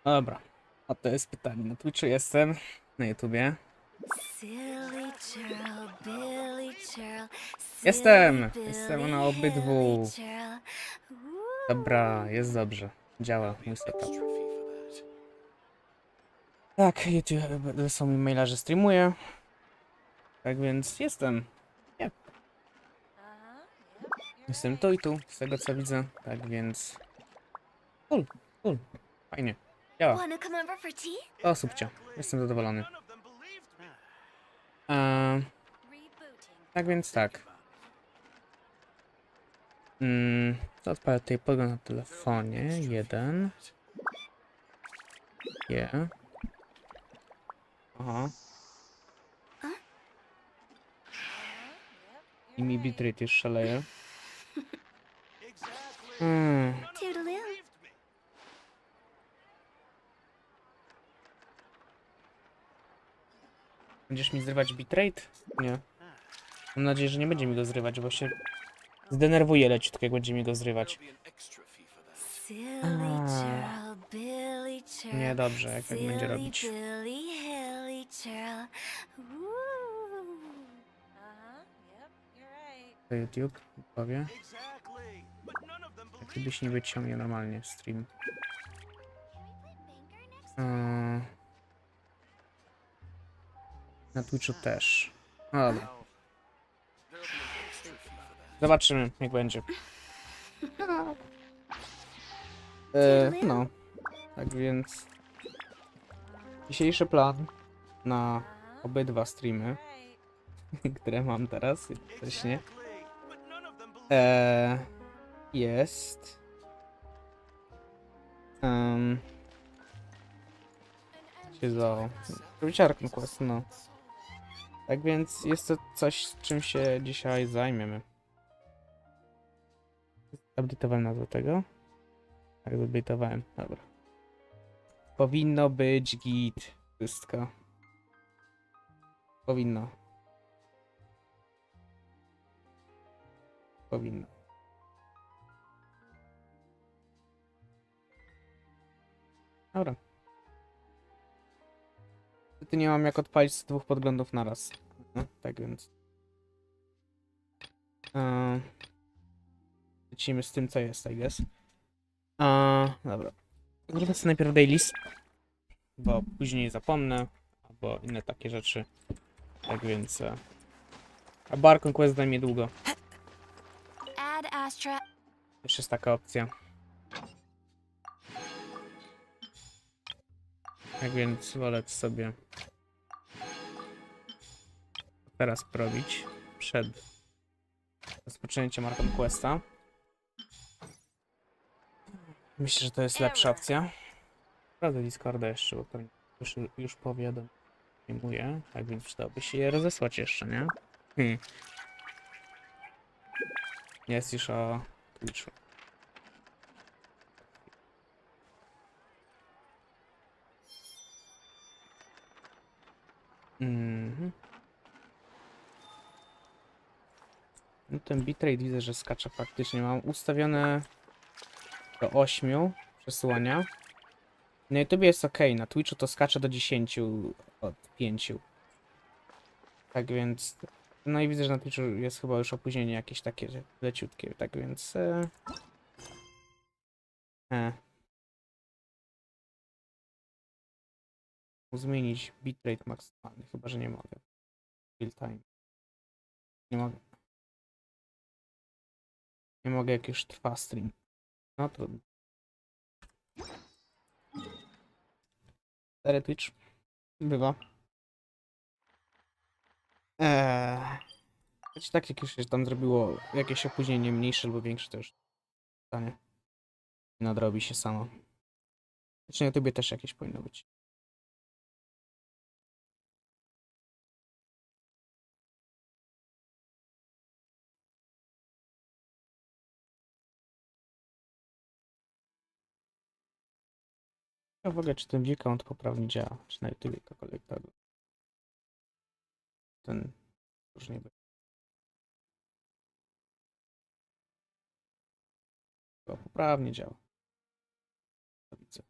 Dobra, a to jest pytanie. Na Twitchu jestem, na YouTubie. Jestem na obydwu. Dobra, jest dobrze. Działa mój setup. Tak, YouTube są mi maila, że streamuję. Tak więc jestem. Nie. Jestem tu i tu, z tego co widzę. Tak więc... Cool, cool. Fajnie. Działa. To subcio. Jestem zadowolony. Tak więc tak. To odpalę tutaj podgląd na telefonie. Jeden. Aha. I mi bitrate już szaleje. Będziesz mi zrywać bitrate? Nie. Mam nadzieję, że nie będzie mi go zrywać, bo się zdenerwuje leciutko, jak będzie mi go zrywać. Nie, dobrze, jak tak będzie robić. To YouTube powie. Jaki byś niby ciągnie normalnie stream. Na Twitchu też. No dobra. Zobaczymy, jak będzie. No. Tak więc... Dzisiejszy plan na obydwa streamy, które mam teraz jednocześnie, jest... się zdało. Robić Archon Quest, no. Tak więc jest to coś, czym się dzisiaj zajmiemy. Update'owałem nazwę tego. Tak, update'owałem. Dobra. Powinno być git. Wszystko. Powinno. Powinno. Dobra. Niestety nie mam jak odpalić z dwóch podglądów naraz. No, tak więc. Lecimy z tym, co jest, I guess. Dobra. Zrobię sobie najpierw dailies, bo później zapomnę, albo inne takie rzeczy. Tak więc... A Archon Quest zajmie długo. Jeszcze jest taka opcja. Tak więc wolę sobie teraz robić przed rozpoczęciem Archon Questa. Myślę, że to jest lepsza opcja. Sprawdzę Discorda jeszcze, bo pewnie już powiadomuję. Tak więc przydałoby się je rozesłać jeszcze, nie? Jest już o Twitchu. No ten bitrate widzę, że skacze faktycznie. Mam ustawione do 8 przesyłania. Na YouTube jest ok, na Twitchu to skacze do 10 od 5. Tak więc... No i widzę, że na Twitchu jest chyba już opóźnienie jakieś takie leciutkie, tak więc... Zmienić bitrate maksymalny, chyba że nie mogę. Real time. Nie mogę. Nie mogę, jak już trwa stream. No trudno. Stary Twitch. Bywa. Choć tak, jak już się tam zrobiło jakieś opóźnienie mniejsze albo większe, to już stanie. Nadrobi się samo. Znaczy na tobie też jakieś powinno być. Ja w ogóle, czy ten account poprawnie działa, czy na YouTube cokolwiek tego. Ten już nie będzie. Poprawnie działa. To widzę.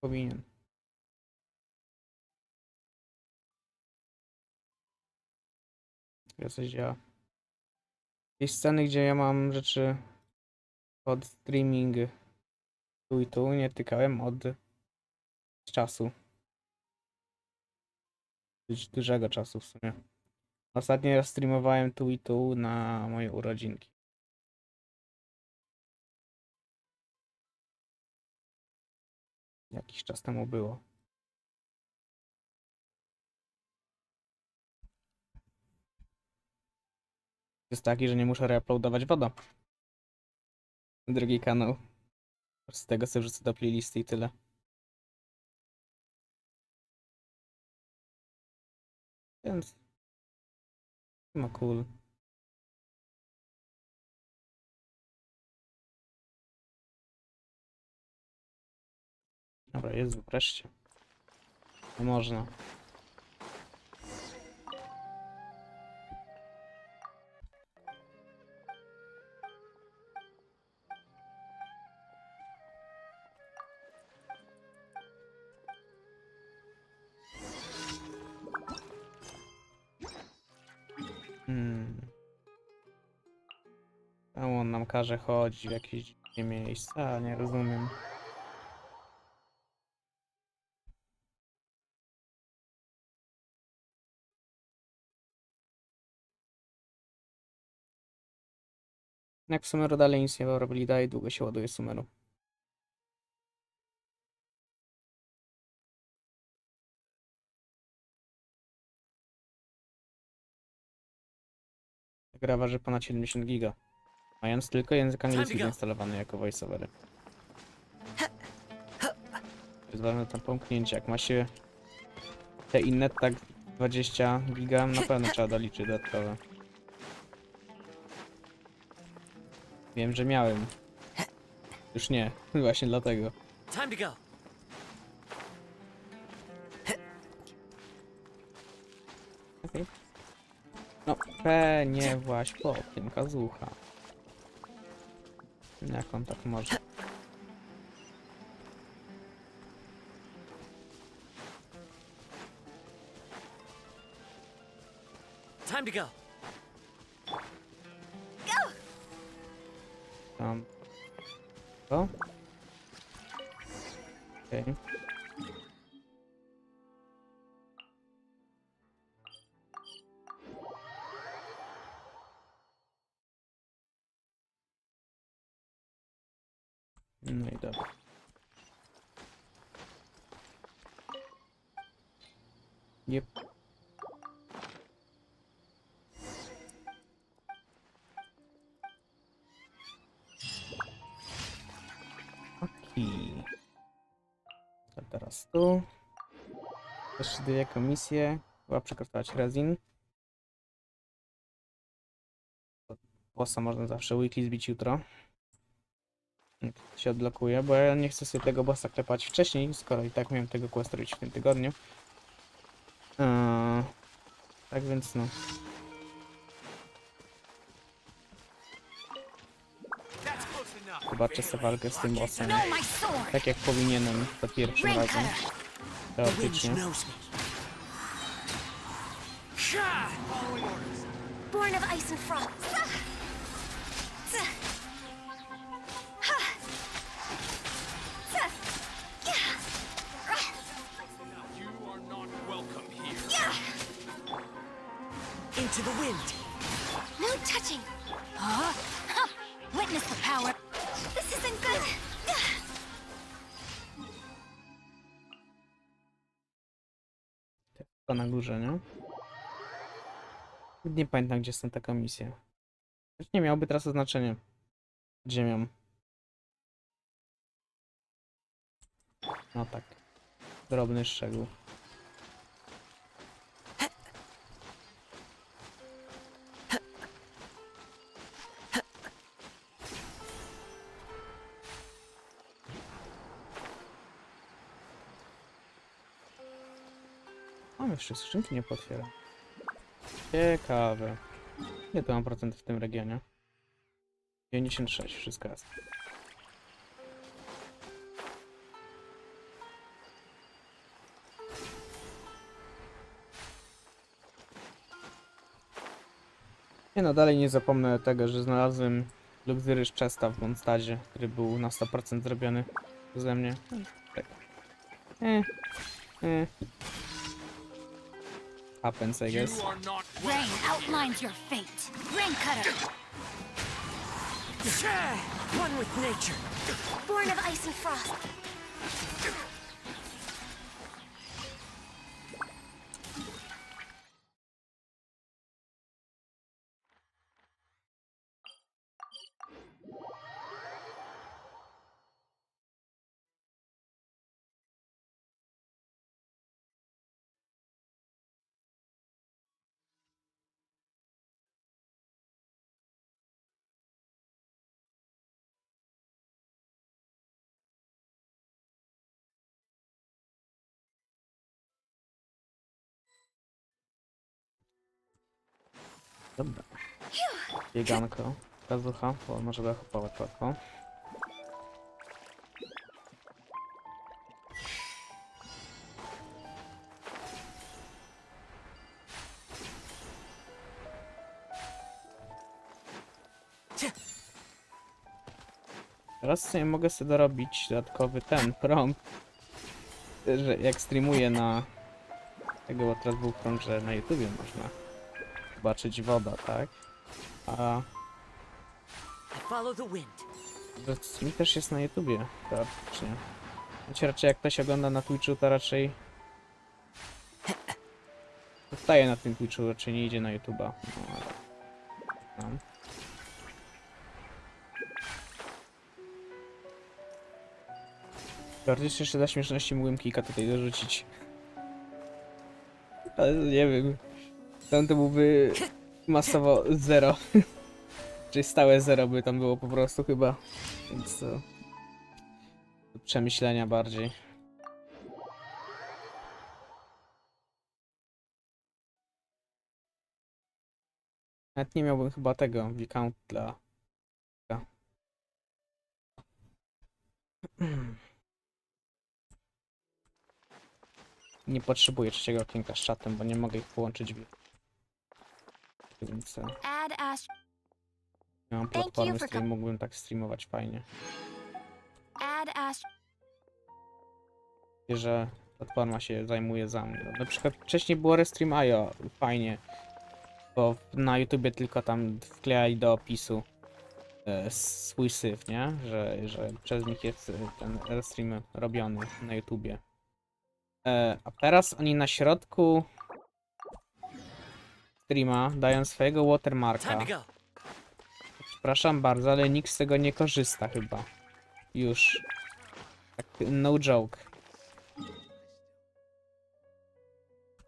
powinien. Ja coś działa. Jakieś sceny, gdzie ja mam rzeczy pod streaming tu i tu, nie tykałem od czasu. Dość dużego czasu w sumie. Ostatni raz streamowałem tu i tu na moje urodzinki. Jakiś czas temu było. Jest taki, że nie muszę reuploadować woda. Drugi kanał. Z tego sobie wrzucę do playlisty i tyle. Więc... no cool. Dobra, jest wreszcie. Nie można. Czemu on nam każe chodzić w jakieś dziwne miejsca? Nie rozumiem. Jak w Sumeru dalej nic nie robili, dalej długo się ładuje Sumeru. Gra waży ponad 70 giga, mając tylko język angielski zainstalowany jako voiceovery. Jest ważne to pomknięcie, jak ma się te inne, tak 20 giga na pewno trzeba doliczyć dodatkowe. Wiem, że miałem. Już nie, właśnie dlatego. Okay. No, nie właśnie po tym kazucha. Jak on tak może? Time to go. Tam. Co? Okej. Okay. No i dobra. Yep. Okej. To teraz tu. Jeszcze dwie komisje. Chyba przekartować Ryzen. Bossa można zawsze weekly zbić jutro. Się odblokuje, bo ja nie chcę sobie tego bossa klepać wcześniej, skoro i tak miałem tego questa robić w tym tygodniu. Tak więc no. Zobaczę sobie walkę z tym bossem. Tak jak powinienem za pierwszym razem. Teoretycznie. Born of ice and frost. Into the wind. No touching. Huh? Witness the power. This isn't good. To na górze, nie? Nie pamiętam, gdzie są te komisje. Już nie miałoby teraz znaczenia. Pod ziemią. No tak. Drobny szczegół. Mam jeszcze skrzynki nie potwieram. Ciekawe. Nie tu mam procent w tym regionie. 96, wszystko jest. Nie no, dalej nie zapomnę tego, że znalazłem Luxury Chesta w Mondstadzie, który był na 100% zrobiony przeze mnie. Tak. Happens, I guess. Rain outlines your fate. Rain cutter. One with nature. Born of ice and frost. Dobra. Bieganko. Kazucha, bo może dochopować łatwo. Teraz sobie mogę sobie dorobić dodatkowy ten prompt, że jak streamuję na tego, bo teraz był prompt, że na YouTubie można zobaczyć woda, tak? A I follow the wind. że stream też jest na YouTubie, teoretycznie. Znaczy raczej jak ktoś ogląda na Twitchu, to raczej zostaje na tym Twitchu, raczej nie idzie na YouTube'a. No, ale... no. Teoretycznie jeszcze dla śmieszności mógłbym kilka tutaj dorzucić. Ale nie wiem. Tam to byłby masowo 0. Czyli stałe 0 by tam było po prostu chyba. Więc to... do przemyślenia bardziej. Nawet nie miałbym chyba tego account dla... Nie potrzebuję trzeciego okienka z czatem, bo nie mogę ich połączyć w... Więc Add Ast. nie mam platformy, z której mógłbym tak streamować fajnie. Add Ast. Że platforma się zajmuje za mnie. Na przykład wcześniej było Restream.io, fajnie, bo na YouTubie tylko tam wklejali do opisu swój syf, nie? Że przez nich jest ten Restream robiony na YouTubie. A teraz oni na środku streama dają swojego watermarka. Time to go. Przepraszam bardzo, ale nikt z tego nie korzysta chyba. Już. Tak, no joke.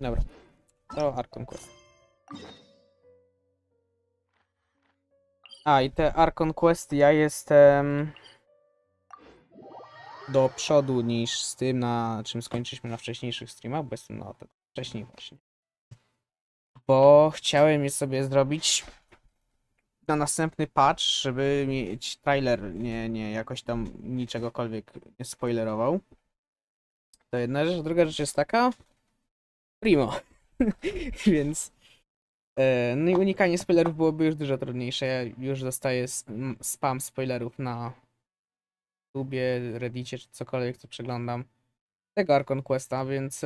Dobra. To Archon Quest. A i te Archon Quest ja jestem do przodu niż z tym, na czym skończyliśmy na wcześniejszych streamach, bo jestem na wcześniej właśnie. Bo chciałem je sobie zrobić na następny patch, żeby mieć trailer nie jakoś tam niczegokolwiek nie spoilerował. To jedna rzecz. Druga rzecz jest taka. Primo. Więc no i unikanie spoilerów byłoby już dużo trudniejsze. Ja już dostaję spam spoilerów na YouTubie, Reddicie czy cokolwiek, co przeglądam tego Archon Questa, więc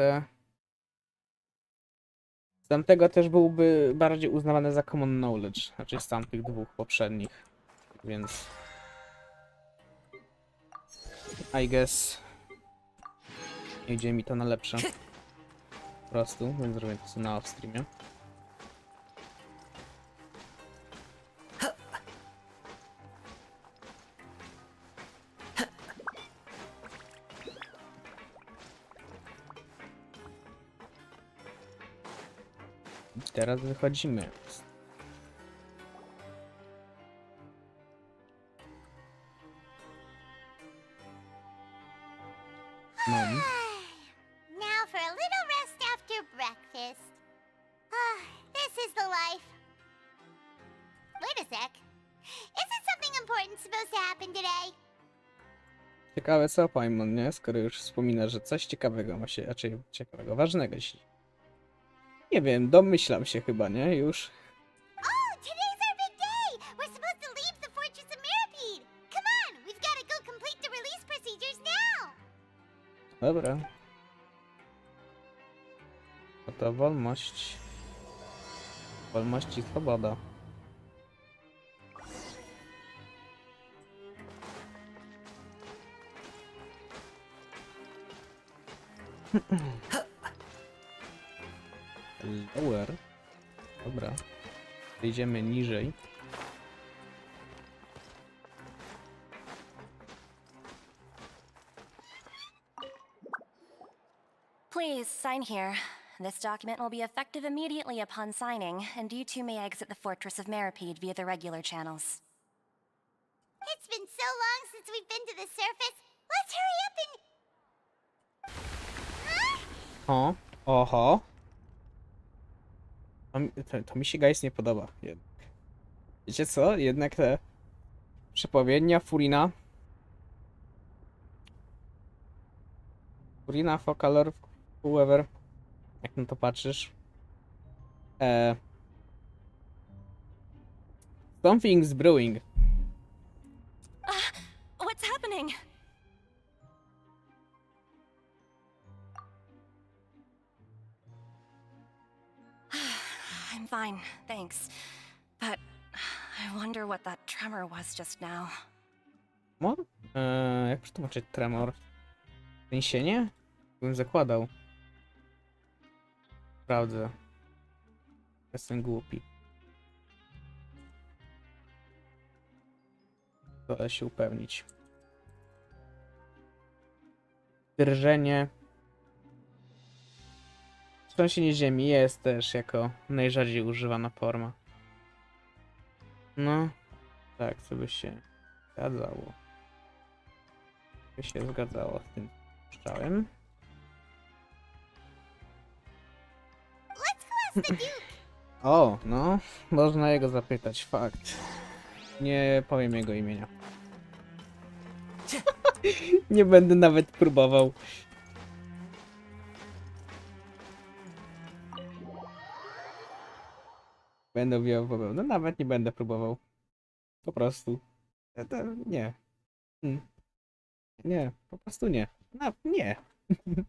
z tamtego też byłby bardziej uznawany za common knowledge, znaczy z tamtych dwóch poprzednich, więc I guess idzie mi to na lepsze po prostu, więc zrobię to na off-streamie. I teraz wychodzimy. Now for a little rest after breakfast. This is the life. Wait a sec. Isn't something important supposed to happen today? Ciekawe co, Paimon, nie? Skoro już wspomina, że coś ciekawego ma się, raczej ciekawego, ważnego jeśli. Nie wiem, domyślam się chyba, nie? Już. Oh, today's Dobra. To wolność. Wolność i swoboda. Lower. Dobra. Idziemy niżej. Please sign here. This document will be effective immediately upon signing, and you two may exit the Fortress of Meripede via the regular channels. It's been so long since we've been to the surface. Let's hurry up and... O, oho. To mi się guys nie podoba. Wiecie co? Jednak te przepowiednia Furina. Furina, Fokalor, whoever. Jak na to patrzysz. Something's brewing. What's happening? I'm fine, thanks. But I wonder what that tremor was just now. Tremor? Jak przetłumaczyć tremor? Trzęsienie? Bym zakładał. Sprawdzę. Jestem głupi. Chcę się upewnić. Drżenie. Trzęsienie ziemi jest też jako najrzadziej używana forma. No, tak, co by się zgadzało. By się zgadzało z tym strzałem. O, no, można jego zapytać, fakt. Nie powiem jego imienia. Nie będę nawet próbował. Będę wijał w no nawet nie będę próbował. Po prostu. Nie. Nie, po prostu nie. No, nie.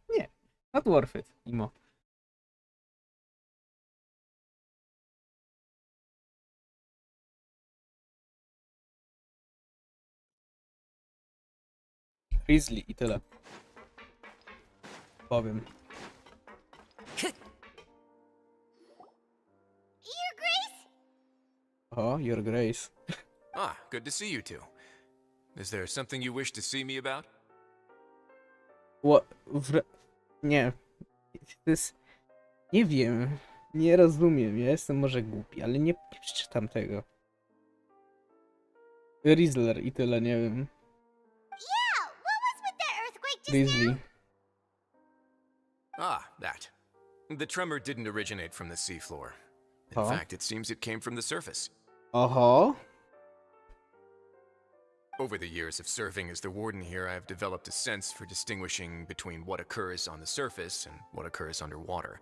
Nie. Not worth it, Imo. Grizzly i tyle. Powiem. Your Grace? O, Your Grace. Ah, good to see you two. Is there something you wish to see me about? Nie. To jest... Nie wiem. Nie rozumiem. Ja jestem może głupi, ale nie przeczytam tego. Rizzler i tyle, nie wiem. Yeah, what was with that earthquake just Grizzly. now? Ah, that. The tremor didn't originate from the seafloor. In Oh. fact, it seems it came from the surface. Oho. Over the years of serving as the warden here, I have developed a sense for distinguishing between what occurs on the surface and what occurs underwater.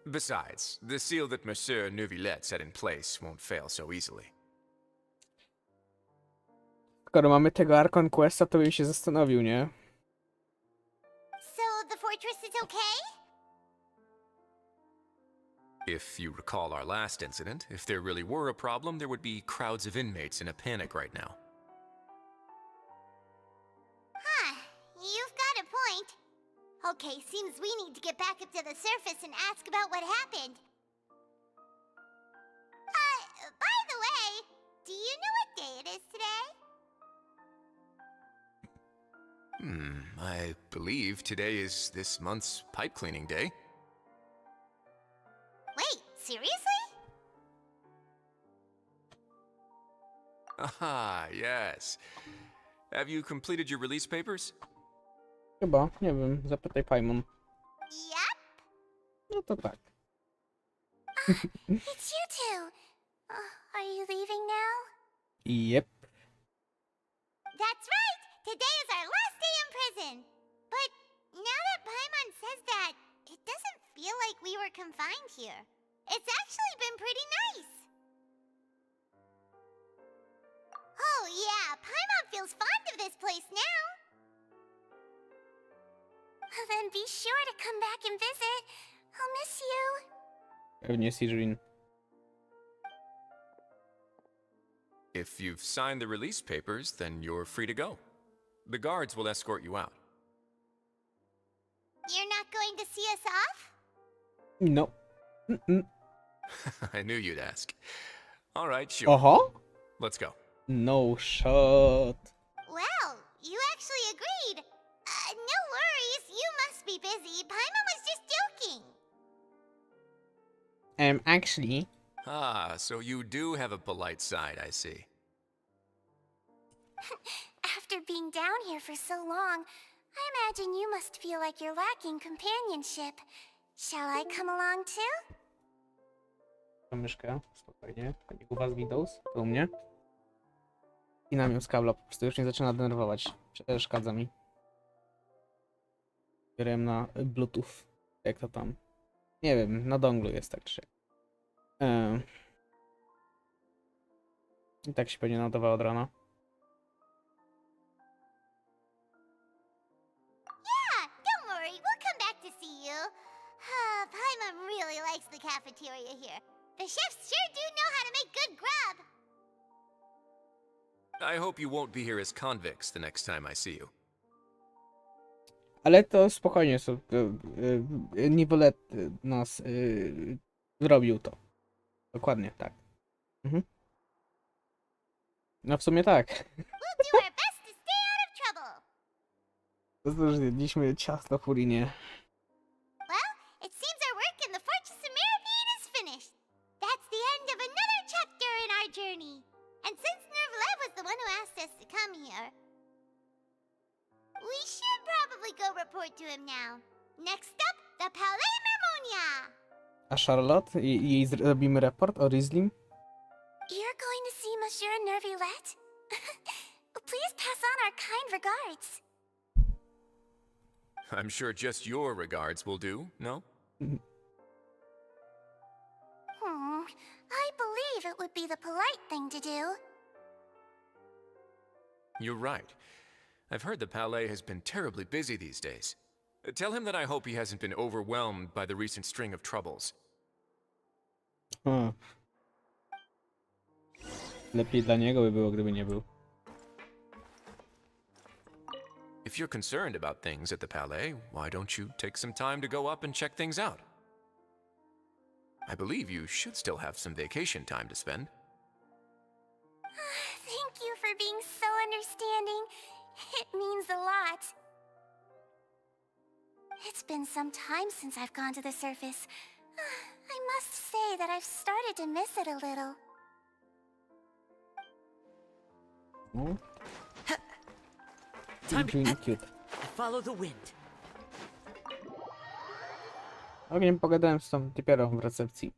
Besides, the seal that Monsieur Neuvillette set in place won't fail so easily. Skoro mamy tego Archon Questa, to bym się zastanowił, nie? So the fortress is okay? If you recall our last incident, if there really were a problem, there would be crowds of inmates in a panic right now. Huh, you've got a point. Okay, seems we need to get back up to the surface and ask about what happened. By the way, do you know what day it is today? I believe today is this month's pipe cleaning day. Wait, seriously? Aha, yes. Have you completed your release papers? Chyba, nie wiem, zapytaj Paimon. Yep. No to tak. It's you two. Are you leaving now? Jep. That's right! Today is our last day in prison! But now that Paimon says that, it doesn't feel like we were confined here. It's actually been pretty nice! Oh yeah, Paimon feels fond of this place now! Then be sure to come back and visit. I'll miss you. Pewnie Sirin. If you've signed the release papers, then you're free to go. The guards will escort you out. You're not going to see us off? No. I knew you'd ask. All right, sure. Oho? Let's go. No shot. Well, you actually agreed. No worries, you must be busy. Paimon was just joking. Actually, Ah, so you do have a polite side, I see. After being down here for so long, I imagine you must feel like you're lacking companionship. Shall I come along too? to myszkę, spokojnie. Tak u was Windows, to u mnie. I nam ją z kabla, po prostu już mnie zaczyna denerwować. Przeszkadza mi. Bierałem na Bluetooth, jak to tam. Nie wiem, na donglu jest tak czy jak. I tak się pewnie nadawało od rana. Yeah, don't worry, we'll come back to see you. Paimon really likes the cafeteria here. The chefs sure do know how to make good grub. I hope you won't be here as convicts the next time I see you. Ale to spokojnie, Nivolet nas zrobił to. Dokładnie, tak. Mhm. No w sumie tak. We'll do our best to stay out of trouble. To już zjedliśmy ciasto w urinie. Well, it seems our work in the Fortress of Mirabine is finished. That's the end of another chapter in our journey. And since Nervlev was the one who asked us to come here, we should probably go report to him now. Next up, the Palais Mermonia. A Charlotte? Jej zrobimy report o Rizlim? You're going to see Monsieur Nervlev? Please pass on our kind regards. I'm sure just your regards will do, no? I believe it would be the polite thing to do. You're right. I've heard the Palais has been terribly busy these days. Tell him that I hope he hasn't been overwhelmed by the recent string of troubles. Lepiej dla niego by było, gdyby nie był. If you're concerned about things at the Palais, why don't you take some time to go up and check things out? I believe you should still have some vacation time to spend. Thank you for being so understanding. It means a lot. It's been some time since I've gone to the surface. I must say that I've started to miss it a little. No. Time to Really cute. follow the wind. Ogniem pogadałem z tą typiarą w recepcji.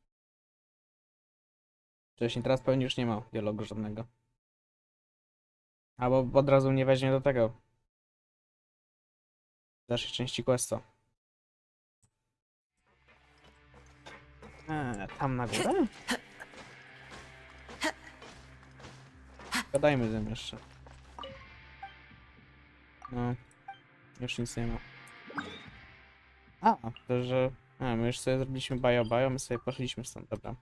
Wcześniej, teraz pewnie już nie ma dialogu żadnego. Albo od razu mnie weźmie do tego. W dalszej części questa. Tam na górę? Gadajmy z nim jeszcze. No. Już nic nie ma. To że... my już sobie zrobiliśmy bajo, my sobie poszliśmy stąd, dobra.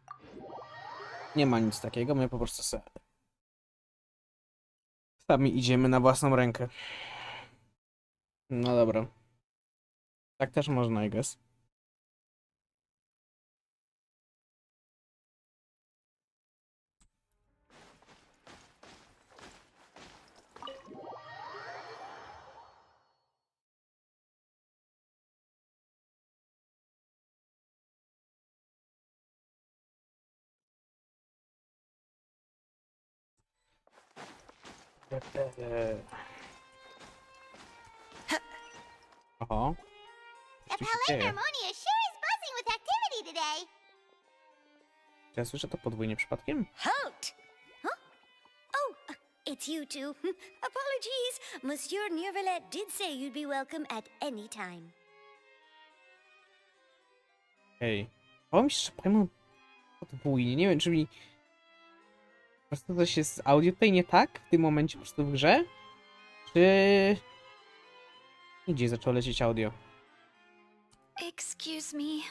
Nie ma nic takiego, my po prostu sobie... Sami idziemy na własną rękę. No dobra. Tak też można, I guess. Oho. The Co się Palais dzieje? Mermonia sure is buzzing with activity today. Czy ja słyszę to podwójnie przypadkiem? Halt! Huh? Oh, it's you two. Apologies. Monsieur Nervlev did say you'd be welcome at any time. Hej. Powiem ci, że powiem podwójnie. Nie wiem, czy mi... Po prostu coś jest z audio tutaj nie tak w tym momencie po prostu w grze? Czy... Gdzie zaczęło lecieć audio? Excuse me,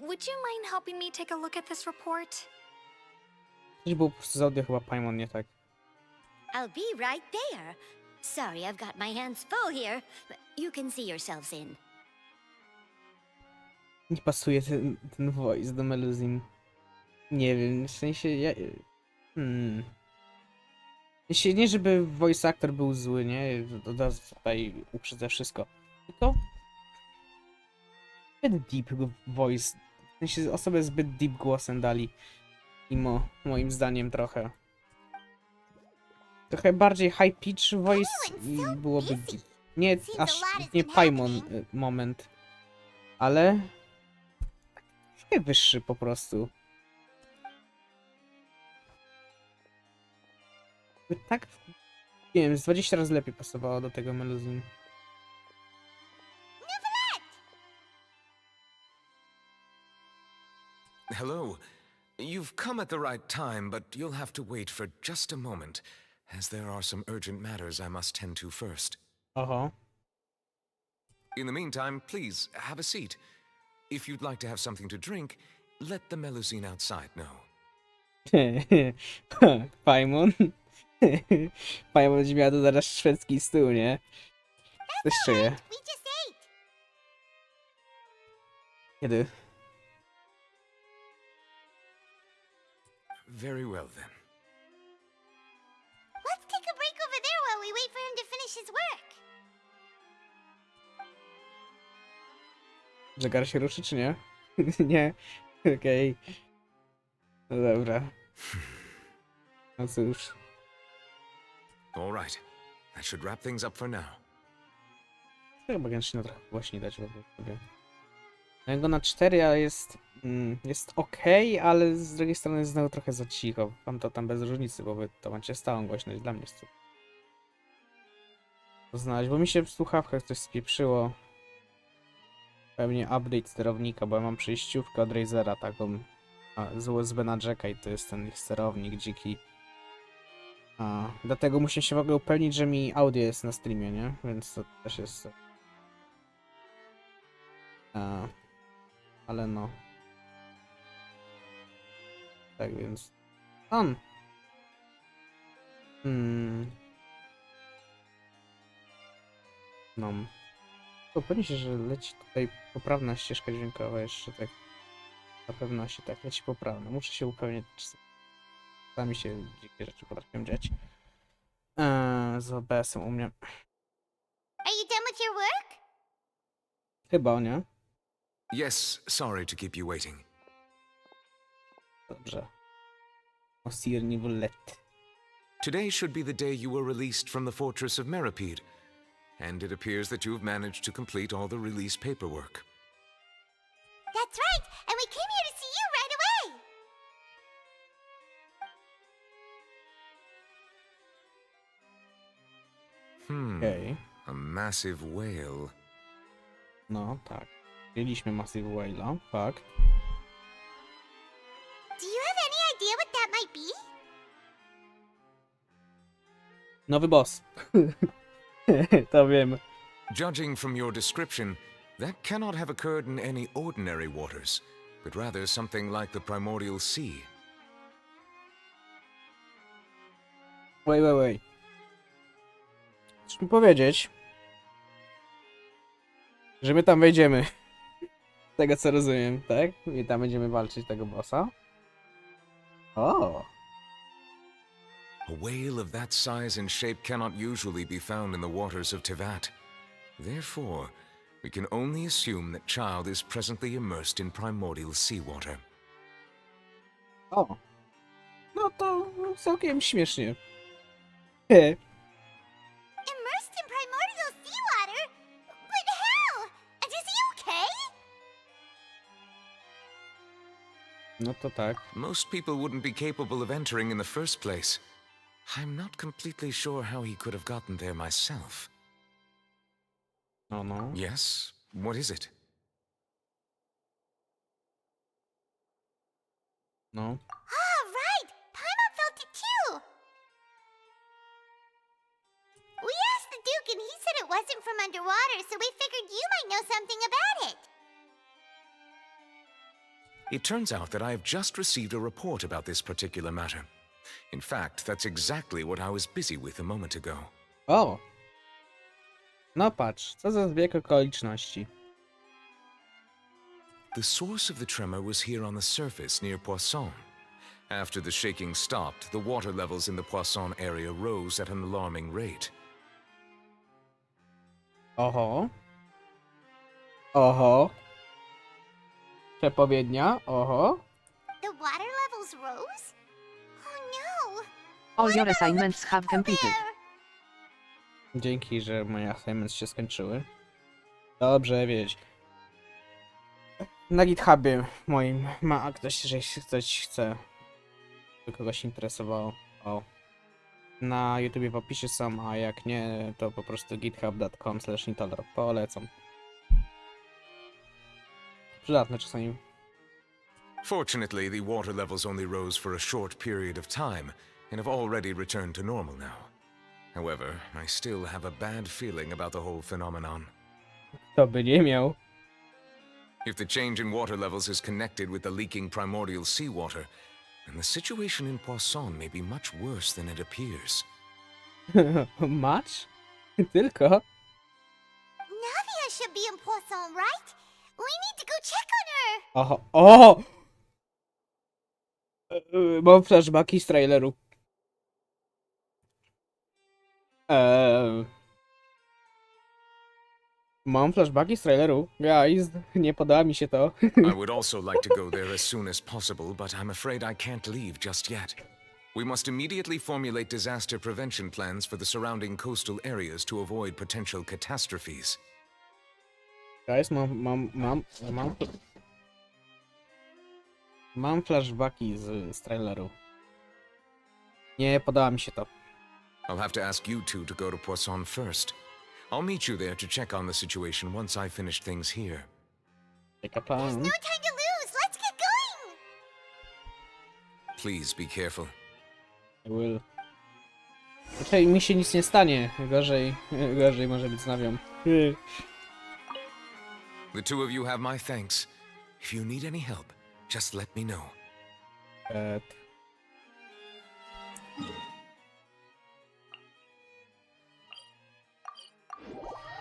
would you mind helping me take a look at this report? Coś było po prostu z audio chyba Paimon, nie tak. I'll be right there. Sorry, I've got my hands full here. You can see yourselves in. Nie pasuje ten voice do Melusine. Nie wiem, w sensie Jeśli nie, żeby voice actor był zły, nie? Od razu tutaj uprzedzę wszystko. Tylko zbyt deep voice. W sensie osobę zbyt deep głosem dali. Moim zdaniem trochę. Trochę bardziej high pitch voice i byłoby nie aż nie Paimon moment. Ale trochę wyższy po prostu. Tak, nie wiem, z 20 razy lepiej pasowało do tego Melusine. Hello. You've come at the right time, but you'll have to wait for just a moment, as there are some urgent matters I must tend to first. Oho. In the meantime, please, have a seat. If you'd like to have something to drink, let the Melusine outside know. Paimon. Paimon będzie miała tu zaraz szwedzki stół, nie? Coś czuję. We just ate. Kiedy? Very well, then. Let's take a break over there while we wait for him to finish his work. Zegar się ruszy, czy nie? Nie? Okej. No dobra. No cóż. All right. That should wrap things up for now. Chyba Genshina trochę właśnie dać w ogóle sobie. Ja go na 4, a jest okej, ale z drugiej strony jest znowu trochę za cicho. Wam to tam bez różnicy, bo wy to macie stałą głośność. Dla mnie jest to znaleźć, bo mi się w słuchawkach coś spieprzyło. Pewnie update sterownika, bo ja mam przejściówkę od RAZERa taką z USB na jacka i to jest ten ich sterownik dziki. Dlatego muszę się w ogóle upewnić, że mi audio jest na streamie, nie? Więc to też jest... ale no. Tak więc... No. Upewnię się, że leci tutaj poprawna ścieżka dźwiękowa jeszcze tak. Na pewności tak, leci poprawna. Muszę się upewnić, czy sami się dzikie rzeczy potrafią dziać. Z OBS-em u mnie. Are you done with your work? Chyba, nie? Yes, sorry to keep you waiting. Dobrze. Osir Nivolet. Today should be the day you were released from the fortress of Meripede, and it appears that you've managed to complete all the release paperwork. That's right, and we came here to see you right away. Okej. A massive whale. No, tak. Mieliśmy Massive Whale'a, fakt. Do you have any idea what that might be? Nowy boss. To wiem. Judging from your description, that cannot have occurred in any ordinary waters, but rather something like the primordial sea. Wait. Chcesz mi powiedzieć, że my tam wejdziemy. Z tego co rozumiem, tak? I tam będziemy walczyć tego bossa. O! A whale of that size and shape cannot usually be found in the waters of Tevat. Therefore, we can only assume that child is presently immersed in primordial seawater. O! No to całkiem śmiesznie. Immersed in primordial seawater? But how? And is he okay? No to tak. Most people wouldn't be capable of entering in the first place. I'm not completely sure how he could have gotten there myself. No. Yes? What is it? No. Ah, right! Paimon felt it too! We asked the Duke and he said it wasn't from underwater, so we figured you might know something about it. It turns out that I have just received a report about this particular matter. In fact, that's exactly what I was busy with a moment ago. O! No patrz, co za zbieg okoliczności. The source of the tremor was here on the surface near Poisson. After the shaking stopped, the water levels in the Poisson area rose at an alarming rate. Oho. Oho. Przepowiednia. Oho. The water levels rose? Oh no! All What your about assignments have people completed. there? Dzięki, że moje assignments się skończyły. Dobrze wiedzieć. Na GitHubie moim ma ktoś, że ktoś chce, by kogoś interesowało. O. Na YouTubie w opisie są, a jak nie, to po prostu github.com/NITOLAR. Polecam. Przydatne czasami. Fortunately, the water levels only rose for a short period of time and have already returned to normal now. However, I still have a bad feeling about the whole phenomenon. Kto by nie miał? If the change in water levels is connected with the leaking primordial seawater, then the situation in Poisson may be much worse than it appears. Match? Tylko? Navia should be in Poisson, right? We need to go check on her! Oho. O! Mam flashbacki z traileru. Mam flashbacki z traileru. Guys, nie podoba mi się to. I would also like to go there as soon as possible, but I'm afraid I can't leave just yet. We must immediately formulate disaster prevention plans for the surrounding coastal areas to avoid potential catastrophes. Guys, mam flashbacki z traileru. Nie podoba mi się to. I'll have to ask you two to go to Poisson first. I'll meet you there to check on the situation once I finish things here. Jaka plan? No time to lose! Let's get going! Please be careful. I will. Znaczy, mi się nic nie stanie. Gorzej może być z Nawią. The two of you have my thanks. If you need any help, just let me know.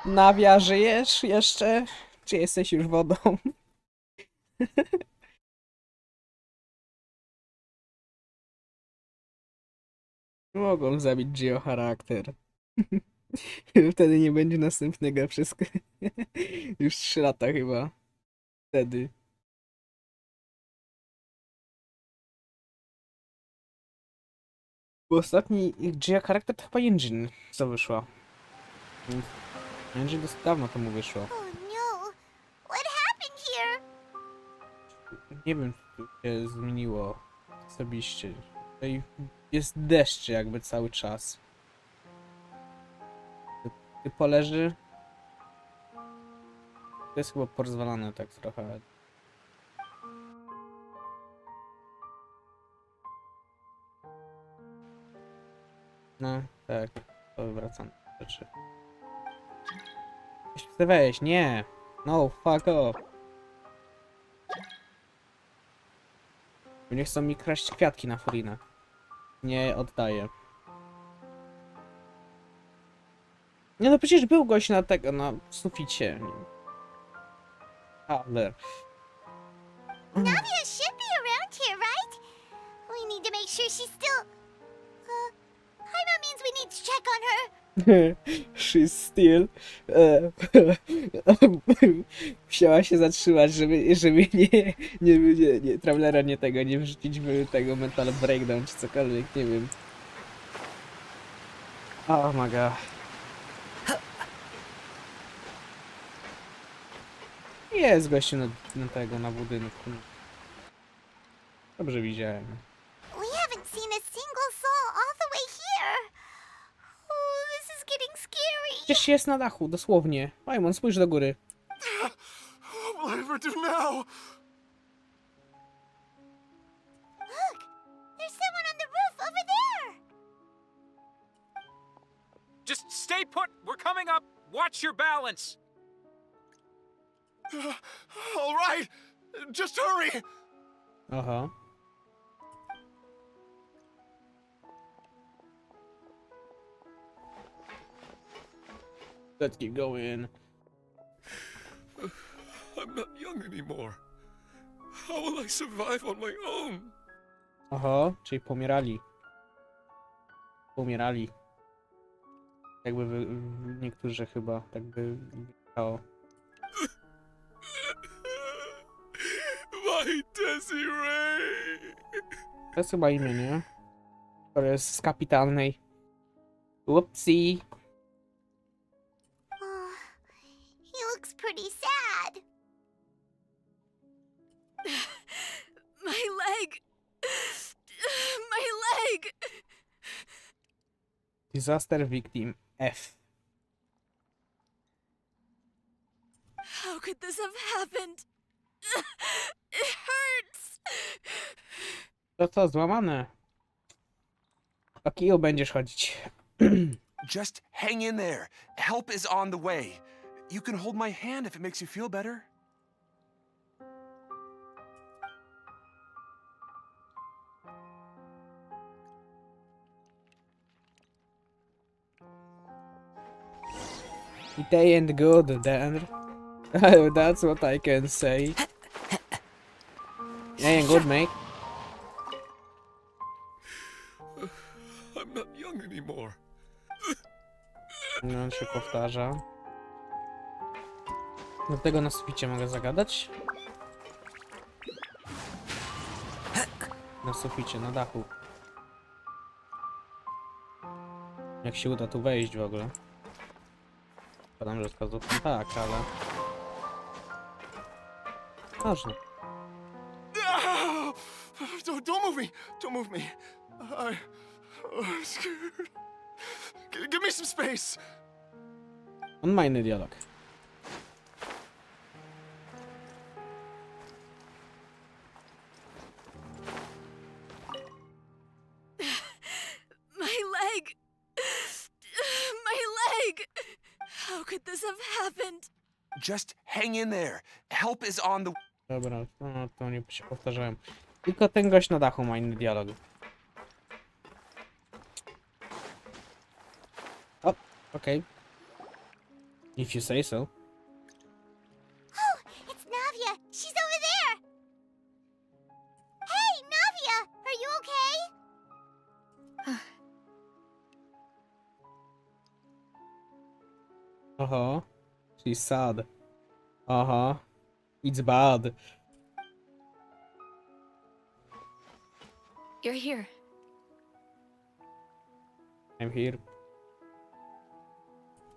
Nawia, żyjesz jeszcze? Czy jesteś już wodą? Mogą zabić Gio charakter. Wtedy nie będzie następnego przez już 3 lata chyba. Wtedy. Bo ostatni Gio charakter to chyba Engine, co wyszła. Engine dosyć dawno temu wyszło. Oh no! What happened here? Nie wiem, co się zmieniło osobiście. Tutaj jest deszcz jakby cały czas. Ty leży. To jest chyba porozwalane tak trochę. No, tak. To wracam do rzeczy. Chcę wejść, nie! No, fuck off. Bo nie chcą mi kraść kwiatki na Furinę. Nie oddaję. Nie no, przecież był gość na tego, na suficie. Ale... Navia should be around here, right? We need to make sure she's still... Paimon means we need to check on her. She's still... Musiała się zatrzymać, żeby nie Travelera nie wrzucić w tego mental breakdown czy cokolwiek, nie wiem. Oh my god. Jest gościu na budynku. Dobrze widziałem. We haven't seen a single soul all the way here. Oh, this is getting scary. Przecież jest na dachu, dosłownie. Paimon, spójrz do góry. What will I ever do now? Look, there's someone on the roof over there. Just stay put. We're coming up. Watch your balance. All right, just hurry. Aha. Let's keep going. I'm not young anymore. How will I survive on my own? Aha, czyli pomierali. Pomierali. Jakby niektórzy chyba tak by wyglądało. My Desiree! To jest chyba imię, nie? To jest z kapitalnej. Whoopsie. Oh, he looks pretty sad. My leg! My leg! Disaster victim F. How could this have happened? It hurts! To co, złamane? O kiju będziesz chodzić. Just hang in there. Help is on the way. You can hold my hand if it makes you feel better. It ain't good, Dan. That's what I can say. It ain't good, mate. I'm not young anymore. No, on się powtarza. Do tego na suficie mogę zagadać? Na suficie, na dachu. Jak się uda tu wejść w ogóle. Podam, że wskazówką tak, ale... Można. Ah! Don't move me! Don't move me! I'm scared. Give me some space! On ma inny dialog. My leg! My leg! How could this have happened? Just hang in there. Help is on the... Dobra, no to nie się powtarzałem. Tylko ten gość na dachu ma inny dialog. O, okej. If you say so. Oh, it's Navia. She's over there. Hey, Navia, are you okay? Aha. She's sad. Aha. It's bad. You're here. I'm here.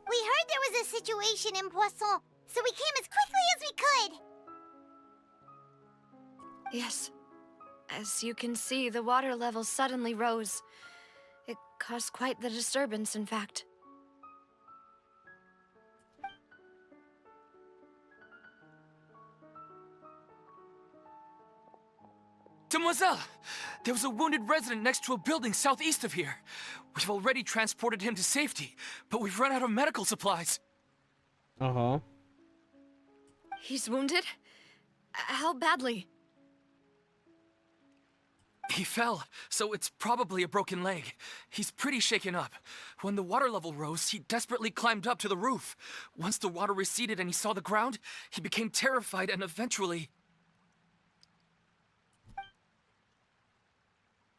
We heard there was a situation in Poisson, so we came as quickly as we could. Yes. As you can see, the water level suddenly rose. It caused quite the disturbance, in fact. Demoiselle! There was a wounded resident next to a building southeast of here. We've already transported him to safety, but we've run out of medical supplies. Aha. He's wounded? How badly? He fell, so it's probably a broken leg. He's pretty shaken up. When the water level rose, he desperately climbed up to the roof. Once the water receded and he saw the ground, he became terrified and eventually...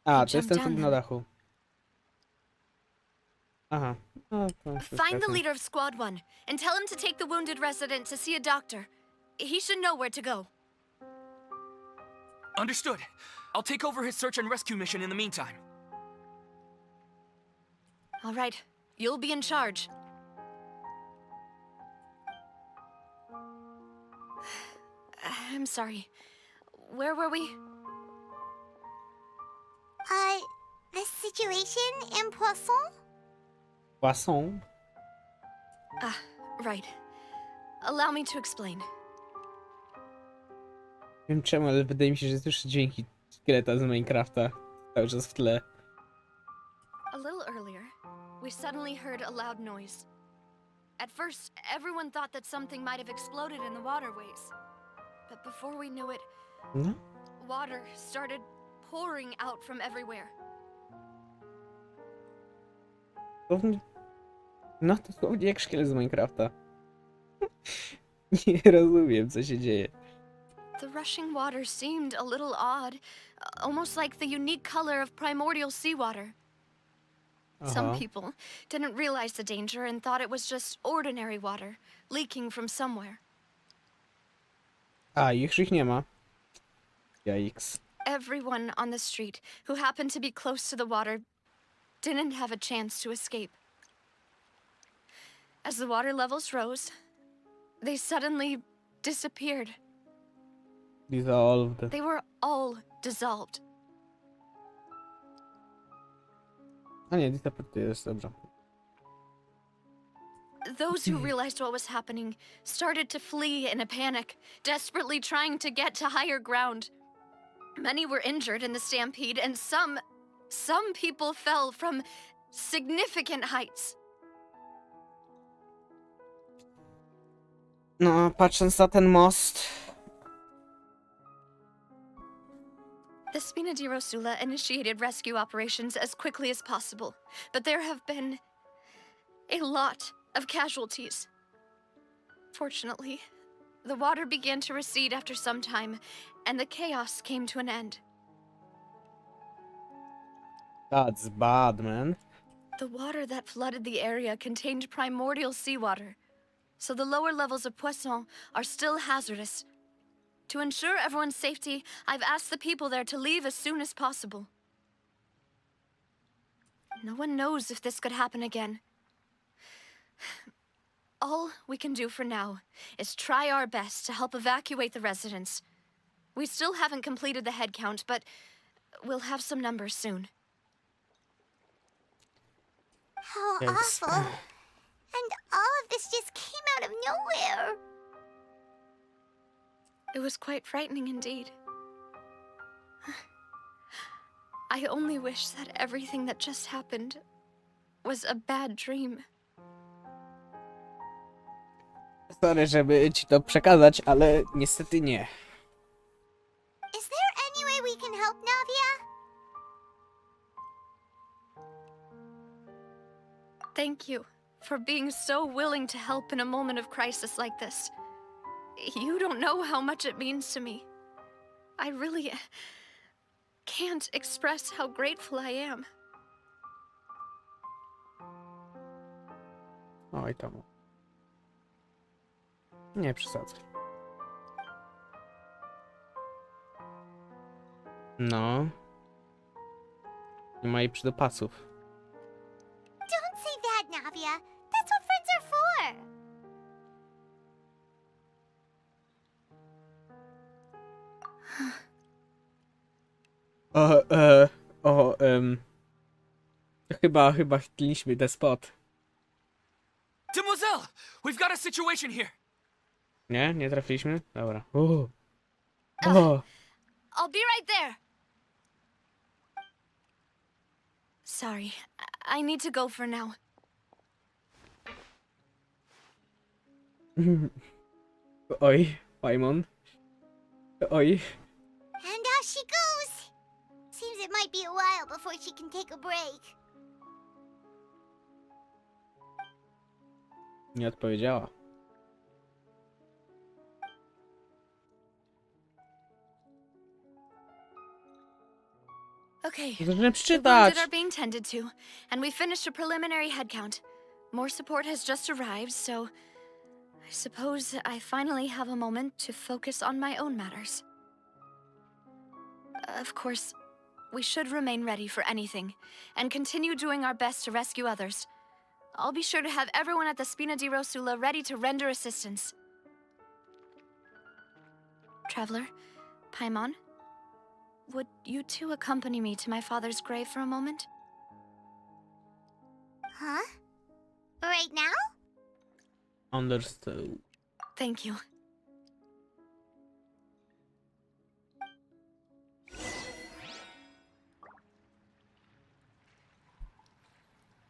A, to jest ten typ na dachu. Aha. No, to już Find the pewnie. leader of Squad 1 and tell him to take the wounded resident to see a doctor. He should know where to go. Understood. I'll take over his search and rescue mission in the meantime. All right, you'll be in charge. I'm sorry. Where were we? The situation in Poisson? Poisson? Ah, right. Allow me to explain. Wiem czemu, ale wydaje mi się, że jest już dźwięki szkieleta z Minecrafta cały czas w tle. A little earlier, we suddenly heard a loud noise. At first, everyone thought that something might have exploded in the waterways. But before we knew it, No? water started pouring out from everywhere. No dosłownie jak szkielet z Minecrafta. Nie rozumiem, co się dzieje. The rushing water seemed a little odd, almost like the unique color of primordial seawater. Some people didn't realize the danger and thought it was just ordinary water, leaking from somewhere. A, już ich nie ma. Yikes. Everyone on the street who happened to be close to the water didn't have a chance to escape. As the water levels rose, they suddenly disappeared. Dissolved. They were all dissolved. A nie, disappeared jest dobrze. Those who realized what was happening started to flee in a panic, desperately trying to get to higher ground. Many were injured in the stampede, and some people fell from significant heights. No, patrząc na ten most... The Spina di Rosula initiated rescue operations as quickly as possible, but there have been a lot of casualties. Fortunately, the water began to recede after some time, and the chaos came to an end. That's bad, man. The water that flooded the area contained primordial seawater, so the lower levels of Poisson are still hazardous. To ensure everyone's safety, I've asked the people there to leave as soon as possible. No one knows if this could happen again. All we can do for now is try our best to help evacuate the residents. We still haven't completed the head count, but we'll have some numbers soon. How Yikes. awful. And all of this just came out of nowhere. It was quite frightening indeed. I only wish that everything that just happened was a bad dream. Sorry, żeby ci to przekazać, ale niestety nie. Is there any way we can help, Navia? Thank you for being so willing to help in a moment of crisis like this. You don't know how much it means to me. I really can't express how grateful I am. Oj tam. Nie przesadzaj. No. Nie ma jej przydopasów. Don't say that, Navia. That's what friends are for. Chyba chcieliśmy ten spot. Demoiselle, we've got a situation here. Nie? Nie trafiliśmy? Dobra. I'll be right there. Sorry, I need to go for now. Oj, Paimon. Oj. And out she goes. Seems it might be a while before she can take a break. Nie odpowiedziała. Okay. Zaczynam The przeczytać. wounded are being tended to, and we finished a preliminary head count. More support has just arrived, so I suppose I finally have a moment to focus on my own matters. Of course, we should remain ready for anything, and continue doing our best to rescue others. I'll be sure to have everyone at the Spina di Rosula ready to render assistance. Traveler, Paimon, would you two accompany me to my father's grave for a moment? Huh? Right now? Understood. Thank you.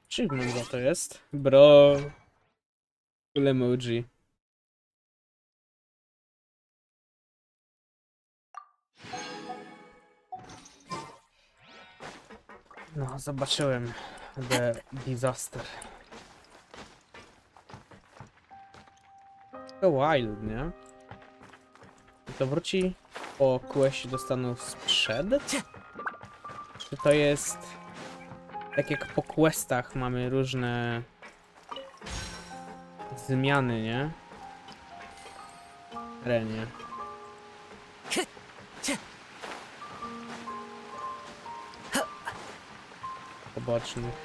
Achievement za to jest. Bro. Cool emoji. No, zobaczyłem The Disaster. To wild, nie? I to wróci po questie do stanu sprzęt? Czy to jest... Tak jak po questach mamy różne... zmiany, nie? W terenie. Pobocznych.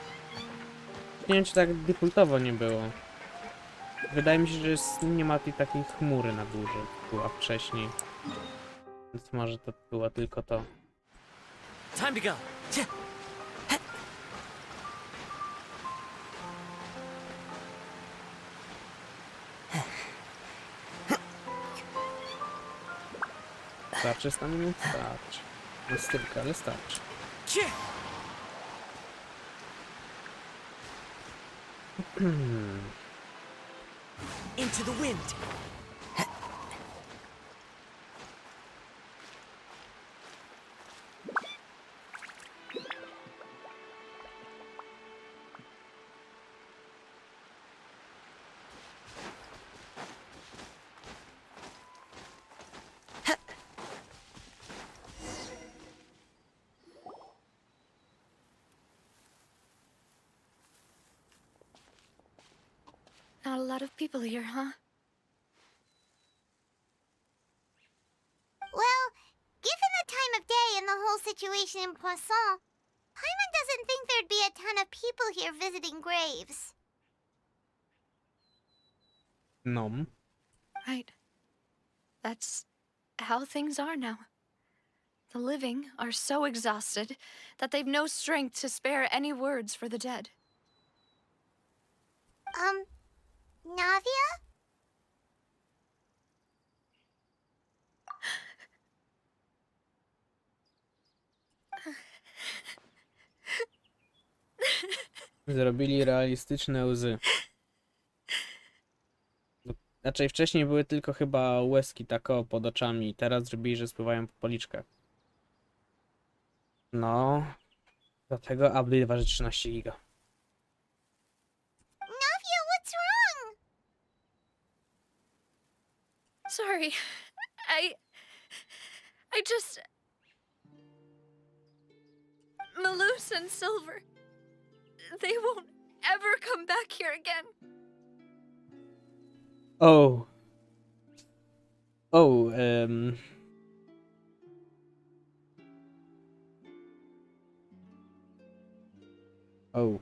Nie wiem, czy tak defaultowo nie było. Wydaje mi się, że nie ma tej takiej chmury na górze, była wcześniej. Więc może to było tylko to. Time to go. Starczy 100 minut? Starczy. Jest tylko, ale starczy. Into the wind. Not a lot of people here, huh? Well, given the time of day and the whole situation in Poisson, Paimon doesn't think there'd be a ton of people here visiting graves. No. Right. That's how things are now. The living are so exhausted that they've no strength to spare any words for the dead. Navia? Zrobili realistyczne łzy. Znaczy wcześniej były tylko chyba łezki tako pod oczami, teraz zrobili, że spływają po policzkach. No. Do tego update waży 13 giga. Navia, what's wrong? Sorry. I just... Malus and Silver... They won't ever come back here again. Oh. Oh, Oh.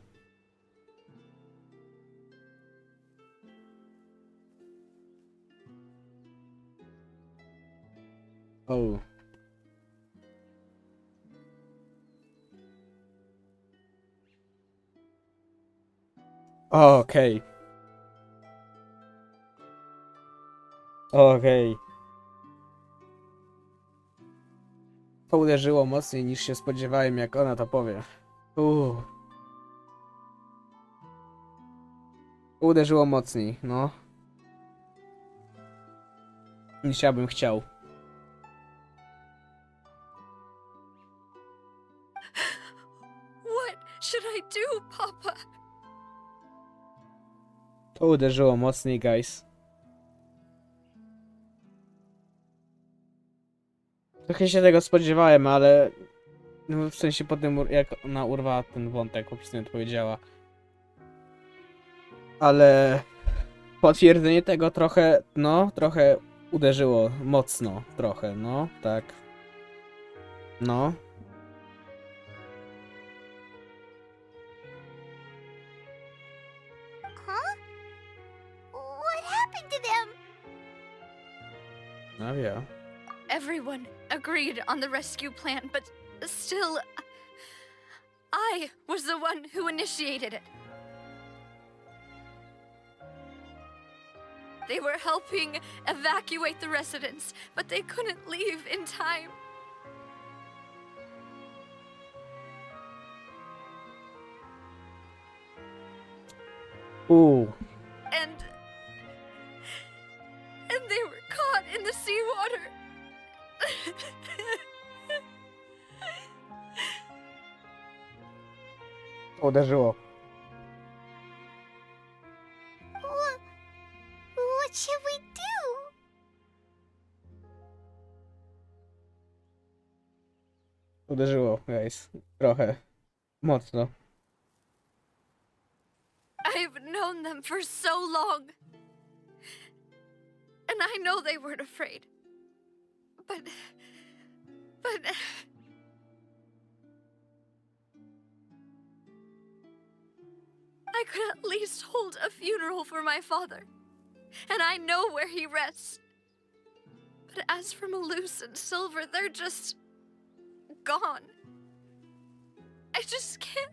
Oh. Okej. Okej. To uderzyło mocniej niż się spodziewałem, jak ona to powie. Uderzyło mocniej, no. Niż ja bym chciał. What should I do, Papa? To uderzyło mocniej, guys. Trochę się tego spodziewałem, ale... No, w sensie po tym, jak ona urwała ten wątek, po prostu nie odpowiedziała. Ale... Potwierdzenie tego trochę, no, trochę uderzyło mocno, trochę, no, tak. No. Huh? What happened to them? No yeah. Everyone agreed on the rescue plan, but still... I was the one who initiated it. They were helping evacuate the residents, but they couldn't leave in time. Ooh. And they were caught in the seawater. uderzyło. What should we do? Uderzyło, guys. Trochę. Mocno. I've known them for so long. And I know they weren't afraid. But... I could at least hold a funeral for my father. And I know where he rests. But as for Malus and Silver, they're just... gone. I just can't...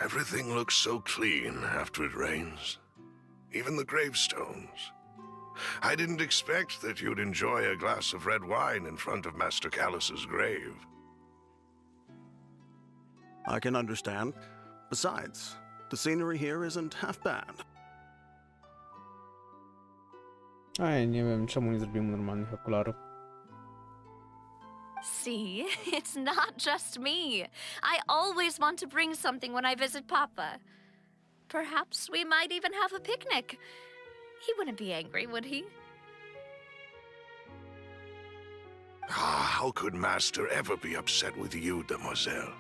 Everything looks so clean after it rains. Even the gravestones. I didn't expect that you'd enjoy a glass of red wine in front of Master Callus's grave. I can understand. Besides, the scenery here isn't half bad. Aj, nie wiem, czemu nie zrobiłem normalnych okularów. See, it's not just me. I always want to bring something when I visit Papa. Perhaps we might even have a picnic. He wouldn't be angry, would he? Ah, how could Master ever be upset with you, demoiselle?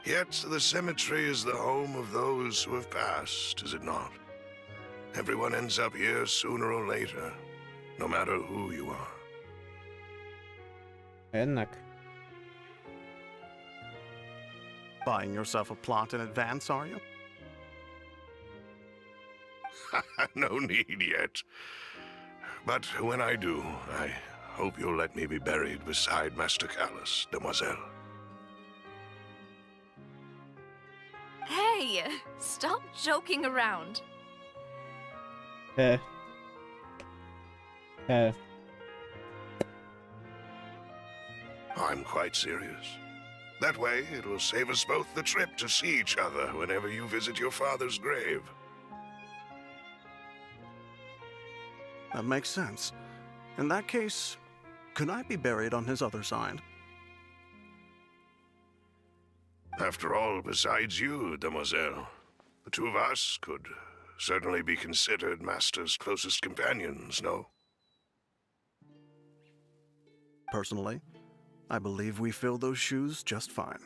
Yet the cemetery is the home of those who have passed, is it not? Everyone ends up here sooner or later, no matter who you are. Jednak. Buying yourself a plot in advance, are you? No need yet. But when I do, I hope you'll let me be buried beside Master Callus, demoiselle. Hey, stop joking around. Eh. I'm quite serious. That way, it'll save us both the trip to see each other whenever you visit your father's grave. That makes sense. In that case, could I be buried on his other side? After all, besides you, demoiselle, the two of us could certainly be considered Master's closest companions, no? Personally, I believe we fill those shoes just fine.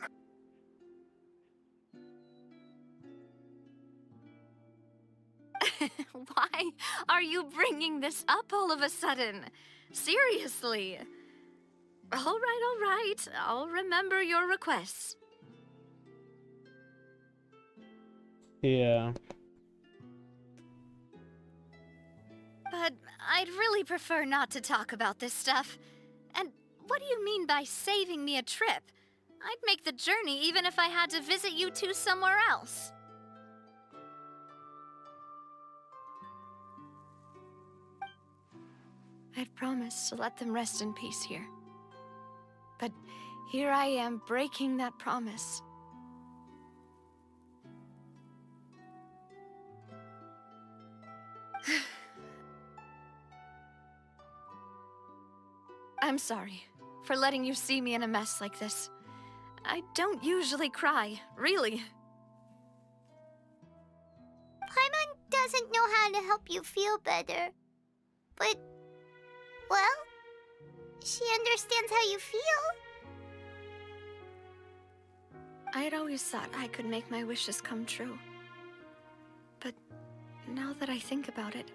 Why are you bringing this up all of a sudden? Seriously. All right. I'll remember your requests. Yeah. But I'd really prefer not to talk about this stuff. And what do you mean by saving me a trip? I'd make the journey even if I had to visit you two somewhere else. I'd promised to let them rest in peace here. But here I am breaking that promise. I'm sorry for letting you see me in a mess like this. I don't usually cry, really. Paimon doesn't know how to help you feel better. But, well, she understands how you feel. I had always thought I could make my wishes come true. But now that I think about it,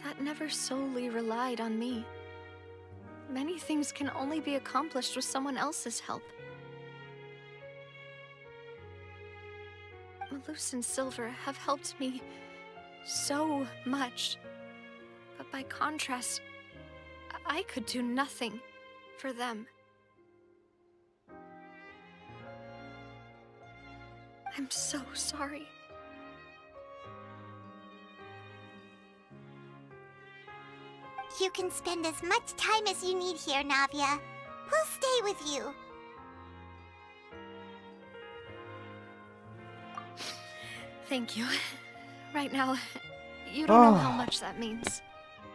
that never solely relied on me. Many things can only be accomplished with someone else's help. Malus and Silver have helped me so much. But by contrast, I could do nothing for them. I'm so sorry. You can spend as much time as you need here, Navia. We'll stay with you. Thank you. Right now, you don't know how much that means.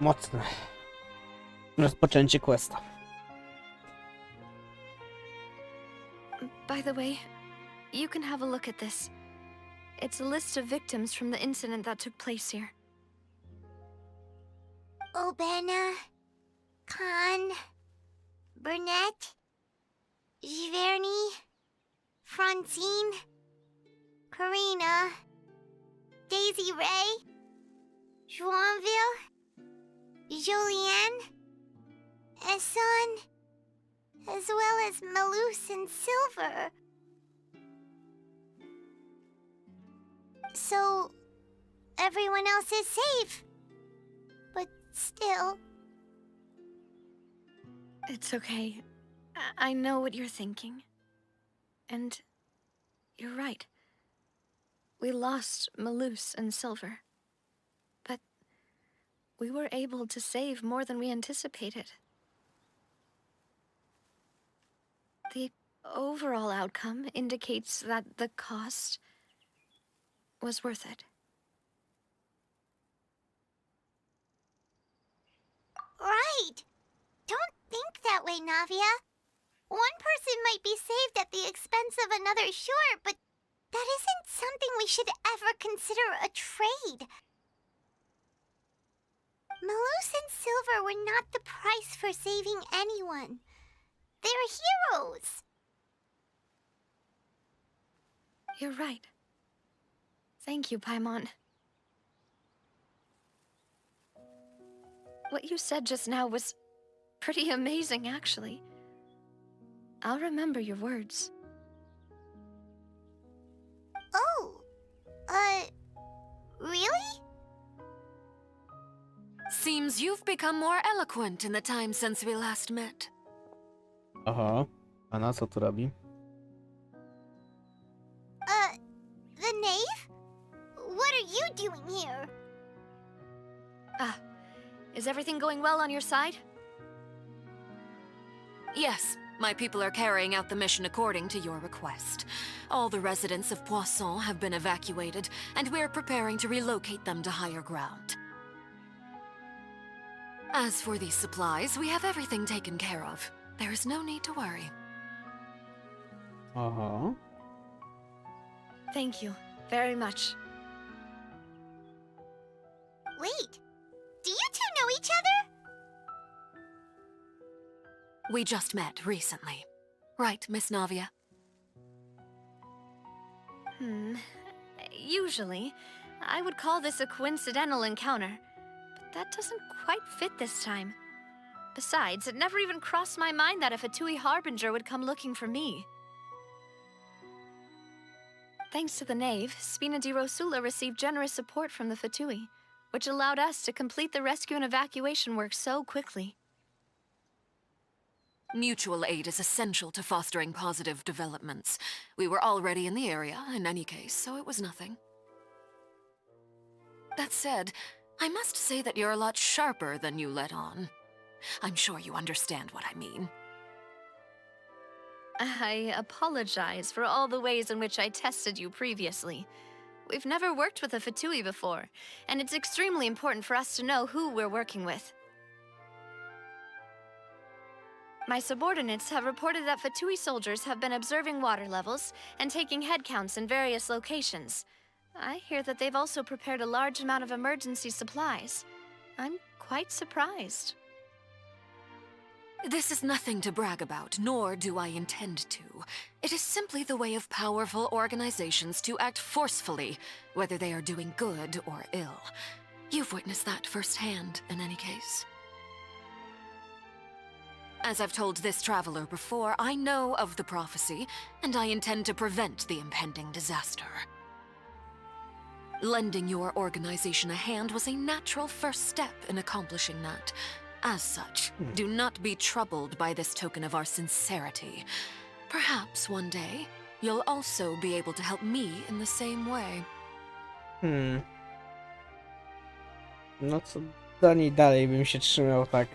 Mocne. Rozpoczęcie questa. By the way, you can have a look at this. It's a list of victims from the incident that took place here. Obena, Khan, Burnett, Giverny, Francine, Karina, Daisy Ray, Joinville, Julianne, Esson, as well as Malus and Silver. So, everyone else is safe. But still... It's okay. I know what you're thinking. And you're right. We lost Malus and Silver. But we were able to save more than we anticipated. The overall outcome indicates that the cost was worth it. Right! Don't think that way, Navia. One person might be saved at the expense of another, sure, but that isn't something we should ever consider a trade. Malus and Silver were not the price for saving anyone. They're heroes. You're right. Thank you, Paimon. What you said just now was pretty amazing, actually. I'll remember your words. Oh, really? Seems you've become more eloquent in the time since we last met. Aha. A na co tu robi? The knave? What are you doing here? Is everything going well on your side? Yes, my people are carrying out the mission according to your request. All the residents of Poisson have been evacuated, and we're preparing to relocate them to higher ground. As for these supplies, we have everything taken care of. There is no need to worry. Aha. Thank you very much. Wait, do you two know each other? We just met recently. Right, Miss Navia? Usually, I would call this a coincidental encounter, but that doesn't quite fit this time. Besides, it never even crossed my mind that a Fatui Harbinger would come looking for me. Thanks to the Knave, Spina di Rosula received generous support from the Fatui, which allowed us to complete the rescue and evacuation work so quickly. Mutual aid is essential to fostering positive developments. We were already in the area, in any case, so it was nothing. That said, I must say that you're a lot sharper than you let on. I'm sure you understand what I mean. I apologize for all the ways in which I tested you previously. We've never worked with a Fatui before, and it's extremely important for us to know who we're working with. My subordinates have reported that Fatui soldiers have been observing water levels and taking head counts in various locations. I hear that they've also prepared a large amount of emergency supplies. I'm quite surprised. This is nothing to brag about, nor do I intend to. It is simply the way of powerful organizations to act forcefully, whether they are doing good or ill. You've witnessed that firsthand, in any case. As I've told this traveler before, I know of the prophecy, and I intend to prevent the impending disaster. Lending your organization a hand was a natural first step in accomplishing that. As such, do not be troubled by this token of our sincerity. Perhaps one day, you'll also be able to help me in the same way. No co do niej dalej bym się trzymał tak.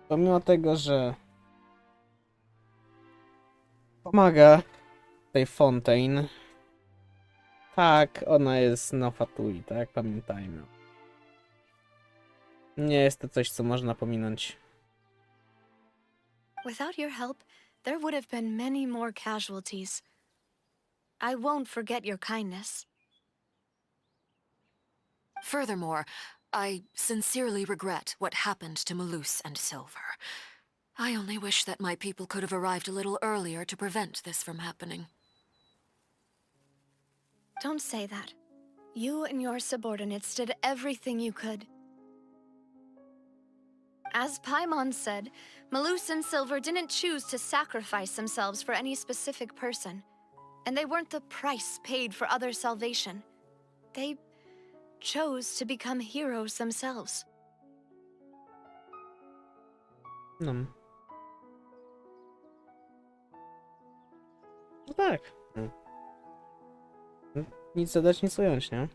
Pomimo tego, że pomaga tej Fontain, Tak, ona jest no fatui, tak? Pamiętajmy. Nie jest to coś, co można pominąć. Without your help, there would have been many more casualties. I won't forget your kindness. Furthermore, I sincerely regret what happened to Malus and Silver. I only wish that my people could have arrived a little earlier to prevent this from happening. Don't say that. You and your subordinates did everything you could. As Paimon said, Malus and Silver didn't choose to sacrifice themselves for any specific person. And they weren't the price paid for other salvation. They chose to become heroes themselves. No. No tak. No. Nic zadać, nic ująć, nie?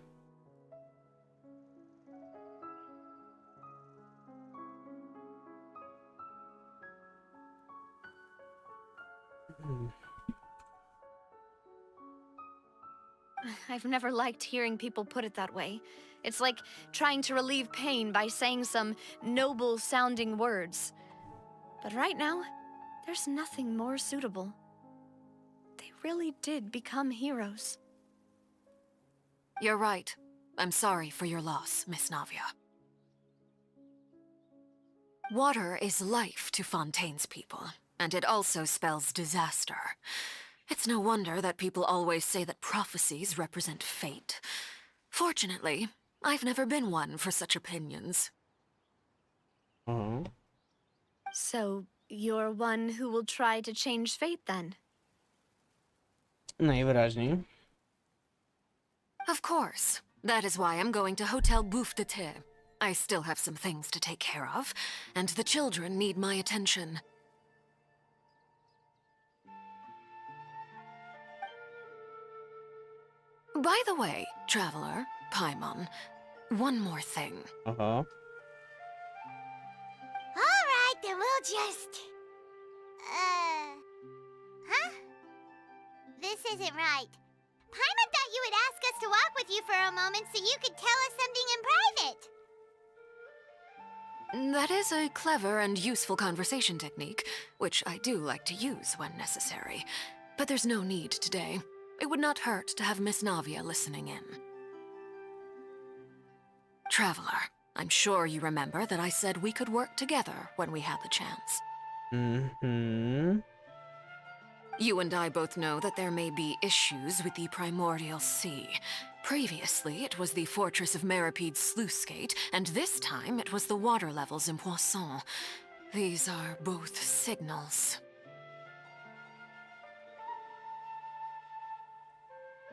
I've never liked hearing people put it that way. It's like trying to relieve pain by saying some noble-sounding words. But right now, there's nothing more suitable. They really did become heroes. You're right. I'm sorry for your loss, Miss Navia. Water is life to Fontaine's people, and it also spells disaster. It's no wonder that people always say that prophecies represent fate. Fortunately, I've never been one for such opinions. So, you're one who will try to change fate then? Najwyraźniej. Of course. That is why I'm going to Hotel Bouffe de Thé. I still have some things to take care of, and the children need my attention. By the way, Traveler, Paimon, one more thing. Aha. Alright, then we'll just... Huh? This isn't right. Paimon thought you would ask us to walk with you for a moment so you could tell us something in private. That is a clever and useful conversation technique, which I do like to use when necessary. But there's no need today. It would not hurt to have Miss Navia listening in. Traveler, I'm sure you remember that I said we could work together when we had the chance. You and I both know that there may be issues with the Primordial Sea. Previously, it was the Fortress of Meripede's sluice gate, and this time it was the water levels in Poisson. These are both signals.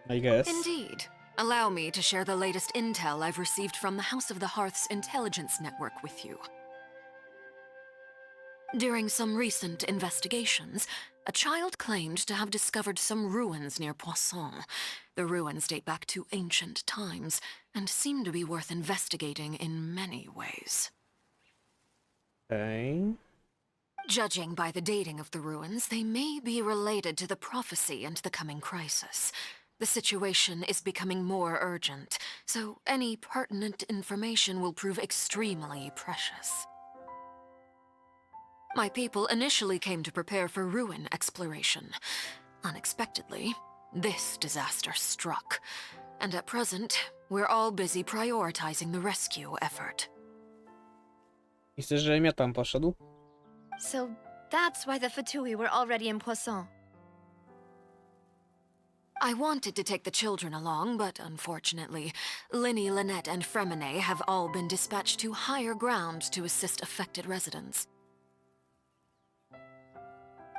I guess. Indeed. Allow me to share the latest intel I've received from the House of the Hearth's intelligence network with you. During some recent investigations, a child claimed to have discovered some ruins near Poisson. The ruins date back to ancient times, and seem to be worth investigating in many ways. Okay. Judging by the dating of the ruins, they may be related to the prophecy and the coming crisis. The situation is becoming more urgent, so any pertinent information will prove extremely precious. My people initially came to prepare for ruin exploration. Unexpectedly, this disaster struck, and at present, we're all busy prioritizing the rescue effort. I chcesz, żebym ja tam poszedł? So, that's why the Fatui were already in Poisson. I wanted to take the children along, but unfortunately, Linny, Lynette, and Fremine have all been dispatched to higher ground to assist affected residents.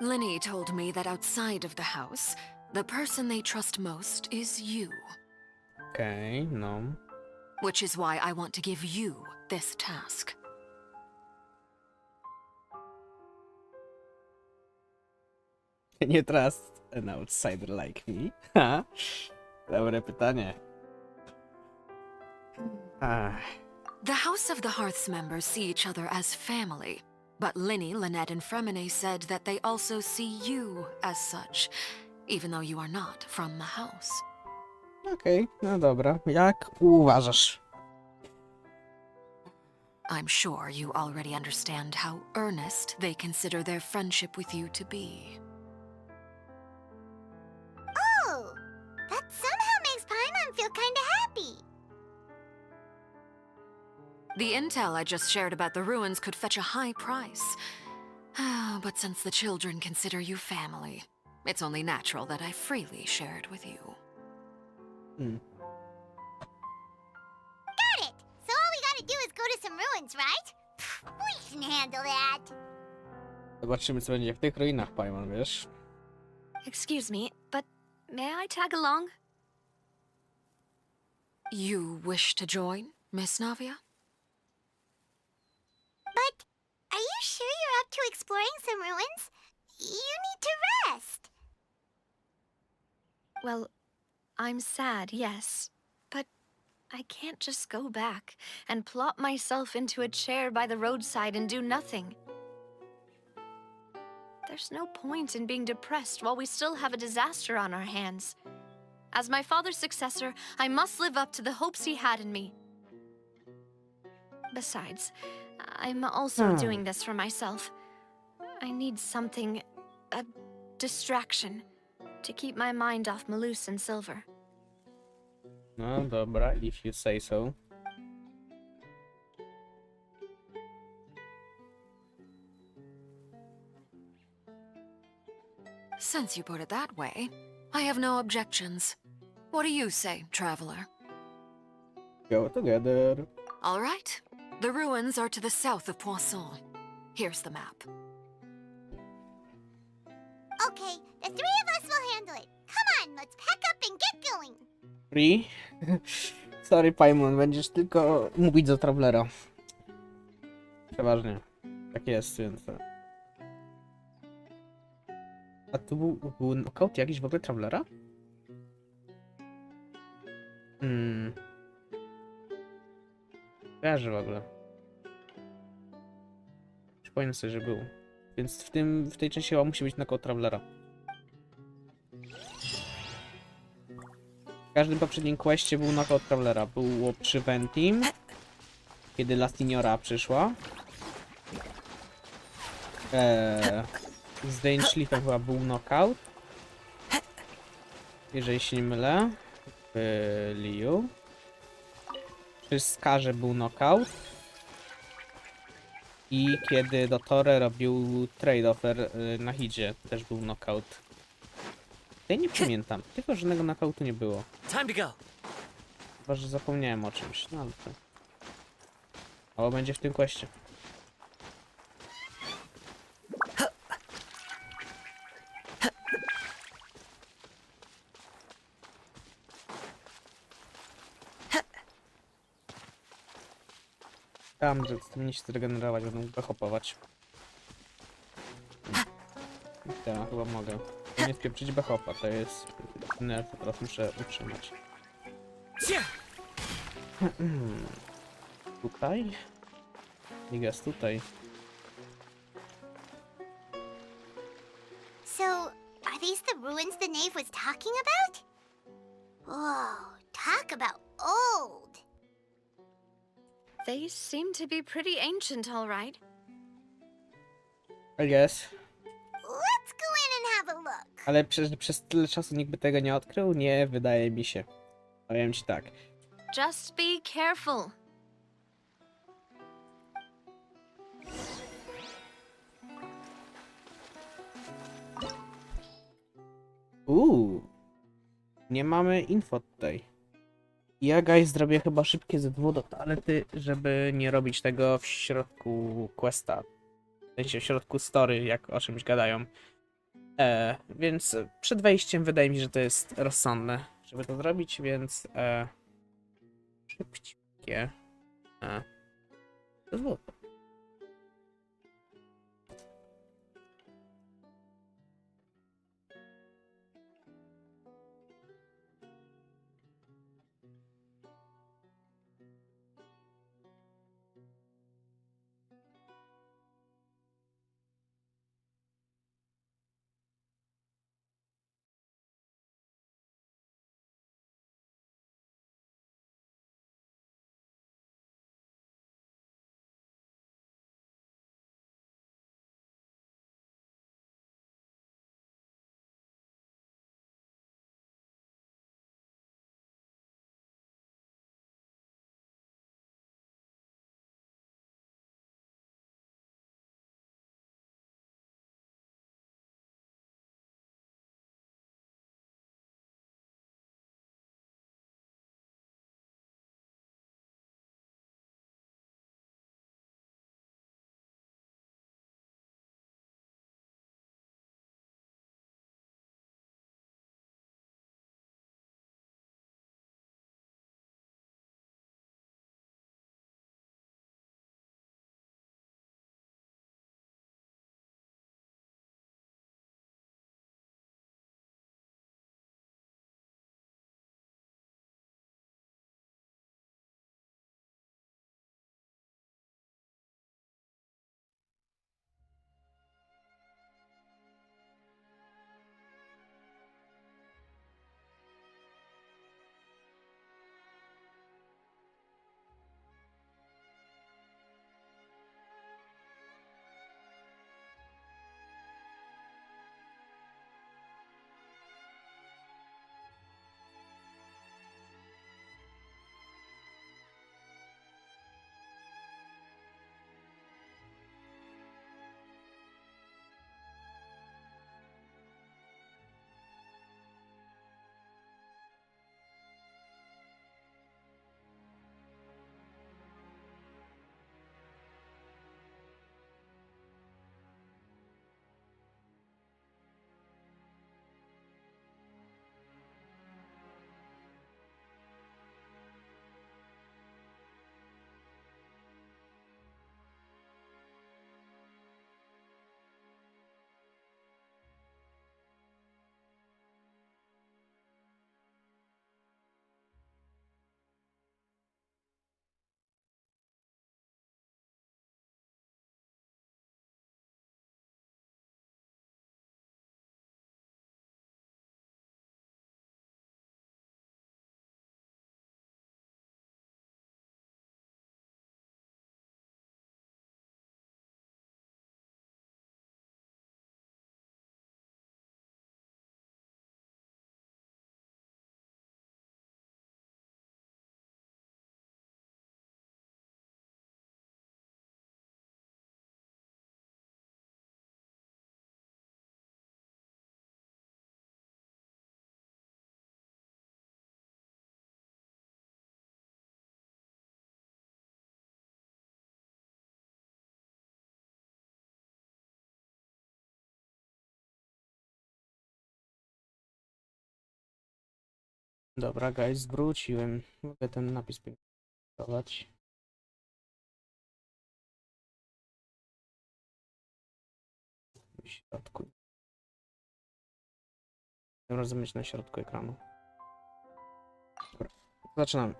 Linny told me that outside of the house, the person they trust most is you. Okay, no. Which is why I want to give you this task. Can you trust an outsider like me? Ha? Dobre pytanie. The House of the Hearth's members see each other as family, but Linny, Lynette, and Fremine said that they also see you as such, even though you are not from the house. Okej, no dobra. Jak uważasz? I'm sure you already understand how earnest they consider their friendship with you to be. Oh, that somehow makes Paimon feel kinda happy. The intel I just shared about the ruins could fetch a high price. But since the children consider you family, it's only natural that I freely share it with you. Got it! So all we gotta do is go to some ruins, right? We can handle that. Zobaczymy, co będzie w tych ruinach, Paimon, wiesz? Excuse me, but may I tag along? You wish to join, Miss Navia? But are you sure you're up to exploring some ruins? You need to rest. Well, I'm sad, yes, but I can't just go back and plop myself into a chair by the roadside and do nothing. There's no point in being depressed while we still have a disaster on our hands. As my father's successor, I must live up to the hopes he had in me. Besides, I'm also doing this for myself. I need something, a distraction, to keep my mind off Malus and Silver. No dobra, if you say so. Since you put it that way, I have no objections. What do you say, traveler? Go together. All right. The ruins are to the south of Poisson. Here's the map. Okay, the three of us will handle it. Come on, let's pack up and get going. Free? Sorry, Paimon, będziesz tylko mówić do Travelera. Przeważnie. Tak jest, więc... A tu był knockout jakiś w ogóle Travelera? Kojarzę w ogóle. Przypomnę sobie, że był. Więc w tej części chyba musi być knockout Travelera. W każdym poprzednim questie był knockout Travelera. Było przy Ventim, kiedy Lastiniora przyszła. Z Dainschliffem chyba był knockout. Jeżeli się nie mylę. W Liu. Przy Skarze był knockout. I kiedy Dottore robił trade offer na Hidzie, też był knockout. Ja nie pamiętam, tylko żadnego knockoutu nie było. Time to go. Chyba, że zapomniałem o czymś, no ale to... Albo będzie w tym questie. Tam, że z tym nie się zregenerować, będę mógł behopować. Tak, chyba mogę. To nie spieprzyć behopa, to jest... nerw, teraz muszę utrzymać. Tutaj? Migas tutaj. So, are these the ruins the knave was talking about? Whoa, talk about old. They seem to be pretty ancient, all right. I guess. Let's go in and have a look. Ale przez tyle czasu nikt by tego nie odkrył? Nie, wydaje mi się. Powiem ci tak. Just be careful. Nie mamy info tutaj. Ja, guys, zrobię chyba szybkie ze 2 do toalety, żeby nie robić tego w środku questa. W sensie w środku story, jak o czymś gadają. Więc przed wejściem wydaje mi się, że to jest rozsądne, żeby to zrobić, więc... szybkie. Do 2. Dobra, guys, wróciłem. Mogę ten napis pięknować. W środku. Rozumieć na środku ekranu. Dobra, zaczynamy.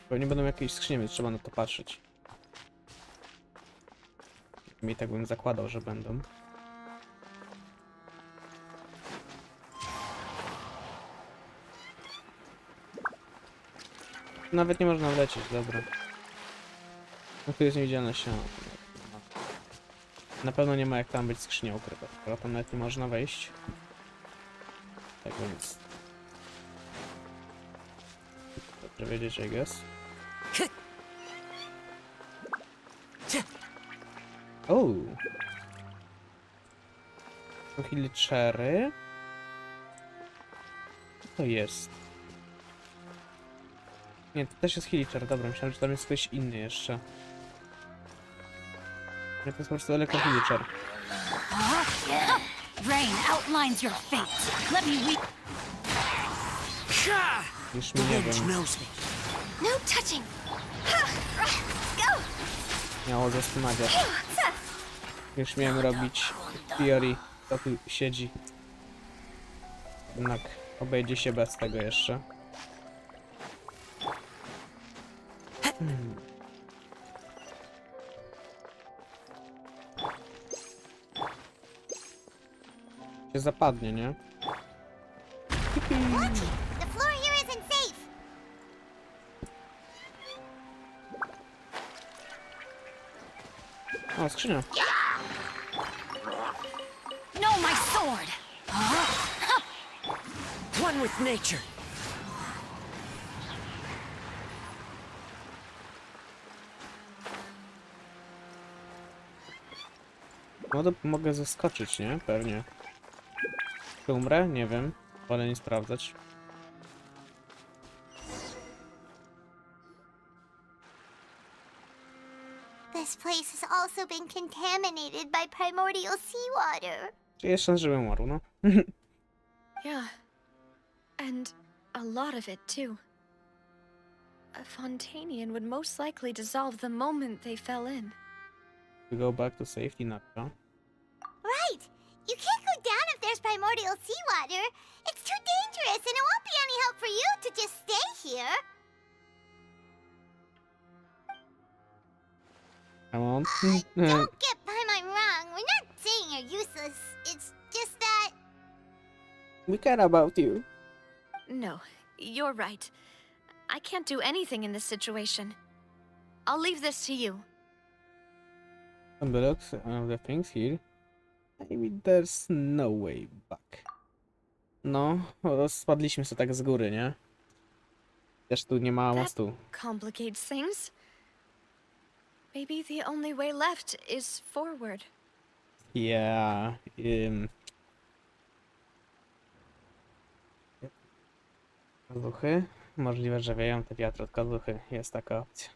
Pewnie będą jakieś skrzynie, więc trzeba na to patrzeć. I tak bym zakładał, że będą. Nawet nie można wlecieć, dobra. No tu jest niewidzialne ściana. Na pewno nie ma jak tam być skrzynia ukryta, skoro tam nawet nie można wejść. Tak więc... Dobrze wiedzieć, I guess. O! To Hilczery. Co to jest? Nie, to też jest Hilcher, dobra, myślałem, że tam jest ktoś inny jeszcze. Nie, to jest po prostu elektrohilcher. Rain outlines your fate. Let me weep. Już mi nie wiem. No touching. Miało zastanawiać. Już miałem robić theory, kto tu siedzi. Jednak obejdzie się bez tego jeszcze. Się zapadnie, nie? The floor here isn't safe. O, skrzynia. No, my sword. One with nature. No to mogę zaskoczyć, nie? Pewnie. Czy umrę? Nie wiem. Wolę nie sprawdzać. This place has also been contaminated by primordial seawater. Czy jest szans, żebym umarł, no? Yeah. And a lot of it, too. A Fontainian would most likely dissolve the moment they fell in. To go back to safety, Natka. Right! You can't go down if there's primordial seawater. It's too dangerous, and it won't be any help for you to just stay here. Come on. Don't get Paimon wrong. We're not saying you're useless. It's just that... We care about you. No, you're right. I can't do anything in this situation. I'll leave this to you. From the looks of the things here, maybe there's no way back. No, spadliśmy sobie tak z góry, nie? Też tu nie ma mostu. Complicates things. Maybe the only way left is forward. Yeah. Kazuchy? Możliwe, że wieją te wiatry od kazuchy. Jest taka opcja.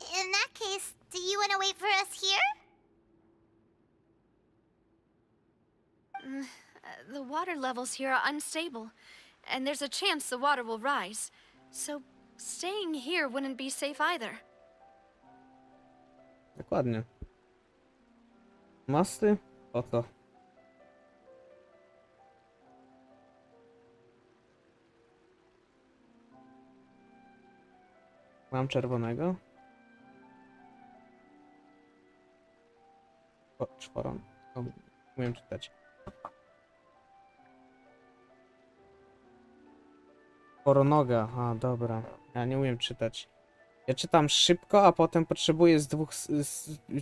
In that case, do you want to wait for us here? The water levels here are unstable, and there's a chance the water will rise. So staying here wouldn't be safe either. Dokładnie. Mosty? Po co? Mam czerwonego. O, czworon. O, umiem czytać. Czworonoga. A, dobra. Ja nie umiem czytać. Ja czytam szybko, a potem potrzebuję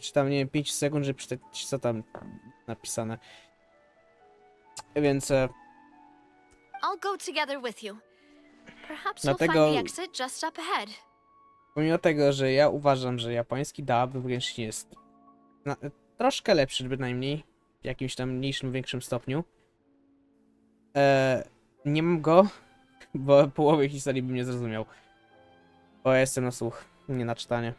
czytam, nie wiem, 5 sekund, żeby przeczytać, co tam napisane. Więc... I'll go together with you. Perhaps you'll Dlatego... find the exit just up ahead. Pomimo tego, że ja uważam, że japoński dub w Genshinie jest troszkę lepszy bynajmniej, w jakimś tam mniejszym, większym stopniu. Nie mam go, bo połowy historii bym nie zrozumiał. Bo ja jestem na słuch, nie na czytanie.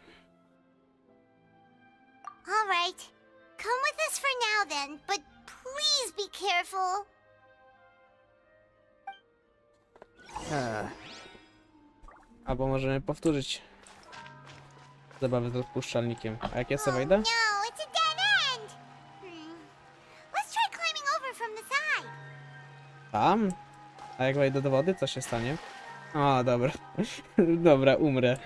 All right. Come with us for now then, but please be careful. Albo możemy powtórzyć zabawę z rozpuszczalnikiem. A jak ja sobie wejdę? No, it's a dead end. Let's try climbing over from the side. Tam? A jak wejdę do wody, co się stanie? O, dobra. Dobra, umrę.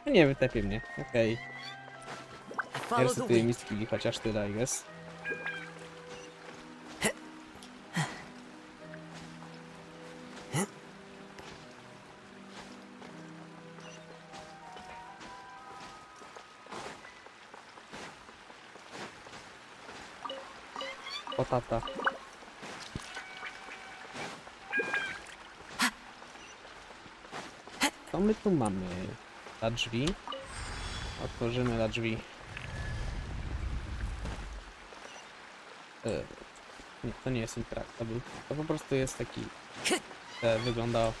Nie wytepie mnie. Okej. Ja Follow the resetuję wind. miskili, chociaż tyle, I guess. O tata. Co my tu mamy? Na drzwi. Otworzymy na drzwi. Nie, to nie jest interaktable. To po prostu jest taki... wygląda...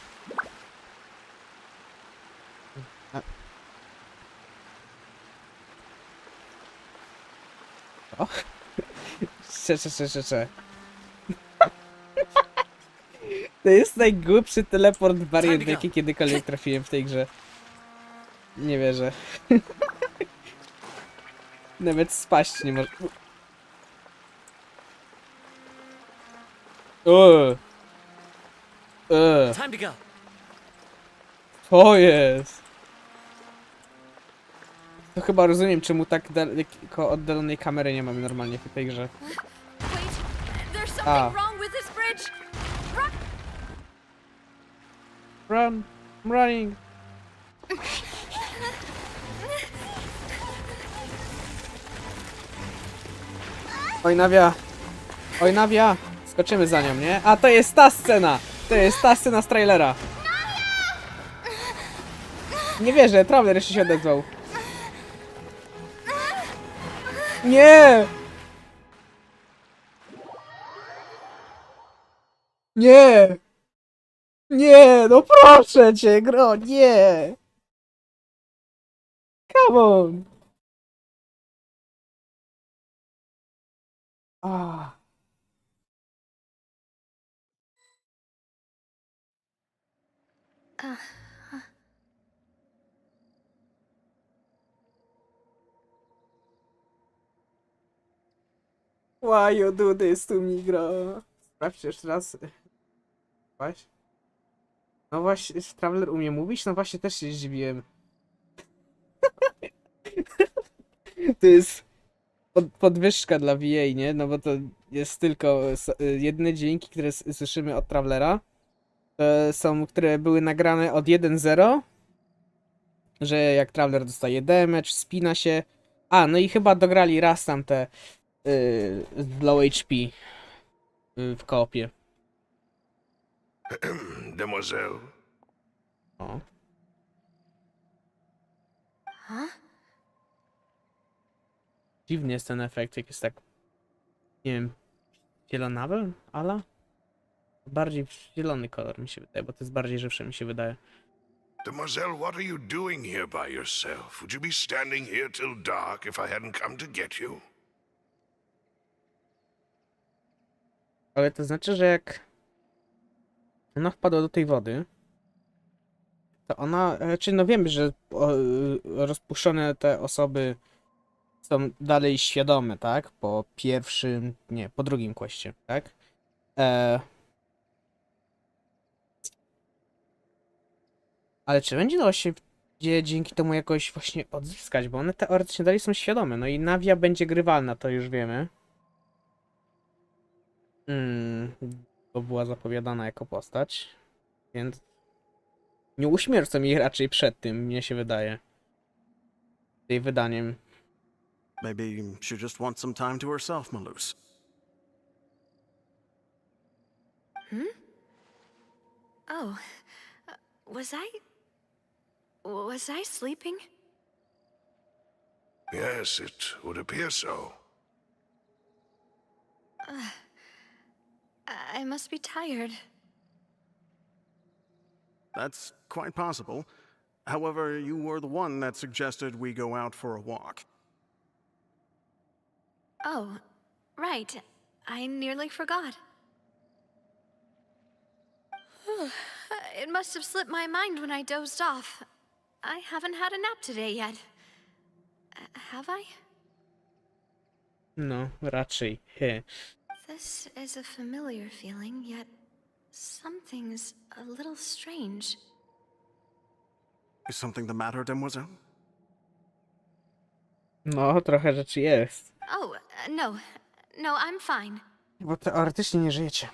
O! Cze. To jest najgłupszy teleport wariant, jaki kiedykolwiek trafiłem w tej grze. Nie wierzę. Nawet spaść nie może. Time to go. To jest. To chyba rozumiem, czemu tak daleko oddalonej kamery nie mamy normalnie w tej grze. Wait, there's something Ah. wrong with this bridge. Run! Run! I'm running! Oj, Nawia! Oj, Nawia! Skoczymy za nią, nie? A, to jest ta scena! To jest ta scena z trailera! Nie wierzę, Traveler jeszcze się odezwał. Nie! Nie! Nie, no proszę cię, gro, nie! Come on! Ah. Why you do this to me, gro? Sprawdź jeszcze raz. Właśnie. No właśnie, Traveler umie mówić? No właśnie, też się zdziwiłem. To jest podwyżka dla VA, nie? No bo to jest tylko jedyne dźwięki, które słyszymy od Travelera. To są, które były nagrane od 1.0. Że jak Traveler dostaje damage, spina się. A, no i chyba dograli raz tam te low HP w koopie. Demoiselle. O. Dziwny jest ten efekt, jak jest tak, nie wiem, zielonawy, ala? Bardziej zielony kolor mi się wydaje, bo to jest bardziej żywsze mi się wydaje. Demoiselle, what are you doing here by yourself? Would you be standing here till dark if I hadn't come to get you? Ale to znaczy, że jak ona wpadła do tej wody, to ona, czy no wiemy, że rozpuszczone te osoby są dalej świadome, tak? Po pierwszym, nie, po drugim questie, tak? Ale czy będzie dało się dzięki temu jakoś właśnie odzyskać, bo one teoretycznie dalej są świadome, no i Nawia będzie grywalna, to już wiemy. Bo była zapowiadana jako postać, więc nie uśmiercą jej raczej przed tym, mnie się wydaje. Jej wydaniem. Maybe she just wants some time to herself, Malus. Oh, was I sleeping? Yes, it would appear so. I must be tired. That's quite possible. However, you were the one that suggested we go out for a walk. Oh, right. I nearly forgot. It must have slipped my mind when I dozed off. I haven't had a nap today yet. Have I? No, raczej. He. This is a familiar feeling, yet something's a little strange. Is something the matter, demoiselle? No, trochę rzeczy jest. Oh, no. No, I'm fine. Bo teoretycznie nie żyjecie.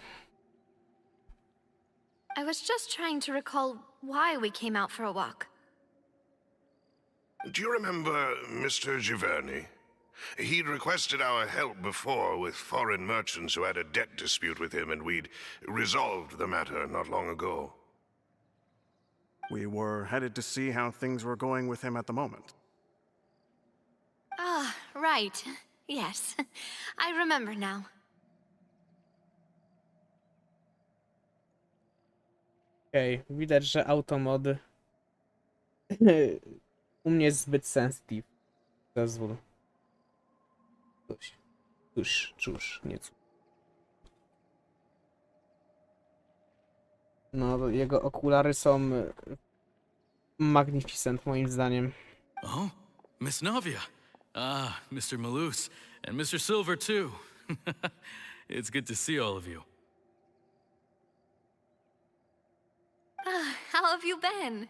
I was just trying to recall why we came out for a walk. Do you remember Mr. Giverny? He'd requested our help before with foreign merchants who had a debt dispute with him, and we'd resolved the matter not long ago. We were headed to see how things were going with him at the moment. Ah, right. Yes. I remember now. Okej, widać, że automod u mnie jest zbyt sensitive. Zezwól. Cóż, nie cóż. No, jego okulary są magnificent moim zdaniem. Oh, Miss Navia. Ah, Mr. Malus, and Mr. Silver too. It's good to see all of you. How have you been?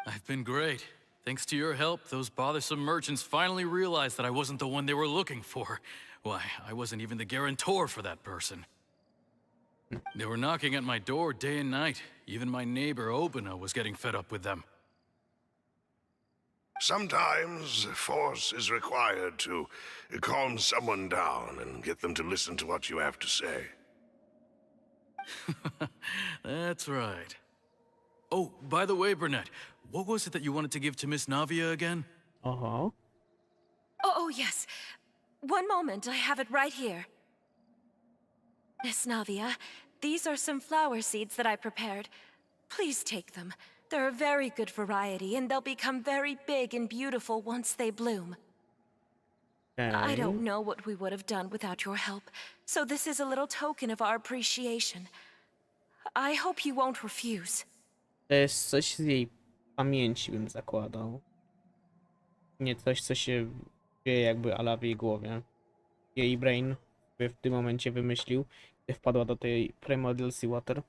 I've been great. Thanks to your help, those bothersome merchants finally realized that I wasn't the one they were looking for. Why, I wasn't even the guarantor for that person. They were knocking at my door day and night. Even my neighbor Obina was getting fed up with them. Sometimes force is required to calm someone down and get them to listen to what you have to say. That's right. Oh, by the way, Burnett, what was it that you wanted to give to Miss Navia again? Aha. Oh, yes. One moment, I have it right here. Miss Navia, these are some flower seeds that I prepared. Please take them. They're a very good variety, and they'll become very big and beautiful once they bloom. I don't know what we would have done without your help, so this is a little token of our appreciation. I hope you won't refuse. To jest coś z jej pamięci, bym zakładał. Nie coś, co się dzieje jakby ala w jej głowie. Jej brain w tym momencie wymyślił, gdy wpadła do tej Primordial Seawater.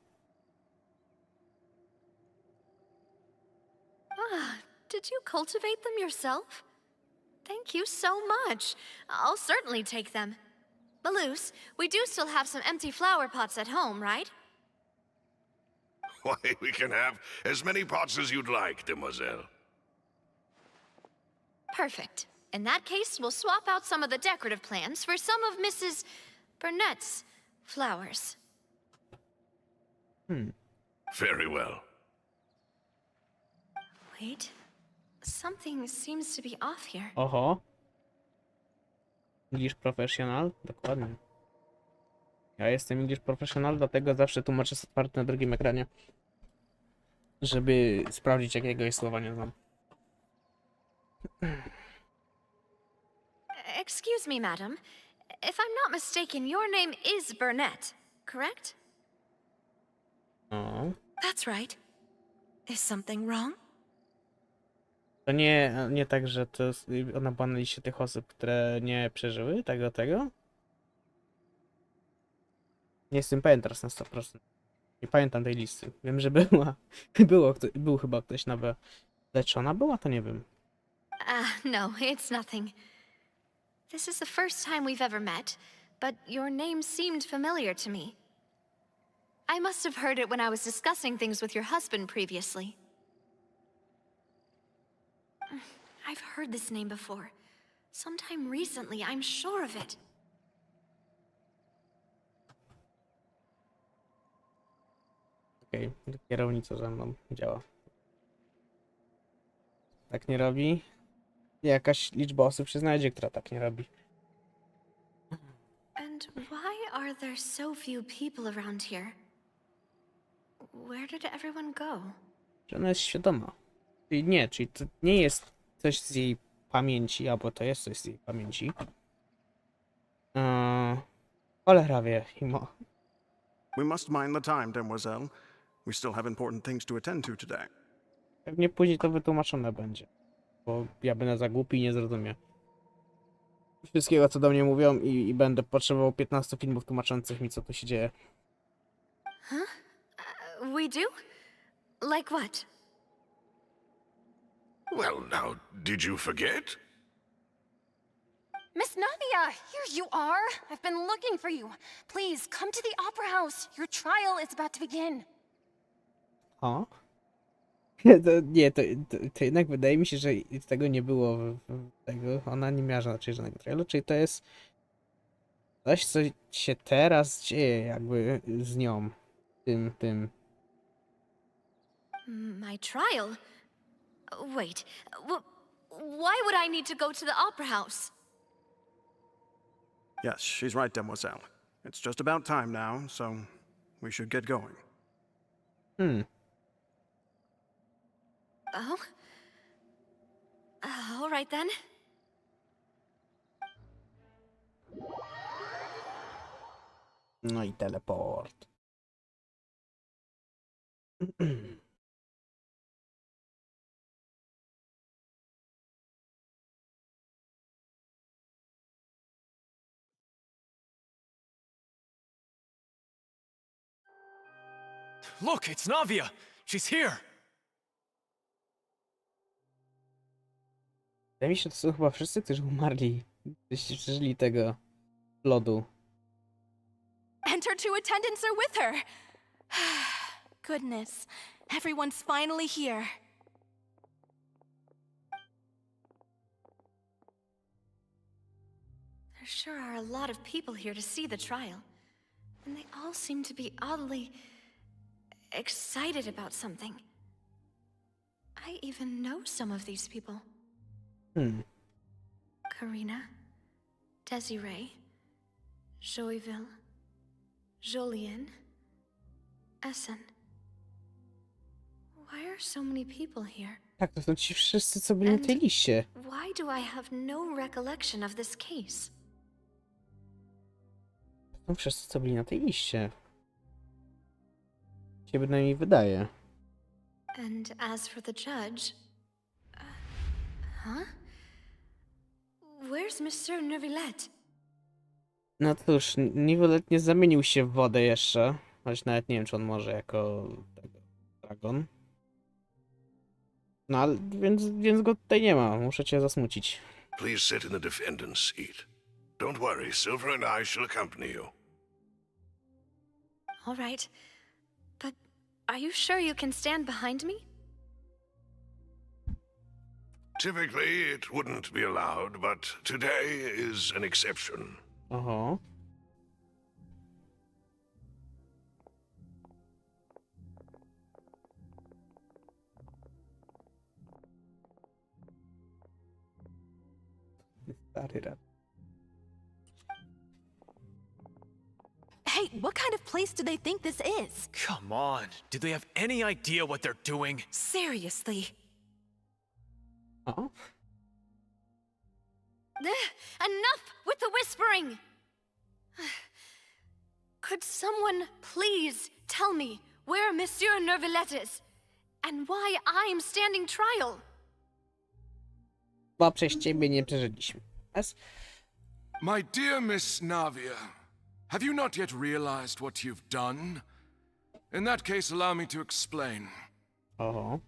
Did you cultivate them yourself? Thank you so much. I'll certainly take them. Malus, we do still have some empty flower pots at home, right? Why, we can have as many pots as you'd like, demoiselle. Perfect. In that case, we'll swap out some of the decorative plants for some of Mrs. Burnett's flowers. Very well. Wait. Something seems to be off here. Oho. English Professional? Dokładnie. Ja jestem English Professional, dlatego zawsze tłumaczę jest otwarty na drugim ekranie. Żeby sprawdzić, jakiego słowa nie znam. Excuse me, madam. If I'm not mistaken, your name is Burnett, correct? O. That's right. Is something wrong? To nie tak, że to ona była na liście tych osób, które nie przeżyły tego? Nie jestem pewien teraz na 100%. Nie pamiętam tej listy. Wiem, że była. Był chyba ktoś na B. Lecz ona była, to nie wiem. No, it's nothing. This is the first time we've ever met, but your name seemed familiar to me. I must have heard it when I was discussing things with your husband previously. I've heard this name before. Sometime recently, I'm sure of it. Okej, kierownica ze mną działa. tak nie robi. Jakaś liczba osób się znajdzie, która tak nie robi. And why are there so few people around here? Where did everyone go? Że ona jest świadoma. Czyli nie, czyli to nie jest coś z jej pamięci, albo to jest coś z jej pamięci. Cholera wie, Imo. We must mind the time, demoiselle. We still have important things to attend to today. Pewnie później to wytłumaczone będzie. Bo ja będę za głupi i nie zrozumiem wszystkiego, co do mnie mówią i będę potrzebował 15 filmów tłumaczących mi, co tu się dzieje. Huh? We do? Like what? Well, now, did you forget? Miss Navia, here you are. I've been looking for you. Please, come to the Opera House. Your trial is about to begin. O? To jednak wydaje mi się, że tego nie było tego. Ona nie miała żadnego trailu, czyli to jest coś, co się teraz dzieje jakby z nią. Tym. My trial? Wait, why would I need to go to the Opera House? Yes, she's right, demoiselle. It's just about time now, so we should get going. Oh? All right then. No i teleport. Look, it's Navia! She's here! Wydaje mi się, to są chyba wszyscy, którzy umarli. Jeśli przeżyli tego lodu. And her two attendants are with her. Goodness, everyone's finally here. There sure are a lot of people here to see the trial. And they all seem to be oddly excited about something. I even know some of these people. Karina, Desiree, Joyville, Jolien, Essen. Why are so many people here? Tak, to są ci wszyscy, co byli na tej liście. Why do I have no recollection of this case? To są wszyscy, co byli na tej liście. Się bynajmniej wydaje. And as for the judge... huh? Where's Monsieur Neuvillette? No cóż, Nivelet nie zamienił się w wodę jeszcze. Choć nawet nie wiem, czy on może jako tego dragon. No ale więc go tutaj nie ma. Muszę cię zasmucić. Please sit in the defendant's seat. Don't worry, Silver and I shall accompany you. All right. But are you sure you can stand behind me? Typically, it wouldn't be allowed, but today is an exception. Oho. Stary rad. Hey, what kind of place do they think this is? Come on. Do they have any idea what they're doing? Seriously. O. Enough with the whispering! Could someone please tell me where Monsieur Neuvillette is? And why I'm standing trial? Bo przez ciebie nie przeżyliśmy. My dear Miss Navia, have you not yet realized what you've done? In that case, allow me to explain. Oho.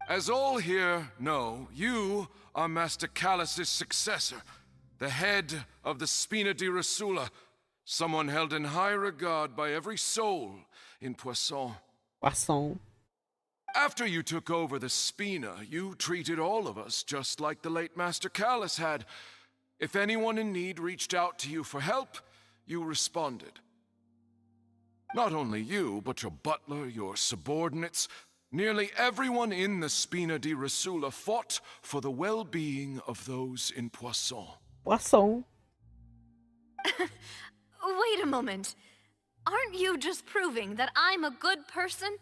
As all here know, you are Master Callus's successor, the head of the Spina di Rosula, someone held in high regard by every soul in Poisson. Poisson. After you took over the Spina, you treated all of us just like the late Master Callus had. If anyone in need reached out to you for help, you responded. Not only you, but your butler, your subordinates, Nearly everyone in the Spina di Rosula fought for the well-being of those in Poisson. Poisson. Wait a moment. Aren't you just proving that I'm a good person?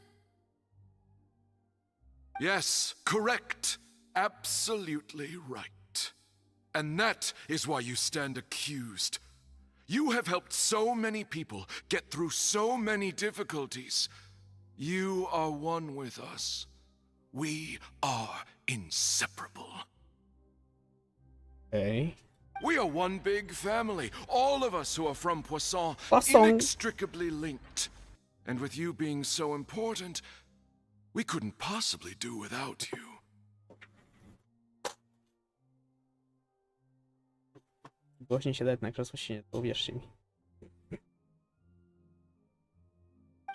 Yes, correct. Absolutely right. And that is why you stand accused. You have helped so many people get through so many difficulties. You are one with us. We are inseparable. Okay. We are one big family. All of us who are from Poisson, Poisson. inextricably linked. And with you being so important, we couldn't possibly do without you. Głośniej się dać na krzesło się, uwierzcie mi.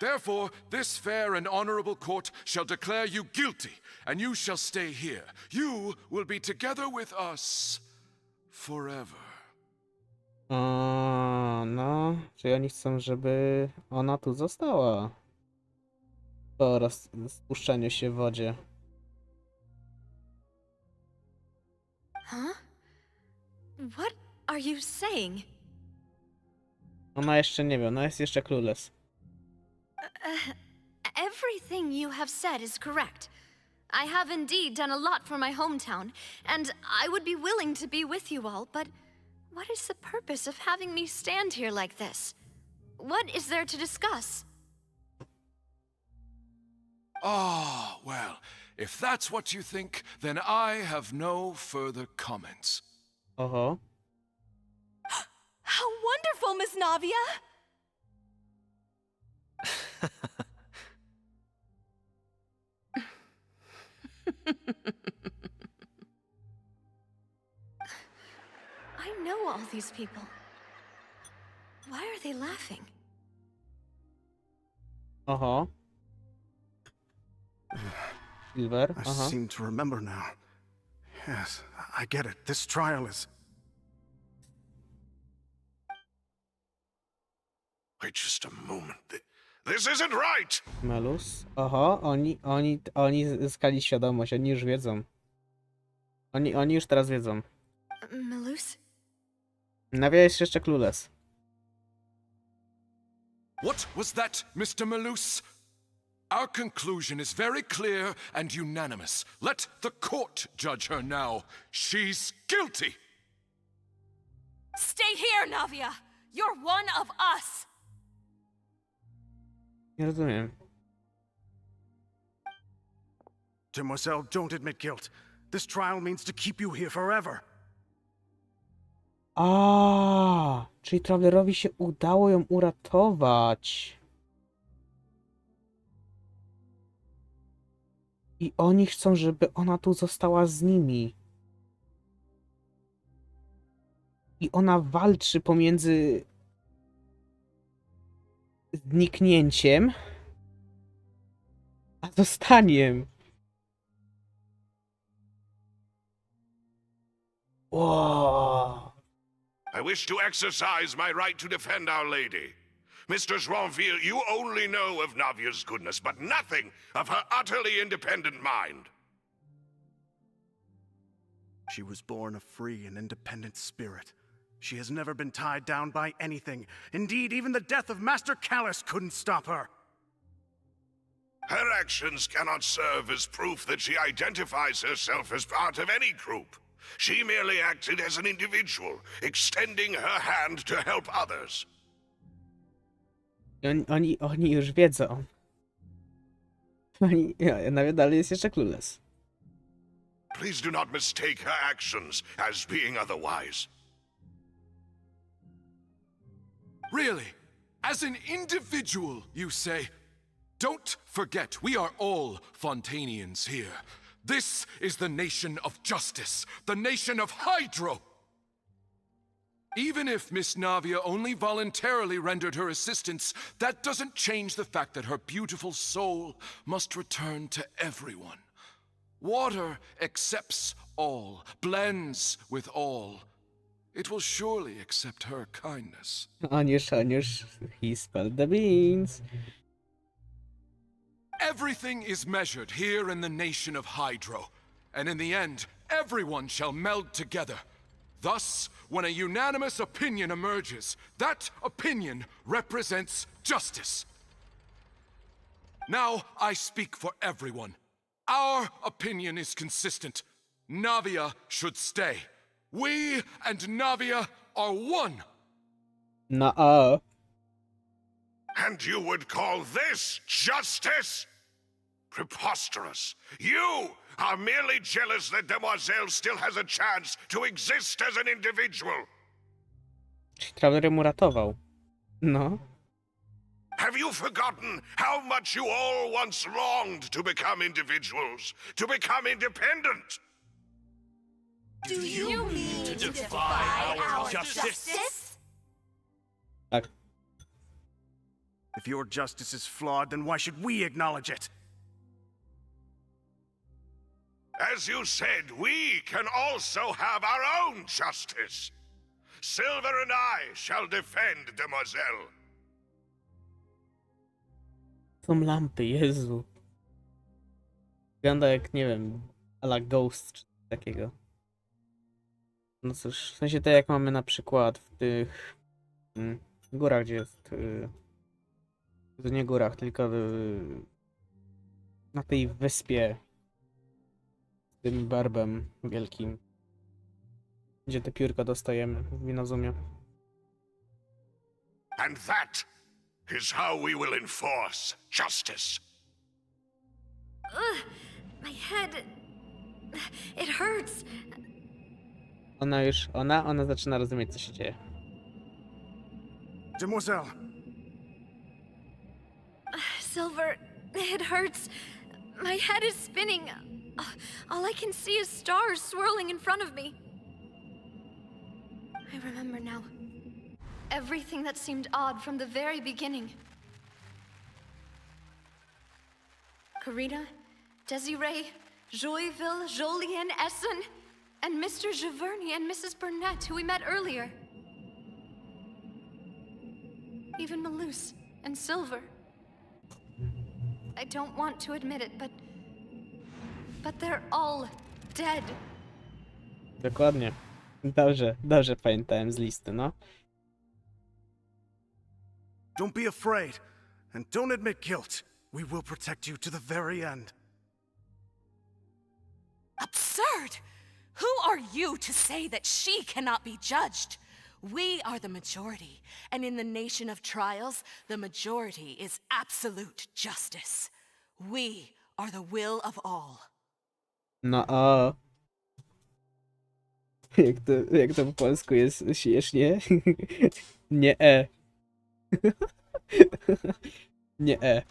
Therefore, this fair and honorable court shall declare you guilty, and you shall stay here. You will be together with us forever. No, czyli oni chcą, żeby ona tu została. Po spuszczeniu się w wodzie. Huh? What are you saying? Ona jeszcze nie wie, ona jest jeszcze clueless. Everything you have said is correct. I have indeed done a lot for my hometown, and I would be willing to be with you all, but what is the purpose of having me stand here like this? What is there to discuss? Ah, well, if that's what you think, then I have no further comments. Oho. How wonderful, Miss Navia! I know all these people. Why are they laughing? Oho. Silver. I Aha. seem to remember now. Yes, I get it. This trial is... Wait just a moment. This isn't right! Melus. Oho, oni zyskali świadomość, oni już wiedzą. Oni już teraz wiedzą. Melus? Nawia jest jeszcze clueless. What was that, Mr. Malus? Our conclusion is very clear and unanimous. Let the court judge her now. She's guilty! Stay here, Navia! You're one of us! Nie rozumiem. Demoiselle, don't admit guilt. This trial means to keep you here forever. Czyli Travelerowi się udało ją uratować. I oni chcą, żeby ona tu została z nimi. I ona walczy pomiędzy zniknięciem a zostaniem. Wow. I wish to exercise my right to defend Our Lady. Mr. Joinville, you only know of Navia's goodness, but nothing of her utterly independent mind. She was born a free and independent spirit. She has never been tied down by anything. Indeed, even the death of Master Callus couldn't stop her. Her actions cannot serve as proof that she identifies herself as part of any group. She merely acted as an individual, extending her hand to help others. Oni już wiedzą. Nawet dalej jest jeszcze clueless. Please do not mistake her actions as being otherwise. Really? As an individual, you say? Don't forget, we are all Fontainians here. This is the nation of justice, the nation of Hydro! Even if Miss Navia only voluntarily rendered her assistance, that doesn't change the fact that her beautiful soul must return to everyone. Water accepts all, blends with all. It will surely accept her kindness. On już, he spilled the beans. Everything is measured here in the nation of Hydro, and in the end, everyone shall meld together. Thus, when a unanimous opinion emerges, that opinion represents justice. Now, I speak for everyone. Our opinion is consistent. Navia should stay. We and Navia are one. Nuh-uh. And you would call this justice? Preposterous. You are merely jealous that Demoiselle still has a chance to exist as an individual. Traveler mu ratował. No. Have you forgotten how much you all once longed to become individuals, to become independent? Do you mean to defy our justice? Tak. If your justice is flawed, then why should we acknowledge it? As you said, we can also have our own justice. Silver and I shall defend Demoiselle. Są lampy, Jezu. Wygląda jak, nie wiem, a la Ghost czy coś takiego. No cóż, w sensie tak jak mamy na przykład w tych górach, gdzie jest... To nie górach, tylko na tej wyspie z tym barbem wielkim, gdzie te piórka dostajemy w Inazumie. And that is how we will enforce justice. My head... It hurts. Ona zaczyna rozumieć, co się dzieje. Demoiselle. Silver, it hurts. My head is spinning. All I can see is stars swirling in front of me. I remember now. Everything that seemed odd from the very beginning. Karina, Desiree, Joyville, Jolien, Essen, and Mr. Giverny and Mrs. Burnett, who we met earlier. Even Malus and Silver. I don't want to admit it, but they're all dead. Dokładnie. Dobrze pamiętałem z listy, no. Don't be afraid, and don't admit guilt. We will protect you to the very end. Absurd! Who are you to say that she cannot be judged? We are the majority, and in the nation of trials, the majority is absolute justice. We are the will of all. No a... Jak to po polsku jest śmiesznie? Nie e. Nie e.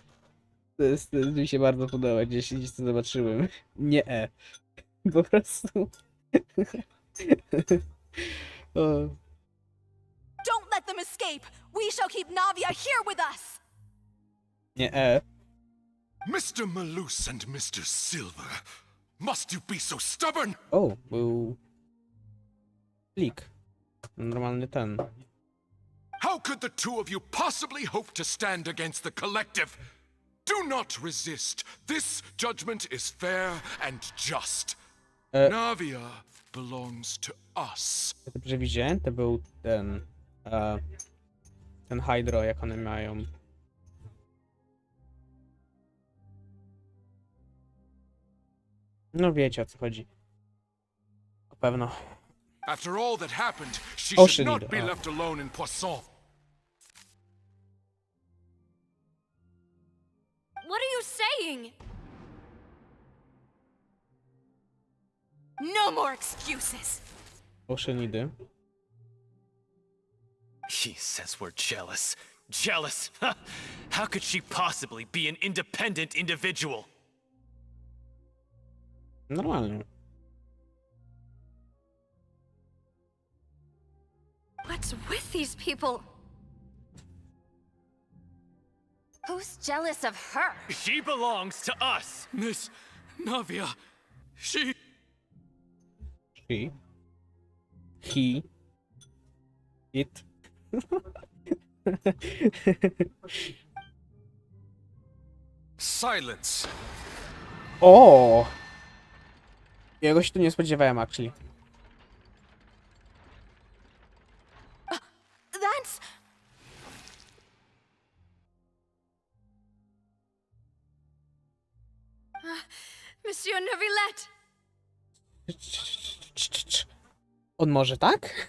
To mi się bardzo podoba, gdzieś to zobaczyłem. Nie e. Po prostu. O. Don't let them escape! We shall keep Navia here with us! Nie e. Mr. Malus and Mr. Silver, must you be so stubborn? O, był... Klik. Normalny ten. How could the two of you possibly hope to stand against the collective? Do not resist. This judgment is fair and just. Navia belongs to us. Ja to przewidziałem, to był ten... ten Hydro, jak one mają. No wiecie, o co chodzi. Na pewno. After all that happened, she Ocean should not Eater, be oh. left alone in Poisson. What are you saying? No more excuses! Oceanidy. He says we're jealous. Jealous? How could she possibly be an independent individual? Normalnie. What's with these people? Who's jealous of her? She belongs to us. Miss Navia, she... He. It. Silence! O! Ja go się tu nie spodziewałem, actually. That's... Monsieur Neuvillette! On może tak?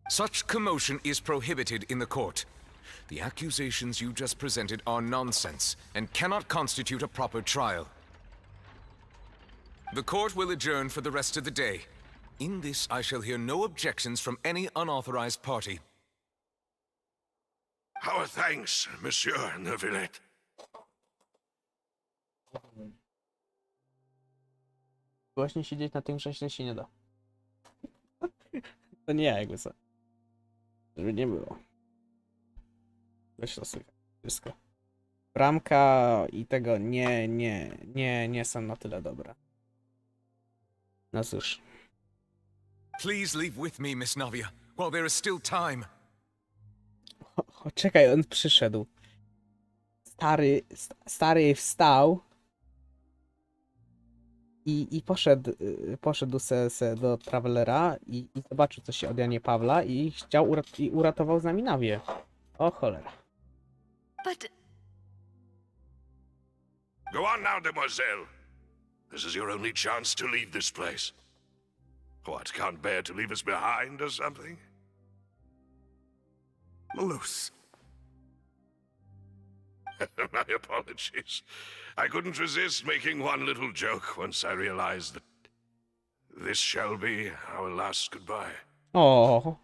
Such commotion is prohibited in the court. The accusations you just presented are nonsense and cannot constitute a proper trial. The court will adjourn for the rest of the day. In this, I shall hear no objections from any unauthorized party. Our thanks, Monsieur Neuvillette. Właśnie siedzieć na tym grzecznie się nie da. To nie ja, jakby co. Żeby nie było. Weź to sobie. Wszystko. Bramka i tego nie są na tyle dobre. No cóż. Please leave with me, Miss Navia, while there is still time. O, czekaj, on przyszedł. Stary wstał i poszedł se do Travelera i zobaczył, co się od Janie Pawla i chciał i uratował z nami Nawię. O cholera. But... Go on now, demoiselle. This is your only chance to leave this place. What, can't bear to leave us behind or something? Malus. My apologies. I couldn't resist making one little joke once I realized that this shall be our last goodbye. O.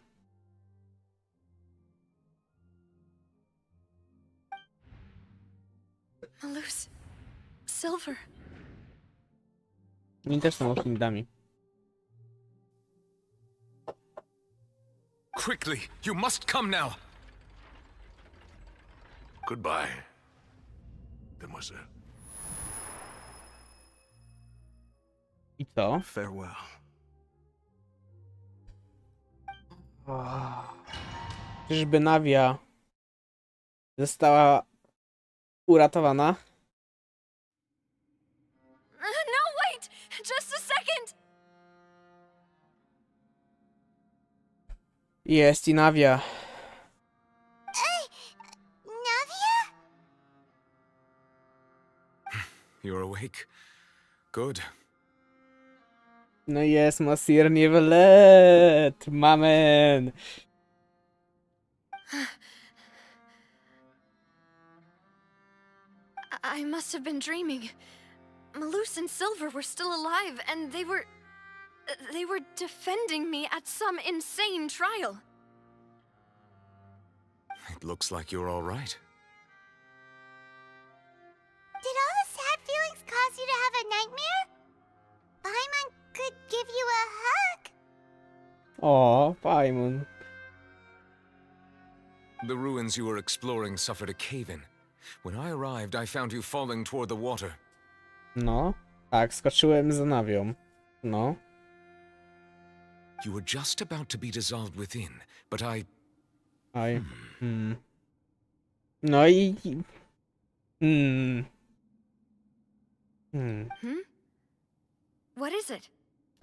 Malus. Silver. Oni też są oszczędami. Quickly, you must come now. Goodbye, demoiselle. I co? Farewell. Czyżby Nawia została uratowana? No, wait! Just a second! Jest i Nawia. Navia? You're awake. Good. No jest Monsieur Neuvillette, mamen. I must have been dreaming. Malus and Silver were still alive, and they were defending me at some insane trial. It looks like you're all right. Did all the sad feelings cause you to have a nightmare? Paimon could give you a hug. O, Paimon. The ruins you were exploring suffered a cave-in. When I arrived, I found you falling toward the water. No, tak, skoczyłem za Nawią. No. You were just about to be dissolved within, but I... No i... What is it?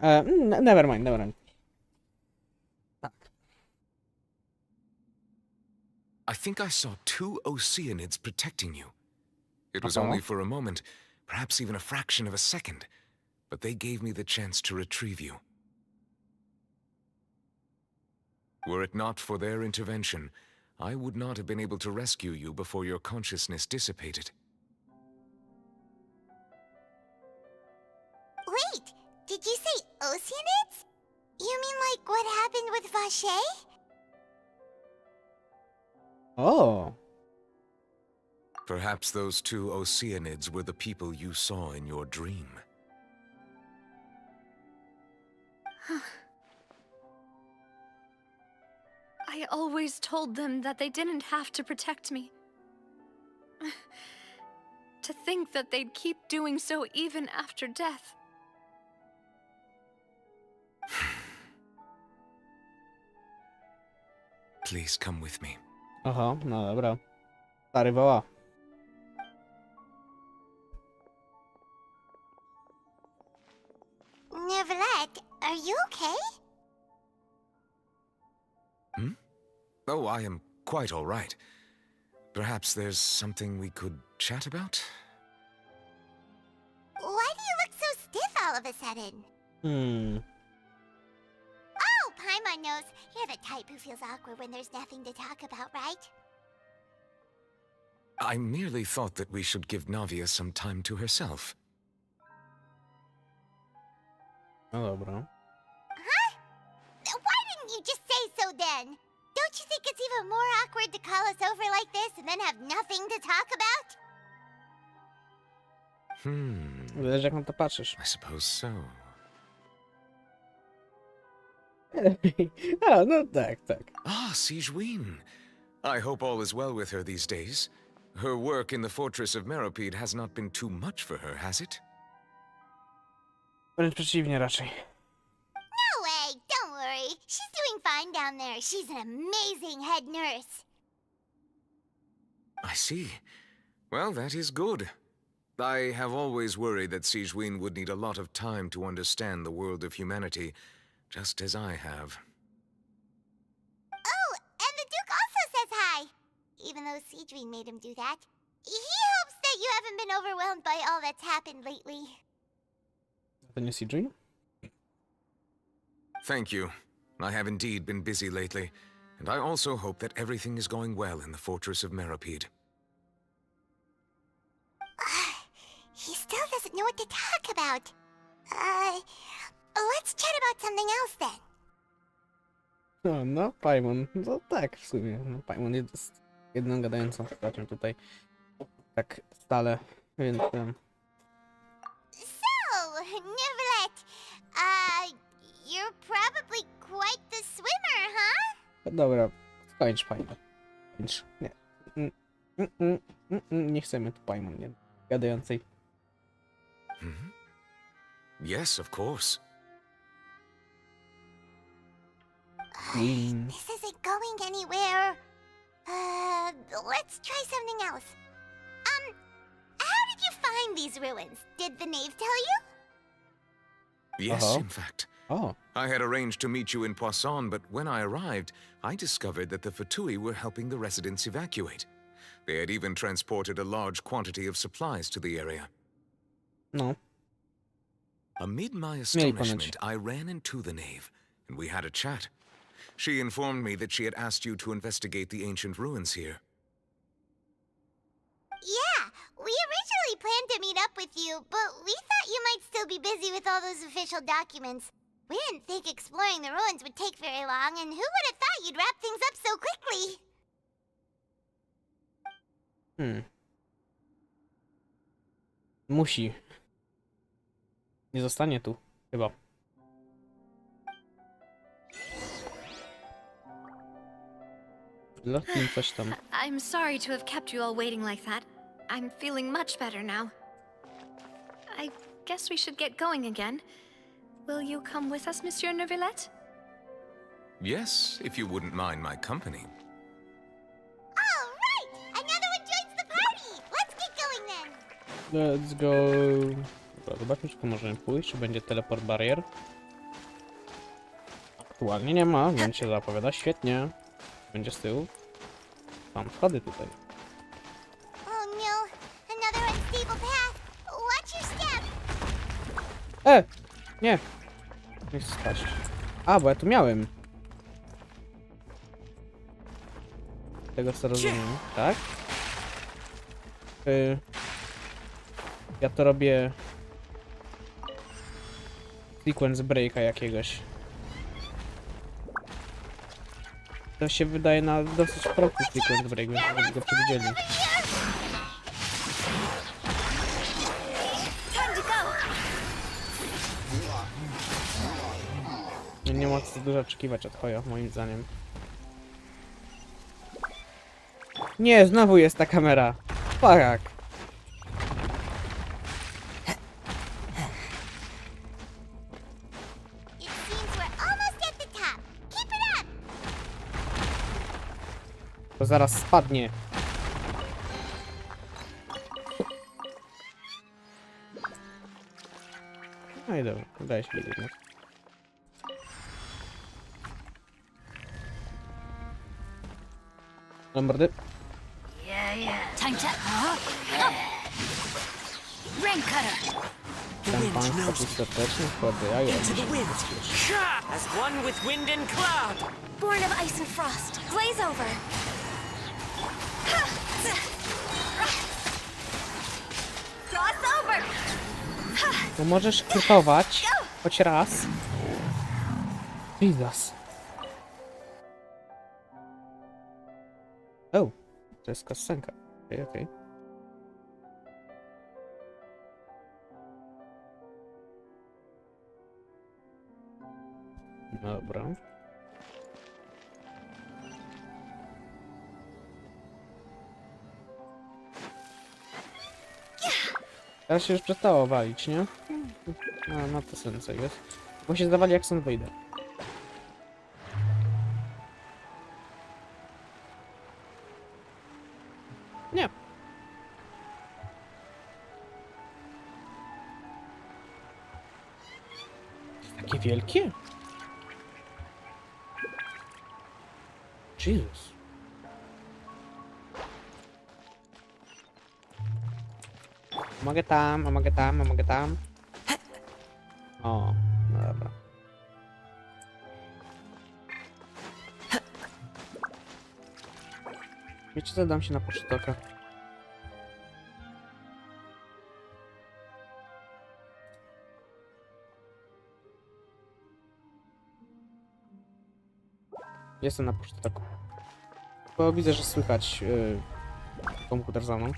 Never mind. Tak. I think I saw 2 Oceanids protecting you. It was only for a moment, perhaps even a fraction of a second, but they gave me the chance to retrieve you. Were it not for their intervention, I would not have been able to rescue you before your consciousness dissipated. Wait, did you say Oceanids? You mean like what happened with Vache? O. Perhaps those 2 Oceanids were the people you saw in your dream. I always told them that they didn't have to protect me. To think that they'd keep doing so even after death. Please come with me. Aha, no dobra. Stary woła. Neverlet, are you okay? Hmm? Oh, I am quite all right. Perhaps there's something we could chat about? Why do you look so stiff all of a sudden? Oh, Paimon knows. You're the type who feels awkward when there's nothing to talk about, right? I merely thought that we should give Navia some time to herself. No dobra. Huh? Why didn't you just say so then? Don't you think it's even more awkward to call us over like this and then have nothing to talk about? Zależy jak na to patrzysz. I suppose so. A, no tak, tak. Ah, Rozwiń. I hope all is well with her these days. Her work in the fortress of Meropide has not been too much for her, has it? Wręcz przeciwnie raczej. No way, don't worry. She's doing fine down there. She's an amazing head nurse. I see. Well, that is good. I have always worried that Rozwiń would need a lot of time to understand the world of humanity, just as I have. Oh, and the Duke also says hi. Even though Rozwiń made him do that. He hopes that you haven't been overwhelmed by all that's happened lately. To nie CG? Thank you. I have indeed been busy lately, and I also hope that everything is going well in the fortress of Meropide. He still doesn't know what to talk about. Let's chat about something else then. No, no, Paimon. No tak, w sumie. No, Paimon jest jedną gadającą postacią tutaj. Tak stale, więc... So, Neverlet, you're probably quite the swimmer, huh? Dobra, skończ Paimon. Skończ. Nie. Nie chcemy tu Paimon, nie. Gadającej. Yes, of course. This isn't going anywhere. Let's try something else. How did you find these ruins? Did the knave tell you? Yes, in fact. Oh. I had arranged to meet you in Poisson, but when I arrived, I discovered that the Fatui were helping the residents evacuate. They had even transported a large quantity of supplies to the area. No. Amid my astonishment, I ran into the knave, and we had a chat. She informed me that she had asked you to investigate the ancient ruins here. Yeah, we originally planned to meet up with you, but we thought you might still be busy with all those official documents. We didn't think exploring the ruins would take very long, and who would have thought you'd wrap things up so quickly? Musi. Nie zostanie tu, chyba. Lotnim coś tam. I'm sorry to have kept you all waiting like that. I'm feeling much better now. I guess we should get going again. Will you come with us, Monsieur Neuvillette? Yes, if you wouldn't mind my company. All right! Another one joins the party! Let's get going then! Let's go. Dobra, zobaczmy, czy tu możemy pójść, czy będzie teleport barier. Aktualnie nie ma, więc się zapowiada świetnie. Będzie z tyłu. Mam schody tutaj. Oh no, another unstable path. Watch your step! Nie! Nie chcę spaść. A, bo ja tu miałem. Tego co rozumiem, tak? Ja to robię... sequence breaka jakiegoś. To się wydaje na dosyć prosty sequence break, więc żeby go przewidzieli. Nie ma co dużo oczekiwać od Hoyo, moim zdaniem. Nie, znowu jest ta kamera. Fuck. To zaraz spadnie. No i dobra, udaje się widzieć. Lombardy. Time to. Rain cutter. Ten pan ostatecznie wkładają. As one with wind and cloud. Born of ice and frost, glaze over. Cross over. No możesz krytować choć raz. Jesus. O, to jest kasenka. Okej. Dobra. Teraz się już przestało walić, nie? No to sens jest. Bo się zdawali jak stąd wyjdę. Nie. Takie wielkie? Jesus. Mogę tam, a mogę tam, a mogę tam. O, no dobra. Wiecie co, dam się na poczytoka. Jestem na poczytoku. Bo widzę, że słychać komputer za mną.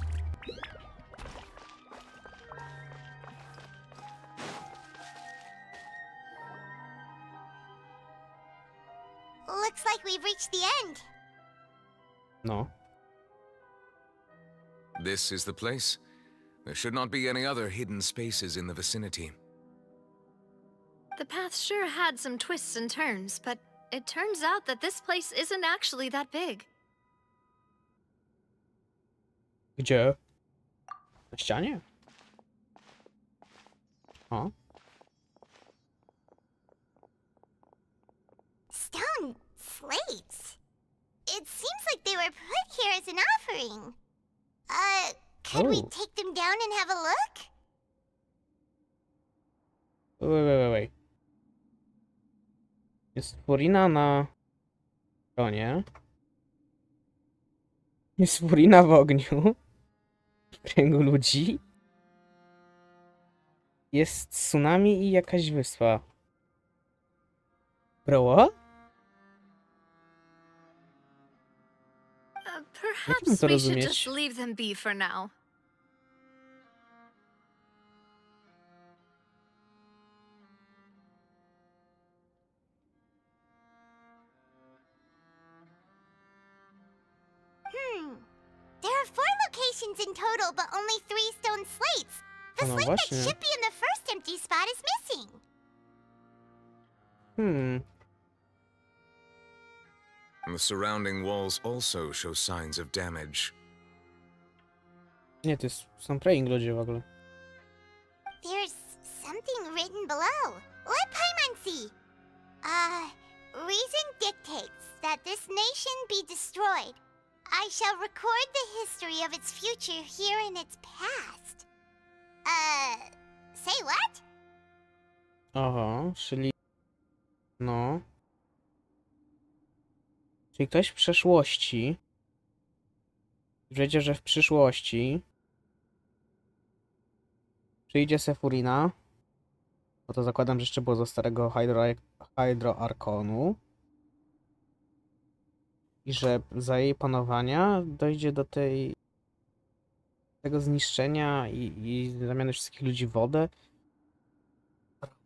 Looks like we've reached the end. No. This is the place. There should not be any other hidden spaces in the vicinity. The path sure had some twists and turns, but it turns out that this place isn't actually that big. Gdzie? Na ścianie? O. Stone slates. It seems like they were put here as an offering. Could we take them down and have a look? Wait. Jest furina na konie. Jest furina w ogniu. W kręgu ludzi. Jest tsunami i jakaś wyspa. Bro? Perhaps we should just leave them be for now. There are 4 locations in total, but only 3 stone slates. The slate that should be in the first empty spot is missing. The surrounding walls also show signs of damage. Nie, to są praying ludzie w ogóle. There's something written below. Let Paimon see. Reason dictates that this nation be destroyed. I shall record the history of its future here in its past. Say what? Aha, czyli... No. Czyli ktoś w przeszłości... Wiedział, że w przyszłości... Przyjdzie Sefurina. Bo to zakładam, że jeszcze było ze starego Archonu. I że za jej panowania dojdzie do tego zniszczenia i zamiany wszystkich ludzi w wodę.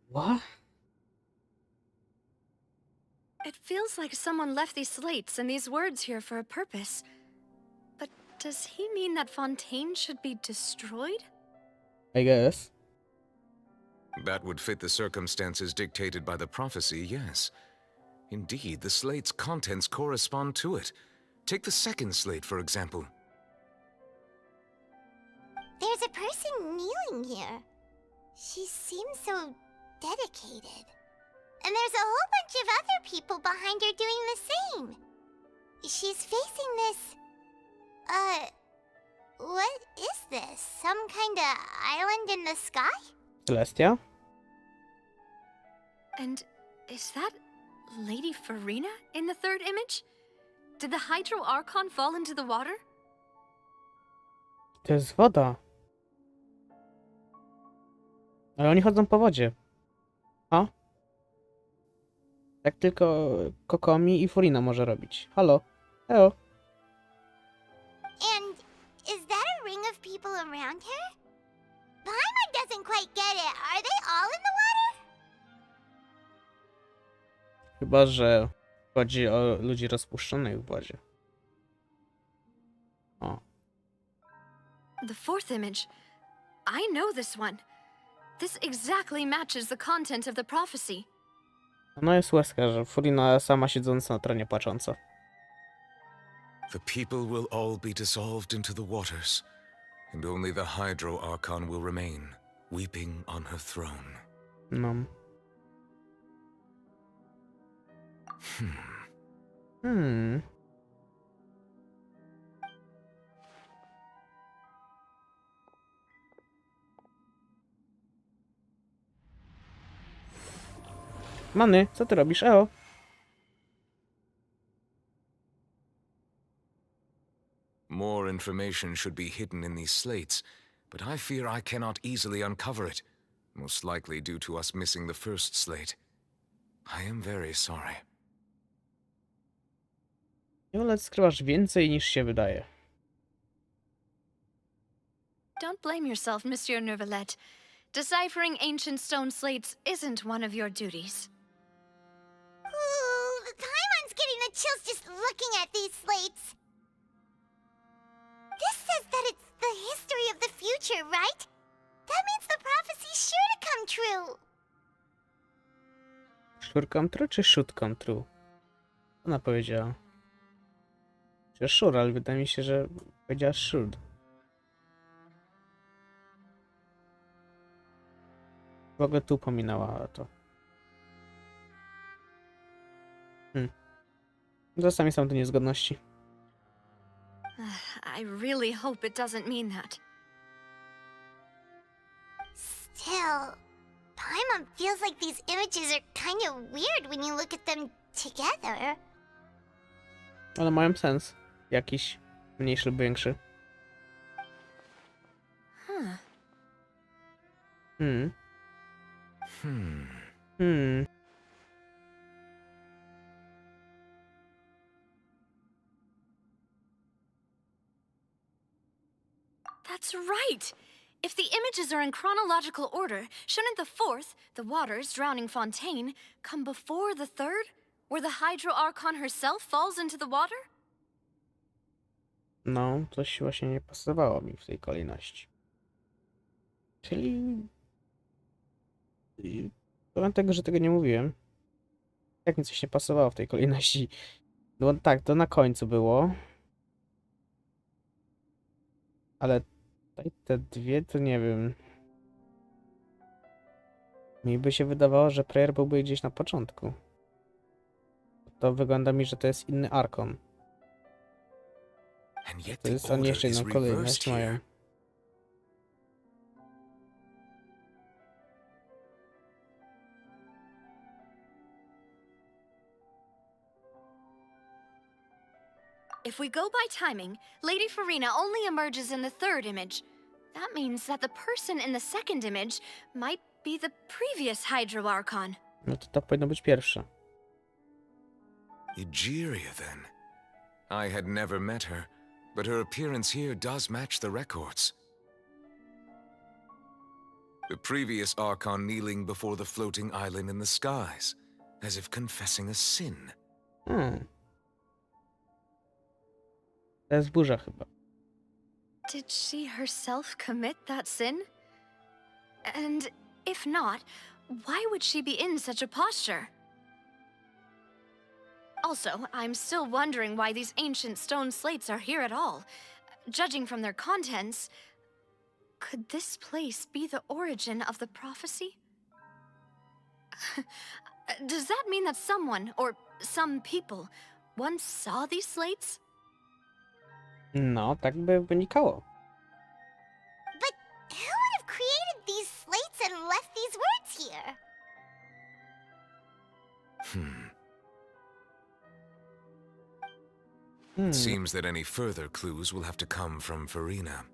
What? It feels like someone left these slates and these words here for a purpose. But does he mean that Fontain should be destroyed? I guess. That would fit the circumstances dictated by the prophecy, yes. Indeed, the slate's contents correspond to it. Take the second slate, for example. There's a person kneeling here. She seems so dedicated. And there's a whole bunch of other people behind her doing the same. She's facing this... what is this? Some kind of island in the sky? Celestia? And is that Lady Farina in the third image? Did the Hydro Archon fall into the water? To jest woda. Ale oni chodzą po wodzie. A? Tak tylko Kokomi i Furina może robić. Halo? Halo? And is that a ring of people around her? Paimon doesn't quite get it. Are they all in the water? Chyba, że chodzi o ludzi rozpuszczonych w wodzie. O. The fourth image. I know this one. This exactly matches the content of the prophecy. No jest łezka, że Furina sama siedząca na tronie płacząca. The people will all be dissolved into the waters, and only the Hydro Archon will remain, weeping on her throne. No. Hmm. Many, co ty robisz? Eo? More information should be hidden in these slates, but I fear I cannot easily uncover it, most likely due to us missing the first slate. I am very sorry. Ale skrywasz więcej niż się wydaje. Don't blame yourself, Monsieur Neuvillette. Deciphering ancient stone slates isn't one of your duties. Ooh, Paimon's getting the chills just looking at these slates. This says that it's the history of the future, right? That means the prophecy's sure to come true. Sure come true czy should come true? Ona powiedziała. Czy sure, ale wydaje mi się, że powiedziała should. W ogóle tu pominęła to. Czasami są to niezgodności. I really hope it doesn't mean that. Still, Paimon feels like these images are kind of weird when you look at them together. Ale mają sens. Jakiś mniejszy lub większy. That's right! If the images are in chronological order, shouldn't the fourth, the waters drowning Fontain, come before the third, where the Hydro Archon herself falls into the water? No, coś właśnie nie pasowało mi w tej kolejności. Czyli... Powiem tego, że tego nie mówiłem. Jak mi coś nie pasowało w tej kolejności. No tak, to na końcu było. Ale tutaj te dwie, to nie wiem. Mi by się wydawało, że Prayer byłby gdzieś na początku. To wygląda mi, że to jest inny Archon. To jest, oni jeszcze jedną kolejność mają. If we go by timing, Lady Farina only emerges in the third image. That means that the person in the second image might be the previous Hydro Archon. No to powinno być pierwsze. Egeria, then. I had never met her, but her appearance here does match the records. The previous Archon kneeling before the floating island in the skies, as if confessing a sin. To jest burza chyba. Did she herself commit that sin? And if not, why would she be in such a posture? Also, I'm still wondering why these ancient stone slates are here at all. Judging from their contents, could this place be the origin of the prophecy? Does that mean that someone, or some people, once saw these slates? No, tak by wynikało. But who would have created these slates and left these words here? It seems that any further clues will have to come from Farina.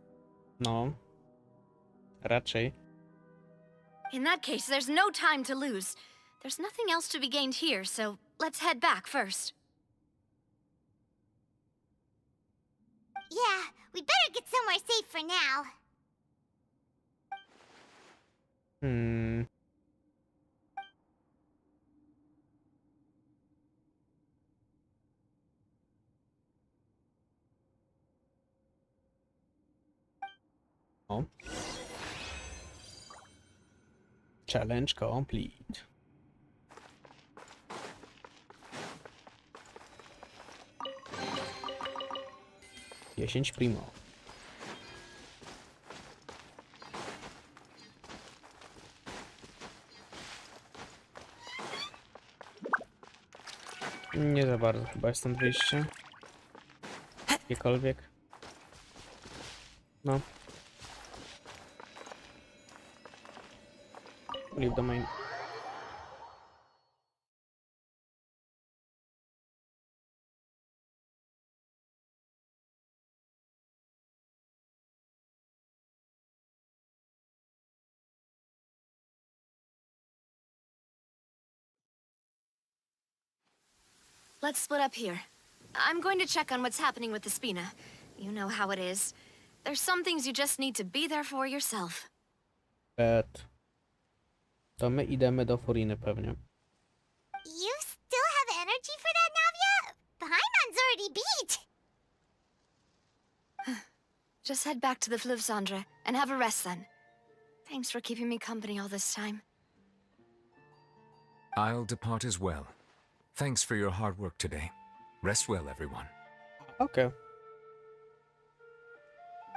No. Raczej. In that case, there's no time to lose. There's nothing else to be gained here, so let's head back first. Yeah, we better get somewhere safe for now. O. Challenge complete. Dziesięć primo. Nie za bardzo chyba jest stąd wyjście. Jakiekolwiek. No. Leave domain. Let's split up here. I'm going to check on what's happening with the Spina. You know how it is. There's some things you just need to be there for yourself. To my idziemy do Fariny pewnie. You still have energy for that, Navia? Paimon's already beat. Just head back to the Fleuve Cendre and have a rest then. Thanks for keeping me company all this time. I'll depart as well. Thanks for your hard work today. Rest well, everyone. Okay.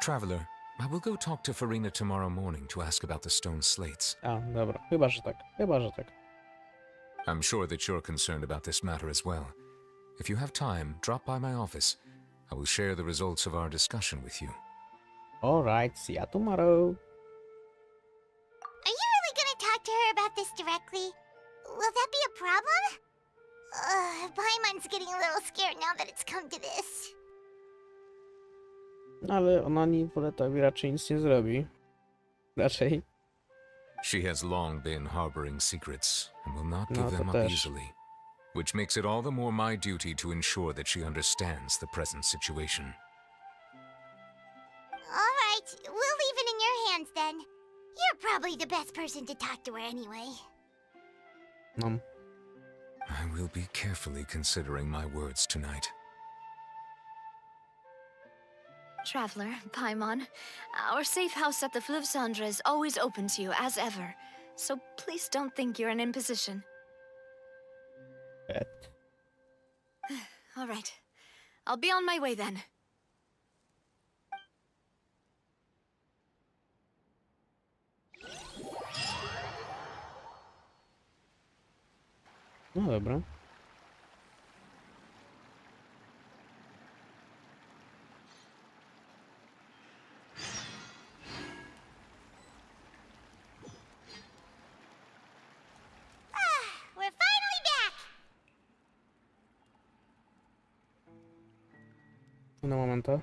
Traveler, I will go talk to Farina tomorrow morning to ask about the stone slates. A, dobra. Chyba, że tak. Chyba, że tak. I'm sure that you're concerned about this matter as well. If you have time, drop by my office. I will share the results of our discussion with you. Alright, see ya tomorrow. Are you really gonna talk to her about this directly? Will that be a problem? Paimon's getting a little scared now that it's come to this. Ale ona Nicoletowi raczej nic nie zrobi. Raczej. She has long been harboring secrets and will not give No, to them up też. easily, which makes it all the more my duty to ensure that she understands the present situation. Alright, we'll leave it in your hands then. You're probably the best person to talk to her anyway. No. I will be carefully considering my words tonight. Traveler, Paimon, our safe house at the Fleuve Cendre is always open to you, as ever. So please don't think you're an imposition. Bet. All right. I'll be on my way then. No dobra. We're finally back! Na momento.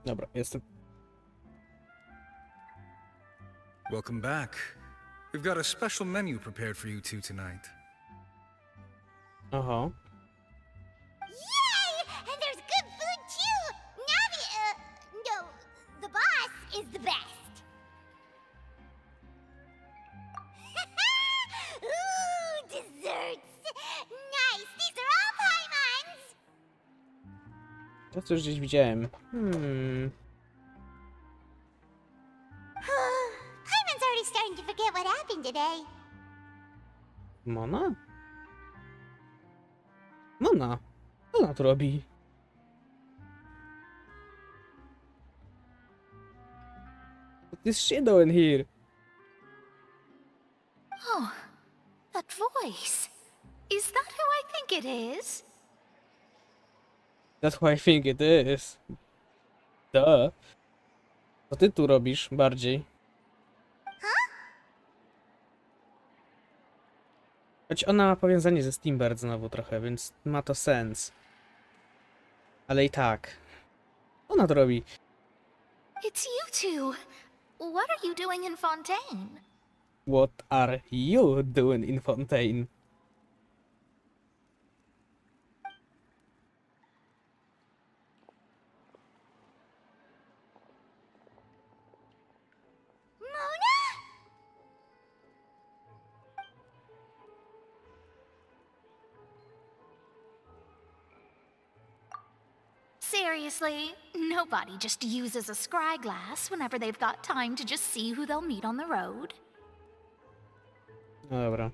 Dobra, jestem. Welcome back. We've got a special menu prepared for you two tonight. Oho. Yay! And there's good food too! Navi, no, the boss is the best. Ooh, desserts! Nice! These are all Paimons! To co już gdzieś widziałem. Paimon's already starting to forget what happened today. Mona? Mona? Co ona tu robi? What is she doing here? Oh, that voice. Is that who I think it is? That's who I think it is. Duh. Co ty tu robisz bardziej? Choć ona ma powiązanie ze Steambird znowu trochę, więc ma to sens. Ale i tak. Co ona to robi? It's you two. What are you doing in Fontain? What are you doing in Fontain? Seriously, nobody just uses a scry glass whenever they've got time to just see who they'll meet on the road. No dobra.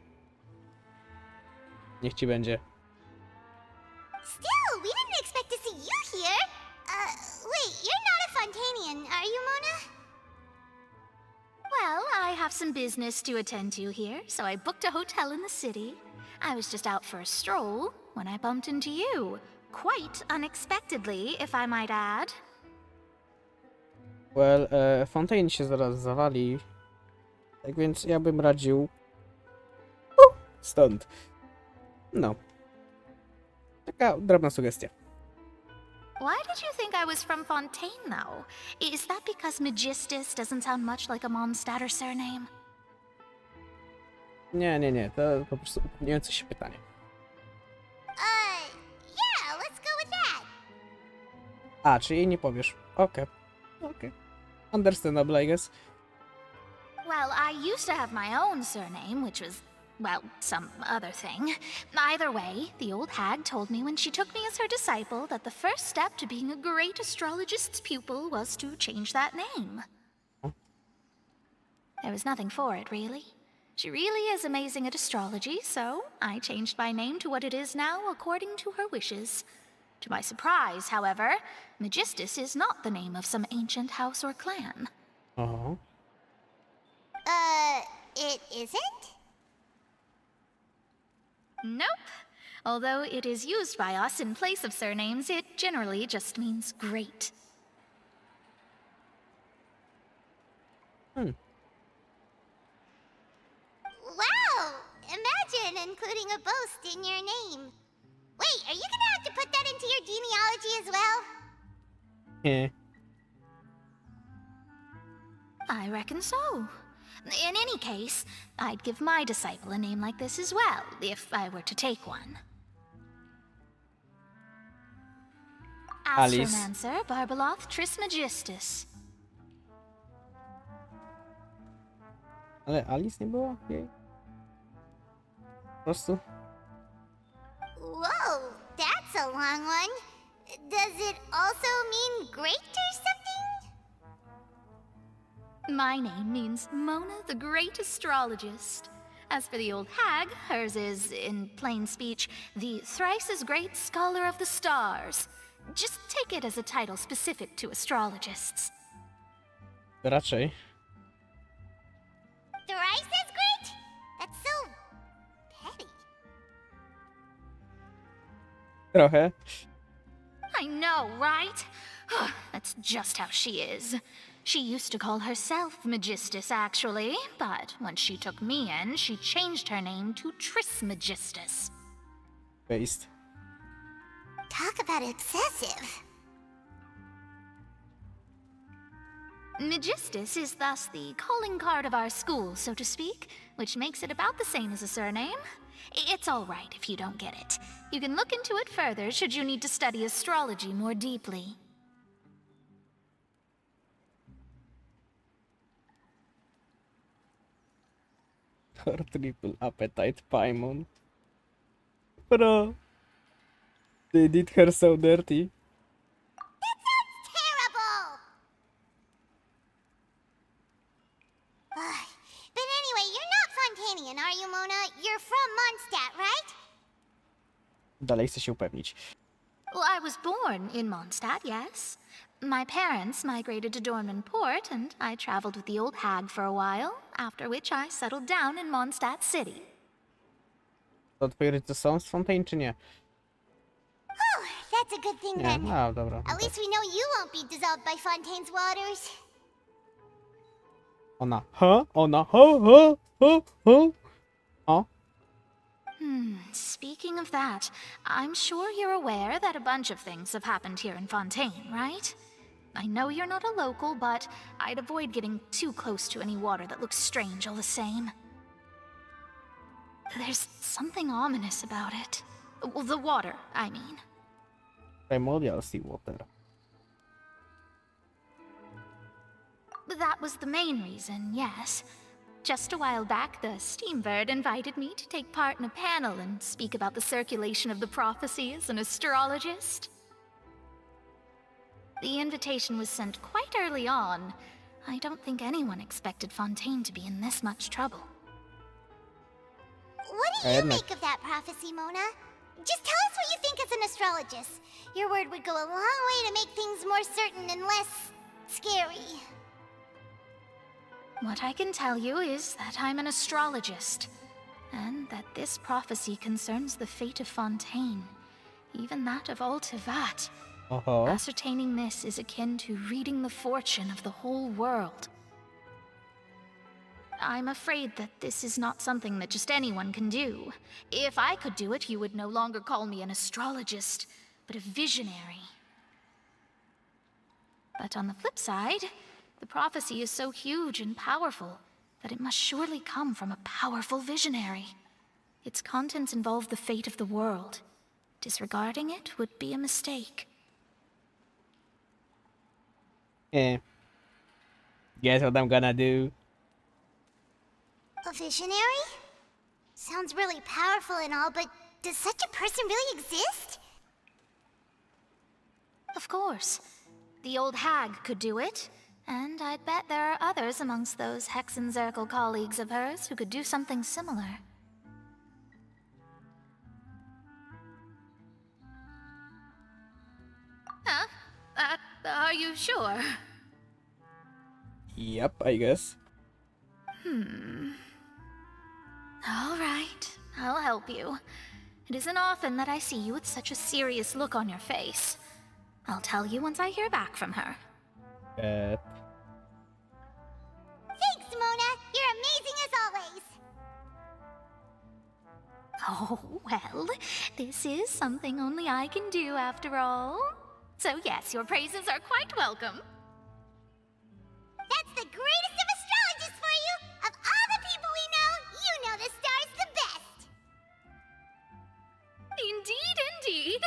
Niech ci będzie. Still, we didn't expect to see you here. Wait, you're not a Fontainian, are you, Mona? Well, I have some business to attend to here, so I booked a hotel in the city. I was just out for a stroll when I bumped into you. Quite unexpectedly, if I might add. Well, Fontaine się zaraz zawali. Tak więc ja bym radził... stąd. No. Taka drobna sugestia. Why did you think I was from Fontaine, though? Is that because Magistus doesn't sound much like a Mondstatter surname? Nie. To po prostu upewniające się pytanie. Yeah, let's go with that. A, czy jej nie powiesz? Okej. Understandable, I guess. Well, I used to have my own surname, which was, well, some other thing. Either way, the old hag told me when she took me as her disciple that the first step to being a great astrologist's pupil was to change that name. There was nothing for it, really. She really is amazing at astrology, so I changed my name to what it is now according to her wishes. To my surprise, however, Magistus is not the name of some ancient house or clan. Uh-huh. It isn't? Nope. Although it is used by us in place of surnames, it generally just means great. Wow! Imagine including a boast in your name. Wait, are you gonna have to put that into your genealogy as well? Yeah. I reckon so. In any case, I'd give my disciple a name like this as well, if I were to take one. Alice. Astromancer Barbeloth Trismegistus. Ale Alice nie było jej? Po prostu? Whoa, that's a long one. Does it also mean great or something? My name means Mona the Great Astrologist. As for the old hag, hers is, in plain speech, the thrice as great Scholar of the Stars. Just take it as a title specific to astrologists. Raczej. Thrice as great? That's so petty. Trochę. I know, right? That's just how she is. She used to call herself Magistus, actually, but when she took me in, she changed her name to Trismegistus. Based. Talk about excessive. Megistus is thus the calling card of our school, so to speak, which makes it about the same as a surname. It's all right if you don't get it. You can look into it further should you need to study astrology more deeply. Triple appetite Paimon. Bro. They did her so dirty. Terrible! But anyway, you're not Fontainian, are you, Mona? You're from Mondstadt, right? Dalej chcę się upewnić. Well, I was born in Mondstadt, yes. My parents migrated to Dornman Port, and I traveled with the old hag for a while, after which I settled down in Mondstadt City. To twoje rodzice są z Fontain, czy nie? Oh, that's a good thing Nie, then. no dobra. At least we know you won't be dissolved by Fontaine's waters. Ona, O. Speaking of that, I'm sure you're aware that a bunch of things have happened here in Fontaine, right? I know you're not a local, but I'd avoid getting too close to any water that looks strange all the same. There's something ominous about it. Well, the water, I mean. Primordial seawater. That was the main reason, yes. Just a while back, the Steambird invited me to take part in a panel and speak about the circulation of the prophecy as an astrologist. The invitation was sent quite early on. I don't think anyone expected Fontaine to be in this much trouble. What do you make of that prophecy, Mona? Just tell us what you think as an astrologist. Your word would go a long way to make things more certain and less scary. What I can tell you is that I'm an astrologist, and that this prophecy concerns the fate of Fontaine, even that of all Tevat. Ascertaining this is akin to reading the fortune of the whole world. I'm afraid that this is not something that just anyone can do. If I could do it, you would no longer call me an astrologist, but a visionary. But on the flip side, the prophecy is so huge and powerful that it must surely come from a powerful visionary. Its contents involve the fate of the world. Disregarding it would be a mistake. Guess what I'm gonna do? A visionary? Sounds really powerful and all, but does such a person really exist? Of course. The old hag could do it. And I'd bet there are others amongst those Hexenzirkel colleagues of hers who could do something similar. Huh? Are you sure? Yep, I guess. All right, I'll help you. It isn't often that I see you with such a serious look on your face. I'll tell you once I hear back from her. Thanks, Mona. You're amazing as always. Oh, well, this is something only I can do after all. So yes, your praises are quite welcome. That's the greatest of astrologists for you! Of all the people we know, you know the star's the best! Indeed.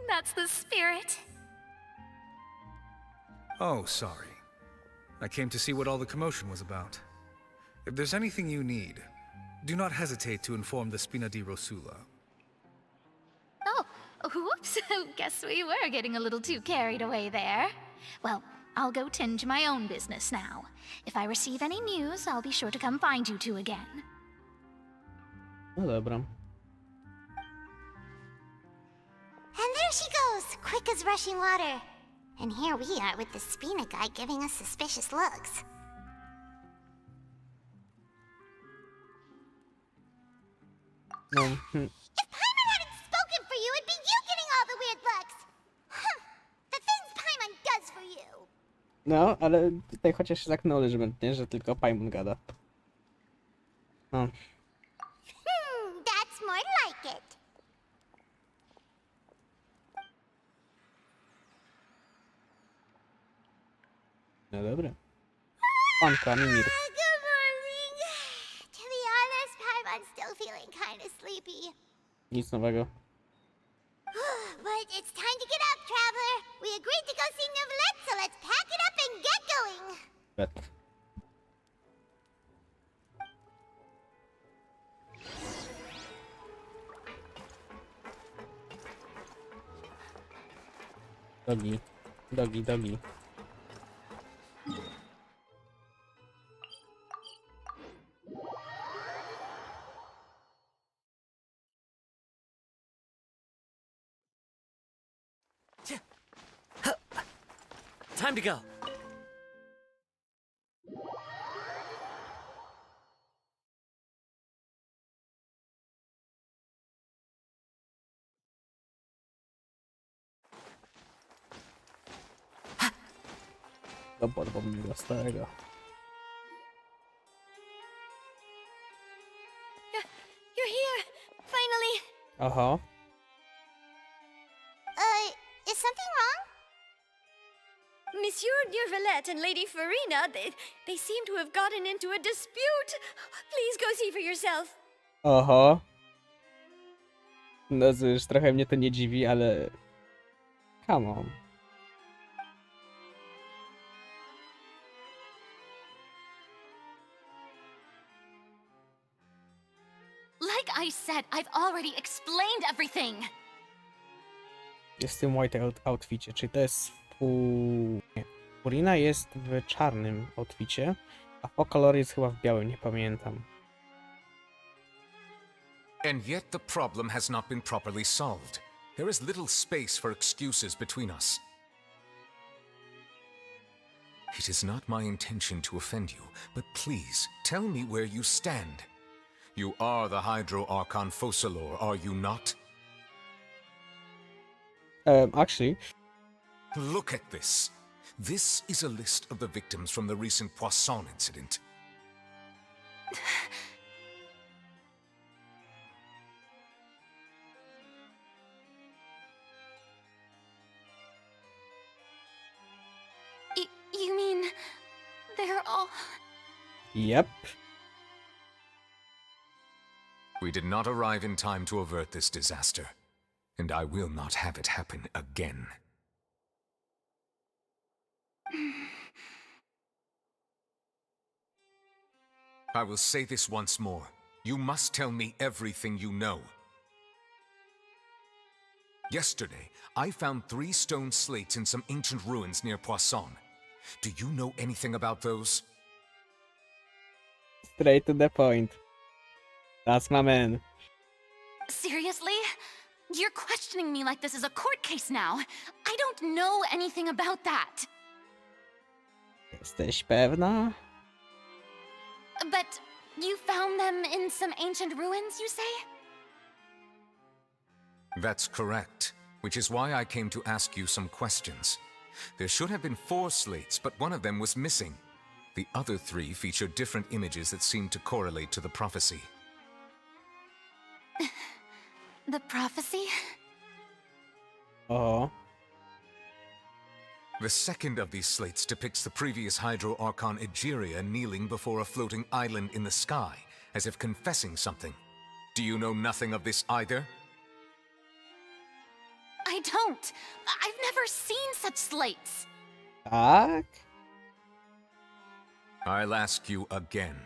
That's the spirit. Oh, sorry. I came to see what all the commotion was about. If there's anything you need, do not hesitate to inform the Spina di Rosula. Oh, whoops. Guess we were getting a little too carried away there. Well, I'll go tend to my own business now. If I receive any news, I'll be sure to come find you two again. No dobra. And there she goes, quick as rushing water. And here we are with the Spina guy giving us suspicious looks. No. If Paimon hadn't spoken for you, it'd be you getting all the weird looks! The things Paimon does for you! No, ale tutaj chociaż jest acknowledgement, nie? Że tylko Paimon gada. No. That's more like it. No dobra. Panka, Mimir. Good morning. To be honest, Paimon's still feeling kind of sleepy. Nic nowego. But it's time to get up, traveler. We agreed to go see Neuvillette, so let's pack it up and get going. Bet. Dogi. Dogi, dogi. Time to go. Do podwodnego starego. You're here, finally. Aha. Is something wrong? Monsieur Neuvillette and Lady Farina, they seem to have gotten into a dispute. Please go see for yourself. Oho. No cóż, trochę mnie to nie dziwi, ale... Come on. Like I said, I've already explained everything. Jest w tym white outficie, czyli to jest Nie. Farina jest w czarnym outficie, a Focolor jest chyba w białym, nie pamiętam. And yet the problem has not been properly solved. There is little space for excuses between us. It is not my intention to offend you, but please tell me where you stand. You are the Hydro Archon Focalor, are you not? Actually... Look at this. This is a list of the victims from the recent Poisson incident. You mean they're all... Yep. We did not arrive in time to avert this disaster, and I will not have it happen again. I will say this once more. You must tell me everything you know. Yesterday, I found 3 stone slates in some ancient ruins near Poisson. Do you know anything about those? Straight to the point. That's my man. Seriously? You're questioning me like this is a court case now. I don't know anything about that. Jesteś pewna? But you found them in some ancient ruins, you say? That's correct, which is why I came to ask you some questions. There should have been 4 slates, but one of them was missing. The other 3 feature different images that seem to correlate to the prophecy. The prophecy? Oh. The second of these slates depicts the previous Hydro Archon Egeria kneeling before a floating island in the sky, as if confessing something. Do you know nothing of this either? I don't. I've never seen such slates. Tak? I'll ask you again.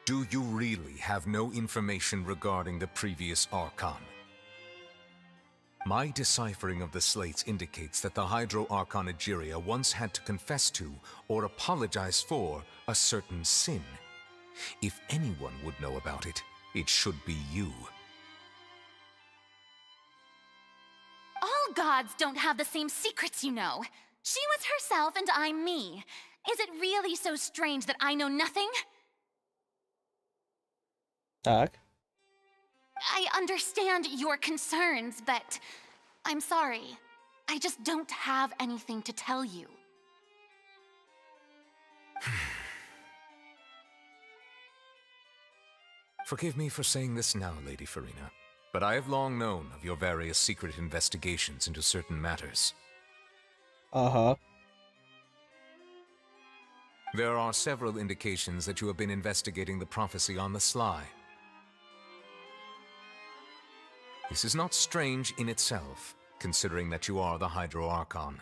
Do you really have no information regarding the previous Archon? My deciphering of the slates indicates that the Hydro Archon Egeria once had to confess to, or apologize for, a certain sin. If anyone would know about it, it should be you. All gods don't have the same secrets, you know. She was herself and I'm me. Is it really so strange that I know nothing? Tak. I understand your concerns, but I'm sorry. I just don't have anything to tell you. Forgive me for saying this now, Lady Farina, but I have long known of your various secret investigations into certain matters. Aha. There are several indications that you have been investigating the prophecy on the sly. This is not strange in itself, considering that you are the Hydro Archon.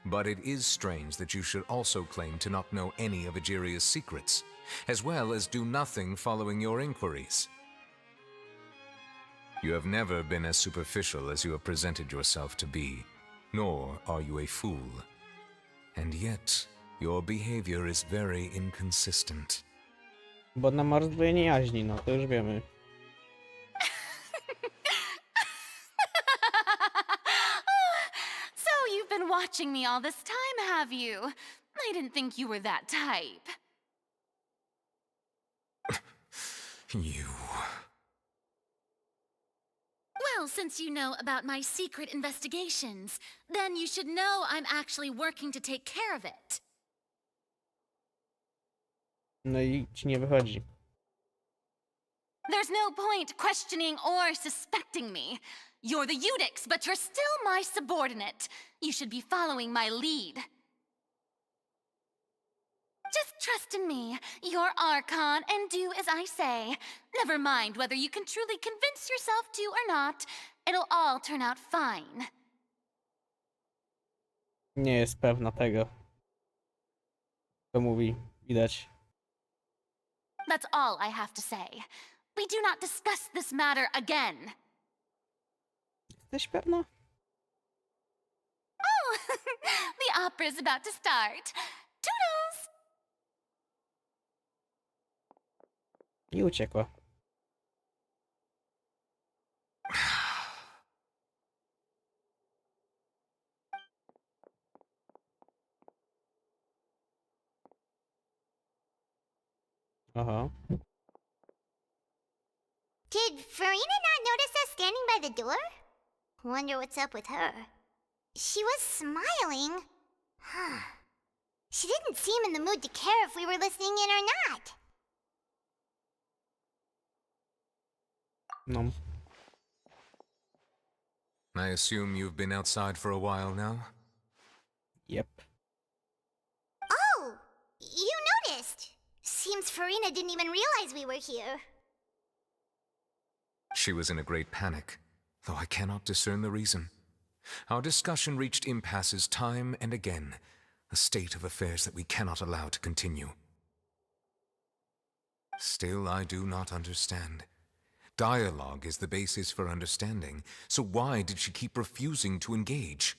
But it is strange that you should also claim to not know any of Egeria's secrets, as well as do nothing following your inquiries. You have never been as superficial as you have presented yourself to be, nor are you a fool. And yet, your behavior is very inconsistent. Bo na rozdwojenie jaźni, no to już wiemy. So you've been watching me all this time, have you? I didn't think you were that type. You... Well, since you know about my secret investigations, then you should know I'm actually working to take care of it. No i ci nie wychodzi. There's no point questioning or suspecting me. You're the Eudix, but you're still my subordinate. You should be following my lead. Just trust in me, your Archon, and do as I say. Never mind whether you can truly convince yourself to or not. It'll all turn out fine. Nie jest pewna tego. To mówi, widać. That's all I have to say. We do not discuss this matter again. Jesteś pewna? Oh, the opera's about to start. Toodles! I uciekła. Aha. Did Farina not notice us standing by the door? Wonder what's up with her. She was smiling. Huh. She didn't seem in the mood to care if we were listening in or not. No. I assume you've been outside for a while now? Yep. Oh! You noticed! Seems Farina didn't even realize we were here. She was in a great panic, though I cannot discern the reason. Our discussion reached impasses time and again, a state of affairs that we cannot allow to continue. Still, I do not understand. Dialogue is the basis for understanding, so why did she keep refusing to engage?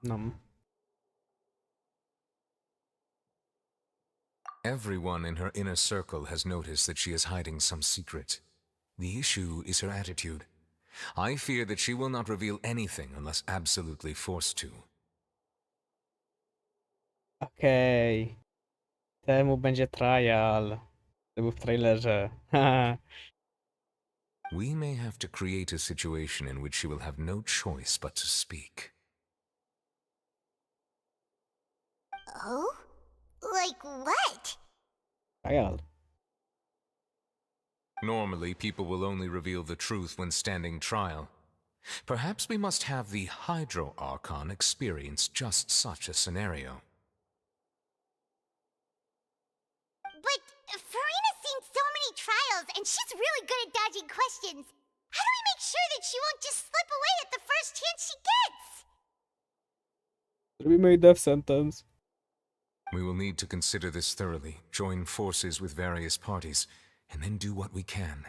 No. Everyone in her inner circle has noticed that she is hiding some secret. The issue is her attitude. I fear that she will not reveal anything unless absolutely forced to. Okej. Temu będzie trial. To był w trailerze. We may have to create a situation in which she will have no choice but to speak. Oh? Like what? Trial. Normally, people will only reveal the truth when standing trial. Perhaps we must have the Hydro Archon experience just such a scenario. But Farina's seen so many trials, and she's really good at dodging questions. How do we make sure that she won't just slip away at the first chance she gets? Zrobimy jej death sentence. We will need to consider this thoroughly, join forces with various parties, and then do what we can.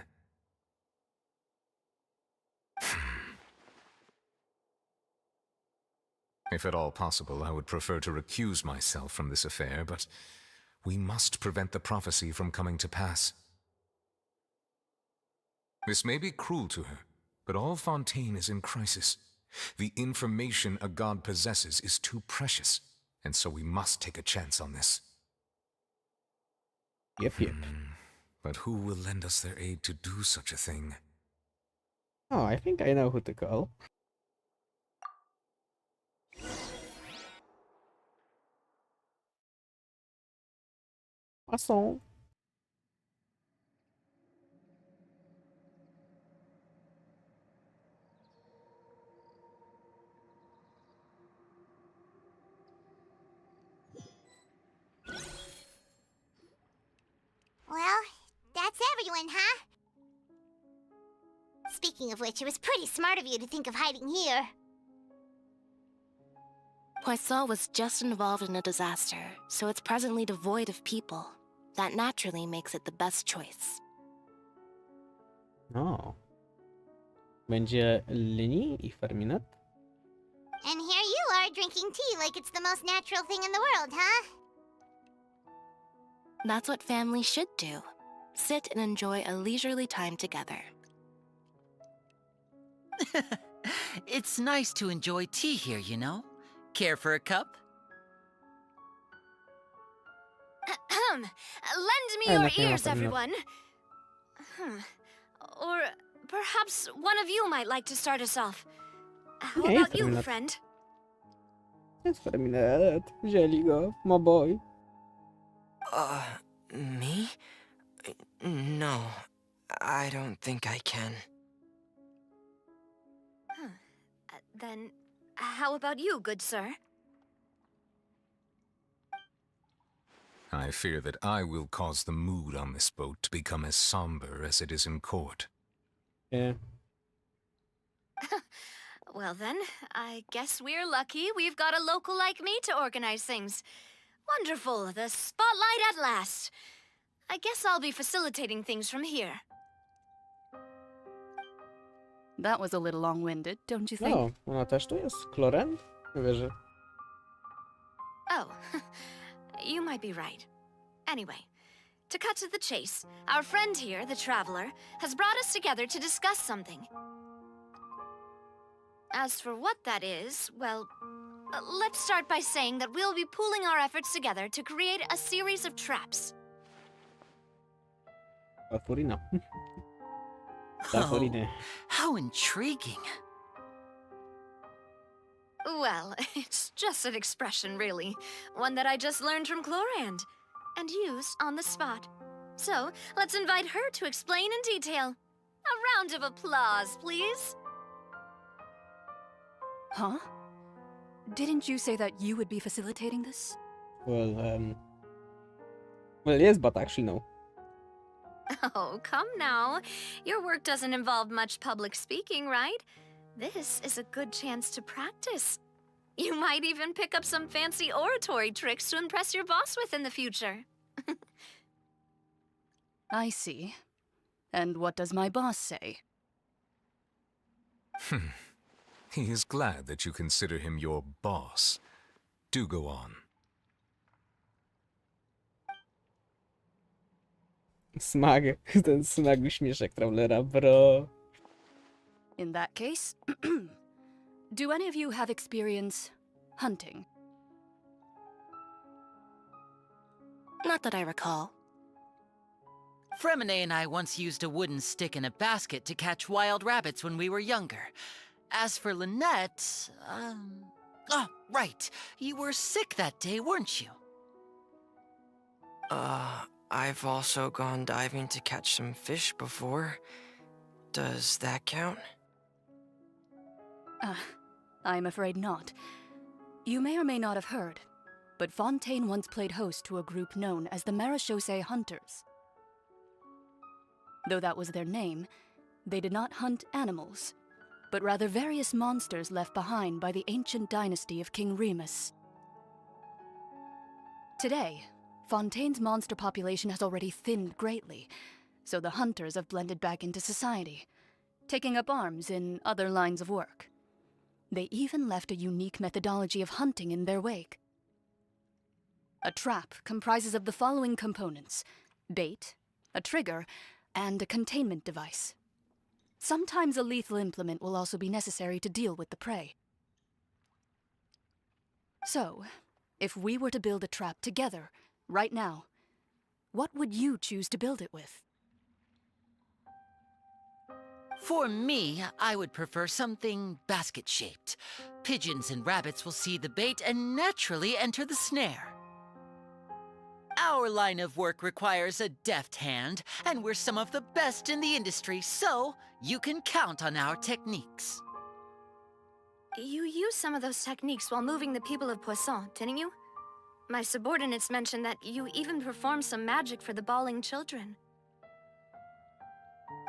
If at all possible, I would prefer to recuse myself from this affair, but we must prevent the prophecy from coming to pass. This may be cruel to her, but all Fontain is in crisis. The information a god possesses is too precious, and so we must take a chance on this. Yep. But who will lend us their aid to do such a thing? Oh, I think I know who to call. Awesome. Speaking of which, it was pretty smart of you to think of hiding here. Poisson was just involved in a disaster, so it's presently devoid of people. That naturally makes it the best choice. O. Będzie linii i ferminet? And here you are drinking tea like it's the most natural thing in the world, huh? That's what families should do. Sit and enjoy a leisurely time together. It's nice to enjoy tea here, you know? Care for a cup? Lend me your ears, everyone. Or perhaps one of you might like to start us off. How Nie, about you, ferminet. friend? Jest ferminet. Wzięli go. My boy. Me? No, I don't think I can. Then, how about you, good sir? I fear that I will cause the mood on this boat to become as somber as it is in court. Yeah. Well then, I guess we're lucky we've got a local like me to organize things. Wonderful, the spotlight at last. I guess I'll be facilitating things from here. That was a little long-winded, don't you think? No, ona też tu jest? Kloren? Nie wierzę. Oh, you might be right. Anyway, to cut to the chase, our friend here, the Traveler, has brought us together to discuss something. As for what that is, well, let's start by saying that we'll be pooling our efforts together to create a series of traps. Furina. Oh, how intriguing. Well, it's just an expression, really. One that I just learned from Chlorand, and used on the spot. So, let's invite her to explain in detail. A round of applause, please. Huh? Didn't you say that you would be facilitating this? Well, yes, but actually no. Oh, come now. Your work doesn't involve much public speaking, right? This is a good chance to practice. You might even pick up some fancy oratory tricks to impress your boss with in the future. I see. And what does my boss say? He is glad that you consider him your boss. Do go on. Smag. Ten smag uśmieszek Travelera, bro. In that case, do any of you have experience hunting? Not that I recall. Fremine and I once used a wooden stick in a basket to catch wild rabbits when we were younger. As for Lynette, oh, right. You were sick that day, weren't you? I've also gone diving to catch some fish before. Does that count? I'm afraid not. You may or may not have heard, but Fontain once played host to a group known as the Marechaussee Hunters. Though that was their name, they did not hunt animals, but rather various monsters left behind by the ancient dynasty of King Remus. Today, Fontaine's monster population has already thinned greatly, so the hunters have blended back into society, taking up arms in other lines of work. They even left a unique methodology of hunting in their wake. A trap comprises of the following components: bait, a trigger, and a containment device. Sometimes a lethal implement will also be necessary to deal with the prey. So, if we were to build a trap together, right now, what would you choose to build it with? For me, I would prefer something basket-shaped. Pigeons and rabbits will see the bait and naturally enter the snare. Our line of work requires a deft hand, and we're some of the best in the industry, so you can count on our techniques. You used some of those techniques while moving the people of Poisson, didn't you? My subordinates mentioned that you even performed some magic for the bawling children.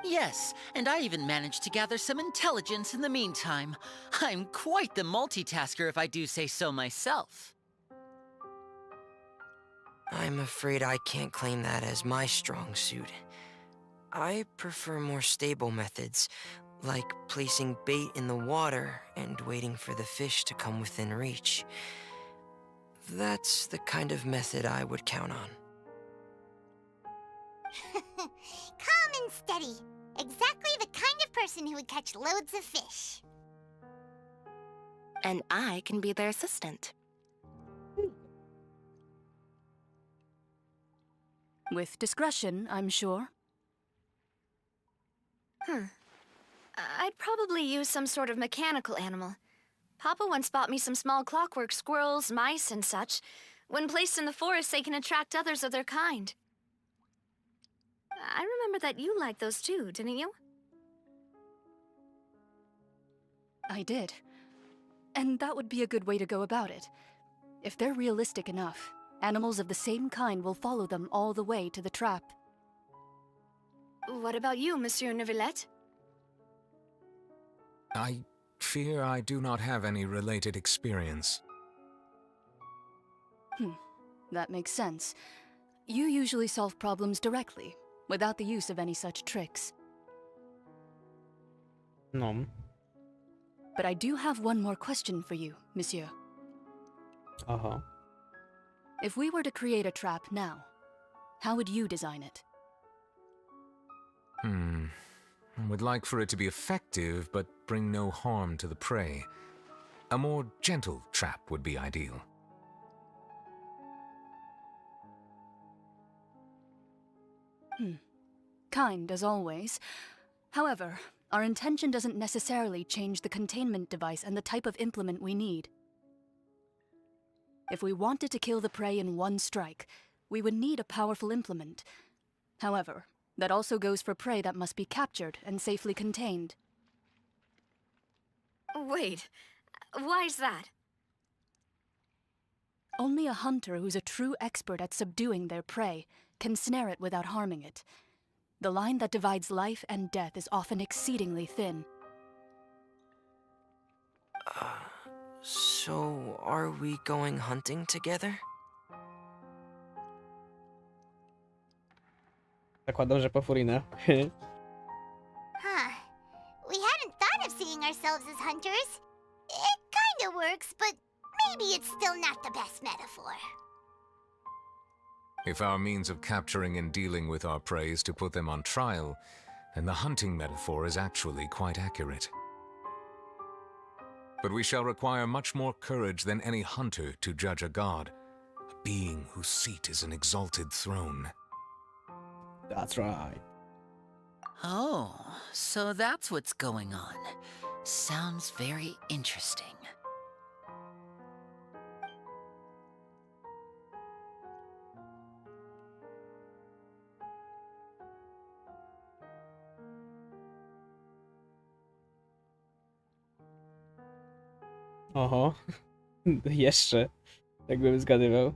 Yes, and I even managed to gather some intelligence in the meantime. I'm quite the multitasker if I do say so myself. I'm afraid I can't claim that as my strong suit. I prefer more stable methods, like placing bait in the water and waiting for the fish to come within reach. That's the kind of method I would count on. Calm and steady. Exactly the kind of person who would catch loads of fish. And I can be their assistant. With discretion, I'm sure. I'd probably use some sort of mechanical animal. Papa once bought me some small clockwork squirrels, mice, and such. When placed in the forest, they can attract others of their kind. I remember that you liked those too, didn't you? I did. And that would be a good way to go about it. If they're realistic enough, animals of the same kind will follow them all the way to the trap. What about you, Monsieur Neuvillette? I fear I do not have any related experience. That makes sense. You usually solve problems directly, without the use of any such tricks. No. But I do have one more question for you, Monsieur. Uh-huh. If we were to create a trap now, how would you design it? I would like for it to be effective, but bring no harm to the prey. A more gentle trap would be ideal. Kind, as always. However, our intention doesn't necessarily change the containment device and the type of implement we need. If we wanted to kill the prey in one strike, we would need a powerful implement. However, that also goes for prey that must be captured and safely contained. Wait, why's that? Only a hunter who's a true expert at subduing their prey can snare it without harming it. The line that divides life and death is often exceedingly thin. So are we going hunting together? Zakładam, że po furinę. Huh. We hadn't thought of seeing ourselves as hunters. It kinda works, but maybe it's still not the best metaphor. If our means of capturing and dealing with our prey is to put them on trial, then the hunting metaphor is actually quite accurate. But we shall require much more courage than any hunter to judge a god, a being whose seat is an exalted throne. That's right. Oh, so that's what's going on. Sounds very interesting. Oho. Jeszcze. Jakbym zgadywał.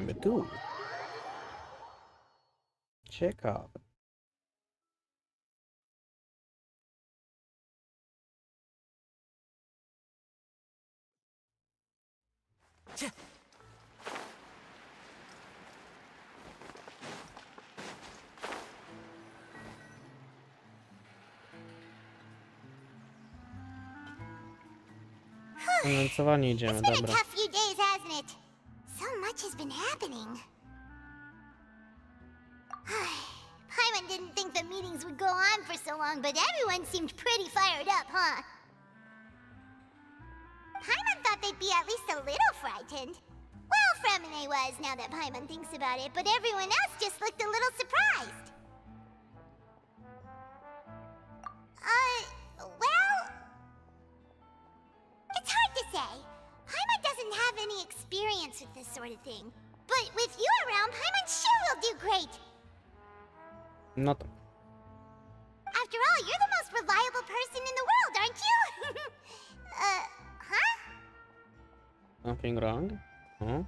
Idziemy tu. Ciekawe. Na nocowanie idziemy, It's been a dobra. tough few days, hasn't it? So much has been happening. Paimon didn't think the meetings would go on for so long, but everyone seemed pretty fired up, huh? Paimon thought they'd be at least a little frightened. Well, Fremine was, now that Paimon thinks about it, but everyone else just looked a little surprised. Well... It's hard to say. Paimon doesn't have any experience with this sort of thing. But with you around, Paimon sure will do great. Not. After all, you're the most reliable person in the world, aren't you? Huh? Nothing wrong? Huh?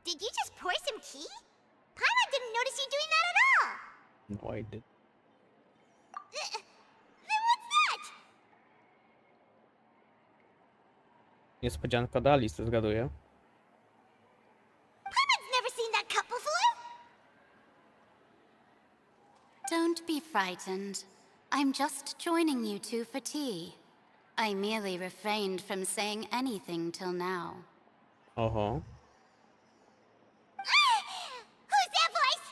Did you just pour some tea? Paimon didn't notice you doing that at all. No, I did. Then what's that? Niespodzianka od Alice, zgaduję. Paimon's never seen that cup before. Don't be frightened. I'm just joining you two for tea. I merely refrained from saying anything till now. Oho. Who's that voice?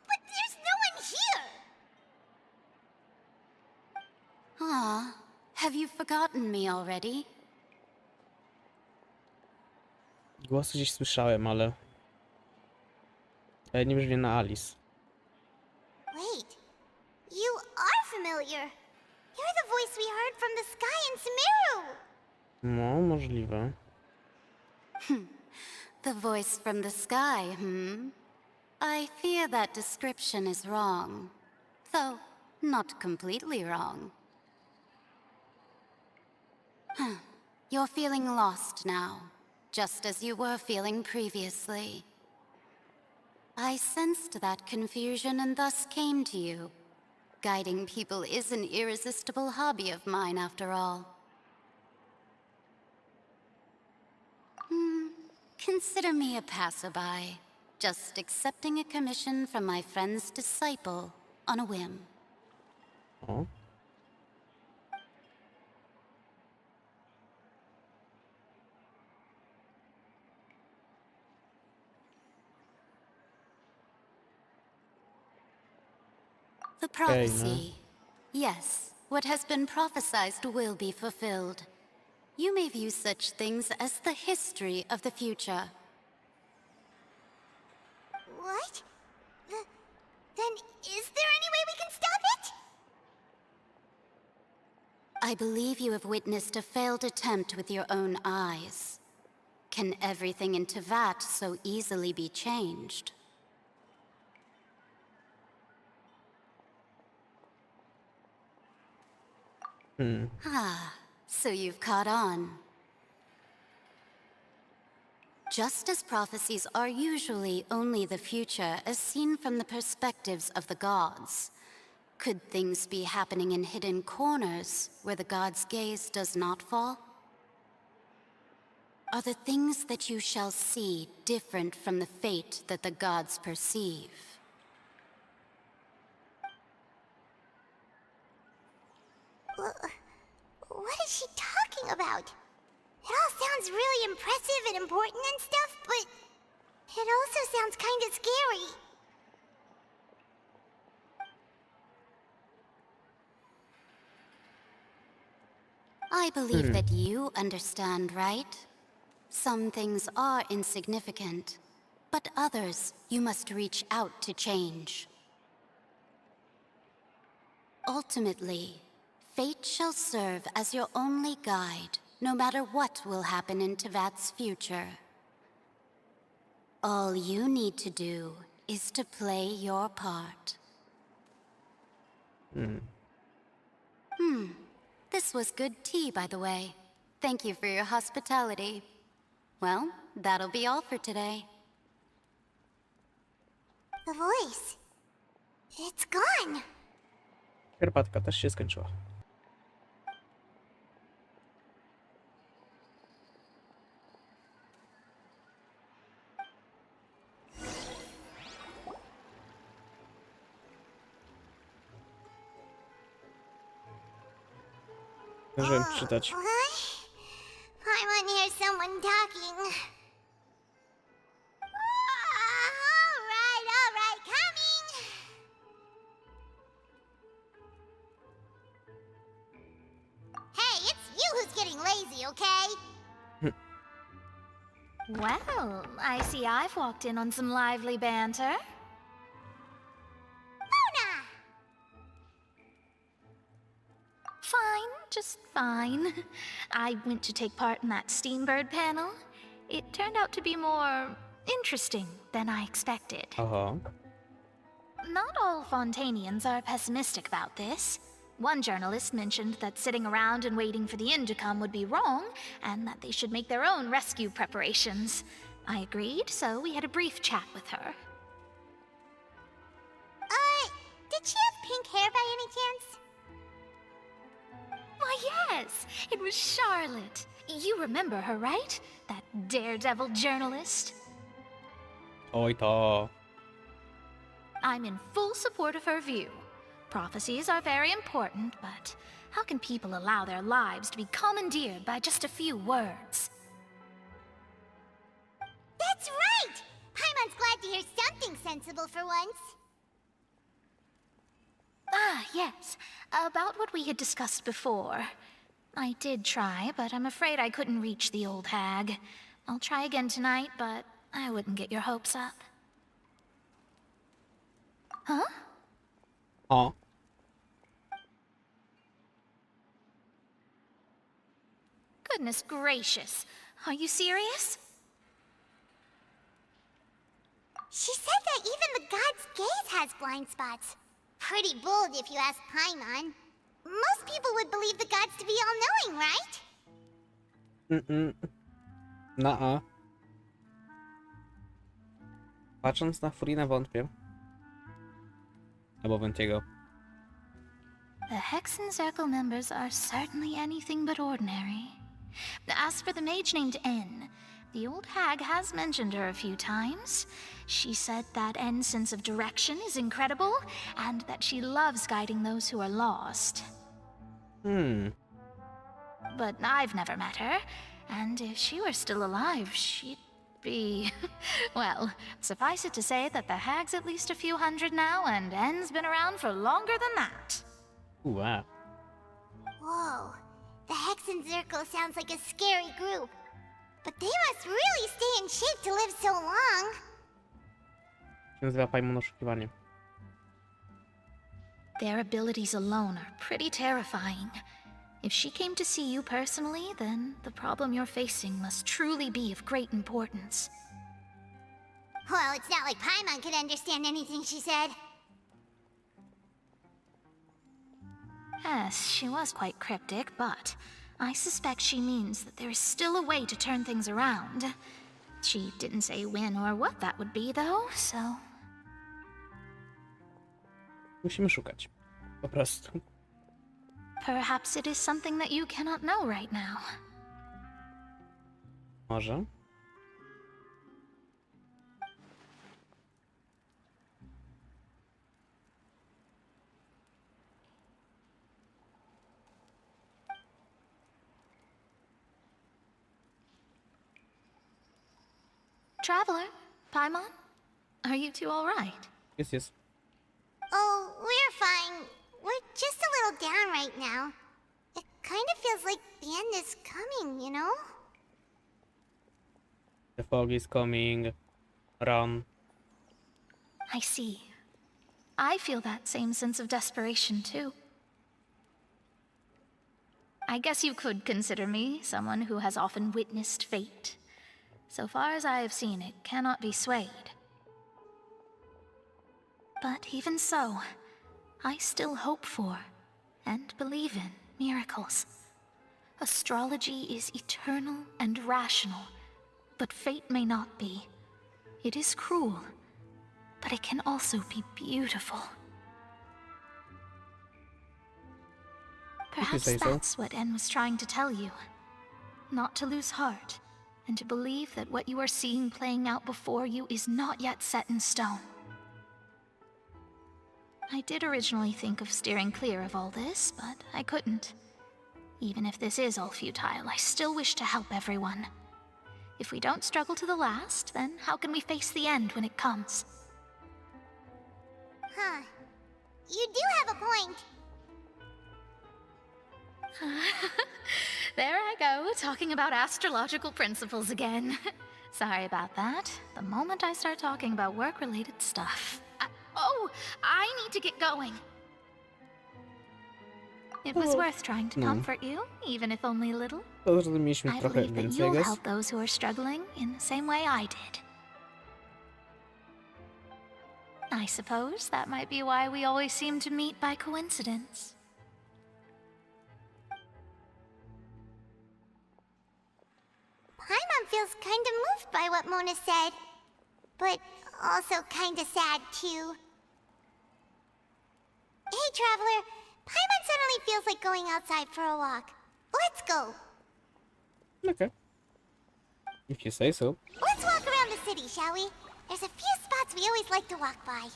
But there's no one here. Ah, have you forgotten me already? Głos gdzieś słyszałem, ale... nie brzmi na Alice. Wait, you are familiar. You're the voice we heard from the sky in Sumeru. No, możliwe. The voice from the sky, I fear that description is wrong. Though, not completely wrong. You're feeling lost now, just as you were feeling previously. I sensed that confusion and thus came to you. Guiding people is an irresistible hobby of mine, after all. Consider me a passerby, just accepting a commission from my friend's disciple on a whim. Oh. The prophecy. Yes, what has been prophesized will be fulfilled. You may view such things as the history of the future. What? Then is there any way we can stop it? I believe you have witnessed a failed attempt with your own eyes. Can everything in Teyvat so easily be changed? Ah, so you've caught on. Just as prophecies are usually only the future as seen from the perspectives of the gods, could things be happening in hidden corners where the gods' gaze does not fall? Are the things that you shall see different from the fate that the gods perceive? What is she talking about? It all sounds really impressive and important and stuff, but it also sounds kind of scary. I believe that you understand, right? Some things are insignificant, but others you must reach out to change. Ultimately, fate shall serve as your only guide, no matter what will happen in Teyvat's future. All you need to do is to play your part. This was good tea, by the way. Thank you for your hospitality. Well, that'll be all for today. The voice. It's gone. Herbatka też się skończyła. Zdążyłem przeczytać. Paimon hears someone done talking. Alright, coming! Hey, it's you who's getting lazy, okay? Well, I see I've walked in on some lively banter. Fine, just fine. I went to take part in that Steambird panel. It turned out to be more interesting than I expected. Uh-huh. Not all Fontainians are pessimistic about this. One journalist mentioned that sitting around and waiting for the end to come would be wrong, and that they should make their own rescue preparations. I agreed, so we had a brief chat with her. Did she have pink hair by any chance? Why, yes, it was Charlotte. You remember her, right? That daredevil journalist? Oj to. I'm in full support of her view. Prophecies are very important, but how can people allow their lives to be commandeered by just a few words? That's right! Paimon's glad to hear something sensible for once. Ah, yes. About what we had discussed before. I did try, but I'm afraid I couldn't reach the old hag. I'll try again tonight, but I wouldn't get your hopes up. Huh? Oh. Goodness gracious. Are you serious? She said that even the god's gaze has blind spots. Pretty bold if you ask Paimon. Most people would believe the gods to be all-knowing, right? Nuh-uh. Patrząc na Furinę wątpię. Albo Ventiego. The Hexen Circle members are certainly anything but ordinary. As for the mage named N, the old hag has mentioned her a few times. She said that N's sense of direction is incredible, and that she loves guiding those who are lost. But I've never met her, and if she were still alive, she'd be... well, suffice it to say that the hag's at least a few hundred now, and N's been around for longer than that. Ooh, wow. Whoa, the Hexen Circle sounds like a scary group. But they must really stay in shape to live so long. Się nazywa Paimon Oszukiwanie. Their abilities alone are pretty terrifying. If she came to see you personally, then the problem you're facing must truly be of great importance. Well, it's not like Paimon could understand anything she said. Yes, she was quite cryptic, but I suspect she means that there is still a way to turn things around. She didn't say when or what that would be, though, so... Musimy szukać. Po prostu. Perhaps it is something that you cannot know right now. Może? Traveler, Paimon, are you two all right? Jest. Oh, we're fine. We're just a little down right now. It kind of feels like the end is coming, you know? The fog is coming. Run. I see. I feel that same sense of desperation, too. I guess you could consider me someone who has often witnessed fate. So far as I have seen, it cannot be swayed. But even so, I still hope for and believe in miracles. Astrology is eternal and rational, but fate may not be. It is cruel, but it can also be beautiful. Perhaps that's what N was trying to tell you. Not to lose heart, and to believe that what you are seeing playing out before you is not yet set in stone. I did originally think of steering clear of all this, but I couldn't. Even if this is all futile, I still wish to help everyone. If we don't struggle to the last, then how can we face the end when it comes? Huh. You do have a point. There I go, talking about astrological principles again. Sorry about that. The moment I start talking about work-related stuff. I need to get going. It was worth trying to comfort you, even if only a little. Zrozumieliśmy I trochę believe that więcej, I you'll guess. help those who are struggling in the same way I did. I suppose that might be why we always seem to meet by coincidence. Paimon feels kind of moved by what Mona said, but also kind of sad too. Hey, Traveler, Paimon suddenly feels like going outside for a walk. Let's go. Okay. If you say so. Let's walk around the city, shall we? There's a few spots we always like to walk by.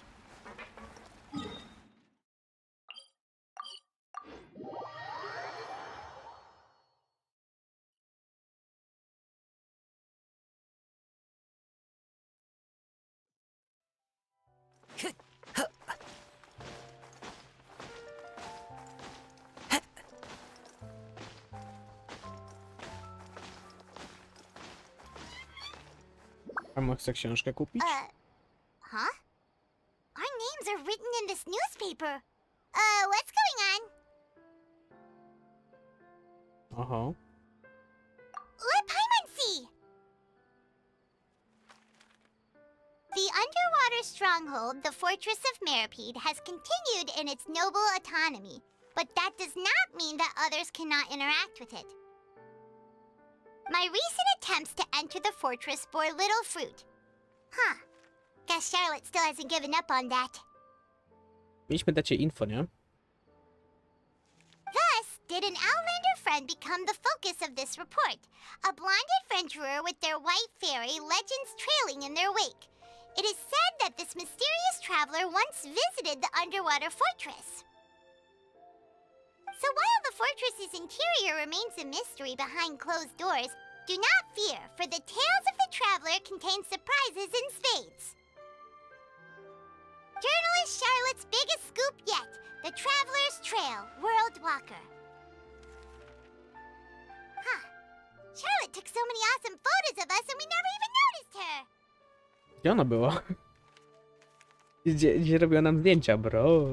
A chcę książkę kupić? Huh? Our names are written in this newspaper. What's going on? Aha. Let Paimon see! The underwater stronghold, the Fortress of Meripede, has continued in its noble autonomy, but that does not mean that others cannot interact with it. My recent attempts to enter the fortress bore little fruit. Huh. Guess Charlotte still hasn't given up on that. Mieliśmy dać jej info, nie? Thus, did an Outlander friend become the focus of this report? A blind adventurer with their white fairy, legends trailing in their wake. It is said that this mysterious traveler once visited the underwater fortress. So while the fortress's interior remains a mystery behind closed doors, do not fear, for the tales of the traveler contain surprises in spades. Journalist Charlotte's biggest scoop yet, the Traveler's Trail, World Walker. Huh. Charlotte took so many awesome photos of us and we never even noticed her. Gdzie ona była? Gdzie robiła nam zdjęcia, bro?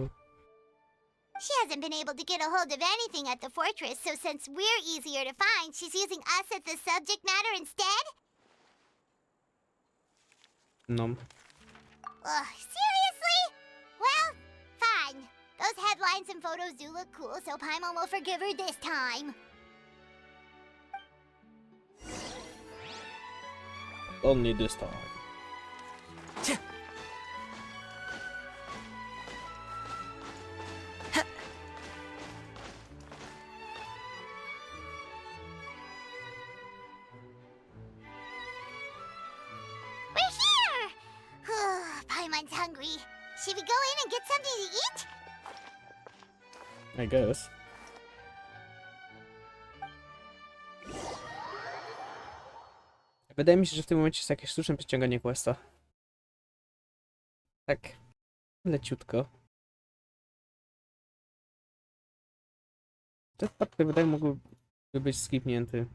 She hasn't been able to get a hold of anything at the fortress, so since we're easier to find, she's using us as the subject matter instead? No. Ugh, seriously? Well, fine. Those headlines and photos do look cool, so Paimon will forgive her this time. Only this time. We're here! Paimon's hungry. Should we go in and get something to eat? I guess. Wydaje mi się, że w tym momencie jest jakieś sztuczne przyciąganie questa. Tak. Leciutko. Ten part wydaje mógłby być skipnięty.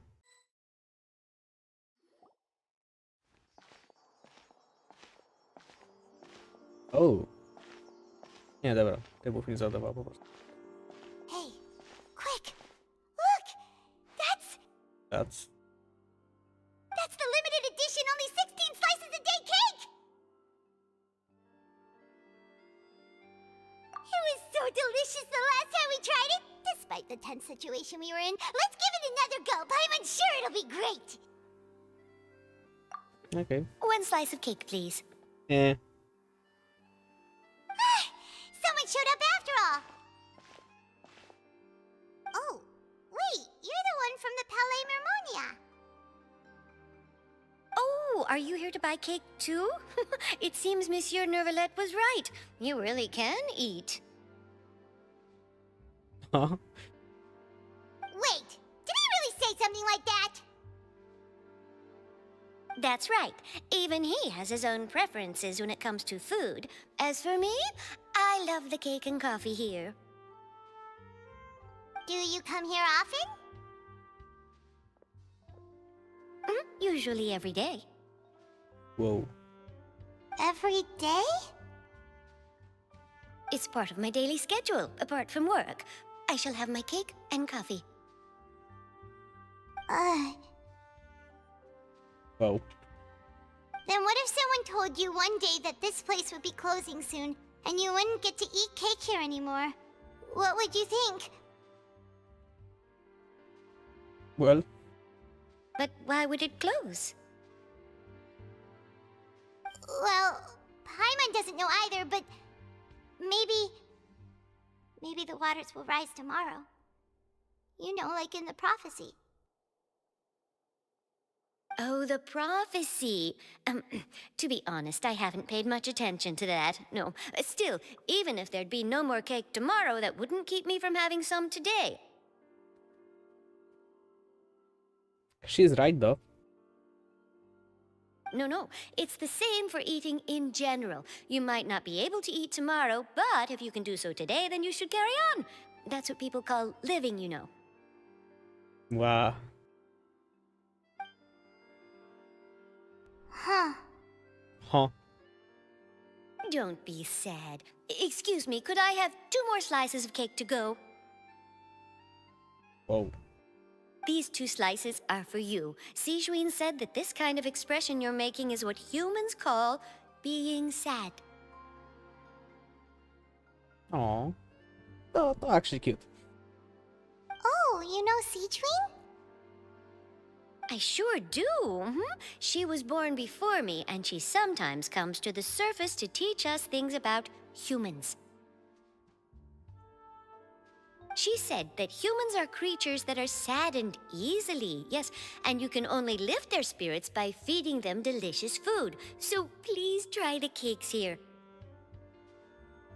O! Nie, dobra. Typów nie zadawał po prostu. Hey, quick! Look! That's the limited edition only 16 slices a day cake! It was so delicious the last time we tried it! Despite the tense situation we were in, let's give it another go! I'm sure it'll be great! Okay. One slice of cake, please. Eh. Someone showed up after all! Oh, wait, you're the one from the Palais Mermonia. Oh, are you here to buy cake too? It seems Monsieur Nervalette was right. You really can eat. Huh? Wait, did he really say something like that? That's right. Even he has his own preferences when it comes to food. As for me, I love the cake and coffee here. Do you come here often? Usually every day. Whoa. Every day? It's part of my daily schedule, apart from work. I shall have my cake and coffee. Whoa. Then what if someone told you one day that this place would be closing soon, and you wouldn't get to eat cake here anymore? What would you think? Well. But why would it close? Well, Paimon doesn't know either, but maybe the waters will rise tomorrow. You know, like in the prophecy. Oh, the prophecy. To be honest, I haven't paid much attention to that. No. Still, even if there'd be no more cake tomorrow, that wouldn't keep me from having some today. She's right, though. No. It's the same for eating in general. You might not be able to eat tomorrow, but if you can do so today, then you should carry on. That's what people call living, you know. Wow. Huh. Don't be sad. Excuse me, could I have 2 more slices of cake to go? Whoa. These 2 slices are for you. Sijuin said that this kind of expression you're making is what humans call being sad. Aw. To actually cute. Oh, you know Sijuin? I sure do. She was born before me, and she sometimes comes to the surface to teach us things about humans. She said that humans are creatures that are saddened easily, yes, and you can only lift their spirits by feeding them delicious food. So please try the cakes here.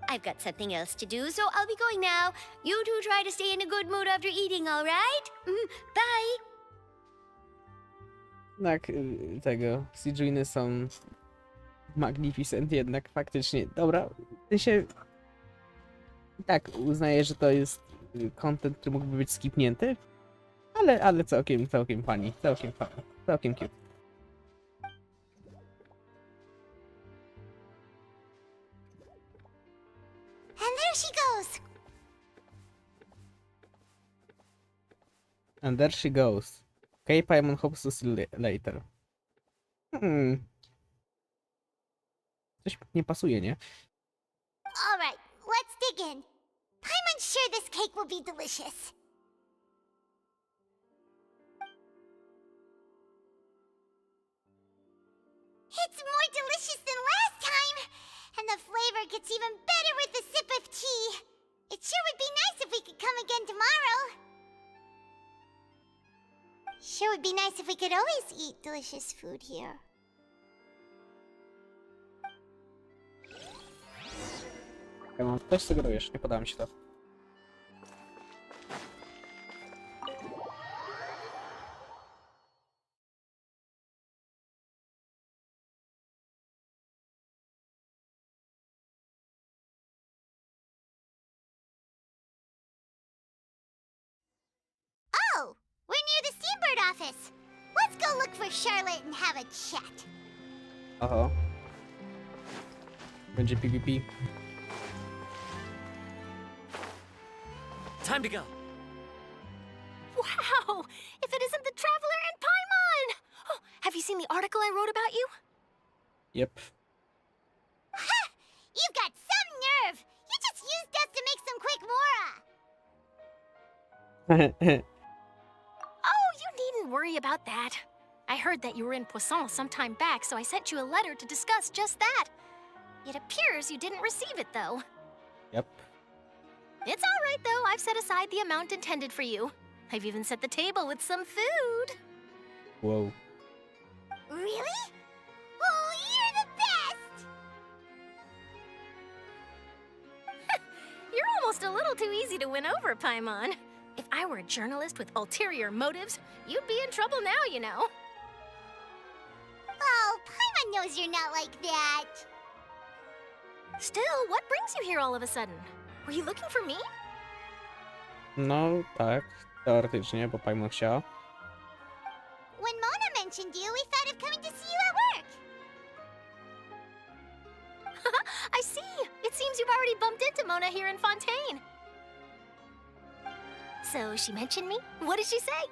I've got something else to do, so I'll be going now. You two try to stay in a good mood after eating, all right? Bye! Tak, tego, Sijuiny są magnificent jednak, faktycznie. Dobra, w sensie... Tak, uznaję, że to jest content, który mógłby być skipnięty, ale całkiem funny, całkiem cute. And there she goes! And there she goes. Okay, Paimon hopes to see later. Coś nie pasuje, nie? Alright, let's dig in. Paimon's sure this cake will be delicious. It's more delicious than last time! And the flavor gets even better with a sip of tea. It sure would be nice if we could come again tomorrow. Sure would be nice if we could always eat delicious food here. Ja mam coś sugerujesz, nie podoba mi się to. Oh, we're near the Steambird office. Let's go look for Charlotte and have a chat. Oho. Będzie PvP. Time to go. Wow! If it isn't the Traveler and Paimon! Oh, have you seen the article I wrote about you? Yep. Ha! You've got some nerve! You just used us to make some quick mora! Oh, you needn't worry about that. I heard that you were in Poisson some time back, so I sent you a letter to discuss just that. It appears you didn't receive it, though. Yep. It's all right, though. I've set aside the amount intended for you. I've even set the table with some food. Whoa. Really? Oh, you're the best! You're almost a little too easy to win over, Paimon. If I were a journalist with ulterior motives, you'd be in trouble now, you know. Oh, Paimon knows you're not like that. Still, what brings you here all of a sudden? Were you looking for me? No, tak, teoretycznie, bo Paimon chciała. When Mona mentioned you, we thought of coming to see you at work. I see! It seems you've already bumped into Mona here in Fontain. So she mentioned me? What did she say?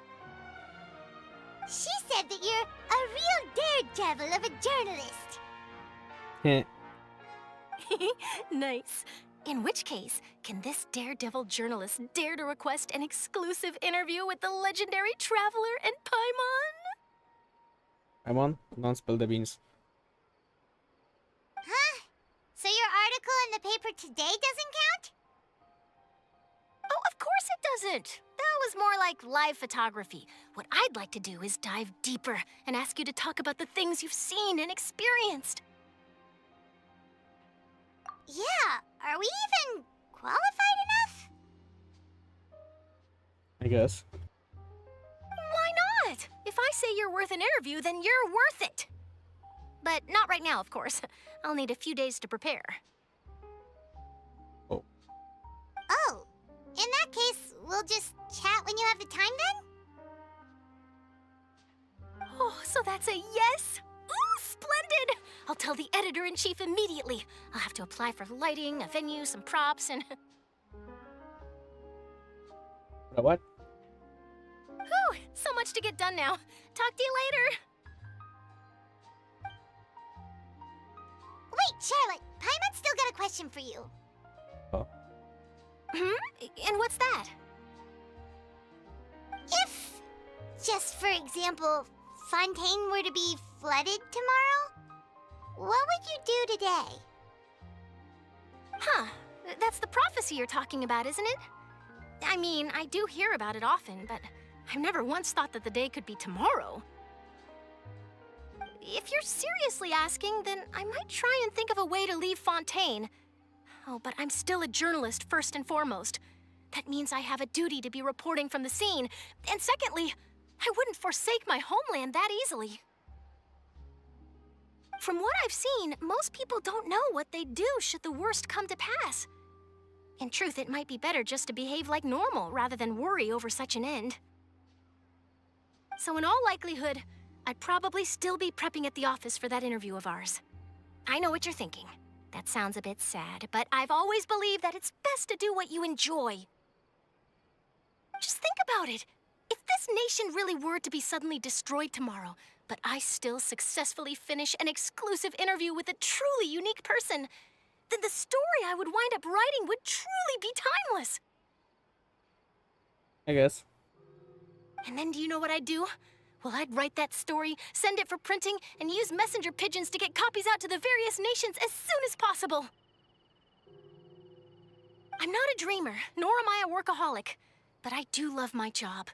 She said that you're a real daredevil of a journalist. Heh. Nice. In which case, can this daredevil journalist dare to request an exclusive interview with the legendary traveler and Paimon? Paimon, don't spill the beans. Huh? So your article in the paper today doesn't count? Oh, of course it doesn't. That was more like live photography. What I'd like to do is dive deeper and ask you to talk about the things you've seen and experienced. Yeah, are we even qualified enough? I guess. Why not? If I say you're worth an interview, then you're worth it. But not right now, of course. I'll need a few days to prepare. Oh, in that case, we'll just chat when you have the time then? Oh, so that's a yes? Ooh, splendid! I'll tell the editor-in-chief immediately. I'll have to apply for lighting, a venue, some props, and... What? Whew, so much to get done now. Talk to you later. Wait, Charlotte, Paimon's still got a question for you. Oh. And what's that? If, just for example, Fontaine were to be flooded tomorrow, what would you do today? Huh, that's the prophecy you're talking about, isn't it? I mean, I do hear about it often, but I've never once thought that the day could be tomorrow. If you're seriously asking, then I might try and think of a way to leave Fontaine. Oh, but I'm still a journalist first and foremost. That means I have a duty to be reporting from the scene. And secondly, I wouldn't forsake my homeland that easily. From what I've seen, most people don't know what they'd do should the worst come to pass. In truth, it might be better just to behave like normal rather than worry over such an end. So in all likelihood, I'd probably still be prepping at the office for that interview of ours. I know what you're thinking. That sounds a bit sad, but I've always believed that it's best to do what you enjoy. Just think about it. If this nation really were to be suddenly destroyed tomorrow, but I still successfully finish an exclusive interview with a truly unique person, then the story I would wind up writing would truly be timeless. I guess. And then do you know what I'd do? Well, I'd write that story, send it for printing, and use messenger pigeons to get copies out to the various nations as soon as possible. I'm not a dreamer, nor am I a workaholic, but I do love my job,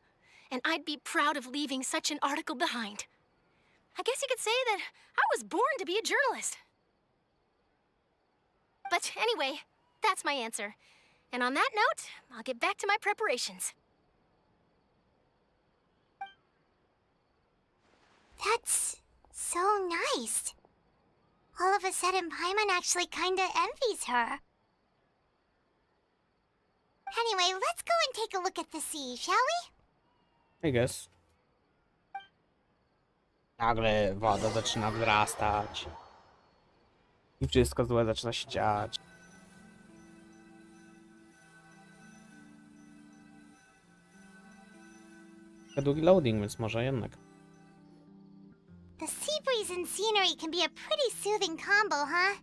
and I'd be proud of leaving such an article behind. I guess you could say that I was born to be a journalist. But anyway, that's my answer. And on that note, I'll get back to my preparations. That's so nice. All of a sudden, Paimon actually kinda envies her. Anyway, let's go and take a look at the sea, shall we? I guess. Nagle woda zaczyna wzrastać. I wszystko złe zaczyna się dziać. Długi loading, więc może jednak. The sea breeze and scenery can be a pretty soothing combo, huh?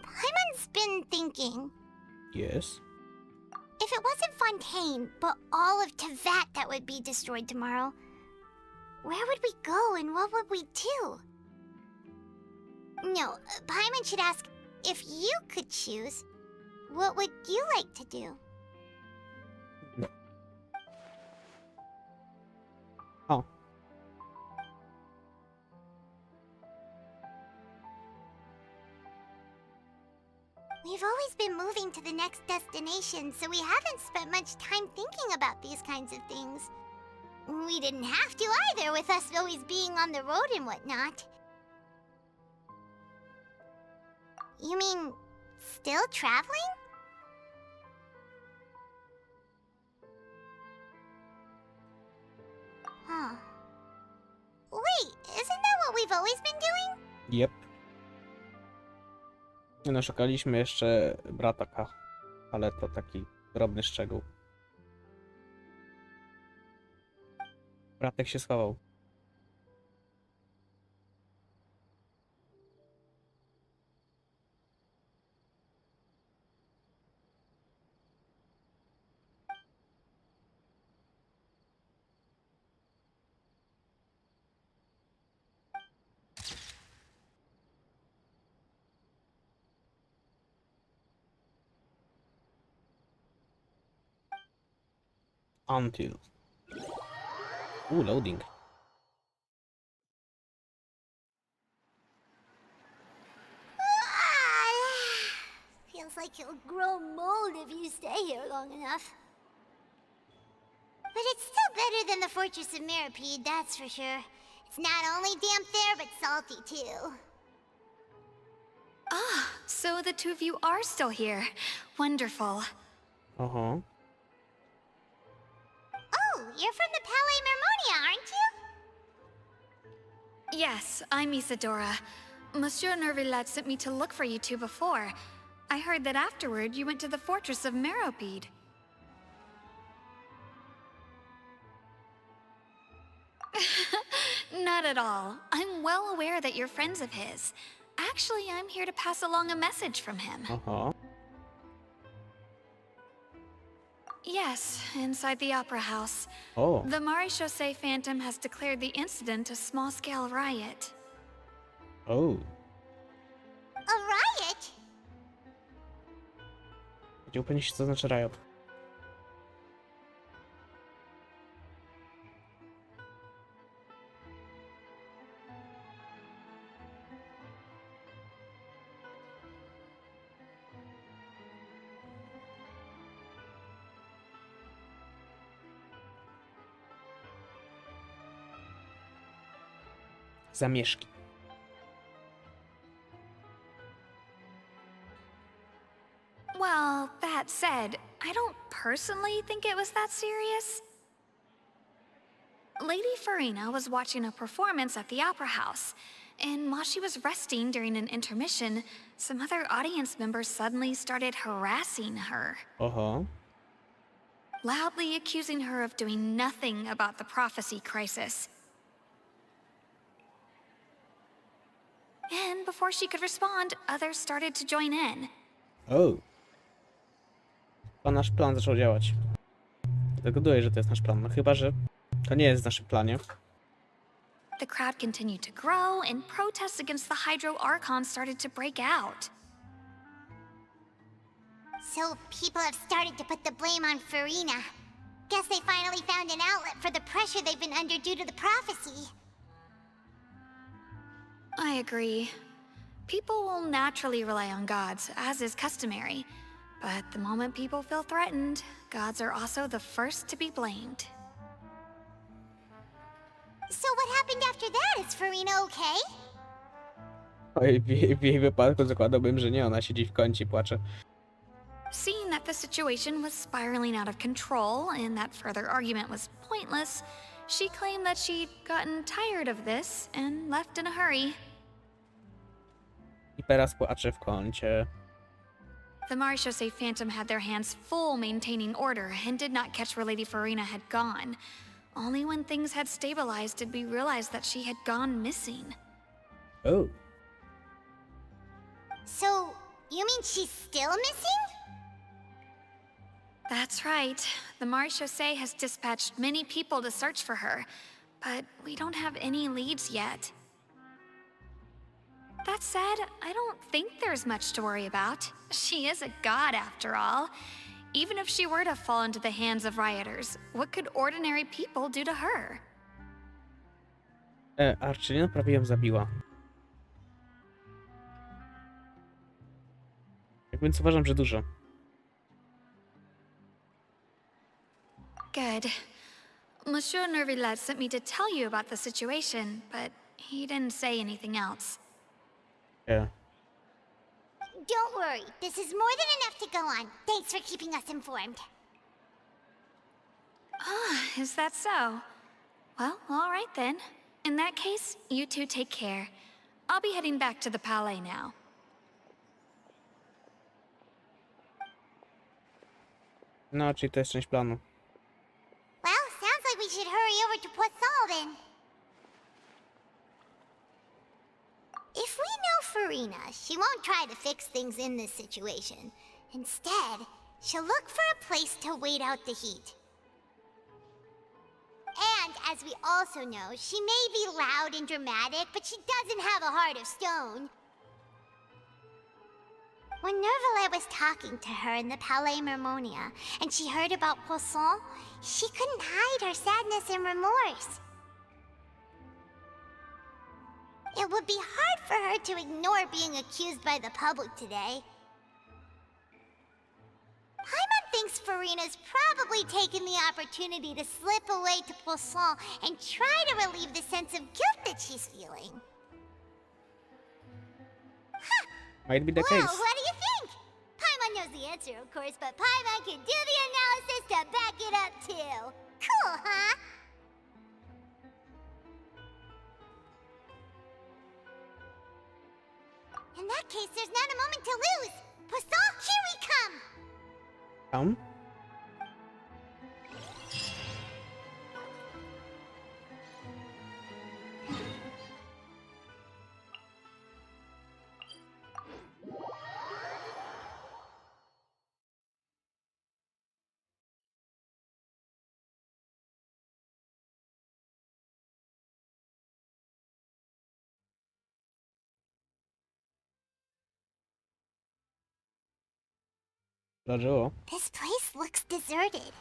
Paimon's been thinking. Yes. If it wasn't Fontaine, but all of Tevat that would be destroyed tomorrow, where would we go and what would we do? No, Paimon should ask, if you could choose, what would you like to do? Oh. We've always been moving to the next destination, so we haven't spent much time thinking about these kinds of things. We didn't have to either, with us always being on the road and whatnot. You mean, still traveling? Huh. Wait, isn't that what we've always been doing? Yep. No, szukaliśmy jeszcze brata K, ale to taki drobny szczegół. Bratek się schował. Until. Loading. Feels like you'll grow mold if you stay here long enough. But it's still better than the Fortress of Meripede, that's for sure. It's not only damp there, but salty too. Ah, so the two of you are still here. Wonderful. Uh-huh. Oh, you're from the Palais Mermonia, aren't you? Yes, I'm Isadora. Monsieur Nervillet sent me to look for you two before. I heard that afterward you went to the Fortress of Meripede. Not at all. I'm well aware that you're friends of his. Actually, I'm here to pass along a message from him. Uh-huh. Yes, inside the Opera House. Oh. The Maréchaussée Phantom has declared the incident a small-scale riot. Oh. A riot? Chciał upewnić się, co znaczy riot. Zamieszki. Well, that said, I don't personally think it was that serious. Lady Farina was watching a performance at the Opera House, and while she was resting during an intermission, some other audience members suddenly started harassing her. Uh-huh. Loudly accusing her of doing nothing about the prophecy crisis. And before she could respond, others started to join in. Oh. To nasz plan zaczął działać. Zagaduję, że to jest nasz plan. No chyba, że to nie jest w naszym planie. The crowd continued to grow, and protests against the Hydro Archon started to break out. So people have started to put the blame on Farina. Guess they finally found an outlet for the pressure they've been under due to the prophecy. I agree. People will naturally rely on gods, as is customary. But the moment people feel threatened, gods are also the first to be blamed. So what happened after that? Is Farina okay? Oj, w jej wypadku zakładałbym, że nie. Ona siedzi w kącie i płacze. Seeing that the situation was spiraling out of control and that further argument was pointless, she claimed that she'd gotten tired of this and left in a hurry. I teraz płacze w kącie. The Maréchaussée Phantom had their hands full maintaining order and did not catch where Lady Farina had gone. Only when things had stabilized did we realize that she had gone missing. Oh. So, you mean she's still missing? That's right. The Maréchaussée has dispatched many people to search for her, but we don't have any leads yet. That said, I don't think there's much to worry about. She is a god after all. Even if she were to fall into the hands of rioters, what could ordinary people do to her? Archon prawie ją zabiła. Tak więc uważam, że dużo. Good. Monsieur Nervillet sent me to tell you about the situation, but he didn't say anything else. Yeah. Don't worry, this is more than enough to go on. Thanks for keeping us informed. Ah, is that so? Well, all right then. In that case, you two take care. I'll be heading back to the Palais now. No, czyli to jest część planu. Well, sounds like we should hurry over to Poisson then. If we know Farina, she won't try to fix things in this situation. Instead, she'll look for a place to wait out the heat. And as we also know, she may be loud and dramatic, but she doesn't have a heart of stone. When Nervillet was talking to her in the Palais Mermonia, and she heard about Poisson, she couldn't hide her sadness and remorse. It would be hard for her to ignore being accused by the public today. Paimon thinks Farina's probably taken the opportunity to slip away to Poisson and try to relieve the sense of guilt that she's feeling. Might be the Whoa, case. what do you think? Paimon knows the answer, of course, but Paimon can do the analysis to back it up too. Cool, huh? In that case, there's not a moment to lose. Poisson, here we come! Come. Dlaczego? This place looks deserted.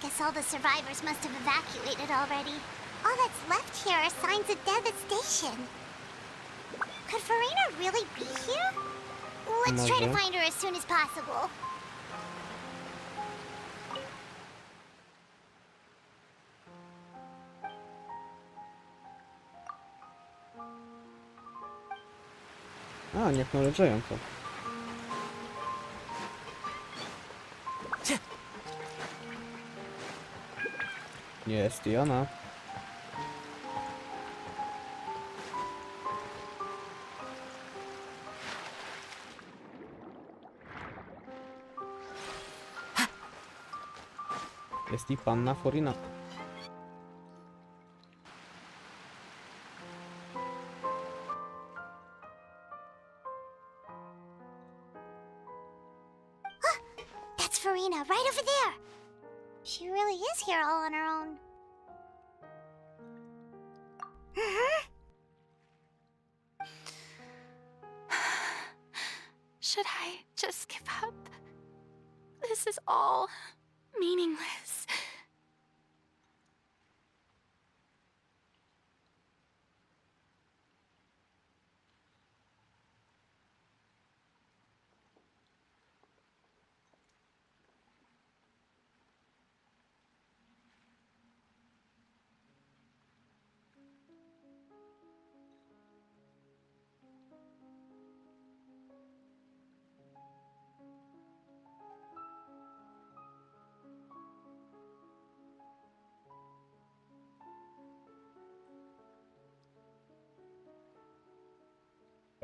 Guess all the survivors must have evacuated already. All that's left here are signs of devastation. Could Farina really be here? Let's try to Może. find her as soon as possible. A, nie acknowledge'ują to. Jest i ona. Jest i panna Farina. That's Farina, right over there. She really is here all on her own. Should I just give up? This is all meaningless.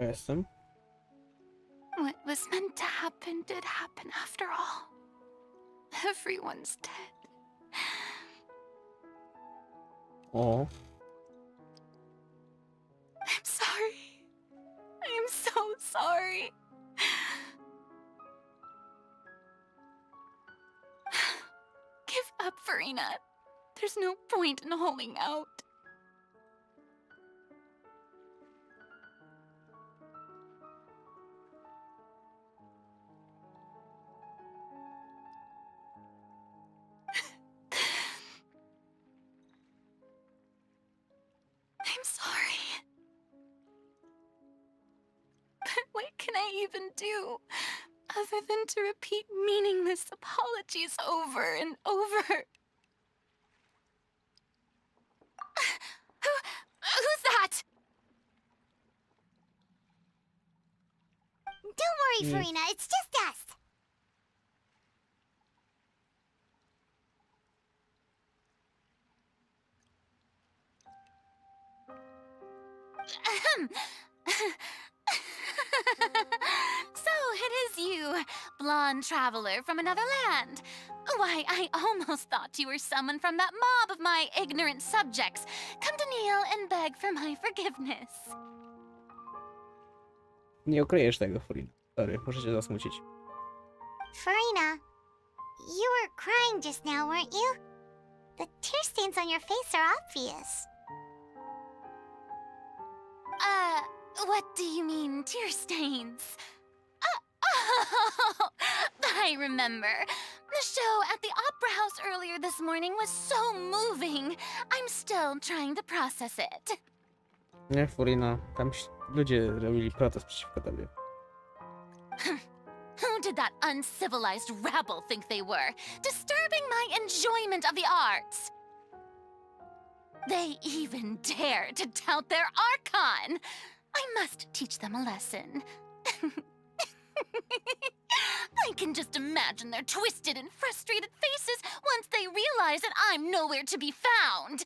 Jestem. What was meant to happen did happen after all. Everyone's dead. O. I'm sorry. I am so sorry. Give up, Farina. There's no point in holding out. I'm sorry. But what can I even do other than to repeat meaningless apologies over and over? don't worry, Farina. It's just us. So it is you, blonde traveler from another land. Why, I almost thought you were someone from that mob of my ignorant subjects, come to kneel and beg for my forgiveness. Nie ukryjesz tego, Farina. Sorry, muszę cię zasmucić. Farina, you were crying just now, weren't you? The tear stains on your face are obvious. What do you mean, tear stains? I remember. The show at the Opera House earlier this morning was so moving. I'm still trying to process it. Nie, Farina, tam ludzie robili protest przeciwko tobie. Who did that uncivilized rabble think they were, disturbing my enjoyment of the arts? They even dare to tout their Archon. I must teach them a lesson. I can just imagine their twisted and frustrated faces once they realize that I'm nowhere to be found.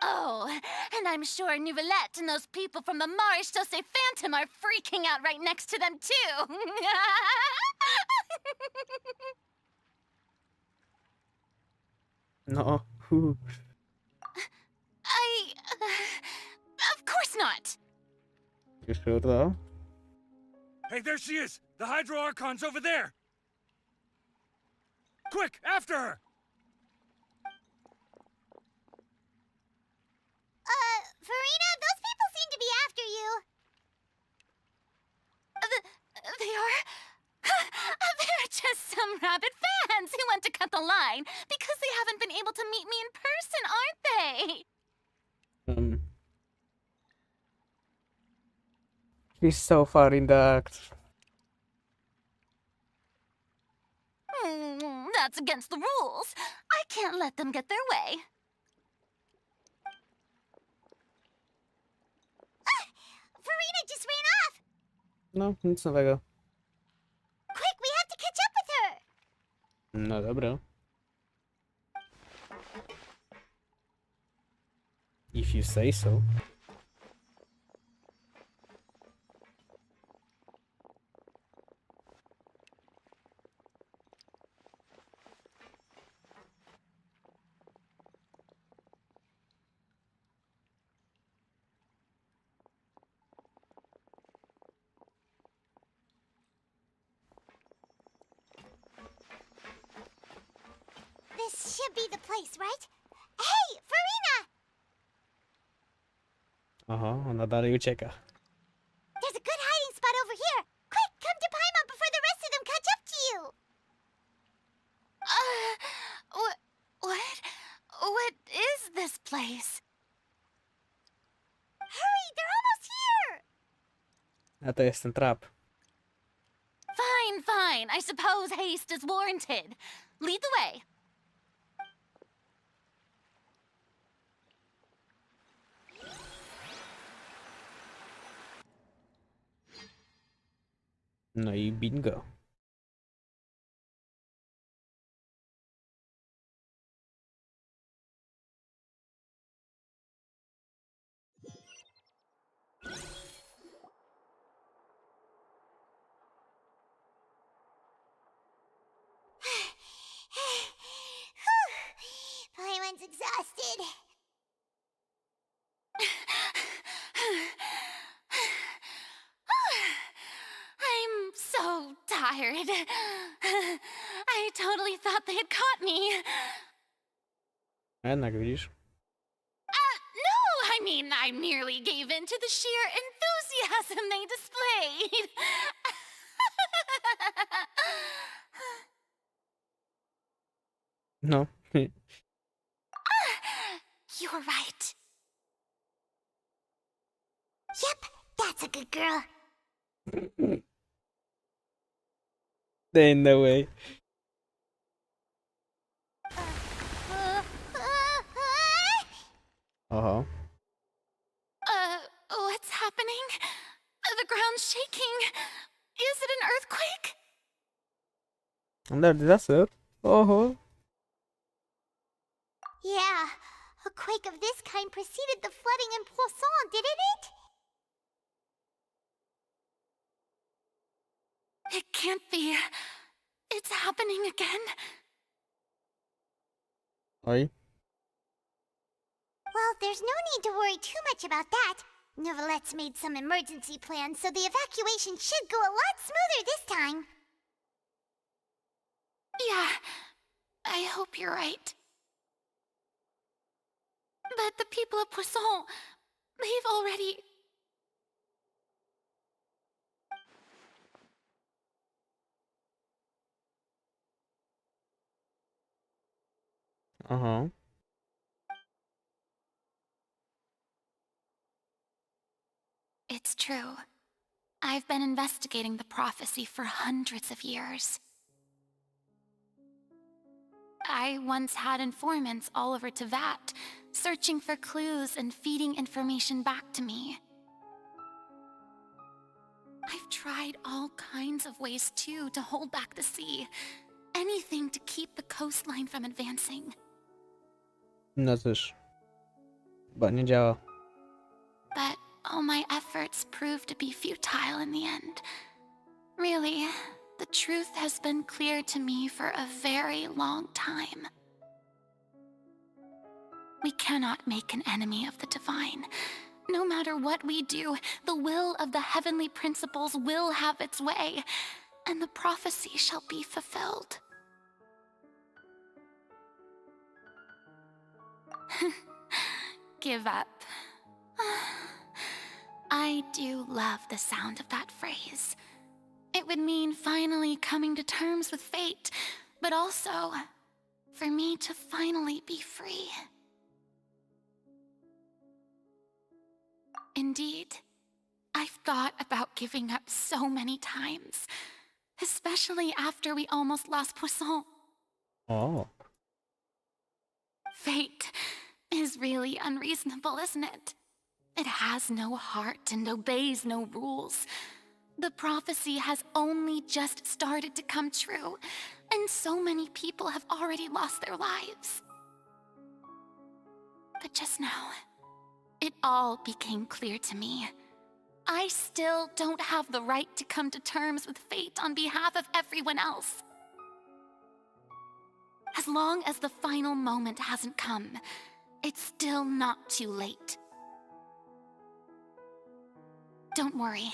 Oh, and I'm sure Nouvellette and those people from the Maréchal Phantom are freaking out right next to them, too. No. Of course not. You sure though? Hey, there she is! The Hydro Archon's over there! Quick, after her! Farina, those people seem to be after you. They are? They're just some rabid fans who want to cut the line because they haven't been able to meet me in person, aren't they? She's so far in the act. That's against the rules. I can't let them get their way. Farina just ran off. No, nic nowego. Quick, we have to catch up with her. No dobra. If you say so. This should be the place, right? Hey, Farina! Aha, ona dalej ucieka. There's a good hiding spot over here. Quick, come to Paimon before the rest of them catch up to you. What is this place? Hurry, they're almost here. A to jest ten trap. Fine. I suppose haste is warranted. Lead the way. No i bingo. Paimon's exhausted. I'm so tired. I totally thought they had caught me. A jednak widzisz? No, I mean, I merely gave in to the sheer enthusiasm they displayed. No. You're right. Yep, that's a good girl. There ain't no way. Uh-huh. What's happening? The ground's shaking. Under disaster? Oho. Yeah, a quake of this kind preceded the flooding in Poisson, didn't it? It can't be. It's happening again. Oj. Well, there's no need to worry too much about that. Novelette's made some emergency plans, so the evacuation should go a lot smoother this time. Yeah, I hope you're right. But the people of Poisson, they've already... Uh-huh. It's true. I've been investigating the prophecy for hundreds of years. I once had informants all over Tevat, searching for clues and feeding information back to me. I've tried all kinds of ways too to hold back the sea. Anything to keep the coastline from advancing. No cóż. Chyba nie działa. But all my efforts proved to be futile in the end. Really, the truth has been clear to me for a very long time. We cannot make an enemy of the divine. No matter what we do, the will of the heavenly principles will have its way, and the prophecy shall be fulfilled. Give up. I do love the sound of that phrase. It would mean finally coming to terms with fate, but also for me to finally be free. Indeed, I've thought about giving up so many times, especially after we almost lost Poisson. Oh. Fate is really unreasonable, isn't it? It has no heart and obeys no rules. The prophecy has only just started to come true, and so many people have already lost their lives. But just now, it all became clear to me. I still don't have the right to come to terms with fate on behalf of everyone else. As long as the final moment hasn't come, it's still not too late. Don't worry.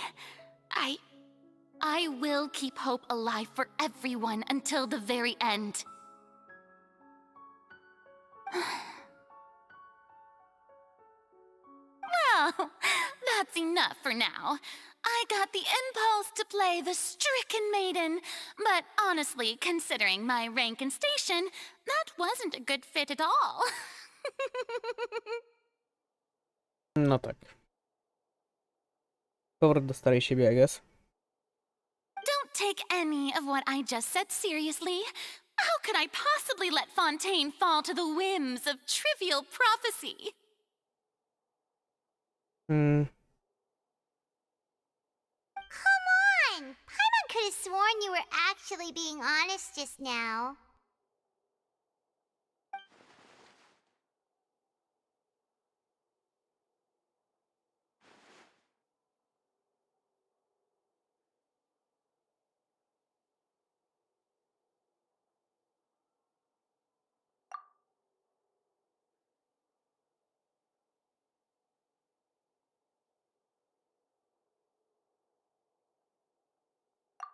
I will keep hope alive for everyone until the very end. Well, that's enough for now. I got the impulse to play the stricken maiden, but honestly, considering my rank and station, that wasn't a good fit at all. No tak. Powrót do starej siebie, I guess. Don't take any of what I just said seriously. How could I possibly let Fontain fall to the whims of trivial prophecy? Come on! Paimon could have sworn you were actually being honest just now.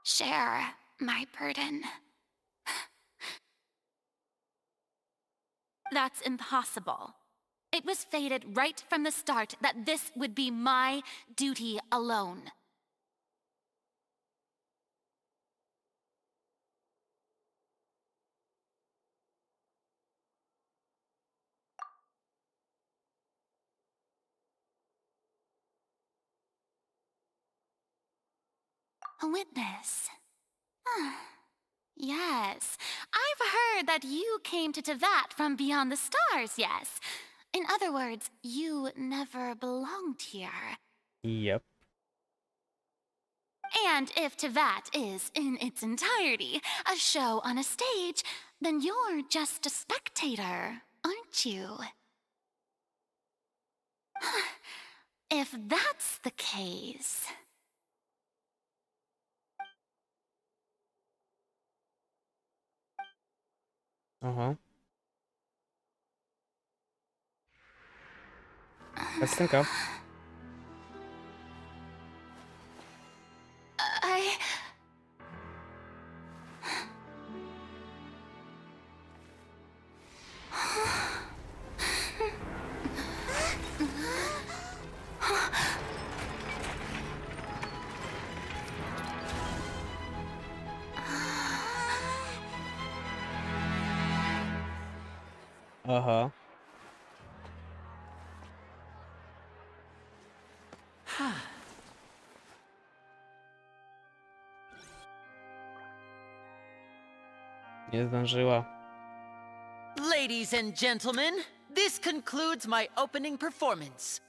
Share my burden. That's impossible. It was fated right from the start that this would be my duty alone. A witness. Yes, I've heard that you came to Tevat from beyond the stars, yes. In other words, you never belonged here. Yep. And if Tevat is, in its entirety, a show on a stage, then you're just a spectator, aren't you? If that's the case... Aha. Let's think of. Uh-huh. Nie zdążyła. Ladies and gentlemen, this concludes my opening performance.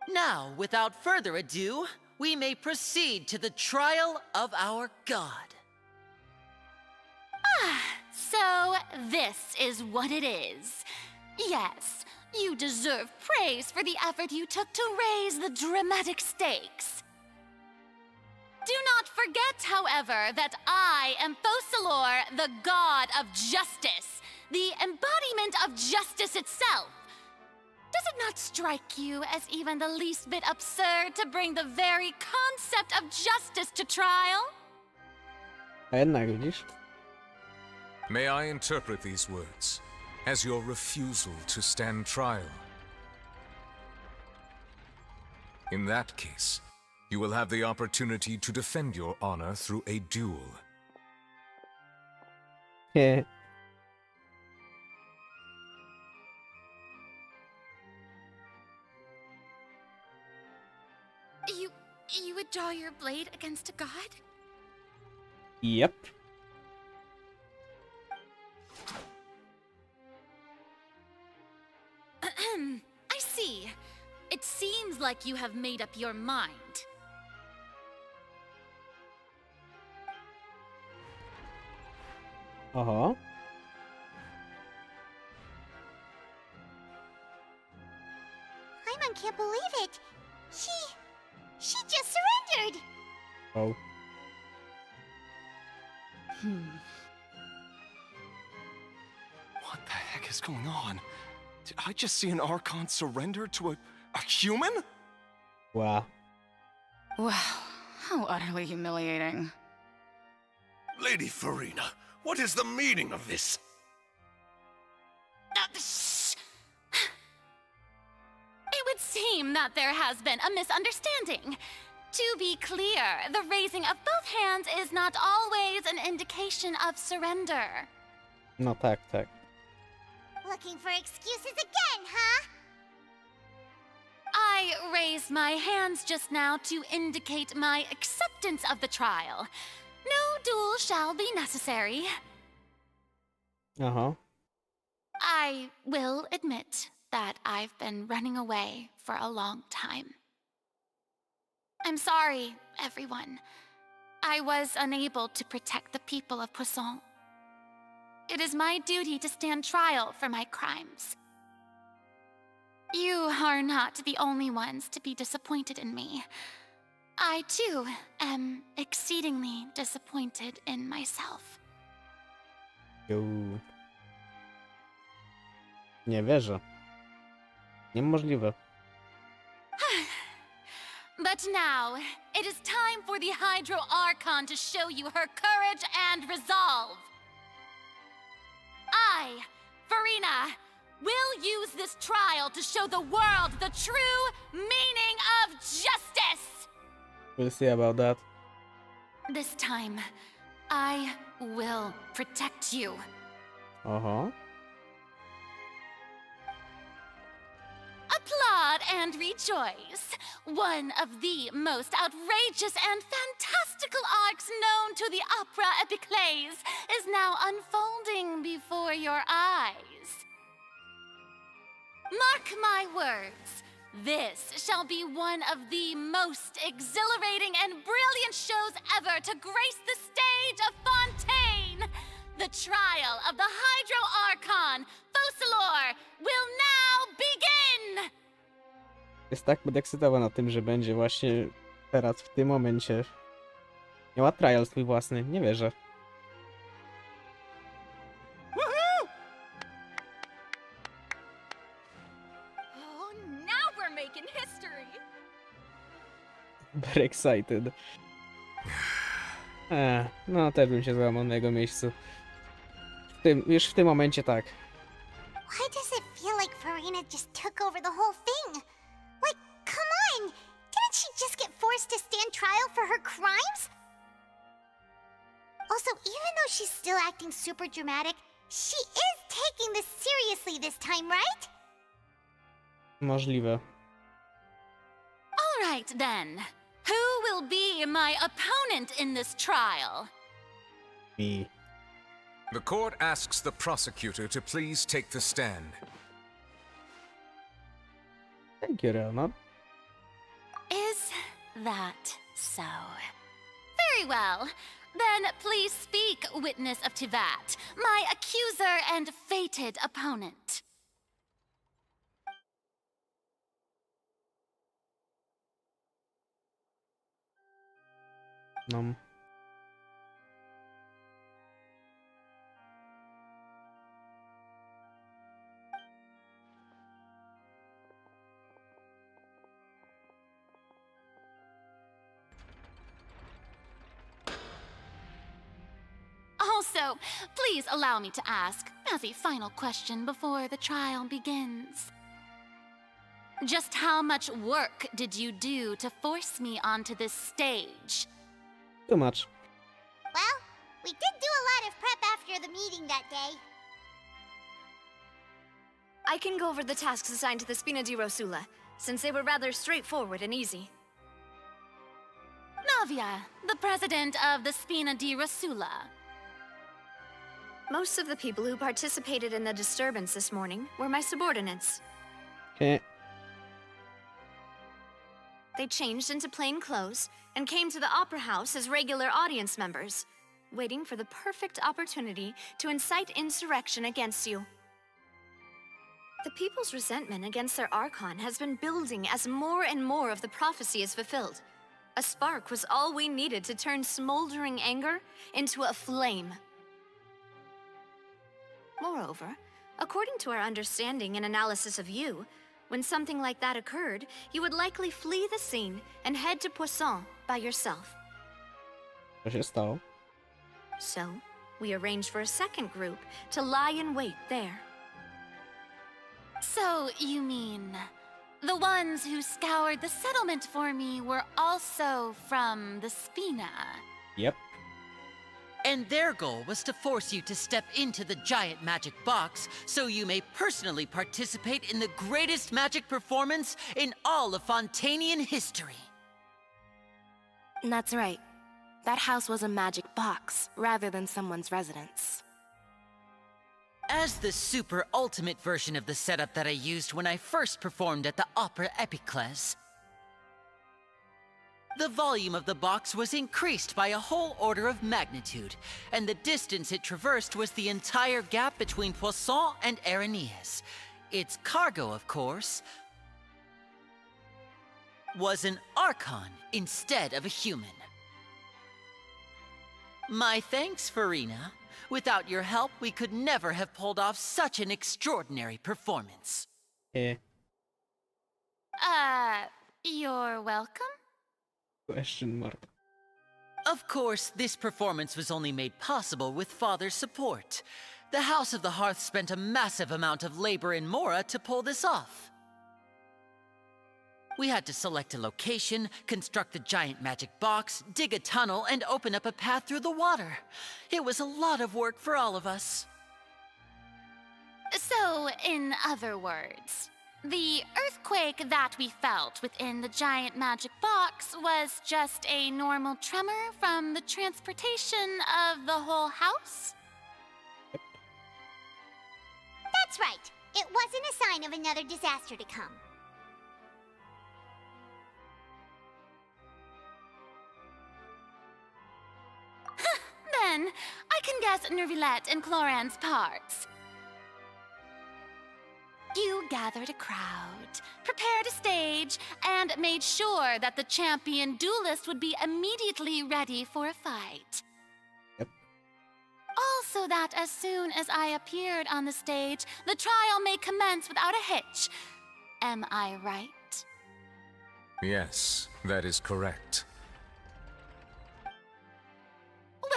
Now, without further ado, we may proceed to the trial of our god. So, this is what it is. Yes, you deserve praise for the effort you took to raise the dramatic stakes. Do not forget, however, that I am Fosalor, the god of justice, the embodiment of justice itself. Does it not strike you as even the least bit absurd to bring the very concept of justice to trial? A jednak widzisz? May I interpret these words as your refusal to stand trial? In that case, you will have the opportunity to defend your honor through a duel. Yeah. You would draw your blade against a god? Yep. I see. It seems like you have made up your mind. Uh-huh. Paimon can't believe it. She just surrendered. Oh. What the heck is going on? Did I just see an Archon surrender to a human? Wow. Wow, how utterly humiliating. Lady Farina, what is the meaning of this? It would seem that there has been a misunderstanding. To be clear, the raising of both hands is not always an indication of surrender. No tak, tak. Looking for excuses again, huh? I raised my hands just now to indicate my acceptance of the trial. No duel shall be necessary. Uh-huh. I will admit that I've been running away for a long time. I'm sorry, everyone. I was unable to protect the people of Poisson. It is my duty to stand trial for my crimes. You are not the only ones to be disappointed in me. I, too, am exceedingly disappointed in myself. Yo. Nie wierzę. Niemożliwe. But now, it is time for the Hydro Archon to show you her courage and resolve. I, Farina, will use this trial to show the world the true meaning of justice! We'll see about that. This time, I will protect you. Uh-huh. Applaud and rejoice. One of the most outrageous and fantastical arcs known to the opera epiclese is now unfolding before your eyes. Mark my words. This shall be one of the most exhilarating and brilliant shows ever to grace the stage of Fontain! The trial of the Hydro Archon, Focalor, will now begin! Jest tak podekscytowana tym, że będzie właśnie teraz, w tym momencie. Miała trial swój własny, nie wierzę. Oh, now we're making history! Very excited. No, też bym się złamał na jego miejscu. Już w tym momencie tak. Why does it feel like Farina just took over the whole thing? Like, come on! Didn't she just get forced to stand trial for her crimes? Also, even though she's still acting super dramatic, she is taking this seriously this time, right? Możliwe. All right, then. Who will be my opponent in this trial? Me. The court asks the prosecutor to please take the stand. Thank you, Leonard. Is that so? Very well. Then please speak, witness of Tivat, my accuser and fated opponent. No. Also, please allow me to ask, as a final question before the trial begins. Just how much work did you do to force me onto this stage? Too much. Well, we did do a lot of prep after the meeting that day. I can go over the tasks assigned to the Spina di Rosula, since they were rather straightforward and easy. Navia, the president of the Spina di Rosula. Most of the people who participated in the disturbance this morning were my subordinates. Okay. They changed into plain clothes and came to the Opera House as regular audience members, waiting for the perfect opportunity to incite insurrection against you. The people's resentment against their Archon has been building as more and more of the prophecy is fulfilled. A spark was all we needed to turn smoldering anger into a flame. Moreover, according to our understanding and analysis of you, when something like that occurred, you would likely flee the scene and head to Poisson by yourself. Co się stało? So, we arranged for a second group to lie in wait there. So, you mean, the ones who scoured the settlement for me were also from the Spina? Yep. And their goal was to force you to step into the giant magic box so you may personally participate in the greatest magic performance in all of Fontainian history. That's right. That house was a magic box, rather than someone's residence. As the super ultimate version of the setup that I used when I first performed at the Opera Epiclese, the volume of the box was increased by a whole order of magnitude, and the distance it traversed was the entire gap between Poisson and Aranias. Its cargo, of course, was an Archon instead of a human. My thanks, Farina. Without your help, we could never have pulled off such an extraordinary performance. You're welcome? Question mark. Of course, this performance was only made possible with Father's support. The House of the Hearth spent a massive amount of labor in Mora to pull this off. We had to select a location, construct the giant magic box, dig a tunnel, and open up a path through the water. It was a lot of work for all of us. So, in other words, the earthquake that we felt within the giant magic box was just a normal tremor from the transportation of the whole house? That's right. It wasn't a sign of another disaster to come. Nervilette and Cloran's parts. You gathered a crowd, prepared a stage, and made sure that the champion duelist would be immediately ready for a fight. Yep. Also that as soon as I appeared on the stage, the trial may commence without a hitch. Am I right? Yes, that is correct.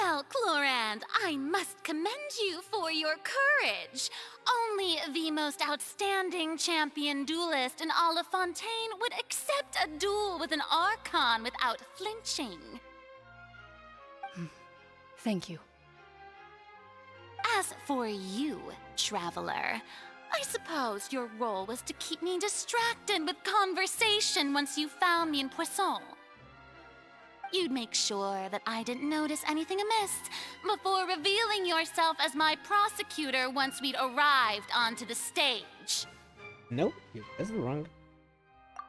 Well, Clorand, I must commend you for your courage. Only the most outstanding champion duelist in all of Fontaine would accept a duel with an Archon without flinching. Thank you. As for you, Traveler, I suppose your role was to keep me distracted with conversation once you found me in Poisson. You'd make sure that I didn't notice anything amiss before revealing yourself as my prosecutor once we'd arrived onto the stage. Nope, you guessed wrong.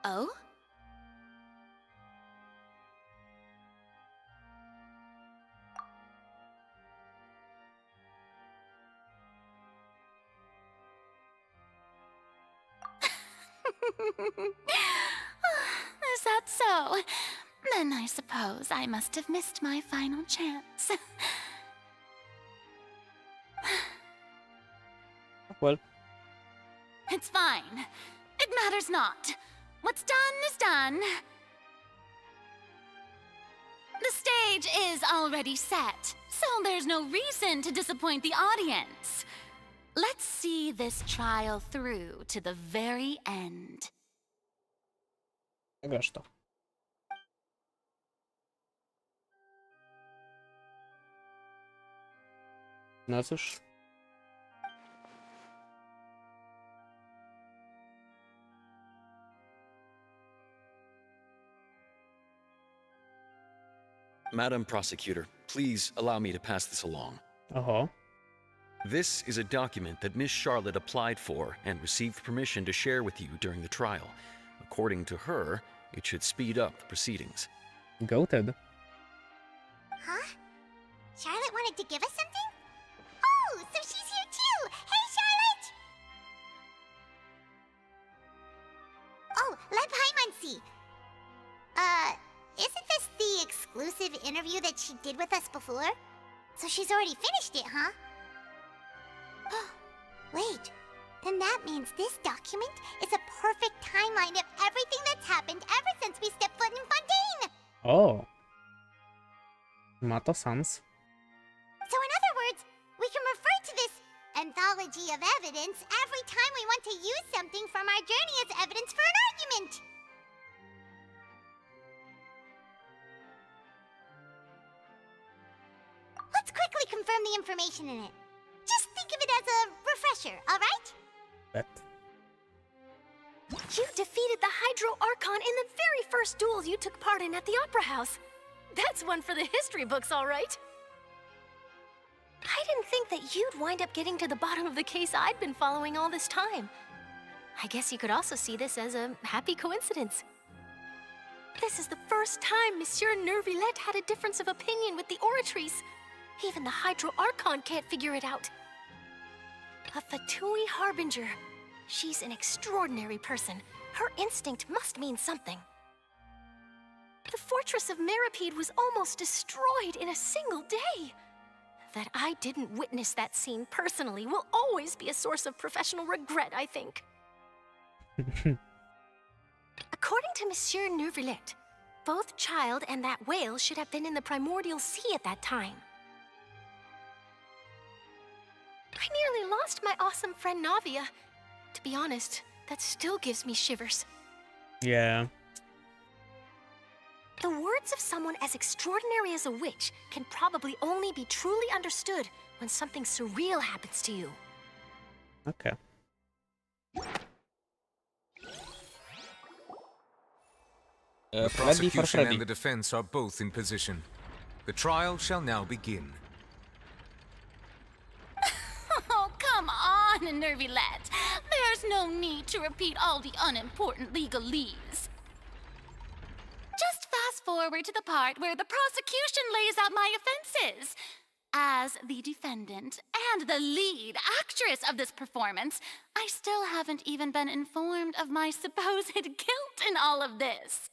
Oh? Is that so? Then I suppose I must have missed my final chance. Well, it's fine. It matters not. What's done is done. The stage is already set, so there's no reason to disappoint the audience. Let's see this trial through to the very end. grasz to. No cóż. Madam Prosecutor, please allow me to pass this along. This is a document that Miss Charlotte applied for and received permission to share with you during the trial. According to her, it should speed up the proceedings. Goated. Huh? Charlotte wanted to give us something? Oh, so she's here too! Hey, Charlotte! Oh, let Paimon see. Isn't this the exclusive interview that she did with us before? So she's already finished it, huh? Wait, then that means this document is a perfect timeline of everything that's happened ever since we stepped foot in Fontaine! O! Ma to sens. So in other words, we can refer to this anthology of evidence every time we want to use something from our journey as evidence for an argument! Let's quickly confirm the information in it. Just think of it as a refresher, alright? Bet. You defeated the Hydro Archon in the very first duels you took part in at the Opera House. That's one for the history books, all right. I didn't think that you'd wind up getting to the bottom of the case I'd been following all this time. I guess you could also see this as a happy coincidence. This is the first time Monsieur Nervilette had a difference of opinion with the Oratrice. Even the Hydro Archon can't figure it out. A Fatui Harbinger. She's an extraordinary person. Her instinct must mean something. The fortress of Meripede was almost destroyed in a single day. That I didn't witness that scene personally will always be a source of professional regret, I think. According to Monsieur Nervilette, both Child and that whale should have been in the primordial sea at that time. I nearly lost my awesome friend Navia. To be honest, that still gives me shivers. Yeah. The words of someone as extraordinary as a witch can probably only be truly understood when something surreal happens to you. Okay. The prosecution and the defense are both in position. The trial shall now begin. Oh, come on, Nervilette. There's no need to repeat all the unimportant legalese. Just fast forward to the part where the prosecution lays out my offenses. As the defendant and the lead actress of this performance, I still haven't even been informed of my supposed guilt in all of this.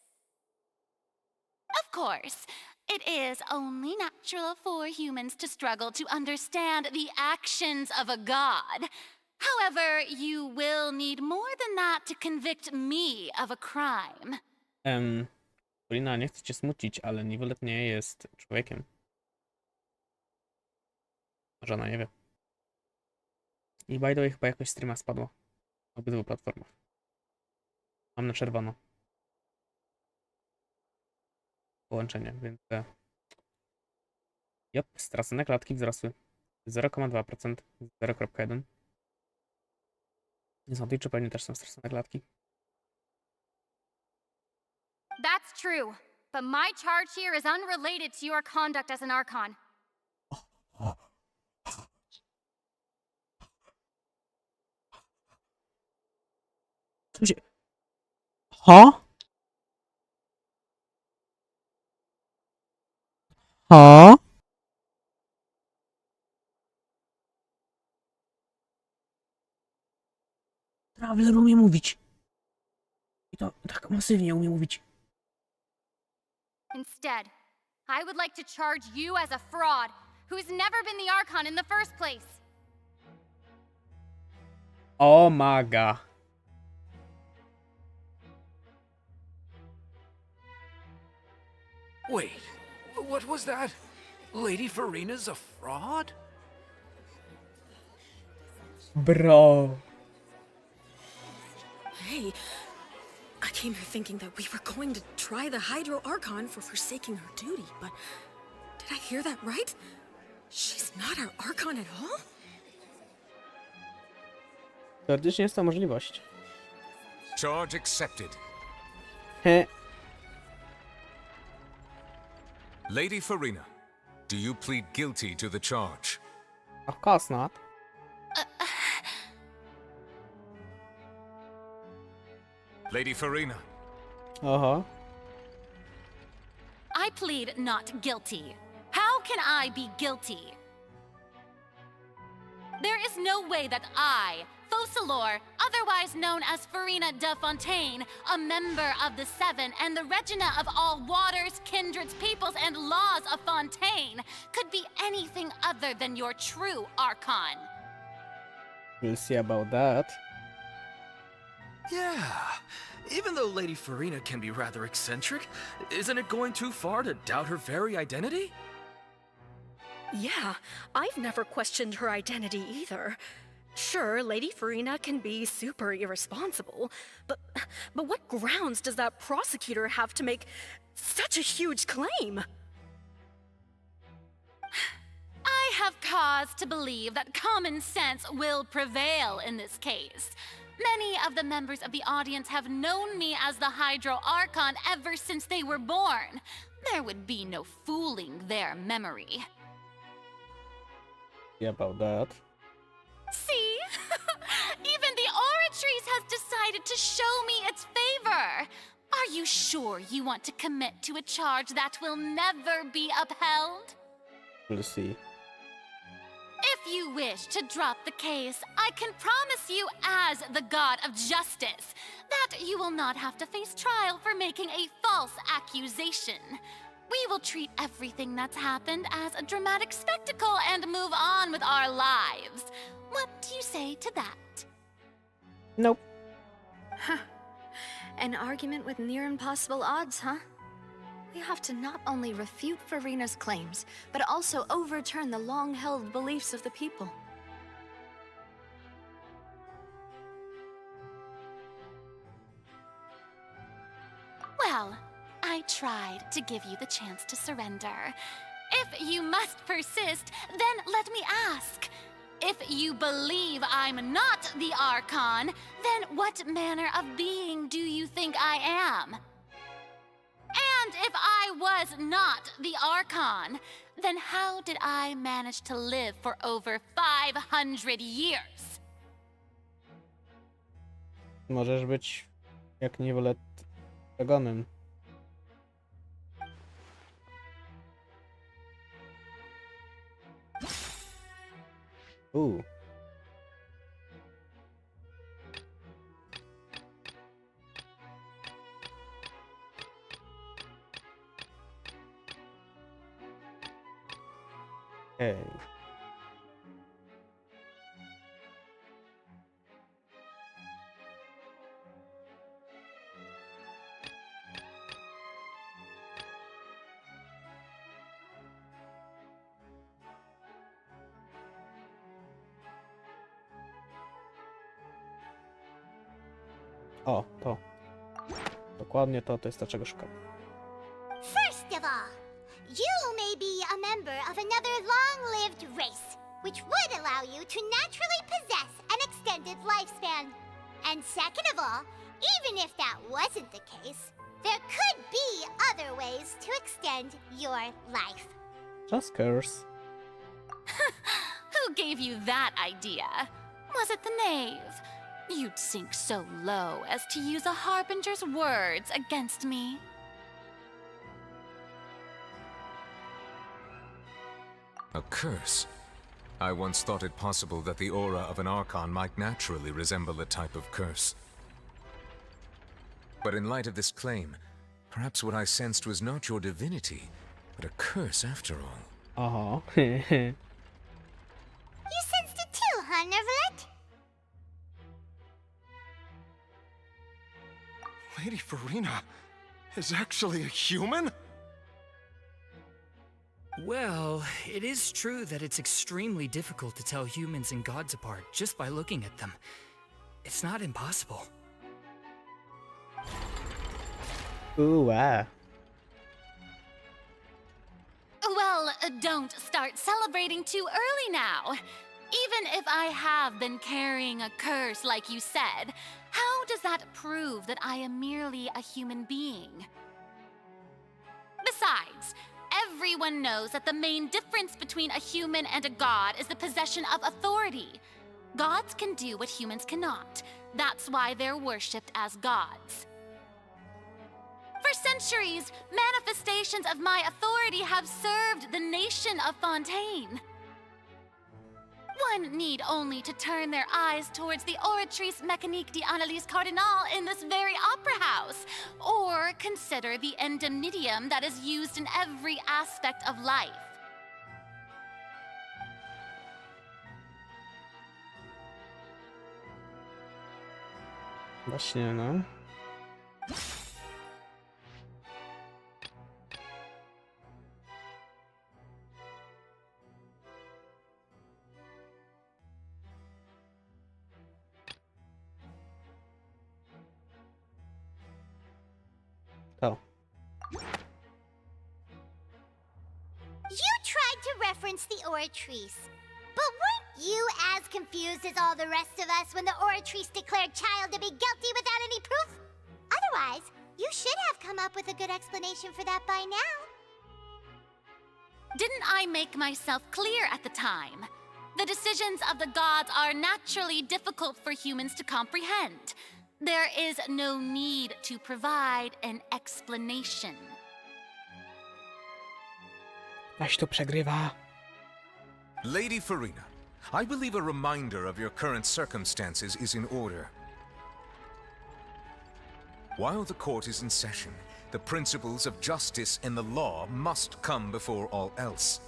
Of course, it is only natural for humans to struggle to understand the actions of a god. However, you will need more than that to convict me of a crime. Polina, nie chcę cię smucić, ale Nivelet nie jest człowiekiem. Może ona nie wie. I by the way, chyba jakoś streama spadła. Na obydwu platformach. Mam na czerwono połączenie, więc... Jop, stracone klatki wzrosły 0,2%, 0,1%. Nie znam, czy pewnie też są stracone klatki. That's true, but my charge here is unrelated to your conduct as an Archon. Co się... Ha? Ha? Traveler umie mówić. I to tak masywnie umie mówić. Instead, I would like to charge you as a fraud who's never been the Archon in the first place. O maga. Wait, what was that? Lady Farina's a fraud? Bro. Hey, I came here thinking that we were going to try the Hydro Archon for forsaking her duty, but did I hear that right? She's not our Archon at all? Teoretycznie jest to możliwość. Charge accepted. He. Lady Farina, do you plead guilty to the charge? Of course not. Lady Farina. Uh-huh. I plead not guilty. How can I be guilty? There is no way that I, Focalor, otherwise known as Farina de Fontain, a member of the Seven and the Regina of all waters, kindreds, peoples, and laws of Fontain, could be anything other than your true Archon. We'll see about that. Yeah. Even though Lady Farina can be rather eccentric, isn't it going too far to doubt her very identity? Yeah, I've never questioned her identity either. Sure, Lady Farina can be super irresponsible, but what grounds does that prosecutor have to make such a huge claim? I have cause to believe that common sense will prevail in this case. Many of the members of the audience have known me as the Hydro Archon ever since they were born. There would be no fooling their memory. Yeah, about that. See? Even the Oratrice has decided to show me its favor. Are you sure you want to commit to a charge that will never be upheld? We'll see. If you wish to drop the case, I can promise you as the God of Justice that you will not have to face trial for making a false accusation. We will treat everything that's happened as a dramatic spectacle and move on with our lives. What do you say to that? Nope. Huh. An argument with near impossible odds, huh? We have to not only refute Farina's claims, but also overturn the long-held beliefs of the people. Well, I tried to give you the chance to surrender. If you must persist, then let me ask. If you believe I'm not the Archon, then what manner of being do you think I am? And if I was not the Archon, then how did I manage to live for over 500 years? Możesz być jak Nivelet Dragonem. Ooh. Okay. O, to. Dokładnie to jest to, czego szukam. First of all, you may be a member of another long-lived race, which would allow you to naturally possess an extended lifespan. And second of all, even if that wasn't the case, there could be other ways to extend your life. Just curse. Who gave you that idea? Was it the knave? You'd sink so low as to use a harbinger's words against me. A curse? I once thought it possible that the aura of an Archon might naturally resemble a type of curse. But in light of this claim, perhaps what I sensed was not your divinity, but a curse after all. Uh-huh. You sensed it too, huh, Nervalet? Lady Farina is actually a human? Well, it is true that it's extremely difficult to tell humans and gods apart just by looking at them. It's not impossible. Ooh, wow. Well, don't start celebrating too early now. Even if I have been carrying a curse like you said, how does that prove that I am merely a human being? Besides, everyone knows that the main difference between a human and a god is the possession of authority. Gods can do what humans cannot. That's why they're worshipped as gods. For centuries, manifestations of my authority have served the nation of Fontain. One need only to turn their eyes towards the Oratrice Mécanique d'Analyse Cardinal in this very opera house, or consider the indemnitium that is used in every aspect of life. Właśnie, no. To. You tried to reference the Oratrice. But weren't you as confused as all the rest of us when the Oratrice declared Child to be guilty without any proof? Otherwise, you should have come up with a good explanation for that by now. Didn't I make myself clear at the time? The decisions of the gods are naturally difficult for humans to comprehend. There is no need to provide an explanation. Aś tu przegrywa. Lady Farina, I believe a reminder of your current circumstances is in order. While the court is in session, the principles of justice and the law must come before all else.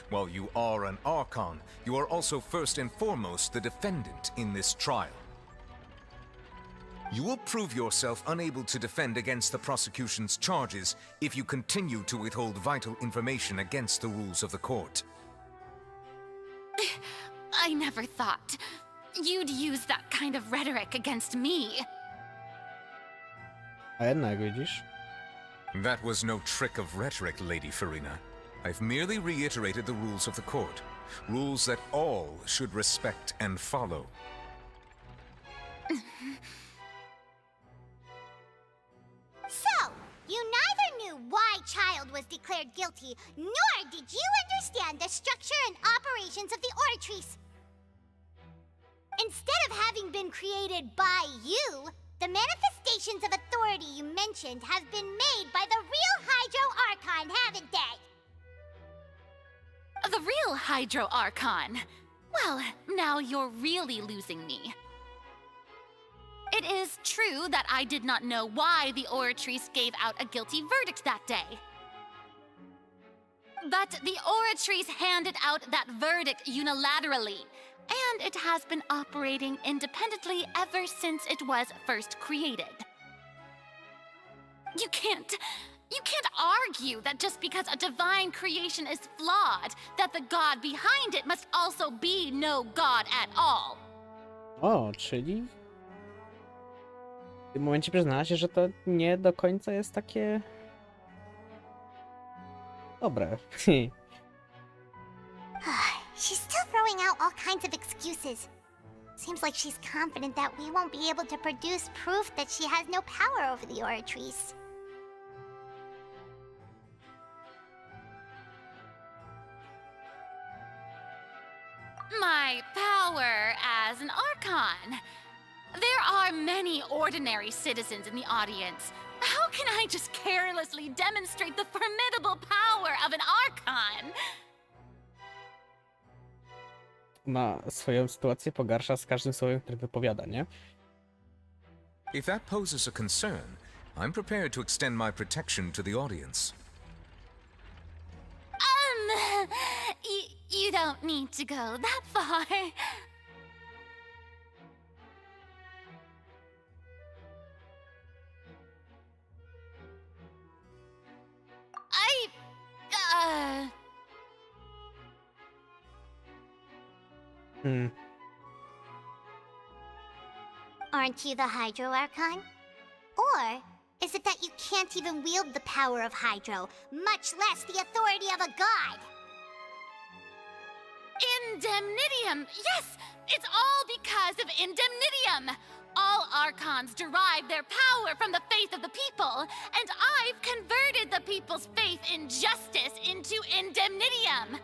While you are an Archon, you are also first and foremost the defendant in this trial. You will prove yourself unable to defend against the prosecution's charges if you continue to withhold vital information against the rules of the court. I never thought you'd use that kind of rhetoric against me. A jednak, widzisz? That was no trick of rhetoric, Lady Farina. I've merely reiterated the rules of the court. Rules that all should respect and follow. So, you neither knew why Child was declared guilty, nor did you understand the structure and operations of the Oratrice. Instead of having been created by you, the manifestations of authority you mentioned have been made by the real Hydro Archon, haven't they? The real Hydro Archon? Well, now you're really losing me. It is true that I did not know why the Oratrice gave out a guilty verdict that day. But the Oratrice handed out that verdict unilaterally, and it has been operating independently ever since it was first created. You can't argue that just because a divine creation is flawed, that the god behind it must also be no god at all. O, czyli w tym momencie przyznała się, że to nie do końca jest takie dobre. She's still throwing out all kinds of excuses. Seems like she's confident that we won't be able to produce proof that she has no power over the Oratrice. My power as an Archon. There are many ordinary citizens in the audience. How can I just carelessly demonstrate the formidable power of an Archon? Ma swoją sytuację pogarsza z każdym słowem, które wypowiada, nie? If that poses a concern, I'm prepared to extend my protection to the audience. You don't need to go that far. Aren't you the Hydro Archon? Or is it that you can't even wield the power of Hydro, much less the authority of a god? Indemnitium! Yes! It's all because of Indemnitium! All Archons derive their power from the faith of the people, and I've converted the people's faith in justice into Indemnitium!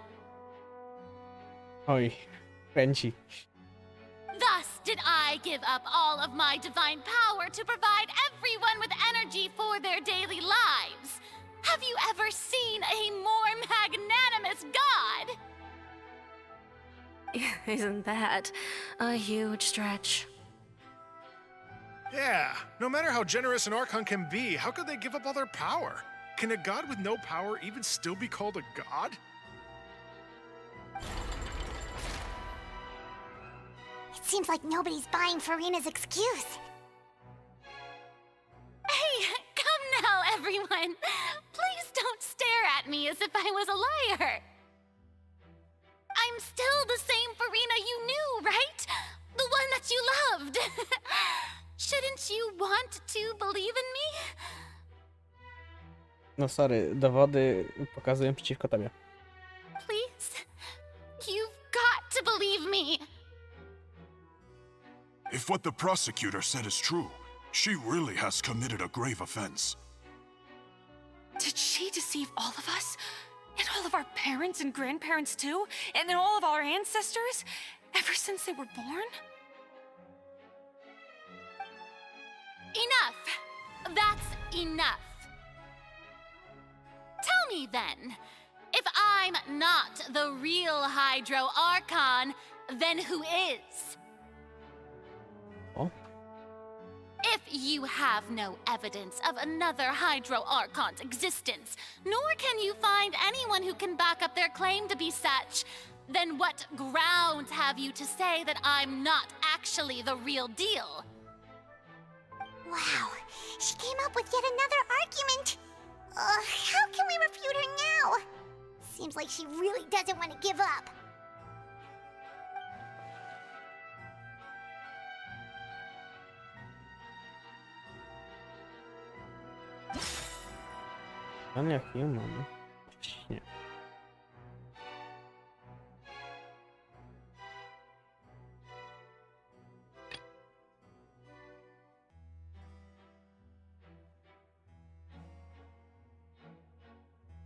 Oj, kręci. Thus did I give up all of my divine power to provide everyone with energy for their daily lives. Have you ever seen a more magnanimous god? Isn't that a huge stretch? Yeah, no matter how generous an Archon can be, how could they give up all their power? Can a god with no power even still be called a god? It seems like nobody's buying Farina's excuse. Hey, come now, everyone. Please don't stare at me as if I was a liar. I'm still the same Farina you knew, right? The one that you loved. Shouldn't you want to believe in me? No sorry, dowody pokazują przeciwko tobie. Please, you've got to believe me. If what the prosecutor said is true, she really has committed a grave offense. Did she deceive all of us? And all of our parents and grandparents too? And then all of our ancestors? Ever since they were born? Enough. That's enough. Tell me then, if I'm not the real Hydro Archon, then who is? Oh. If you have no evidence of another Hydro Archon's existence, nor can you find anyone who can back up their claim to be such, then what grounds have you to say that I'm not actually the real deal? Wow, she came up with yet another argument. How can we refute her now? Seems like she really doesn't want to give up. Pan jak human. Nie.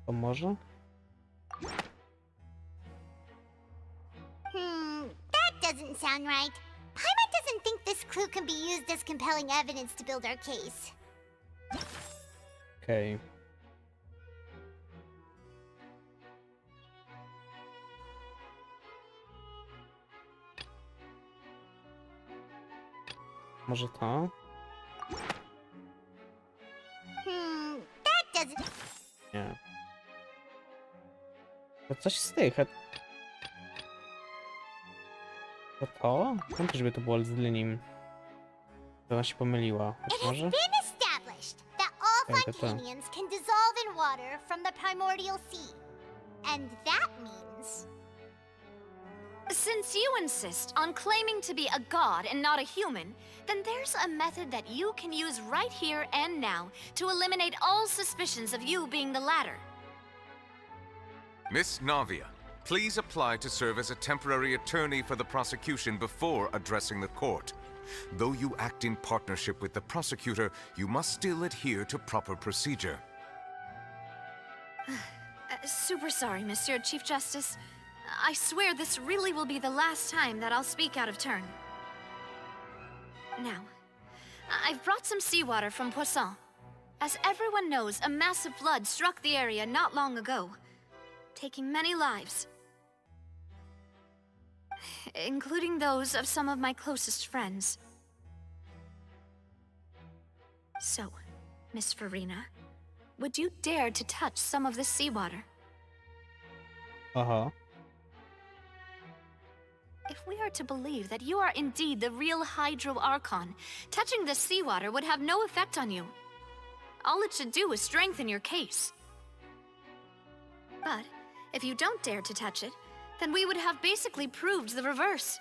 To może? That doesn't sound right. Paimon doesn't think this clue can be used as compelling evidence to build our case. Okej. Może to? That doesn't... Nie. To coś z tych. To? Skąd też by to było z linii? To ona się pomyliła. Być It has może? been established that all Okay, Fontanians can dissolve in water from the primordial sea. And that means... Since you insist on claiming to be a god and not a human, then there's a method that you can use right here and now to eliminate all suspicions of you being the latter. Miss Navia, please apply to serve as a temporary attorney for the prosecution before addressing the court. Though you act in partnership with the prosecutor, you must still adhere to proper procedure. Super sorry, Monsieur Chief Justice. I swear this really will be the last time that I'll speak out of turn. Now, I've brought some seawater from Poisson. As everyone knows, a massive flood struck the area not long ago, taking many lives, including those of some of my closest friends. So, Miss Farina, would you dare to touch some of this seawater? Uh-huh. If we are to believe that you are indeed the real Hydro Archon, touching this seawater would have no effect on you. All it should do is strengthen your case. But if you don't dare to touch it, then we would have basically proved the reverse.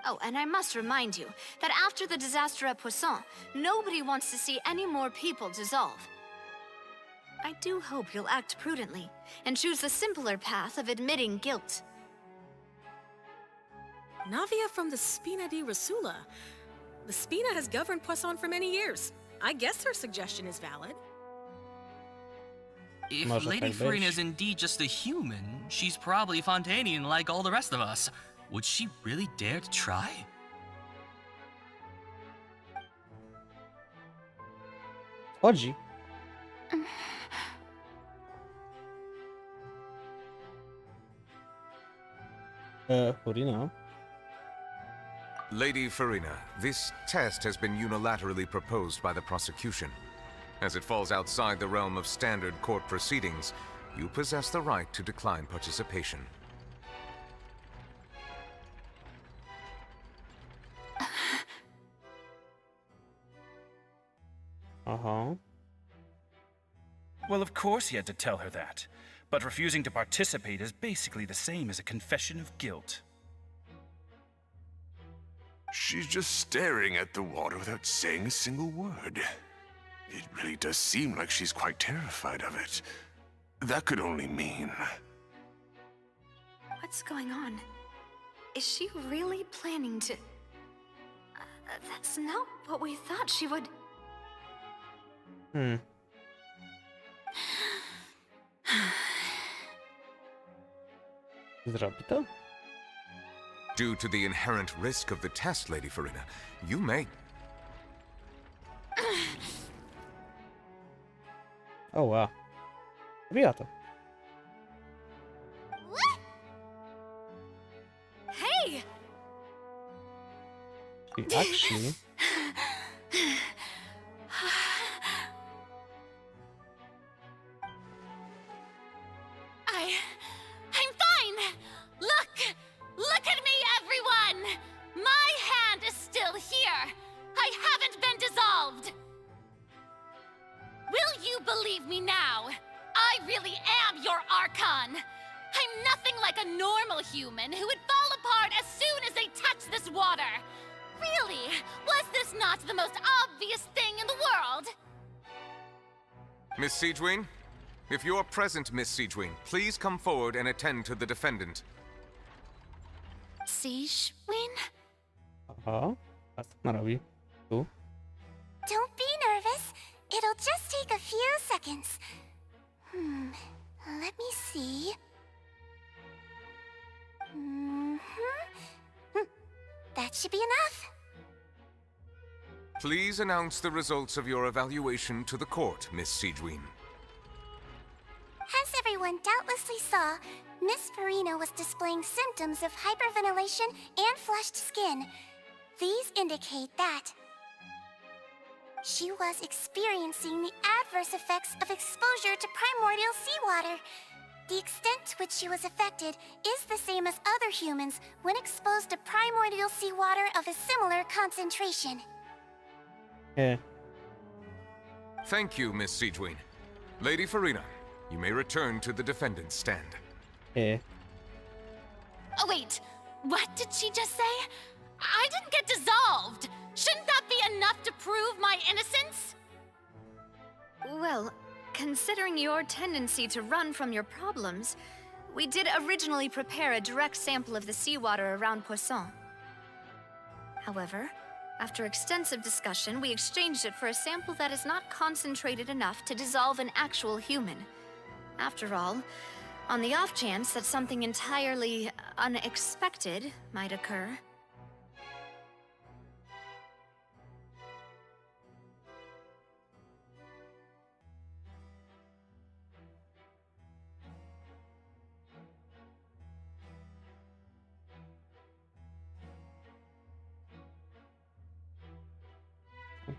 Oh, and I must remind you that after the disaster at Poisson, nobody wants to see any more people dissolve. I do hope you'll act prudently and choose the simpler path of admitting guilt. Navia from the Spina di Rosula. The Spina has governed Poisson for many years. I guess her suggestion is valid. If Może Lady tak być. Farina is indeed just a human, she's probably Fontainian like all the rest of us. Would she really dare to try? Chodzi. Farina. Lady Farina, this test has been unilaterally proposed by the prosecution. As it falls outside the realm of standard court proceedings, you possess the right to decline participation. Uh-huh. Well, of course he had to tell her that. But refusing to participate is basically the same as a confession of guilt. She's just staring at the water without saying a single word. It really does seem like she's quite terrified of it. That could only mean... What's going on? Is she really planning to... that's not what we thought she would... Zrobi to? Due to the inherent risk of the test, Lady Farina, you may... O, wow. Robiła to. Hey! Czyli actually... I'm fine! Look at me, everyone! My hand is still here! I haven't been dissolved! Will you believe me now? I really am your Archon! I'm nothing like a normal human who would fall apart as soon as they touch this water! Really? Was this not the most obvious thing in the world? Miss Siegewing? If you're present, Miss Siegewing, please come forward and attend to the defendant. Siegewing? Aha. A co ona robi? Tu? Don't be nervous. It'll just take a few seconds. Let me see. That should be enough. Please announce the results of your evaluation to the court, Miss Siegewing. As everyone doubtlessly saw, Miss Farina was displaying symptoms of hyperventilation and flushed skin. These indicate that she was experiencing the adverse effects of exposure to primordial seawater. The extent to which she was affected is the same as other humans when exposed to primordial seawater of a similar concentration. Yeah. Thank you, Miss Siegeween. Lady Farina, you may return to the defendant's stand. Yeah. Oh, wait. What did she just say? I didn't get dissolved. Shouldn't that be enough to prove my innocence? Well, considering your tendency to run from your problems, we did originally prepare a direct sample of the seawater around Poisson. However, after extensive discussion, we exchanged it for a sample that is not concentrated enough to dissolve an actual human. After all, on the off chance that something entirely unexpected might occur.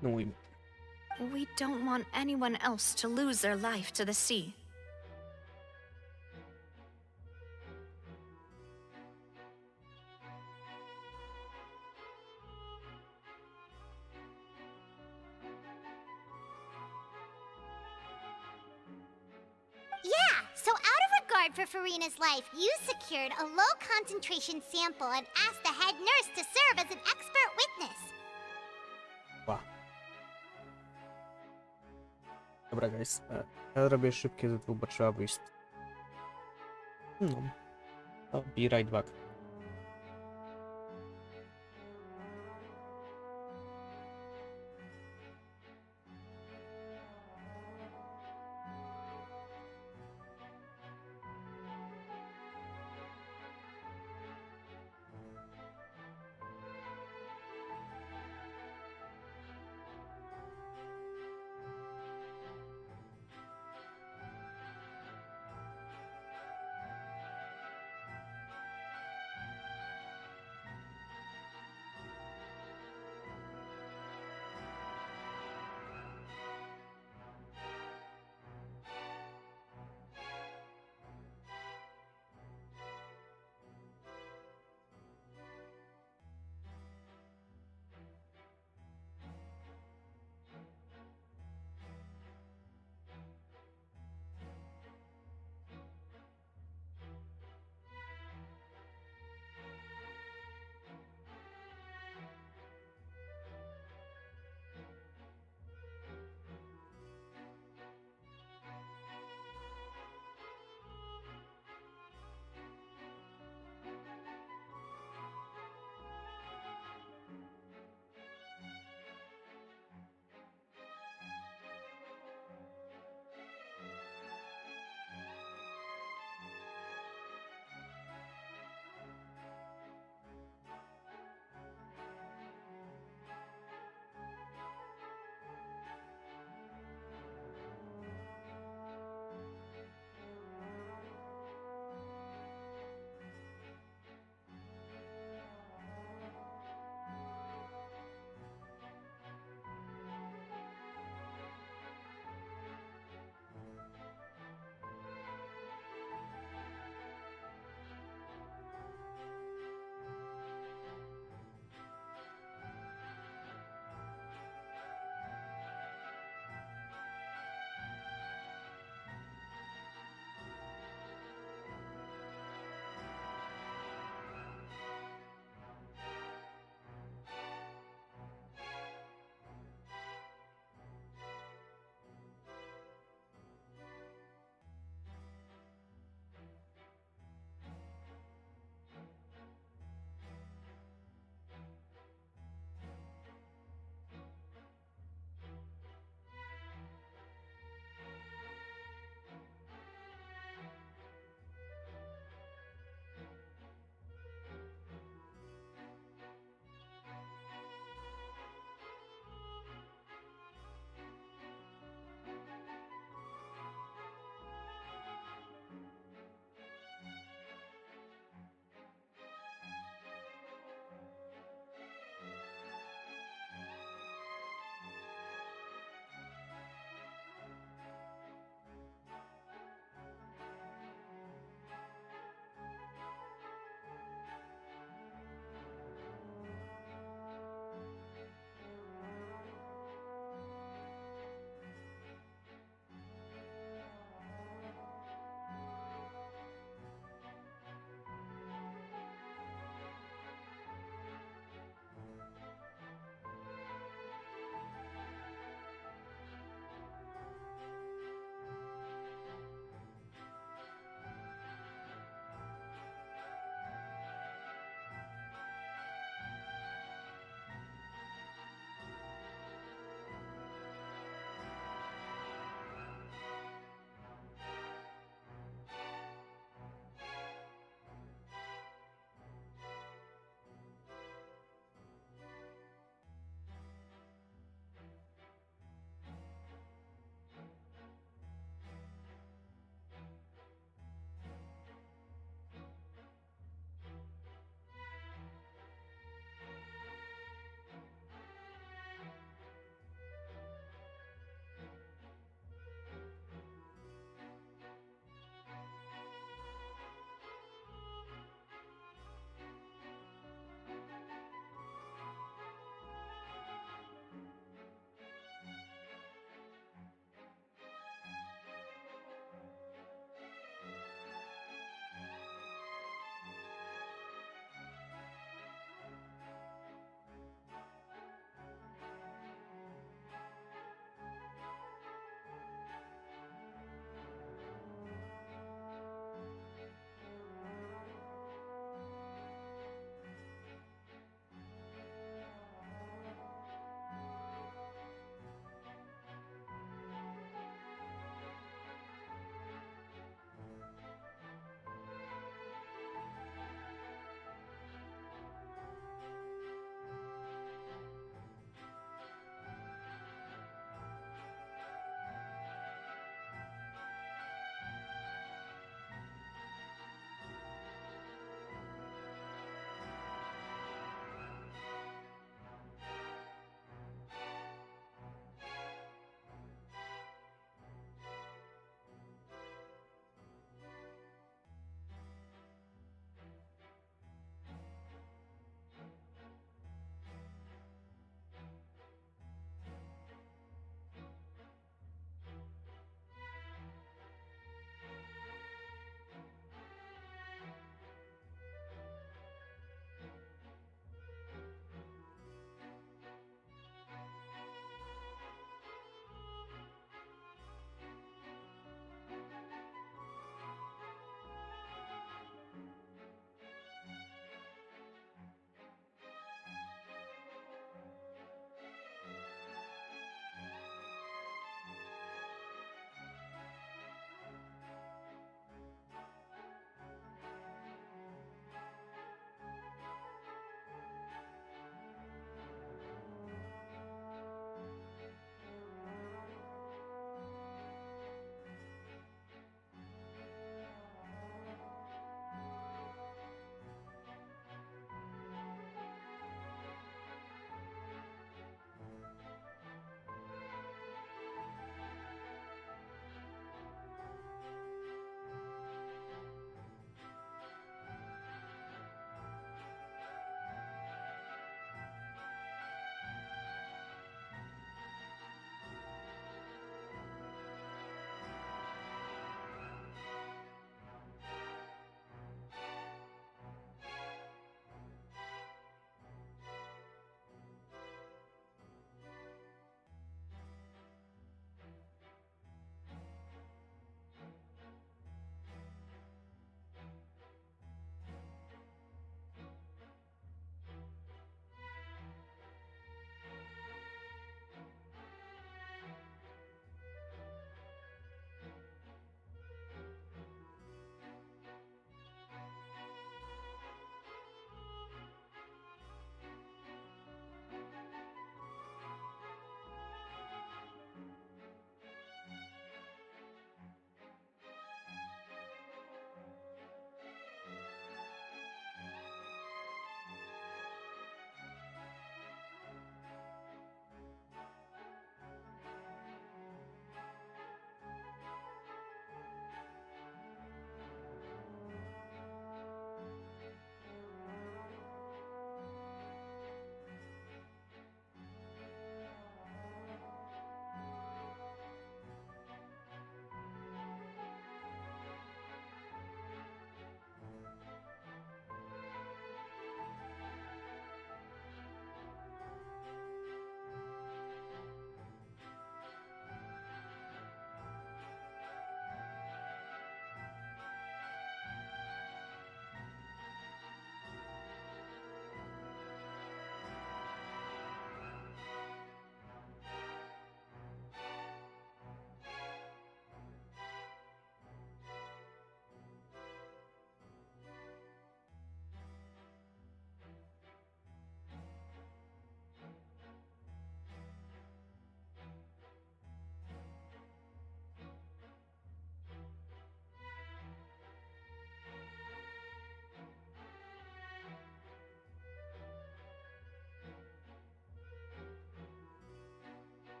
No, we don't want anyone else to lose their life to the sea. Yeah, so out of regard for Farina's life, you secured a low-concentration sample and asked the head nurse to serve as an expert witness. Wow. Dobra, guys. Ja zrobię szybkie ZW, bo trzeba wyjść. No. I'll be right back.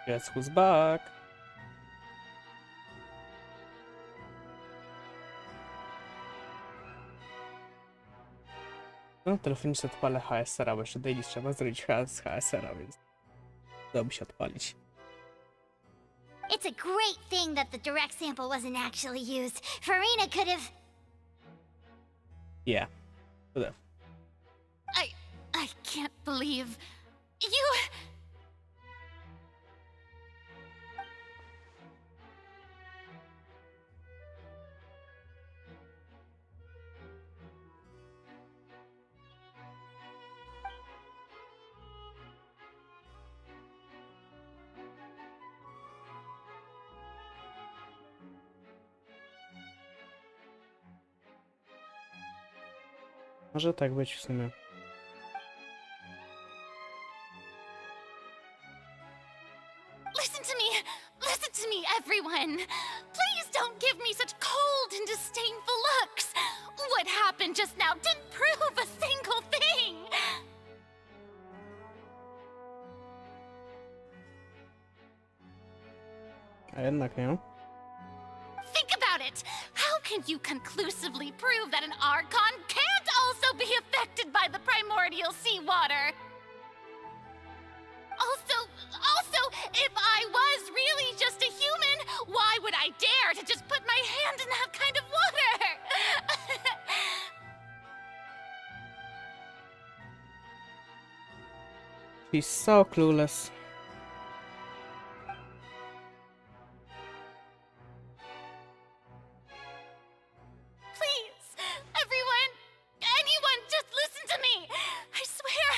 Guess who's back? No, telefonie sobie odpalę HSR-a, bo jeszcze daily trzeba zrobić z HSR-a, więc dałoby się odpalić. It's a great thing that the direct sample wasn't actually used. Farina could have... Yeah. Could have. I can't believe you. Może tak być w sumie. Listen to me, everyone. Please don't give me such cold and disdainful looks. What happened just now didn't prove a single thing. A jednak nie. Think about it. How can you conclusively prove that an Archon can't also be affected by the primordial seawater? Also, if I was really just a human, why would I dare to just put my hand in that kind of water? She's so clueless. Please, everyone, anyone, just listen to me. I swear,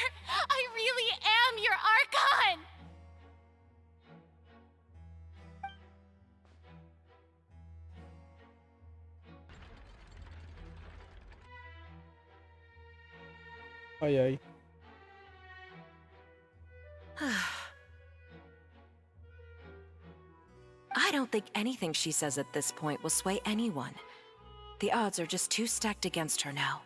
I really am your Archon. Ojej. I don't think anything she says at this point will sway anyone. The odds are just too stacked against her now.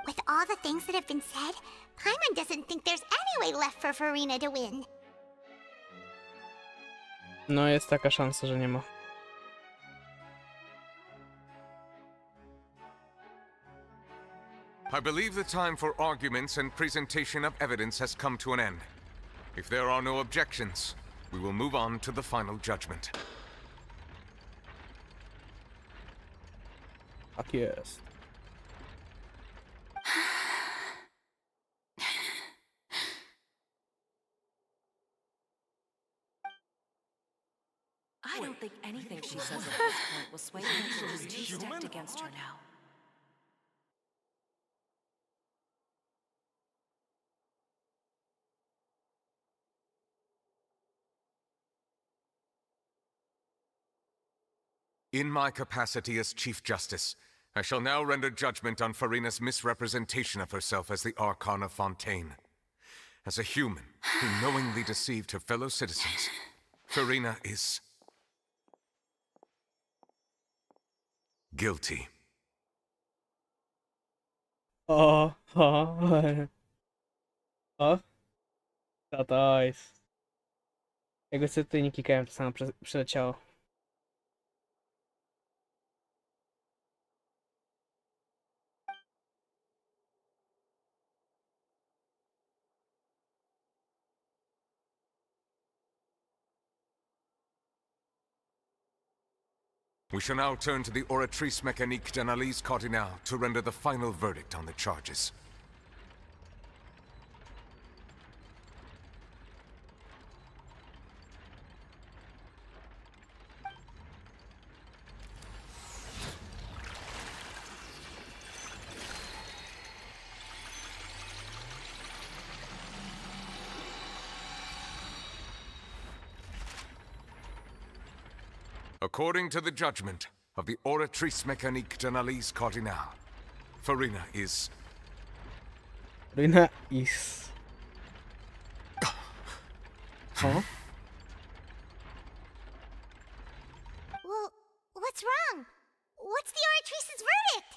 With all the things that have been said, Paimon doesn't think there's any way left for Farina to win. No jest taka szansa, że nie ma. I believe the time for arguments and presentation of evidence has come to an end. If there are no objections, we will move on to the final judgment. Tak jest. I don't think anything she says at this point will sway anyone. She's too stacked against her now. In my capacity as Chief Justice, I shall now render judgment on Farina's misrepresentation of herself as the Archon of Fontain. As a human who knowingly deceived her fellow citizens, Farina is guilty. O. Co to jest? Jego sobie tutaj nie klikałem, to samo przeleciało. We shall now turn to the oratrice mécanique d'analyse cardinale to render the final verdict on the charges. According to the judgment of the oratrice mécanique d'analyse cardinale, Farina is... Farina is... Huh? Well, what's wrong? What's the oratrice's verdict?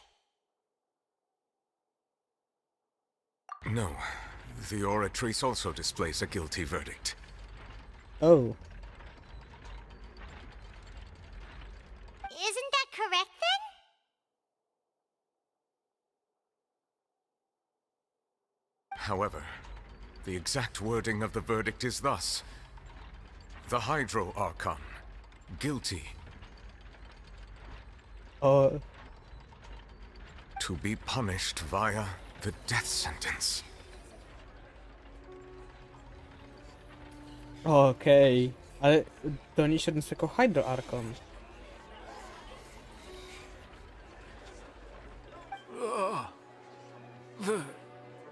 No, The oratrice also displays a guilty verdict. Oh. Isn't that correct then? However, the exact wording of the verdict is thus. The Hydro Archon, guilty. To be punished via the death sentence. Okej. Ale to nie się jako Hydro Archon.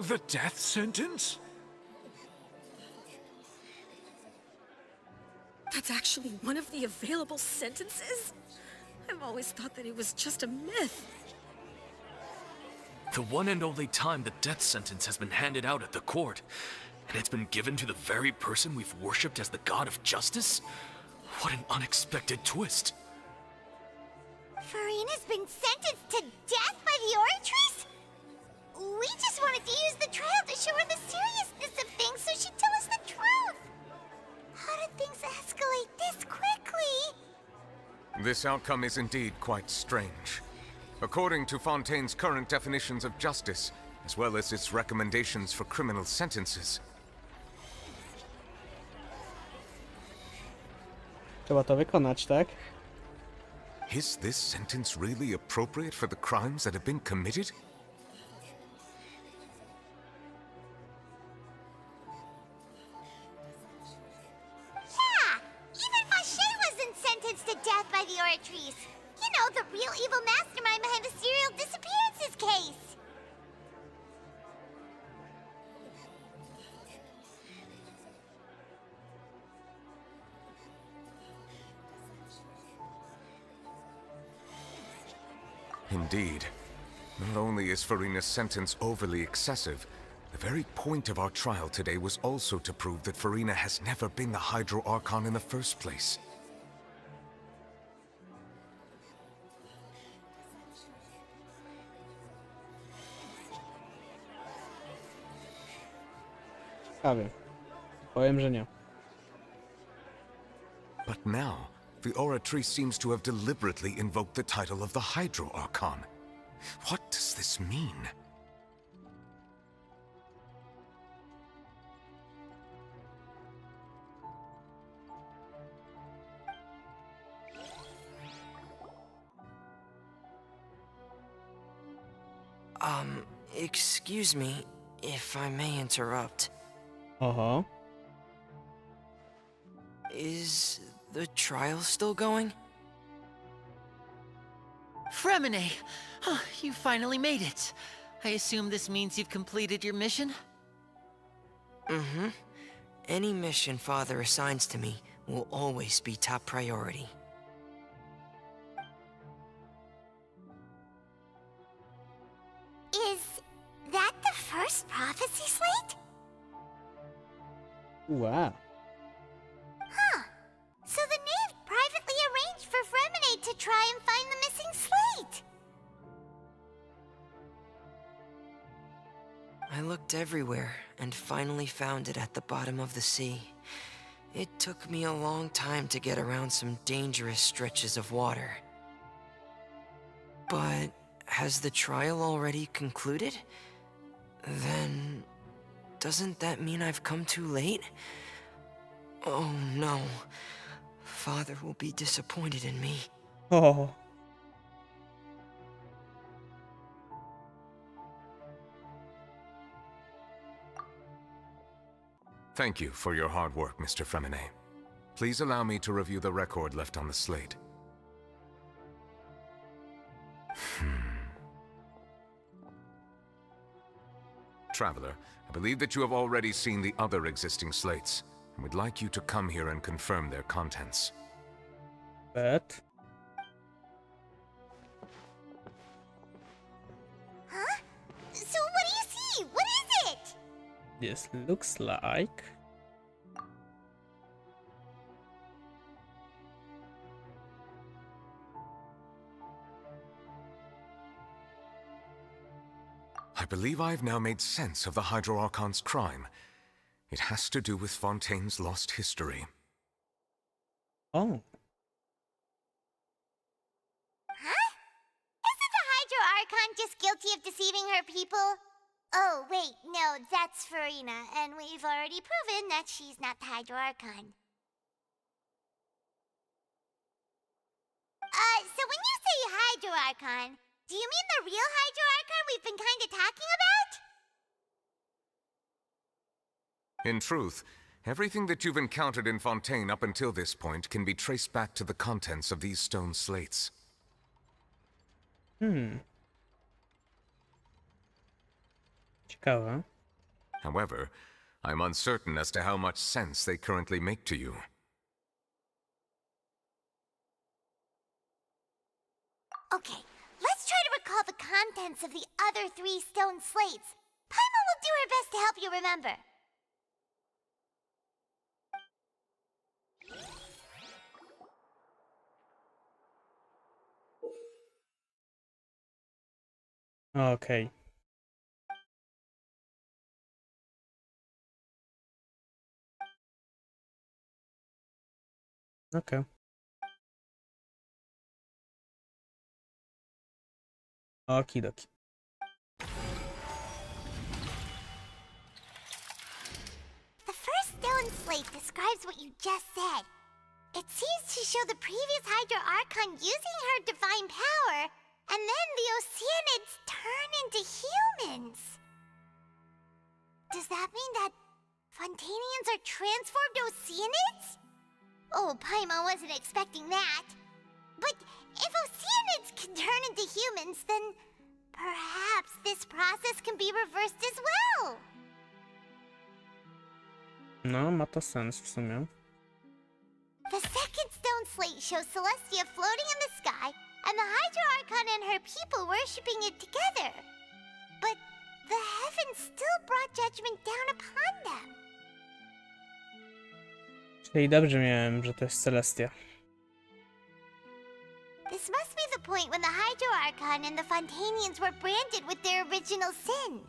The death sentence? That's actually one of the available sentences? I've always thought that it was just a myth. The one and only time the death sentence has been handed out at the court, and it's been given to the very person we've worshipped as the god of justice? What an unexpected twist. Farina's been sentenced to death by the oratrice? We just wanted to use the trial to show her the seriousness of things so she'd tell us the truth. How did things escalate this quickly? This outcome is indeed quite strange. According to Fontaine's current definitions of justice, as well as its recommendations for criminal sentences. Trzeba to wykonać, tak? Is this sentence really appropriate for the crimes that have been committed? Yeah! Even Fauché wasn't sentenced to death by the oratrice. You know, the real evil mastermind behind the serial disappearances case. Indeed. Not only is Farina's sentence overly excessive, the very point of our trial today was also to prove that Farina has never been the Hydro Archon in the first place. Ciekawie. Powiem, że nie. But now, the oratrice seems to have deliberately invoked the title of the Hydro Archon. What does this mean? Excuse me, if I may interrupt. Uh-huh. Is the trial still going? Fremine! Oh, you finally made it. I assume this means you've completed your mission? Mm-hmm. Any mission Father assigns to me will always be top priority. Is that the first prophecy slate? Wow. Huh. So the knave privately arranged for Fremine to try and find the missing slate. I looked everywhere and finally found it at the bottom of the sea. It took me a long time to get around some dangerous stretches of water. But has the trial already concluded? Then doesn't that mean I've come too late? Oh no. Father will be disappointed in me. Oh. Thank you for your hard work, Mr. Fremine. Please allow me to review the record left on the slate. Traveler, I believe that you have already seen the other existing slates, and would like you to come here and confirm their contents. But... Huh? So what do you see? What is it? This looks like... I believe I've now made sense of the Hydro Archon's crime. It has to do with Fontaine's lost history. Oh. Huh? Isn't the Hydro Archon just guilty of deceiving her people? Oh, wait, no, that's Farina, and we've already proven that she's not the Hydro Archon. So when you say Hydro Archon, do you mean the real Hydro Archon we've been kinda talking about? In truth, everything that you've encountered in Fontaine up until this point can be traced back to the contents of these stone slates. Ciekawe. However, I'm uncertain as to how much sense they currently make to you. Okay, let's try to recall the contents of the other 3 stone slates. Paimon will do her best to help you remember. Okej. Okej. Okidoki. The first stone slate describes what you just said. It seems to show the previous Hydro Archon using her divine power, and then the Oceanids turn into humans. Does that mean that Fontainians are transformed Oceanids? Oh, Paimon wasn't expecting that. But if Oceanids can turn into humans, then perhaps this process can be reversed as well. No, ma to sens w sumie. The second stone slate shows Celestia floating in the sky, and the Hydro Archon and her people worshipping it together. But the heavens still brought judgment down upon them. Czyli dobrze miałem, że to jest Celestia. This must be the point when the Hydro Archon and the Fontainians were branded with their original sin.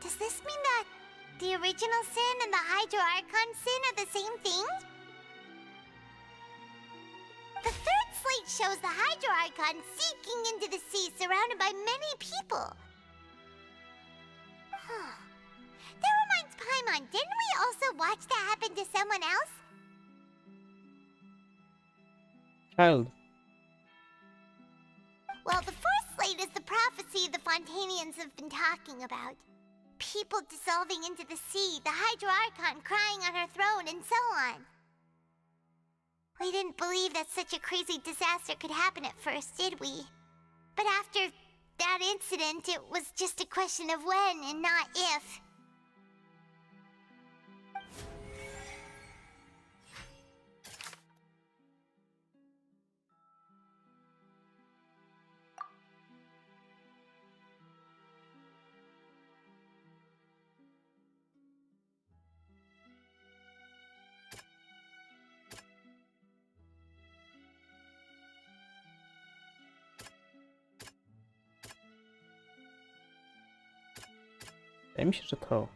Does this mean that the original sin and the Hydro Archon sin are the same thing? The third slate shows the Hydro Archon sinking into the sea surrounded by many people. That reminds Paimon, didn't we also watch that happen to someone else? Child. Well, the fourth slate is the prophecy the Fontainians have been talking about. People dissolving into the sea, the Hydro Archon crying on her throne, and so on. We didn't believe that such a crazy disaster could happen at first, did we? But after that incident, it was just a question of when and not if. Wydaje mi się, że to.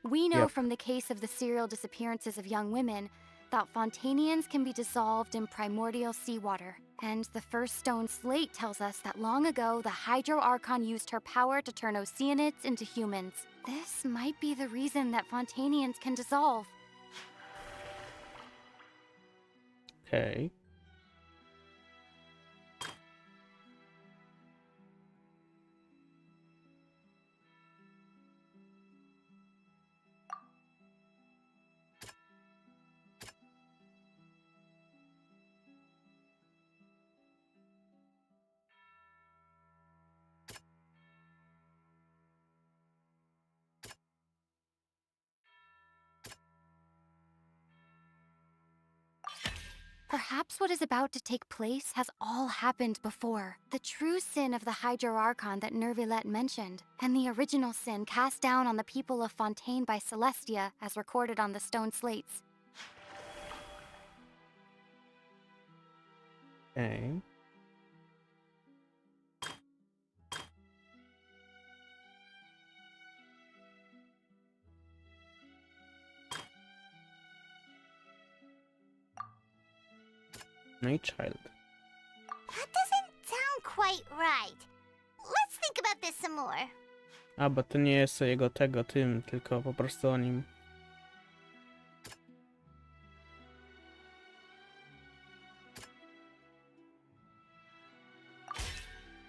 We know Yep. from the case of the serial disappearances of young women that Fontainians can be dissolved in primordial seawater. And the first stone slate tells us that long ago, the Hydro Archon used her power to turn Oceanids into humans. This might be the reason that Fontainians can dissolve. Okej. Perhaps what is about to take place has all happened before. The true sin of the Hydro Archon that Nervilette mentioned, and the original sin cast down on the people of Fontaine by Celestia, as recorded on the stone slates. Okej. No i child. That doesn't sound quite right. Let's think about this some more. A, bo to nie jest o jego tym, tylko po prostu o nim.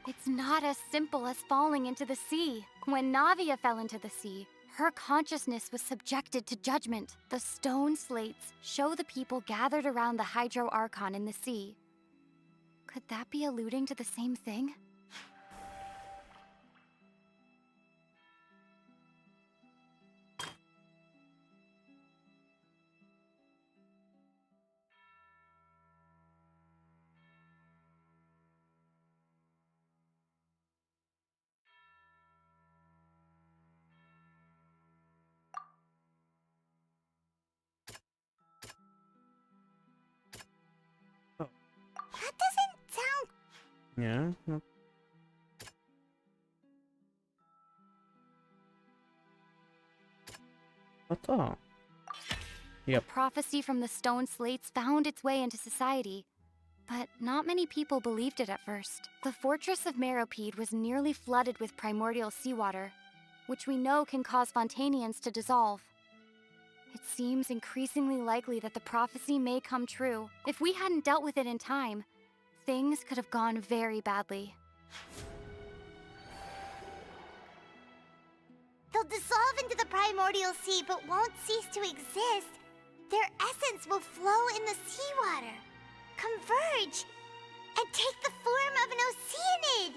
It's not as simple as falling into the sea. When Navia fell into the sea, her consciousness was subjected to judgment. The stone slates show the people gathered around the Hydro Archon in the sea. Could that be alluding to the same thing? That doesn't sound... Nie? No. No to. Yep. Prophecy from the stone slates found its way into society, but not many people believed it at first. The fortress of Meropide was nearly flooded with primordial seawater, which we know can cause Fontainians to dissolve. It seems increasingly likely that the prophecy may come true. If we hadn't dealt with it in time, things could have gone very badly. They'll dissolve into the primordial sea but won't cease to exist. Their essence will flow in the seawater, converge, and take the form of an oceanid.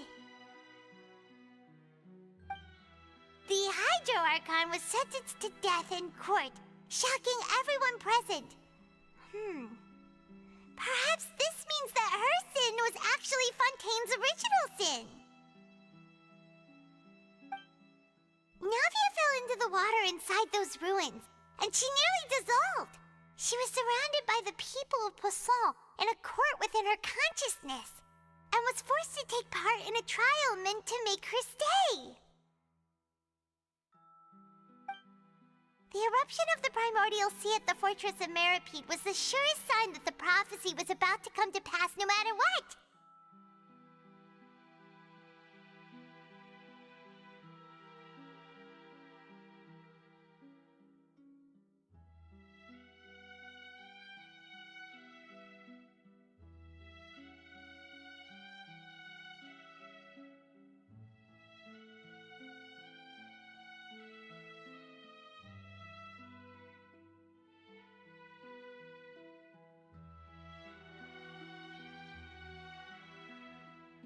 The Hydro Archon was sentenced to death in court, shocking everyone present. Perhaps this means that her sin was actually Fontaine's original sin. Navia fell into the water inside those ruins, and she nearly dissolved. She was surrounded by the people of Poisson in a court within her consciousness, and was forced to take part in a trial meant to make her stay. The eruption of the primordial sea at the fortress of Meropide was the surest sign that the prophecy was about to come to pass no matter what.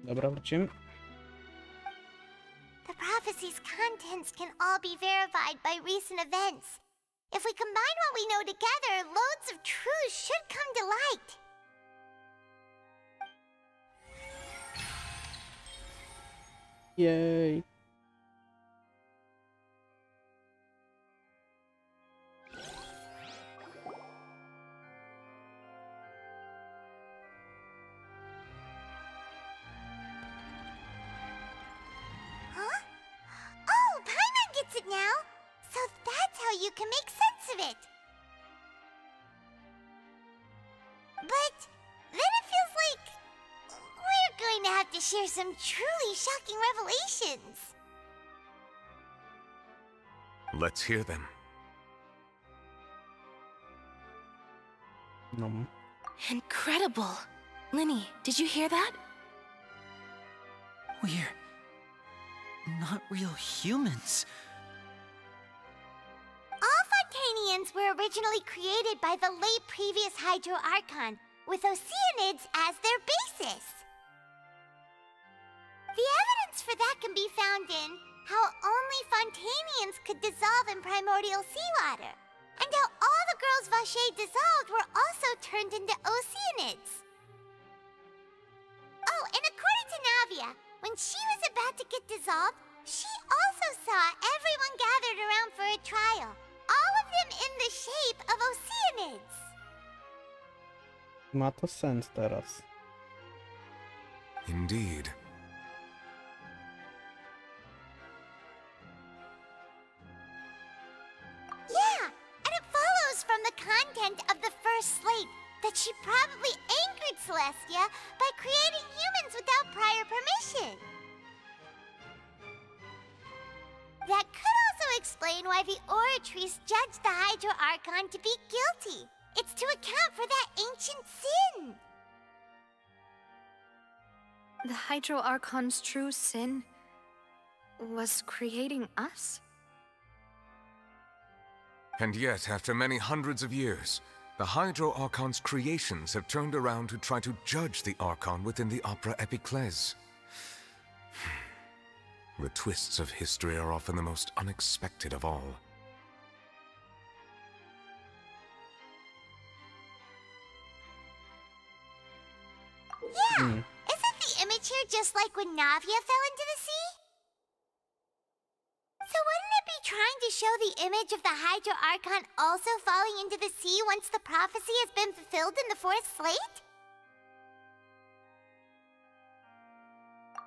Dobra, wrócimy. The prophecy's contents can all be verified by recent events. If we combine what we know together, loads of truths should come to light. Yay. Huh? Oh, Paimon gets it now! So that's how you can make sense of it! But then it feels like we're going to have to share some truly shocking revelations. Let's hear them. No. Incredible. Linny, did you hear that? We're not real humans. All Fontainians were originally created by the late previous Hydro Archon, with oceanids as their basis. The evidence for that can be found in how only Fontainians could dissolve in primordial seawater, and how all the girls Vacher dissolved were also turned into oceanids. Oh, and according to Navia, when she was about to get dissolved, she also saw everyone gathered around for a trial, all of them in the shape of oceanids. Ma to sens teraz. Indeed. Yeah, and it follows from the content of the first slate that she probably angered Celestia by creating humans without prior permission. That could also explain why the Oratrice judged the Hydro Archon to be guilty. It's to account for that ancient sin. The Hydro Archon's true sin was creating us? And yet, after many hundreds of years, the Hydro Archon's creations have turned around to try to judge the Archon within the Opera Epiclese. The twists of history are often the most unexpected of all. Yeah, isn't the image here just like when Navia fell into the sea? So wouldn't it be trying to show the image of the Hydro Archon also falling into the sea once the prophecy has been fulfilled in the fourth slate?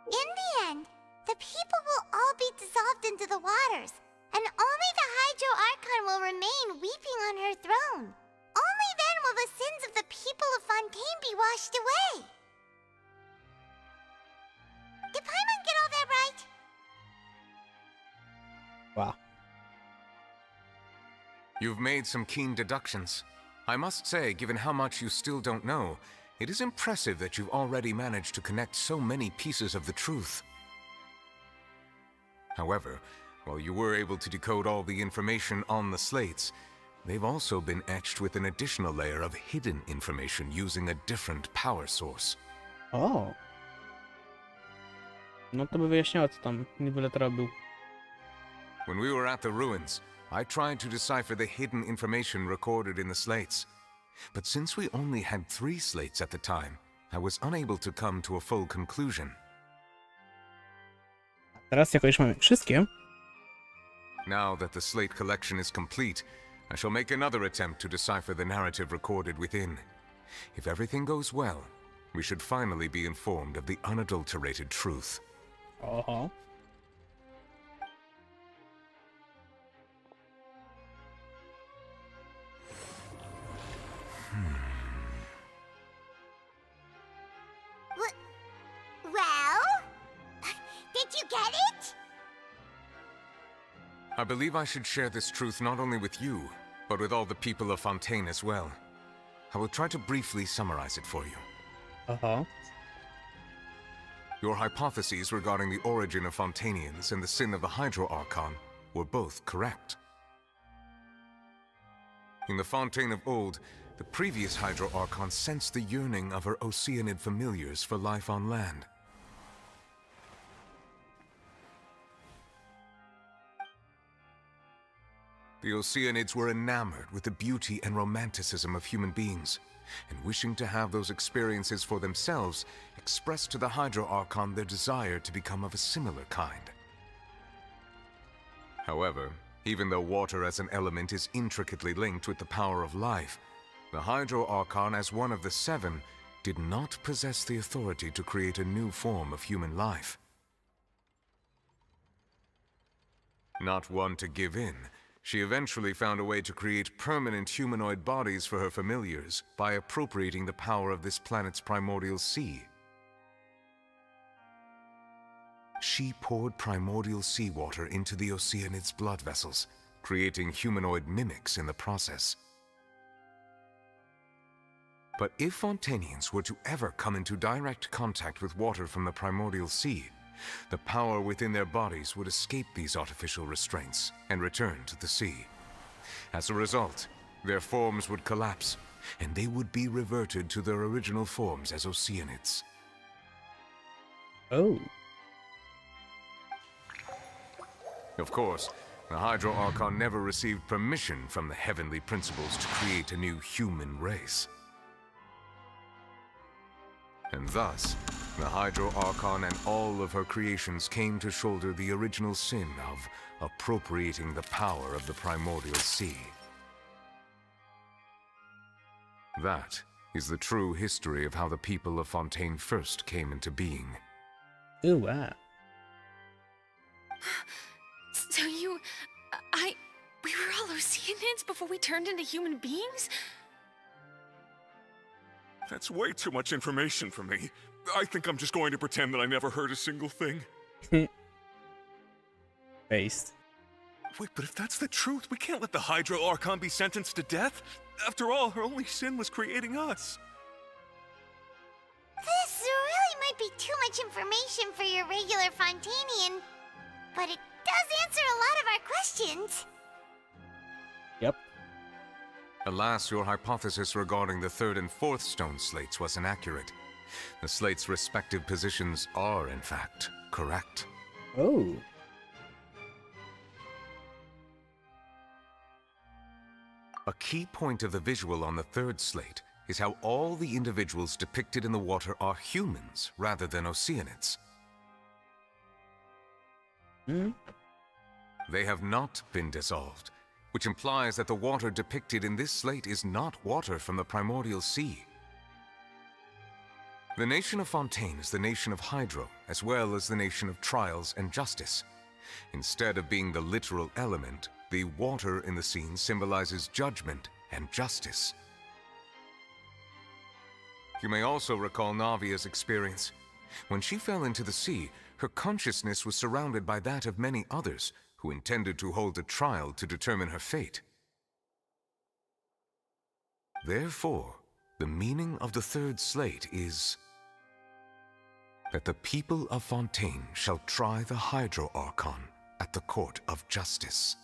In the end, the people will all be dissolved into the waters, and only the Hydro Archon will remain weeping on her throne. Only then will the sins of the people of Fontain be washed away. Did Paimon get all that right? Wow. You've made some keen deductions. I must say, given how much you still don't know, it is impressive that you've already managed to connect so many pieces of the truth. However, while you were able to decode all the information on the slates, they've also been etched with an additional layer of hidden information using a different power source. O. No to by wyjaśniało, co tam niby robił. When we were at the ruins, I tried to decipher the hidden information recorded in the slates. But since we only had 3 slates at the time, I was unable to come to a full conclusion. Teraz jako już mamy wszystkie. Now that the slate collection is complete, I shall make another attempt to decipher the narrative recorded within. If everything goes well, we should finally be informed of the unadulterated truth. Oho. Well? Did you get it? I believe I should share this truth not only with you, but with all the people of Fontain as well. I will try to briefly summarize it for you. Uh-huh. Your hypotheses regarding the origin of Fontainians and the sin of the Hydro Archon were both correct. In the Fontaine of old, the previous Hydro Archon sensed the yearning of her Oceanid familiars for life on land. The Oceanids were enamored with the beauty and romanticism of human beings, and wishing to have those experiences for themselves, expressed to the Hydro Archon their desire to become of a similar kind. However, even though water as an element is intricately linked with the power of life, the Hydro Archon, as one of the 7, did not possess the authority to create a new form of human life. Not one to give in, she eventually found a way to create permanent humanoid bodies for her familiars by appropriating the power of this planet's primordial sea. She poured primordial seawater into the Oceanids' blood vessels, creating humanoid mimics in the process. But if Fontainians were to ever come into direct contact with water from the primordial sea, the power within their bodies would escape these artificial restraints and return to the sea. As a result, their forms would collapse, and they would be reverted to their original forms as Oceanids. Oh. Of course, the Hydro Archon never received permission from the heavenly principles to create a new human race. And thus, the Hydro Archon and all of her creations came to shoulder the original sin of appropriating the power of the primordial sea. That is the true history of how the people of Fontain first came into being. Ooh, wow. So we were all Oceanids before we turned into human beings? That's way too much information for me. I think I'm just going to pretend that I never heard a single thing. Based. Wait, but if that's the truth, we can't let the Hydro Archon be sentenced to death. After all, her only sin was creating us. This really might be too much information for your regular Fontainian, but it does answer a lot of our questions. Yep. Alas, your hypothesis regarding the third and fourth stone slates was inaccurate. The slates' respective positions are, in fact, correct. Oh. A key point of the visual on the third slate is how all the individuals depicted in the water are humans rather than Oceanids. They have not been dissolved, which implies that the water depicted in this slate is not water from the primordial sea. The nation of Fontain is the nation of Hydro, as well as the nation of trials and justice. Instead of being the literal element, the water in the scene symbolizes judgment and justice. You may also recall Navia's experience. When she fell into the sea, her consciousness was surrounded by that of many others who intended to hold a trial to determine her fate. Therefore, the meaning of the third slate is that the people of Fontain shall try the Hydro Archon at the court of justice.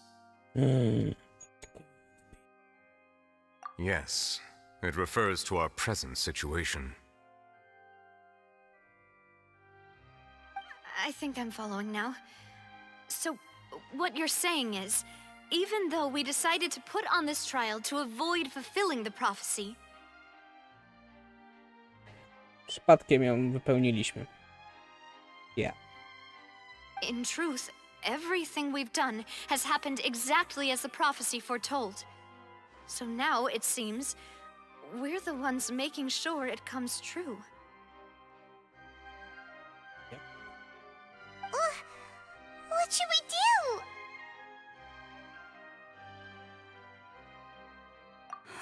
Yes, it refers to our present situation. I think I'm following now. So, what you're saying is, even though we decided to put on this trial to avoid fulfilling the prophecy... Przypadkiem ją wypełniliśmy. Yeah. In truth, everything we've done has happened exactly as the prophecy foretold. So now, it seems, we're the ones making sure it comes true. What should we do?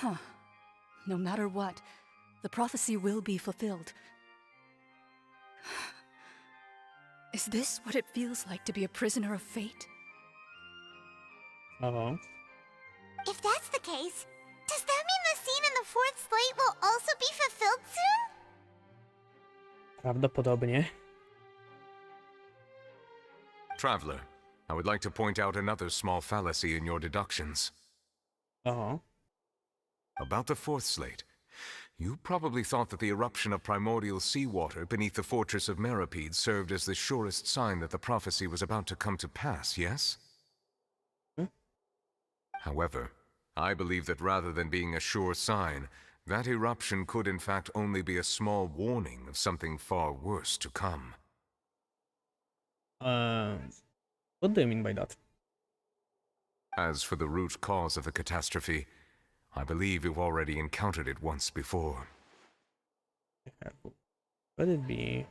Huh. No matter what, the prophecy will be fulfilled. Is this what it feels like to be a prisoner of fate? Uh-huh. If that's the case, does that mean the scene in the fourth slate will also be fulfilled soon? Prawdopodobnie. Traveler, I would like to point out another small fallacy in your deductions. Uh-huh. About the fourth slate, you probably thought that the eruption of primordial seawater beneath the fortress of Meripede served as the surest sign that the prophecy was about to come to pass, yes? However, I believe that rather than being a sure sign, that eruption could in fact only be a small warning of something far worse to come. What do you mean by that? As for the root cause of the catastrophe, I believe you've already encountered it once before. Could it be...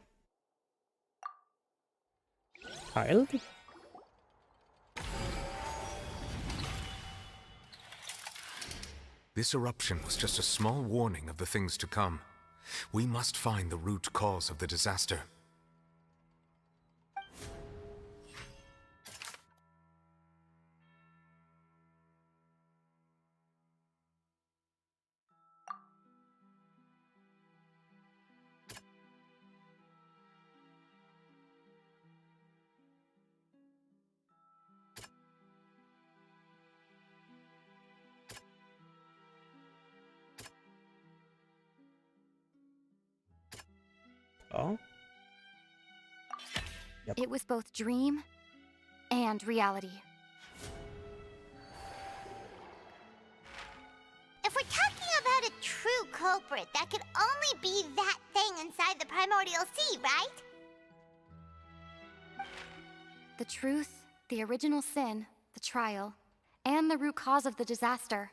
Child? This eruption was just a small warning of the things to come. We must find the root cause of the disaster. Oh? Yep. It was both dream and reality. If we're talking about a true culprit, that could only be that thing inside the primordial sea, right? The truth, the original sin, the trial, and the root cause of the disaster.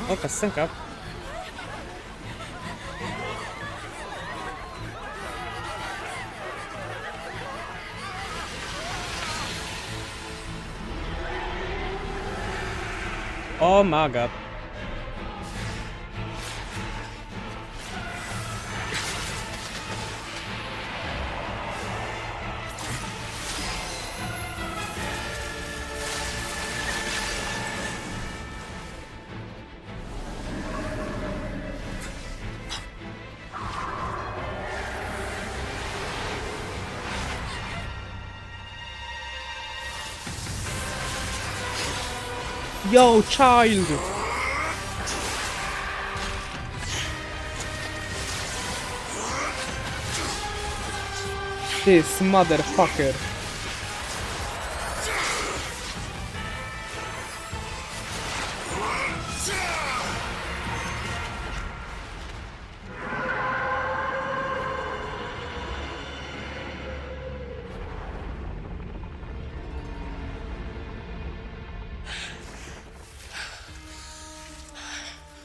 O, kasenka. Oh my god. Yo, child! This motherfucker.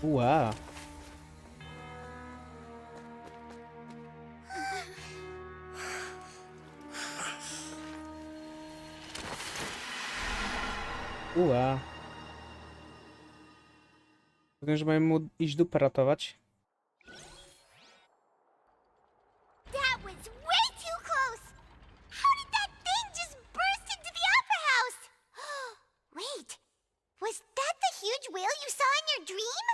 Wow. Wow. Powiem, że mają mu iść dupę ratować. That was way too close! How did that thing just burst into the opera house? Wait, was that the huge whale you saw in your dream?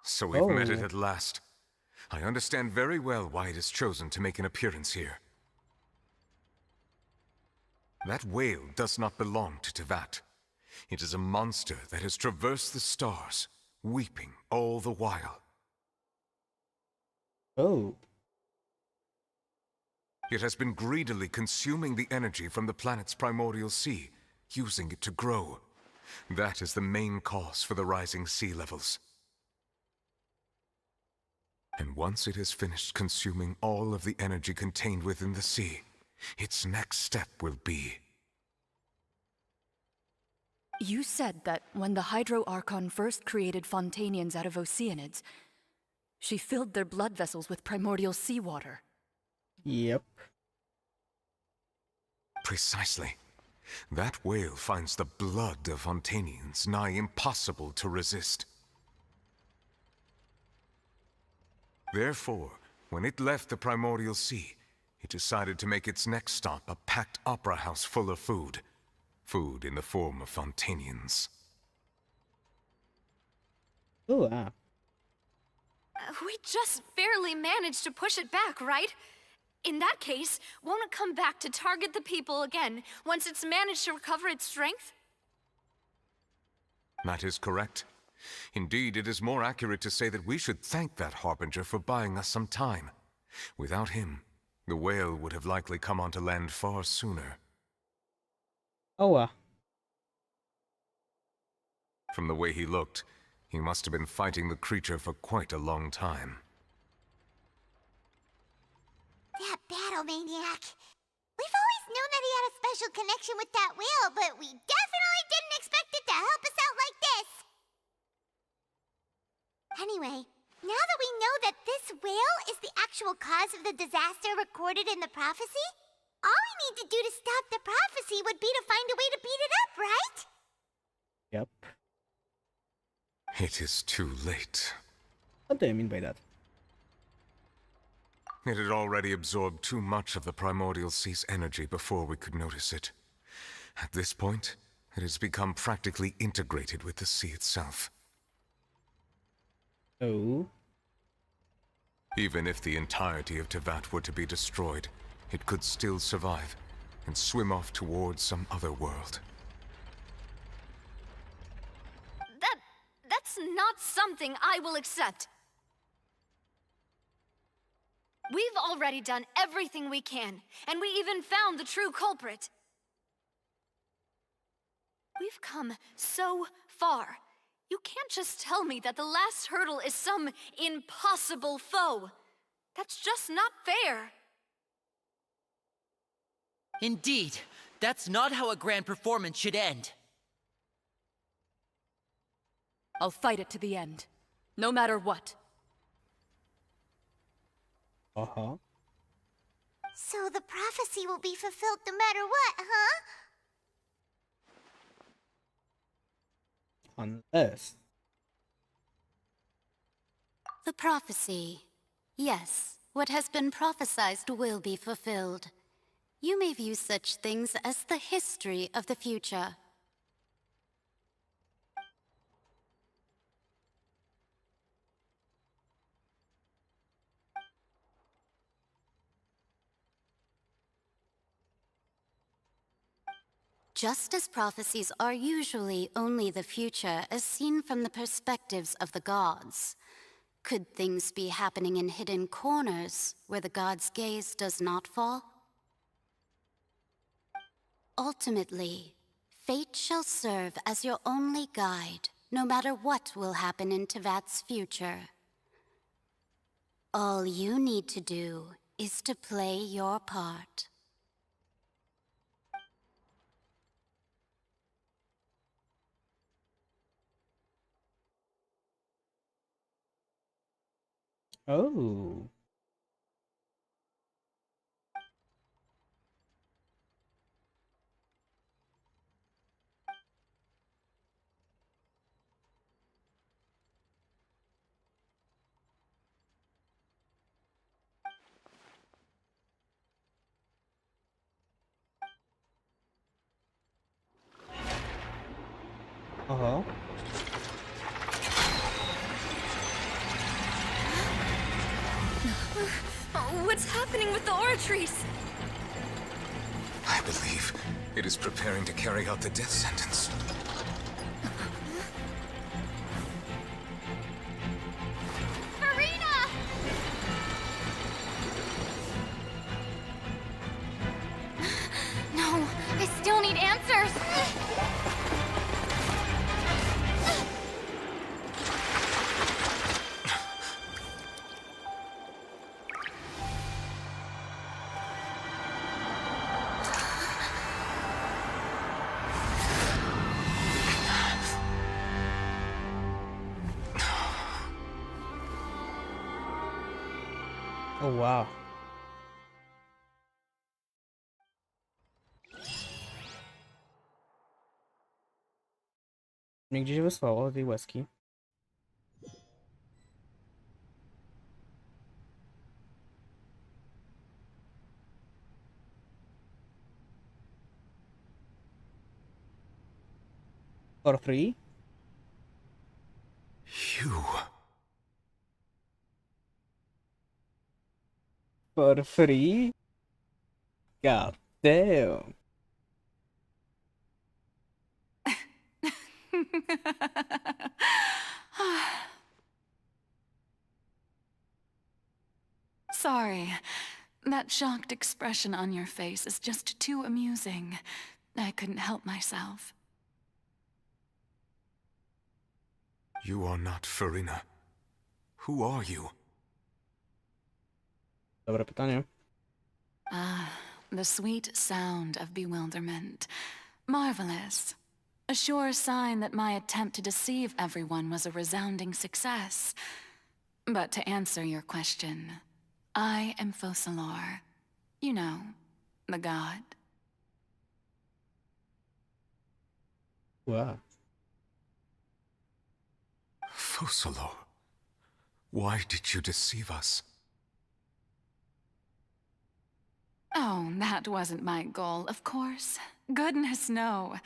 So we've met it at last. I understand very well why it has chosen to make an appearance here. That whale does not belong to Teyvat. It is a monster that has traversed the stars, weeping all the while. Oh. It has been greedily consuming the energy from the planet's primordial sea, using it to grow. That is the main cause for the rising sea levels. And once it has finished consuming all of the energy contained within the sea, its next step will be... You said that when the Hydro Archon first created Fontainians out of Oceanids, she filled their blood vessels with primordial seawater. Yep. Precisely. That whale finds the blood of Fontainians nigh impossible to resist. Therefore, when it left the primordial sea, it decided to make its next stop a packed opera house full of food. Food in the form of Fontainians. Oh, wow. We just barely managed to push it back, right? In that case, won't it come back to target the people again once it's managed to recover its strength? That is correct. Indeed, it is more accurate to say that we should thank that Harbinger for buying us some time. Without him, the whale would have likely come onto land far sooner. Oh, wow. From the way he looked, he must have been fighting the creature for quite a long time. That battle maniac. We've always known that he had a special connection with that whale, but we definitely didn't expect it to help us out like this. Anyway, now that we know that this whale is the actual cause of the disaster recorded in the prophecy, all we need to do to stop the prophecy would be to find a way to beat it up, right? Yep. It is too late. What do you mean by that? It had already absorbed too much of the primordial sea's energy before we could notice it. At this point, it has become practically integrated with the sea itself. Oh. Even if the entirety of Teyvat were to be destroyed, it could still survive and swim off towards some other world. That's not something I will accept. We've already done everything we can, and we even found the true culprit. We've come so far. You can't just tell me that the last hurdle is some impossible foe. That's just not fair. Indeed, that's not how a grand performance should end. I'll fight it to the end, no matter what. Uh-huh. So the prophecy will be fulfilled no matter what, huh? Unless... The prophecy. Yes, what has been prophesied will be fulfilled. You may view such things as the history of the future. Just as prophecies are usually only the future as seen from the perspectives of the gods, could things be happening in hidden corners where the gods' gaze does not fall? Ultimately, fate shall serve as your only guide, no matter what will happen in Tevat's future. All you need to do is to play your part. Oh. Uh-huh. What's happening with the oratories? I believe it is preparing to carry out the death sentence. Farina! No, I still need answers! Oh, wow. Mnie gdzieś wysłało tej łezki. For free? For free? God damn. Sorry. That shocked expression on your face is just too amusing. I couldn't help myself. You are not Farina. Who are you? Dobre pytanie. Ah, the sweet sound of bewilderment. Marvelous. A sure sign that my attempt to deceive everyone was a resounding success. But to answer your question, I am Fosalor. You know, the god. Wow. Fosalor, why did you deceive us? Oh, that wasn't my goal, of course. Goodness, no.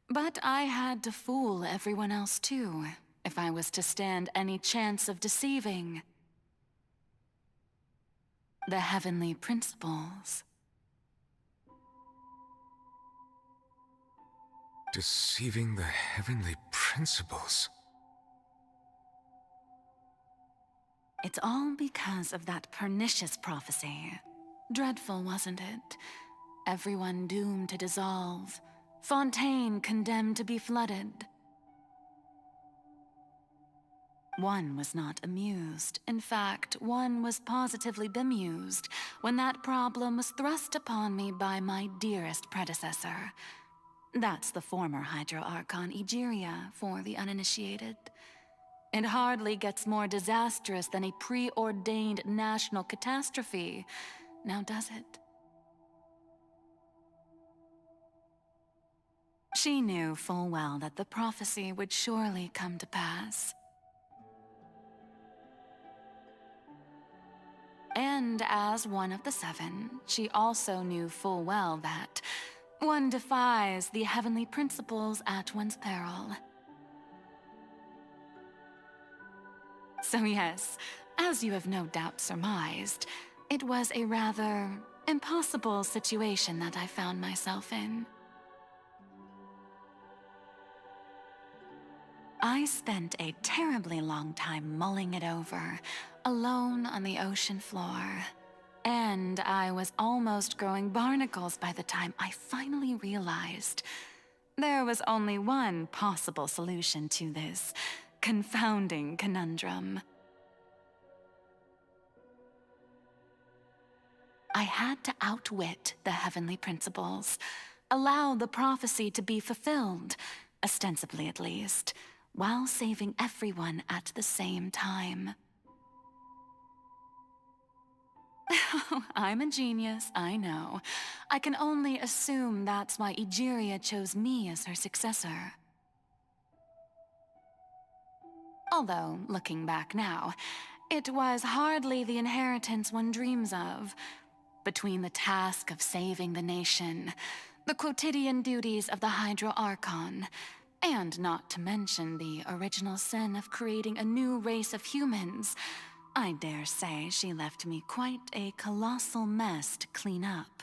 But I had to fool everyone else too, if I was to stand any chance of deceiving the heavenly principles. Deceiving the heavenly principles? It's all because of that pernicious prophecy. Dreadful, wasn't it? Everyone doomed to dissolve. Fontain condemned to be flooded. One was not amused. In fact, one was positively bemused when that problem was thrust upon me by my dearest predecessor. That's the former Hydro Archon Egeria for the uninitiated. It hardly gets more disastrous than a preordained national catastrophe, now does it? She knew full well that the prophecy would surely come to pass. And as one of the seven, she also knew full well that one defies the heavenly principles at one's peril. So yes, as you have no doubt surmised, it was a rather impossible situation that I found myself in. I spent a terribly long time mulling it over, alone on the ocean floor. And I was almost growing barnacles by the time I finally realized there was only one possible solution to this confounding conundrum. I had to outwit the heavenly principles, allow the prophecy to be fulfilled, ostensibly at least, while saving everyone at the same time. I'm a genius, I know. I can only assume that's why Egeria chose me as her successor. Although, looking back now, it was hardly the inheritance one dreams of. Between the task of saving the nation, the quotidian duties of the Hydro Archon, and not to mention the original sin of creating a new race of humans, I dare say she left me quite a colossal mess to clean up.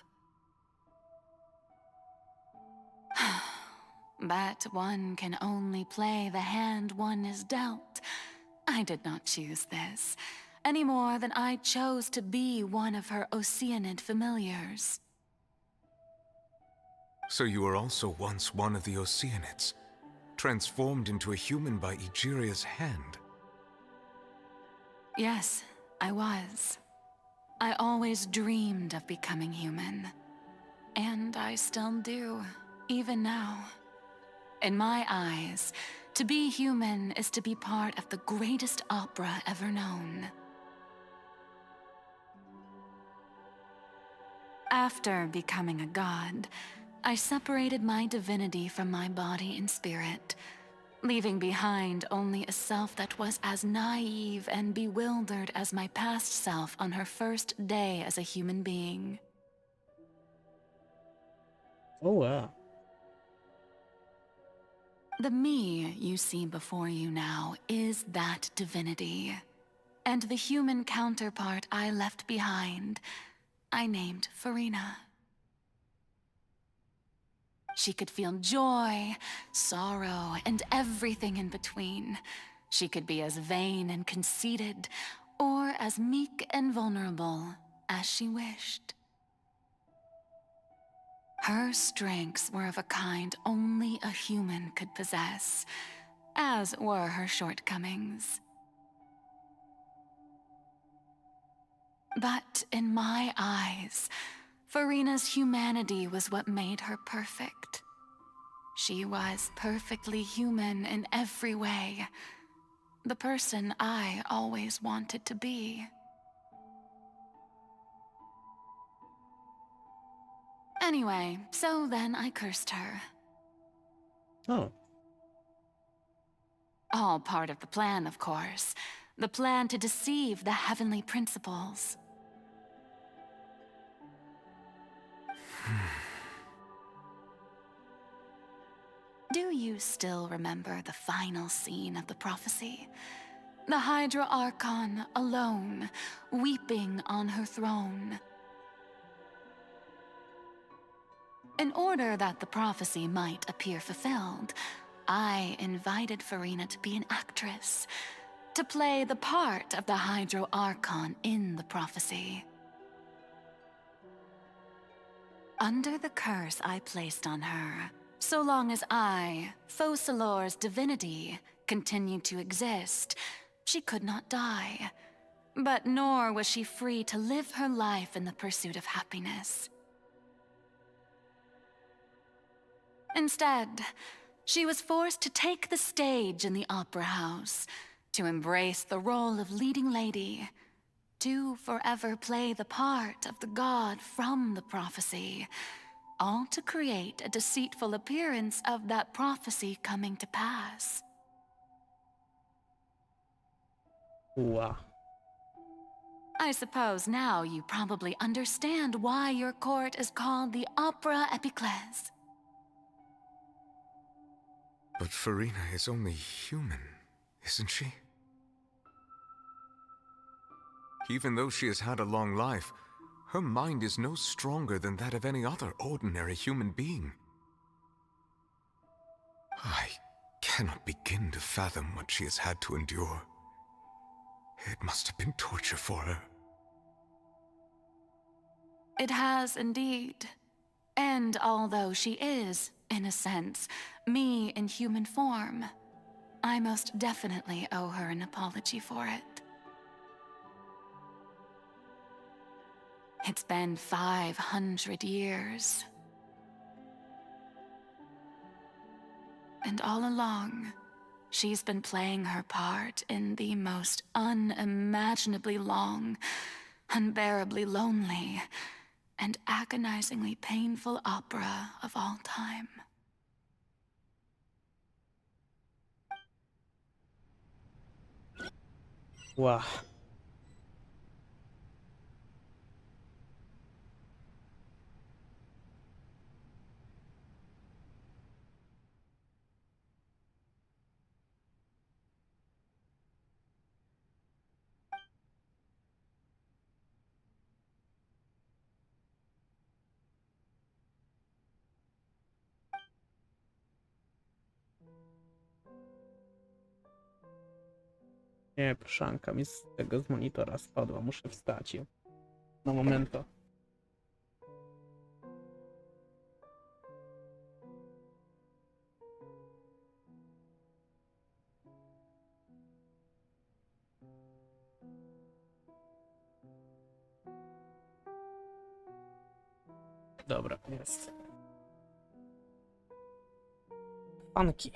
But one can only play the hand one is dealt. I did not choose this, any more than I chose to be one of her Oceanid familiars. So you were also once one of the Oceanids, transformed into a human by Egeria's hand. Yes, I was. I always dreamed of becoming human. And I still do, even now. In my eyes, to be human is to be part of the greatest opera ever known. After becoming a god, I separated my divinity from my body and spirit, leaving behind only a self that was as naive and bewildered as my past self on her first day as a human being. Oh, wow. The me you see before you now is that divinity, and the human counterpart I left behind, I named Farina. She could feel joy, sorrow, and everything in between. She could be as vain and conceited, or as meek and vulnerable as she wished. Her strengths were of a kind only a human could possess, as were her shortcomings. But in my eyes, Farina's humanity was what made her perfect. She was perfectly human in every way, the person I always wanted to be. Anyway, so then I cursed her. Oh. All part of the plan, of course. The plan to deceive the heavenly principles. Do you still remember the final scene of the prophecy? The Hydra Archon alone, weeping on her throne. In order that the prophecy might appear fulfilled, I invited Farina to be an actress, to play the part of the Hydro Archon in the prophecy. Under the curse I placed on her, so long as I, Focalor's divinity, continued to exist, she could not die. But nor was she free to live her life in the pursuit of happiness. Instead, she was forced to take the stage in the opera house, to embrace the role of leading lady, to forever play the part of the god from the prophecy, all to create a deceitful appearance of that prophecy coming to pass. Wow. I suppose now you probably understand why your court is called the Opera Epiclese. But Farina is only human, isn't she? Even though she has had a long life, her mind is no stronger than that of any other ordinary human being. I cannot begin to fathom what she has had to endure. It must have been torture for her. It has indeed. And although she is, in a sense, me in human form, I most definitely owe her an apology for it. It's been 500 years. And all along, she's been playing her part in the most unimaginably long, unbearably lonely, and agonizingly painful opera of all time. Wow. Nie, proszanka mi z tego z monitora spadła. Muszę wstać. Na momento. Dobra, jest. Panki.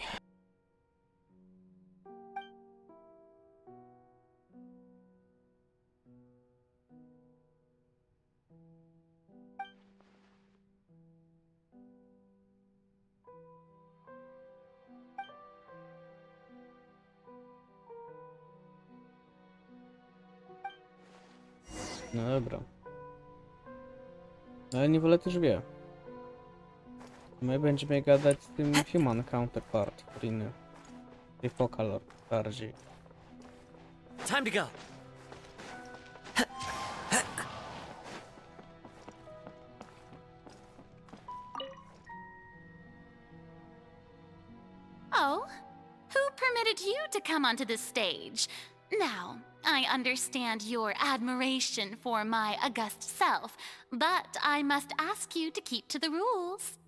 No dobra. Ale nie wolę też wie. My będziemy gadać z tym human counterpart, inny. Focal bardziej. Time to go. Oh, who permitted you to come onto this stage? Now, I understand your admiration for my august self, but I must ask you to keep to the rules.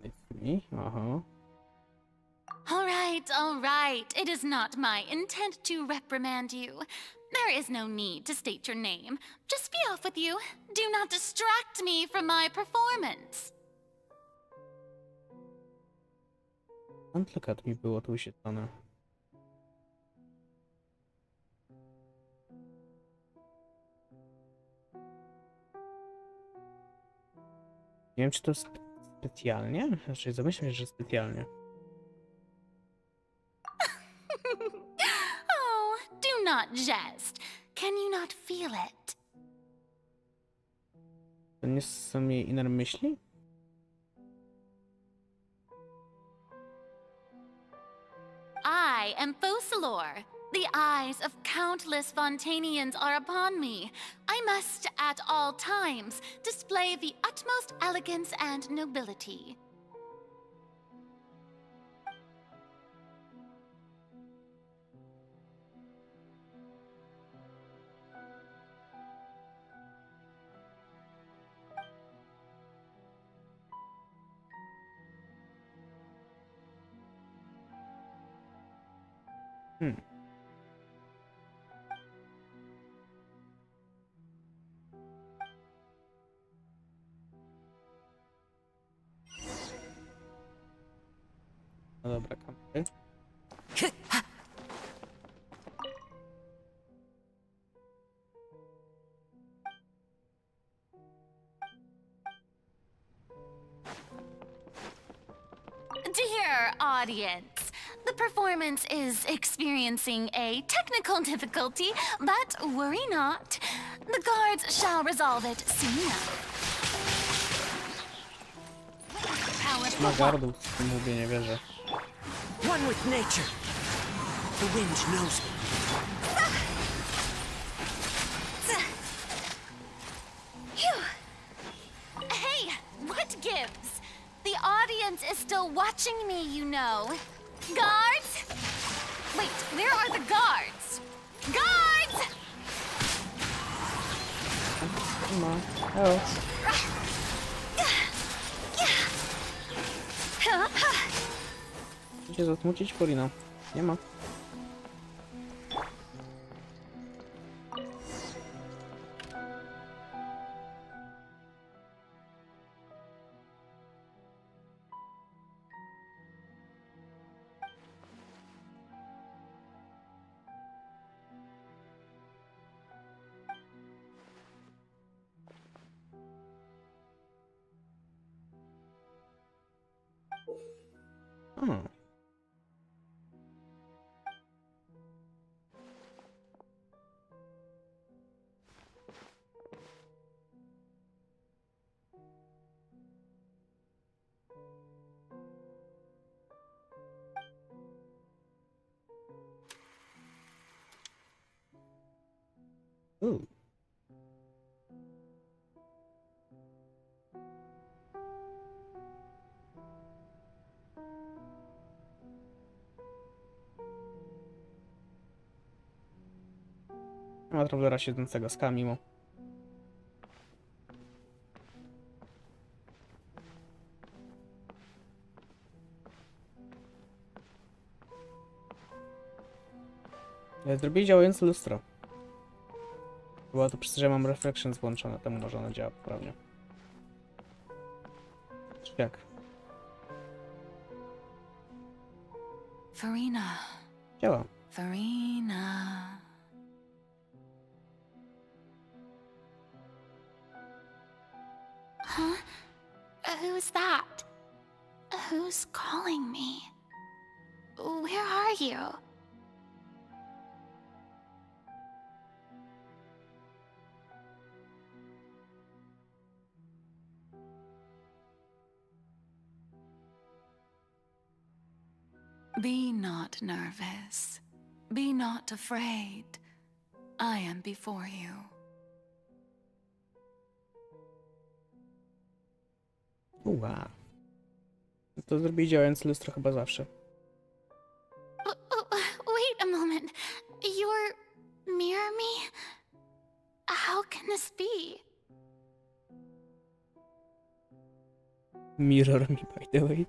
It's me? Uh-huh. All right. It is not my intent to reprimand you. There is no need to state your name. Just be off with you. Do not distract me from my performance. Don't look at me było tu wyświetlone. Nie wiem, czy to specjalnie? Znaczy, zamyślam się, że specjalnie. Oh, do not jest. Can you not feel it? To nie są jej inne myśli? I am Focalor. The eyes of countless Fontainians are upon me. I must, at all times, display the utmost elegance and nobility. No dobra, kamery. our audience. The performance is experiencing a technical difficulty, but worry not. The guards shall resolve it soon enough. Power Ma gardło, mówię, nie wierzę. One with nature. The wind knows me. Hey, what gives? The audience is still watching me, you know. Guards? Wait, where are the guards? Guards! Come on. Oh. Chcecie zasmucić Corina? Nie ma. Hmm. Ooh. Ma travelera siedzącego z Kamimo. Zrobili działające lustro. Było to przez to, że mam reflections włączone, temu może ono działa poprawnie. Czy jak? Farina. Działa. Farina. Huh? Who's that? Who's calling me? Where are you? Be not nervous. Be not afraid. I am before you. Wow. To zrobili działające lustro chyba zawsze. Wait a moment. You're mirror me? How can this be? Mirror me, by the way.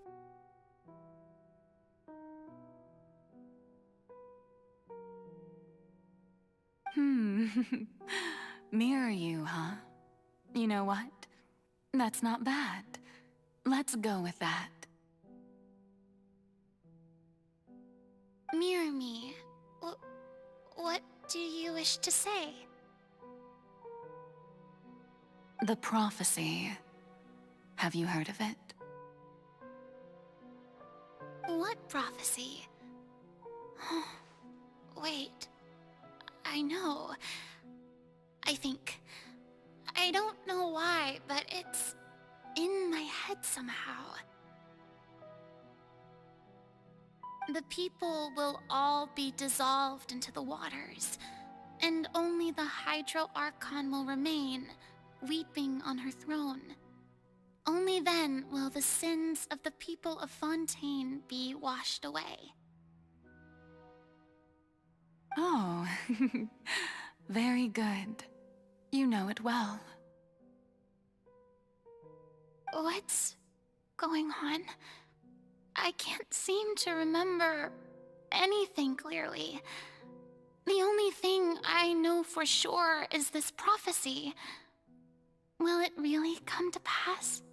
Mirror you, huh? You know what? That's not bad. Let's go with that. Mirror me. What do you wish to say? The prophecy. Have you heard of it? What prophecy? Wait. I know. I think. I don't know why, but it's in my head somehow. The people will all be dissolved into the waters, and only the Hydro Archon will remain, weeping on her throne. Only then will the sins of the people of Fontain be washed away. Oh, very good. You know it well. What's going on? I can't seem to remember anything clearly. The only thing I know for sure is this prophecy. Will it really come to pass?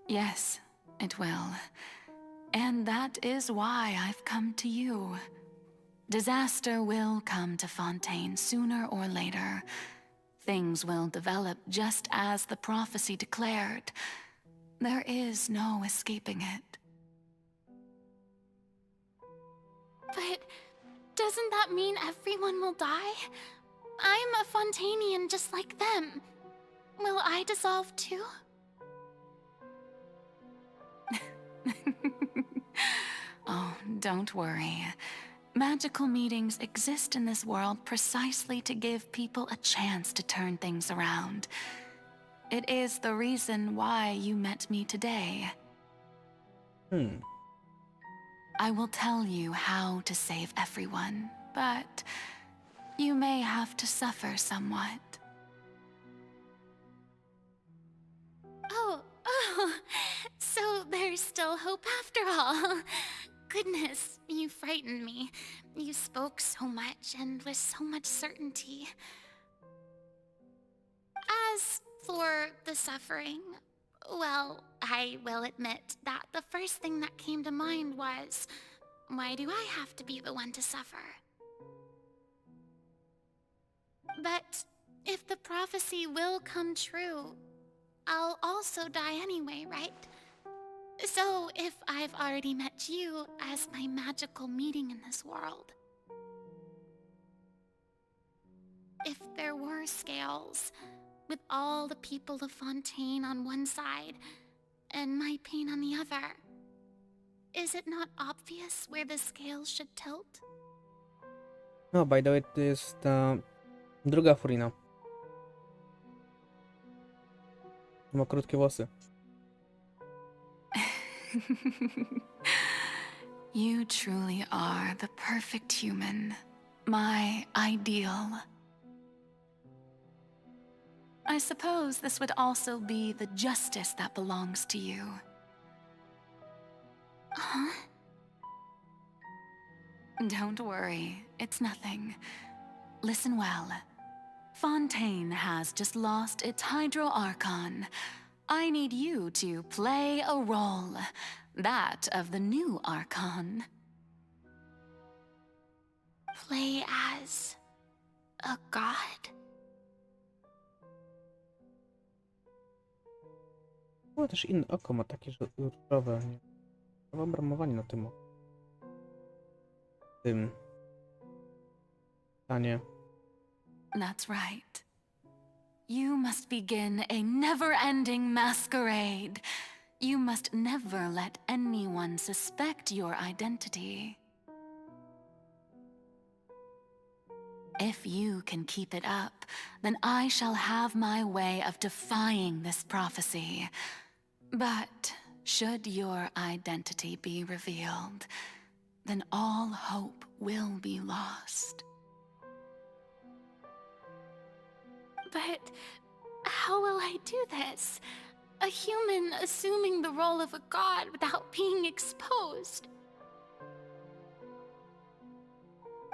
Yes, it will. And that is why I've come to you. Disaster will come to Fontaine sooner or later. Things will develop just as the prophecy declared. There is no escaping it. But doesn't that mean everyone will die? I'm a Fontainian just like them. Will I dissolve too? Oh, don't worry. Magical meetings exist in this world precisely to give people a chance to turn things around. It is the reason why you met me today. I will tell you how to save everyone, but you may have to suffer somewhat. Oh, so there's still hope after all. Goodness, you frightened me. You spoke so much and with so much certainty. As for the suffering, well, I will admit that the first thing that came to mind was, why do I have to be the one to suffer? But if the prophecy will come true, I'll also die anyway, right? So if I've already met you as my magical meeting in this world, if there were scales, with all the people of Fontaine on one side and my pain on the other, is it not obvious where the scales should tilt? No, by the way, to jest druga Furina. Ma krótkie włosy. You truly are the perfect human, my ideal. I suppose this would also be the justice that belongs to you. Huh? Don't worry, it's nothing. Listen well. Fontaine has just lost its Hydro Archon. I need you to play a role, that of the new Archon. Play as a god? No też inne oko ma takie różowe, nie? Obramowanie na tym oku. Tym stanie. That's right. You must begin a never-ending masquerade. You must never let anyone suspect your identity. If you can keep it up, then I shall have my way of defying this prophecy. But should your identity be revealed, then all hope will be lost. But how will I do this? A human assuming the role of a god without being exposed?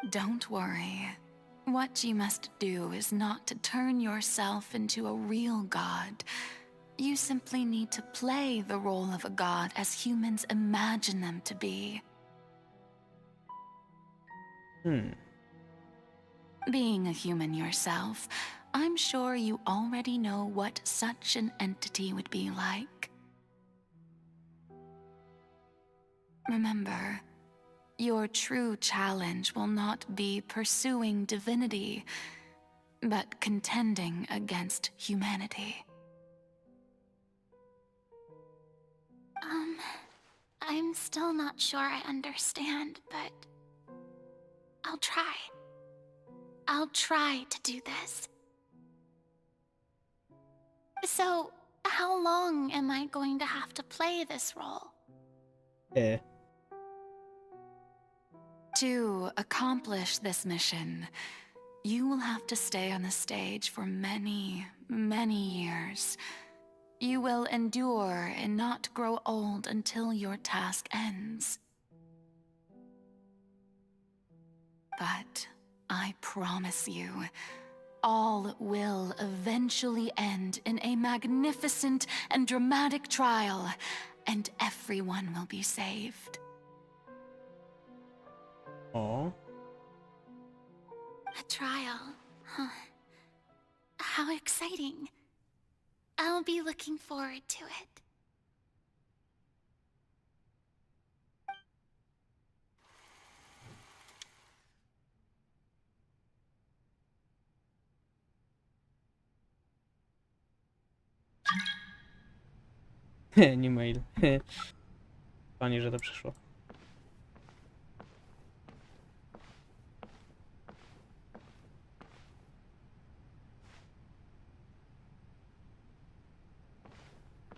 Don't worry. What you must do is not to turn yourself into a real god. You simply need to play the role of a god as humans imagine them to be. Being a human yourself, I'm sure you already know what such an entity would be like. Remember, your true challenge will not be pursuing divinity, but contending against humanity. I'm still not sure I understand, but I'll try. I'll try to do this. So, how long am I going to have to play this role? To accomplish this mission, you will have to stay on the stage for many, many years. You will endure and not grow old until your task ends. But I promise you, all will eventually end in a magnificent and dramatic trial, and everyone will be saved. Oh. A trial, huh? How exciting. I'll be looking forward to it. Nie mail. Panie, że to przyszło.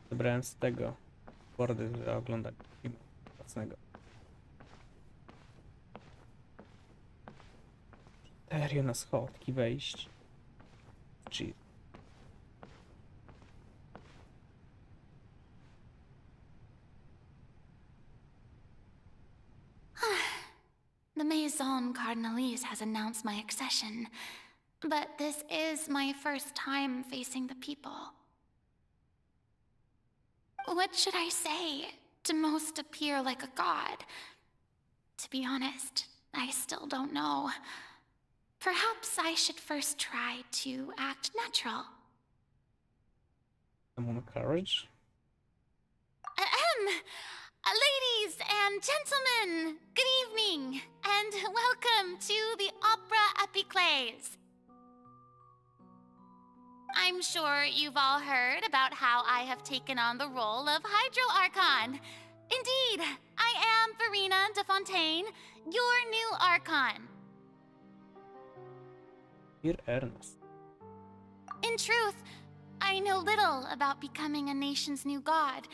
Zebrałem z tego bordy do oglądania filmu własnego. Serio na schodki wejść. Cheat. The Maison Cardinalise has announced my accession, but this is my first time facing the people. What should I say to most appear like a god? To be honest, I still don't know. Perhaps I should first try to act natural. Someone courage? Ladies and gentlemen, good evening, and welcome to the Opera Epiclese. I'm sure you've all heard about how I have taken on the role of Hydro Archon. Indeed, I am Verena de Fontaine, your new Archon. Dear Ernest. In truth, I know little about becoming a nation's new god,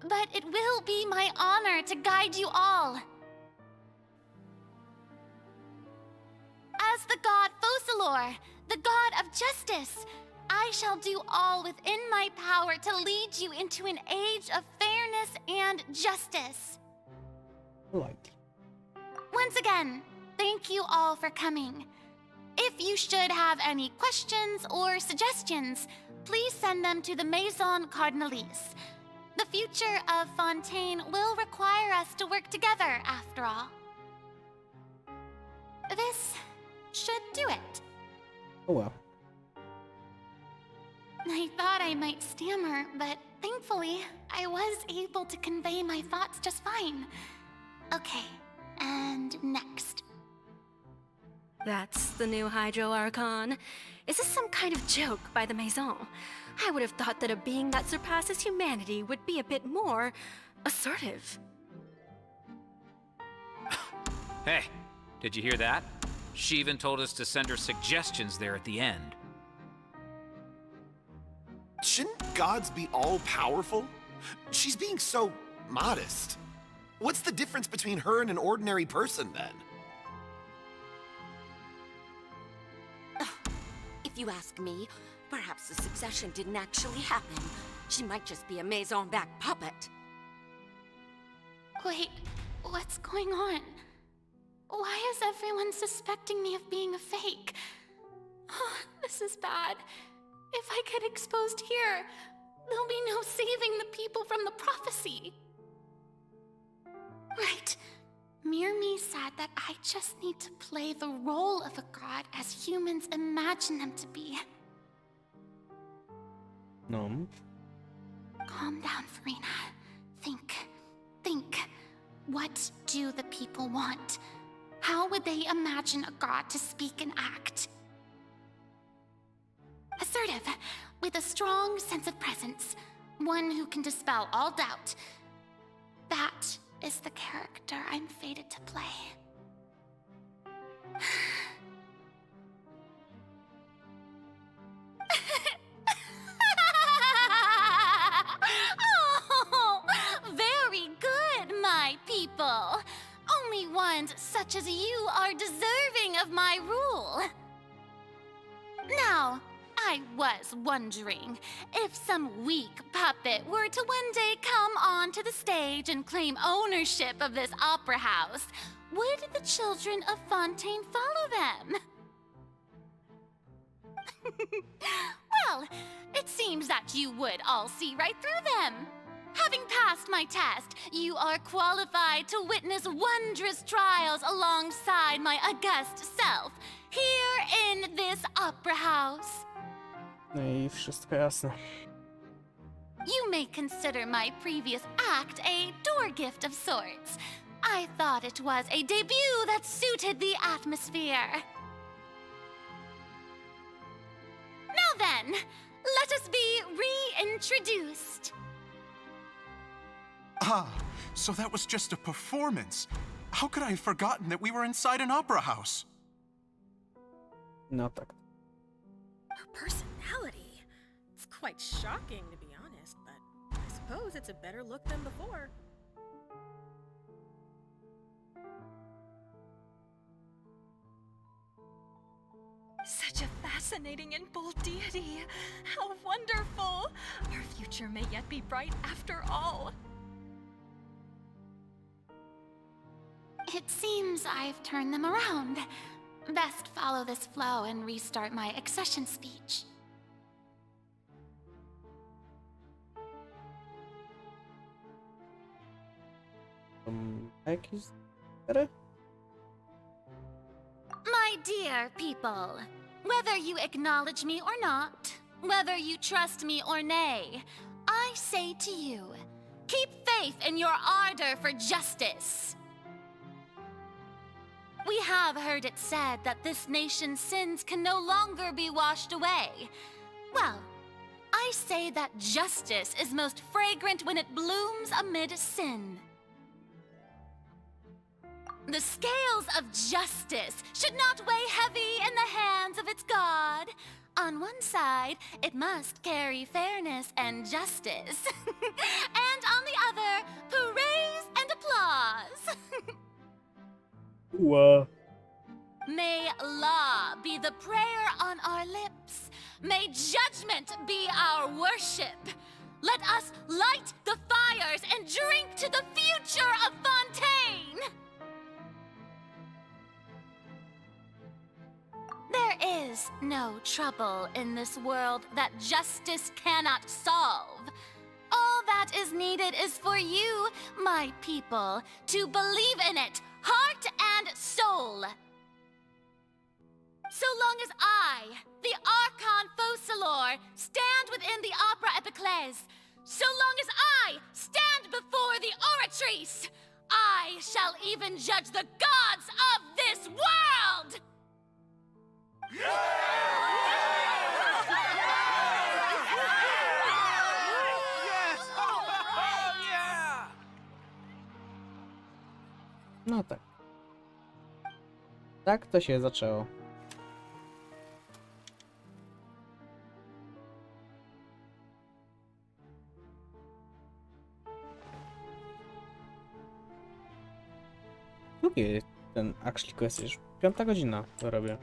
but it will be my honor to guide you all. As the god Focalor, the god of justice, I shall do all within my power to lead you into an age of fairness and justice. Right. Once again, thank you all for coming. If you should have any questions or suggestions, please send them to the Maison Cardinalise. The future of Fontaine will require us to work together, after all. This should do it. Oh well. I thought I might stammer, but thankfully, I was able to convey my thoughts just fine. Okay, and next. That's the new Hydro Archon. Is this some kind of joke by the Maison? I would have thought that a being that surpasses humanity would be a bit more assertive. Hey, did you hear that? She even told us to send her suggestions there at the end. Shouldn't gods be all-powerful? She's being so modest. What's the difference between her and an ordinary person, then? If you ask me, perhaps the succession didn't actually happen. She might just be a Maison back puppet. Wait, what's going on? Why is everyone suspecting me of being a fake? Oh, this is bad. If I get exposed here, there'll be no saving the people from the prophecy. Right. Mirmi said that I just need to play the role of a god as humans imagine them to be. No. Calm down, Verena. Think. What do the people want? How would they imagine a god to speak and act? Assertive, with a strong sense of presence. One who can dispel all doubt. That is the character I'm fated to play. Oh, very good, my people. Only ones such as you are deserving of my rule. Now, I was wondering if some weak puppet were to one day come onto the stage and claim ownership of this opera house, would the children of Fontaine follow them? Well, it seems that you would all see right through them. Having passed my test, you are qualified to witness wondrous trials alongside my august self, here in this opera house. No i wszystko jasne. You may consider my previous act a door gift of sorts. I thought it was a debut that suited the atmosphere. Now then, let us be reintroduced. Ah, so that was just a performance. How could I have forgotten that we were inside an opera house? No tak. Her personality. It's quite shocking, to be honest, but I suppose it's a better look than before. Such a fascinating and bold deity. How wonderful! Our future may yet be bright after all. It seems I've turned them around. Best follow this flow and restart my accession speech. Jakiś stary? My dear people, whether you acknowledge me or not, whether you trust me or nay, I say to you, keep faith in your ardor for justice. We have heard it said that this nation's sins can no longer be washed away. Well, I say that justice is most fragrant when it blooms amid sin. The scales of justice should not weigh heavy in the hands of its God. On one side, it must carry fairness and justice. And on the other, praise and applause. Wow. May law be the prayer on our lips. May judgment be our worship. Let us light the fires and drink to the future of Fontain. There is no trouble in this world that justice cannot solve. All that is needed is for you, my people, to believe in it, heart and soul. So long as I, the Archon Focalor, stand within the Opera Epiclese, so long as I stand before the Oratrice, I shall even judge the gods of this world! No tak. Tak to się zaczęło. Lubię ten actually quest, już 5. godzina to robię.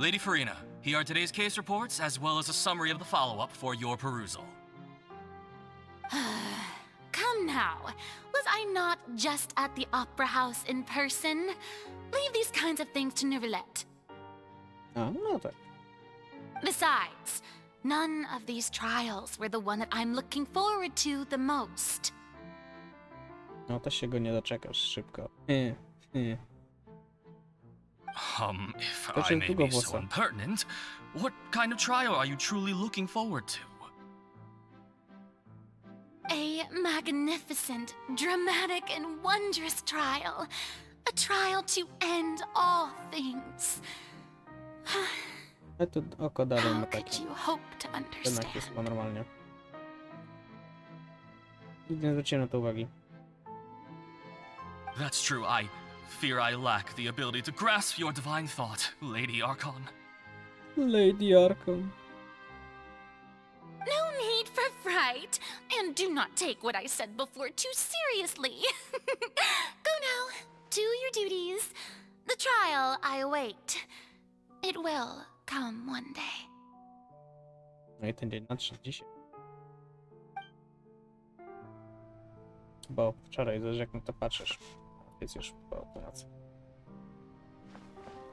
Lady Farina, here are today's case reports, as well as a summary of the follow-up for your perusal. Come now, was I not just at the Opera House in person? Leave these kinds of things to Neuvillette. A, no tak. Besides, none of these trials were the one that I'm looking forward to the most. No to się go nie doczekasz szybko. If I may be so impertinent, what kind of trial are you truly looking forward to? A magnificent, dramatic, and wondrous trial. A trial to end all things. Ale tu oko dalej ma How takie. could you hope to Jednak understand? jest chyba normalnie. Nigdy nie zwróciłem na to uwagi. That's true, I fear I lack the ability to grasp your divine thought, Lady Archon. Lady Archon. No need for fright, and do not take what I said before too seriously. Go now, do your duties. The trial I await. It will come one day. No i ten dzień nadszedł dzisiaj. Bo wczoraj, zależy jak na to patrzysz. Jest już po północy.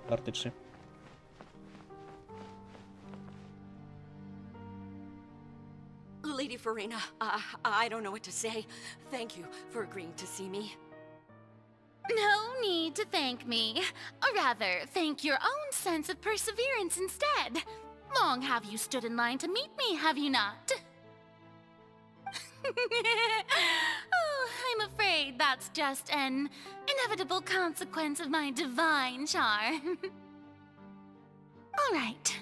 Praktycznie. Lady Farina, I don't know what to say. Thank you for agreeing to see me. No need to thank me. Or rather, thank your own sense of perseverance instead. Long have you stood in line to meet me, have you not? Oh, I'm afraid that's just an inevitable consequence of my divine charm. All right.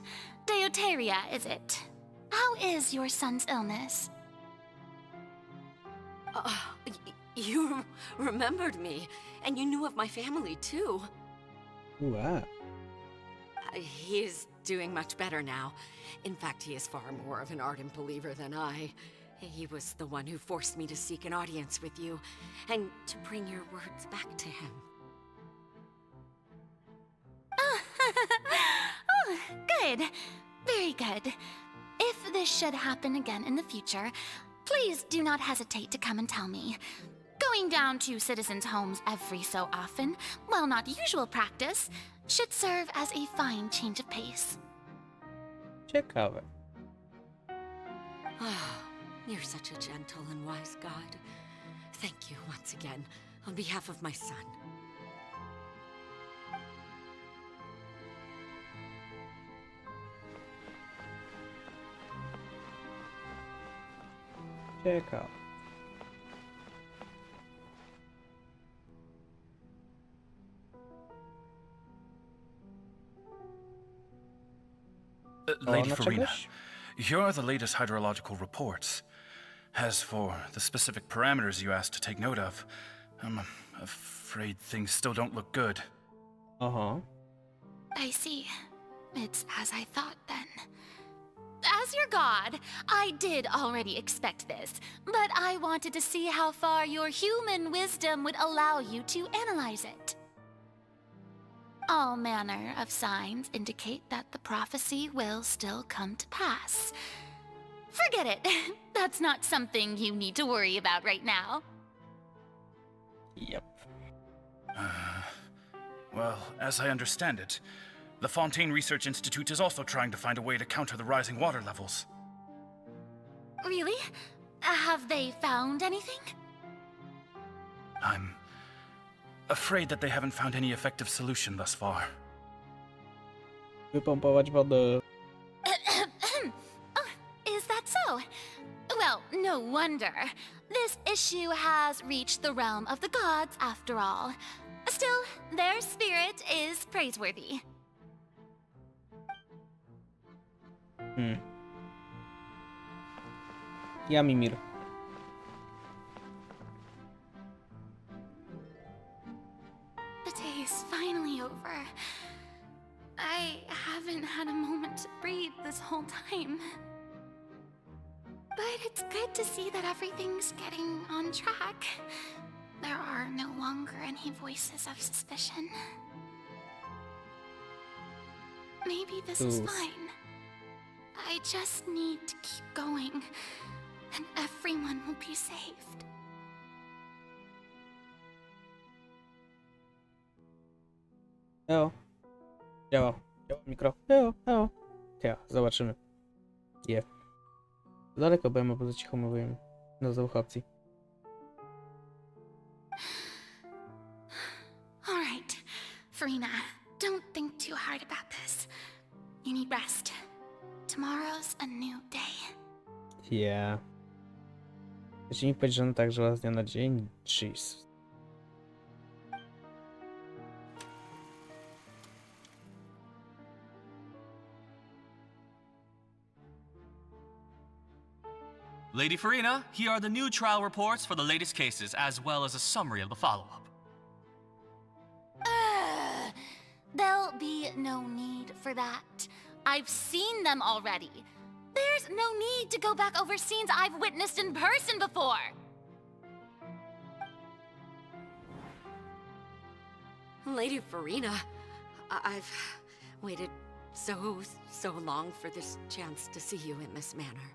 Deuteria, is it? How is your son's illness? You remembered me, and you knew of my family, too. Wow. He is doing much better now. In fact, he is far more of an ardent believer than I. He was the one who forced me to seek an audience with you, and to bring your words back to him. Oh, good. Very good. If this should happen again in the future, please do not hesitate to come and tell me. Going down to citizens' homes every so often, while not usual practice, should serve as a fine change of pace. Ciekawe. You're such a gentle and wise God. Thank you once again, on behalf of my son. Ciekawe. Lady Farina, here are the latest hydrological reports. As for the specific parameters you asked to take note of, I'm afraid things still don't look good. Uh-huh. I see. It's as I thought then. As your god, I did already expect this, but I wanted to see how far your human wisdom would allow you to analyze it. All manner of signs indicate that the prophecy will still come to pass. Forget it. That's not something you need to worry about right now. Yep. Well, as I understand it, the Fontain Research Institute is also trying to find a way to counter the rising water levels. Really? Have they found anything? I'm afraid that they haven't found any effective solution thus far. Wypompować wodę. Is that so? Well, no wonder. This issue has reached the realm of the gods, after all. Still, their spirit is praiseworthy. Ja, Mimir. The day is finally over. I haven't had a moment to breathe this whole time. But it's good to see that everything's getting on track. There are no longer any voices of suspicion. Maybe this is fine. I just need to keep going, and everyone will be saved. Eo. Działa. Działa mikro. Eo, eo. Ja, zobaczymy. Je. Daleko byłem, bo za cicho mówiłem. No, za opcji. Alright, Farina, don't think too hard about this. You need rest. Tomorrow's a new day. Yeah. Jeśli nie powiedzieć, że on tak żyła z dnia na dzień, jeez. Lady Farina, here are the new trial reports for the latest cases, as well as a summary of the follow-up. There'll be no need for that. I've seen them already. There's no need to go back over scenes I've witnessed in person before. Lady Farina, I've waited so long for this chance to see you in this manner.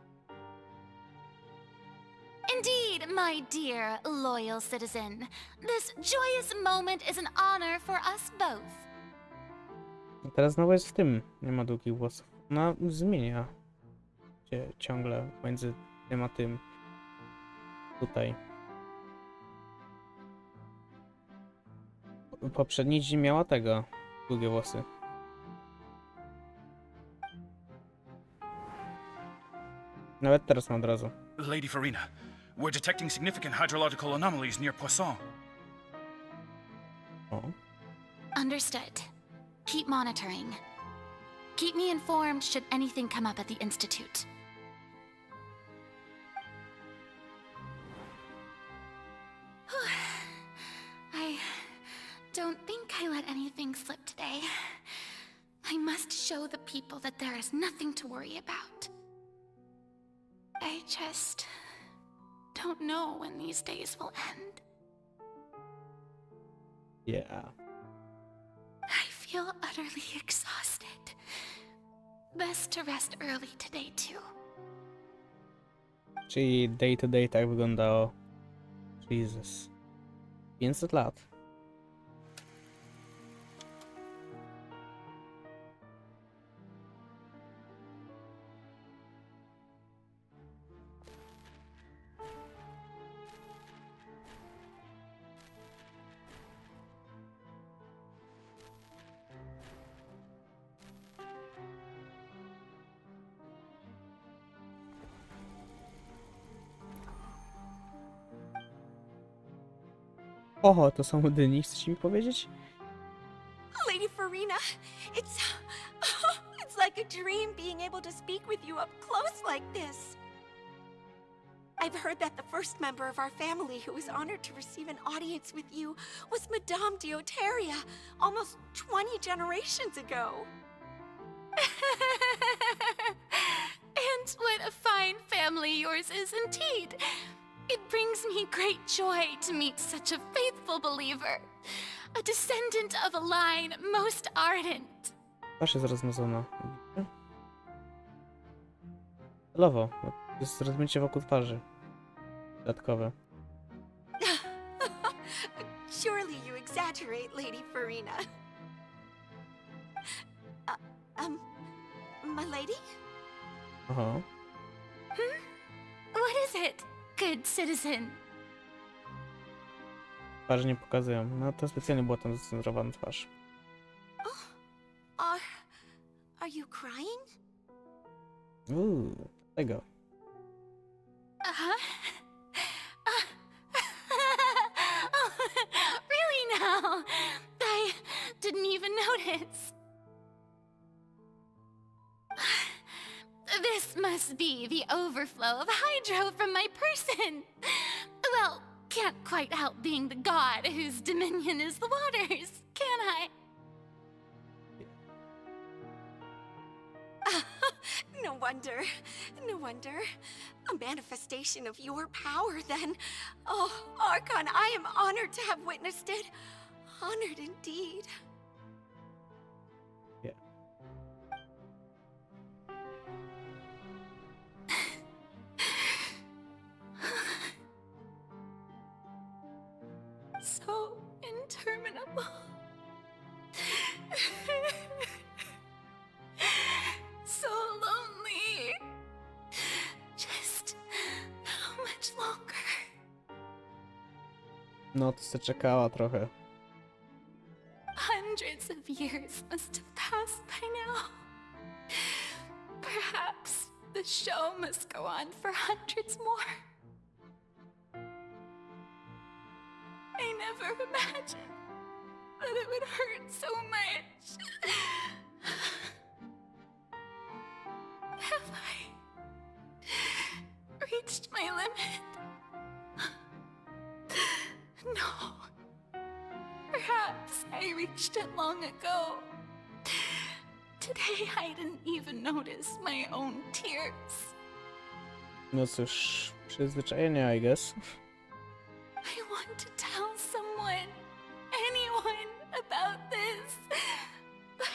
Indeed, my dear, loyal citizen. This joyous moment is an honor for us both. Teraz znowu jest w tym. Nie ma długich włosów. Ona zmienia się ciągle między tym a tym. Tutaj. Poprzedniej dzień miała tego. Długie włosy. Nawet teraz ma od razu. Lady Farina, we're detecting significant hydrological anomalies near Poisson. Oh. Understood. Keep monitoring. Keep me informed should anything come up at the Institute. I don't think I let anything slip today. I must show the people that there is nothing to worry about. I just don't know when these days will end. Yeah. I feel utterly exhausted. Best to rest early today too. Czyli day to day tak wyglądało. Jesus. 500 lat. Oho, to są dyni, chcecie mi powiedzieć? Lady Farina, it's like a dream being able to speak with you up close like this. I've heard that the first member of our family who was honored to receive an audience with you was Madame Deoteria, almost 20 generations ago. And what a fine family yours is indeed. It brings me great joy to meet such a faithful believer, a descendant of a line most ardent. Twarz jest rozmazana. Celowo. To jest rozmycie wokół twarzy. Dodatkowe. Surely you exaggerate, Lady Farina. My lady? Aha. What is it, good citizen? Twarzy nie pokazują. No to specjalnie była tam zcenzurowana twarz. Are you crying? Tego. Really now? I didn't even notice. This must be the overflow of hydro from my person. Well, can't quite help being the god whose dominion is the waters, can I? No wonder. No wonder. A manifestation of your power, then. Oh, Archon, I am honored to have witnessed it. Honored indeed. Yeah. So interminable. So lonely. Just how much longer? No to se czekała trochę. Hundreds of years must have passed by now. Perhaps the show must go on for hundreds more. I never imagined that it would hurt so much. Have I reached my limit? No. Perhaps I reached it long ago. Today I didn't even notice my own tears. No cóż, przyzwyczajenie, I guess. I want to tell someone, anyone, about this. But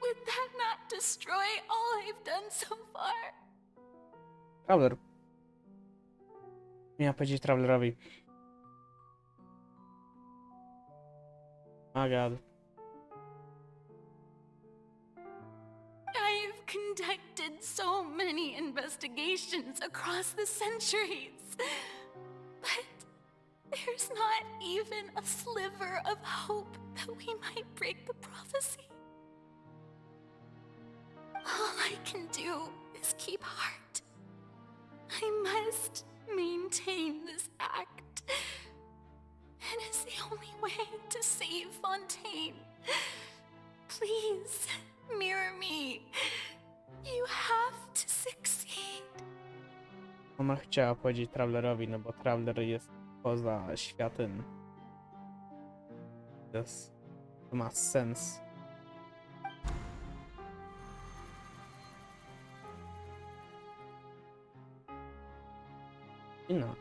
would that not destroy all I've done so far? Traveler. Miałem powiedzieć Travelerowi. Oh god. I've conducted so many investigations across the centuries. But there's not even a sliver of hope that we might break the prophecy. All I can do is keep heart. I must maintain this act. It is the only way to save Fontain. Please, mirror me. Ona chciała powiedzieć Travelerowi, no bo Traveler jest poza światem. To ma sens. I no.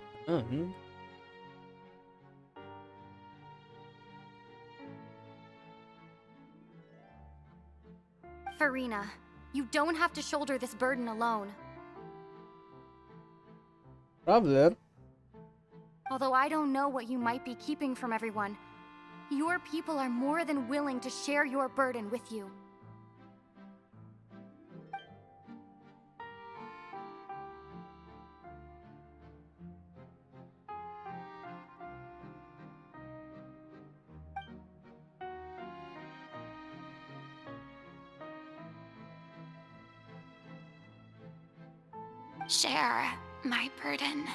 Farina, you don't have to shoulder this burden alone. Traveler? Although I don't know what you might be keeping from everyone, your people are more than willing to share your burden with you. Share my burden.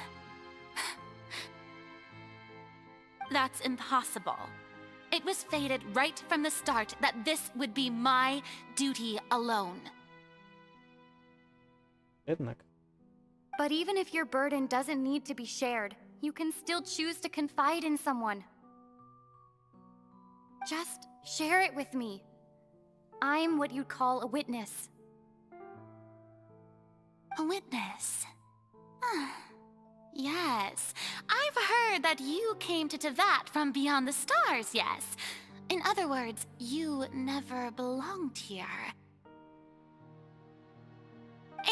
That's impossible. It was fated right from the start that this would be my duty alone. Jednak. But even if your burden doesn't need to be shared, you can still choose to confide in someone. Just share it with me. I'm what you'd call a witness. A witness? Yes, I've heard that you came to Tevat from beyond the stars, yes. In other words, you never belonged here.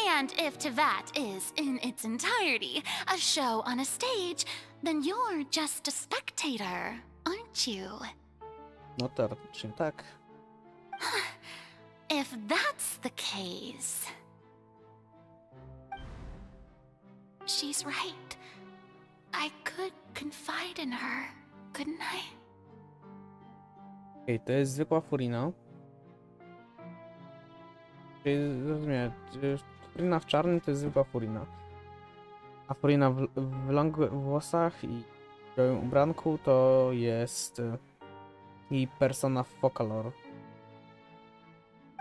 And if Tevat is, in its entirety, a show on a stage, then you're just a spectator, aren't you? No teoretycznie tak. If that's the case... She's right. I could confide in her, couldn't I? Okej, to jest zwykła Furina. Czyli zrozumiałem, Furina w czarnym to jest zwykła Furina. A Furina w longwych włosach i w białym ubranku to jest jej persona Focalor.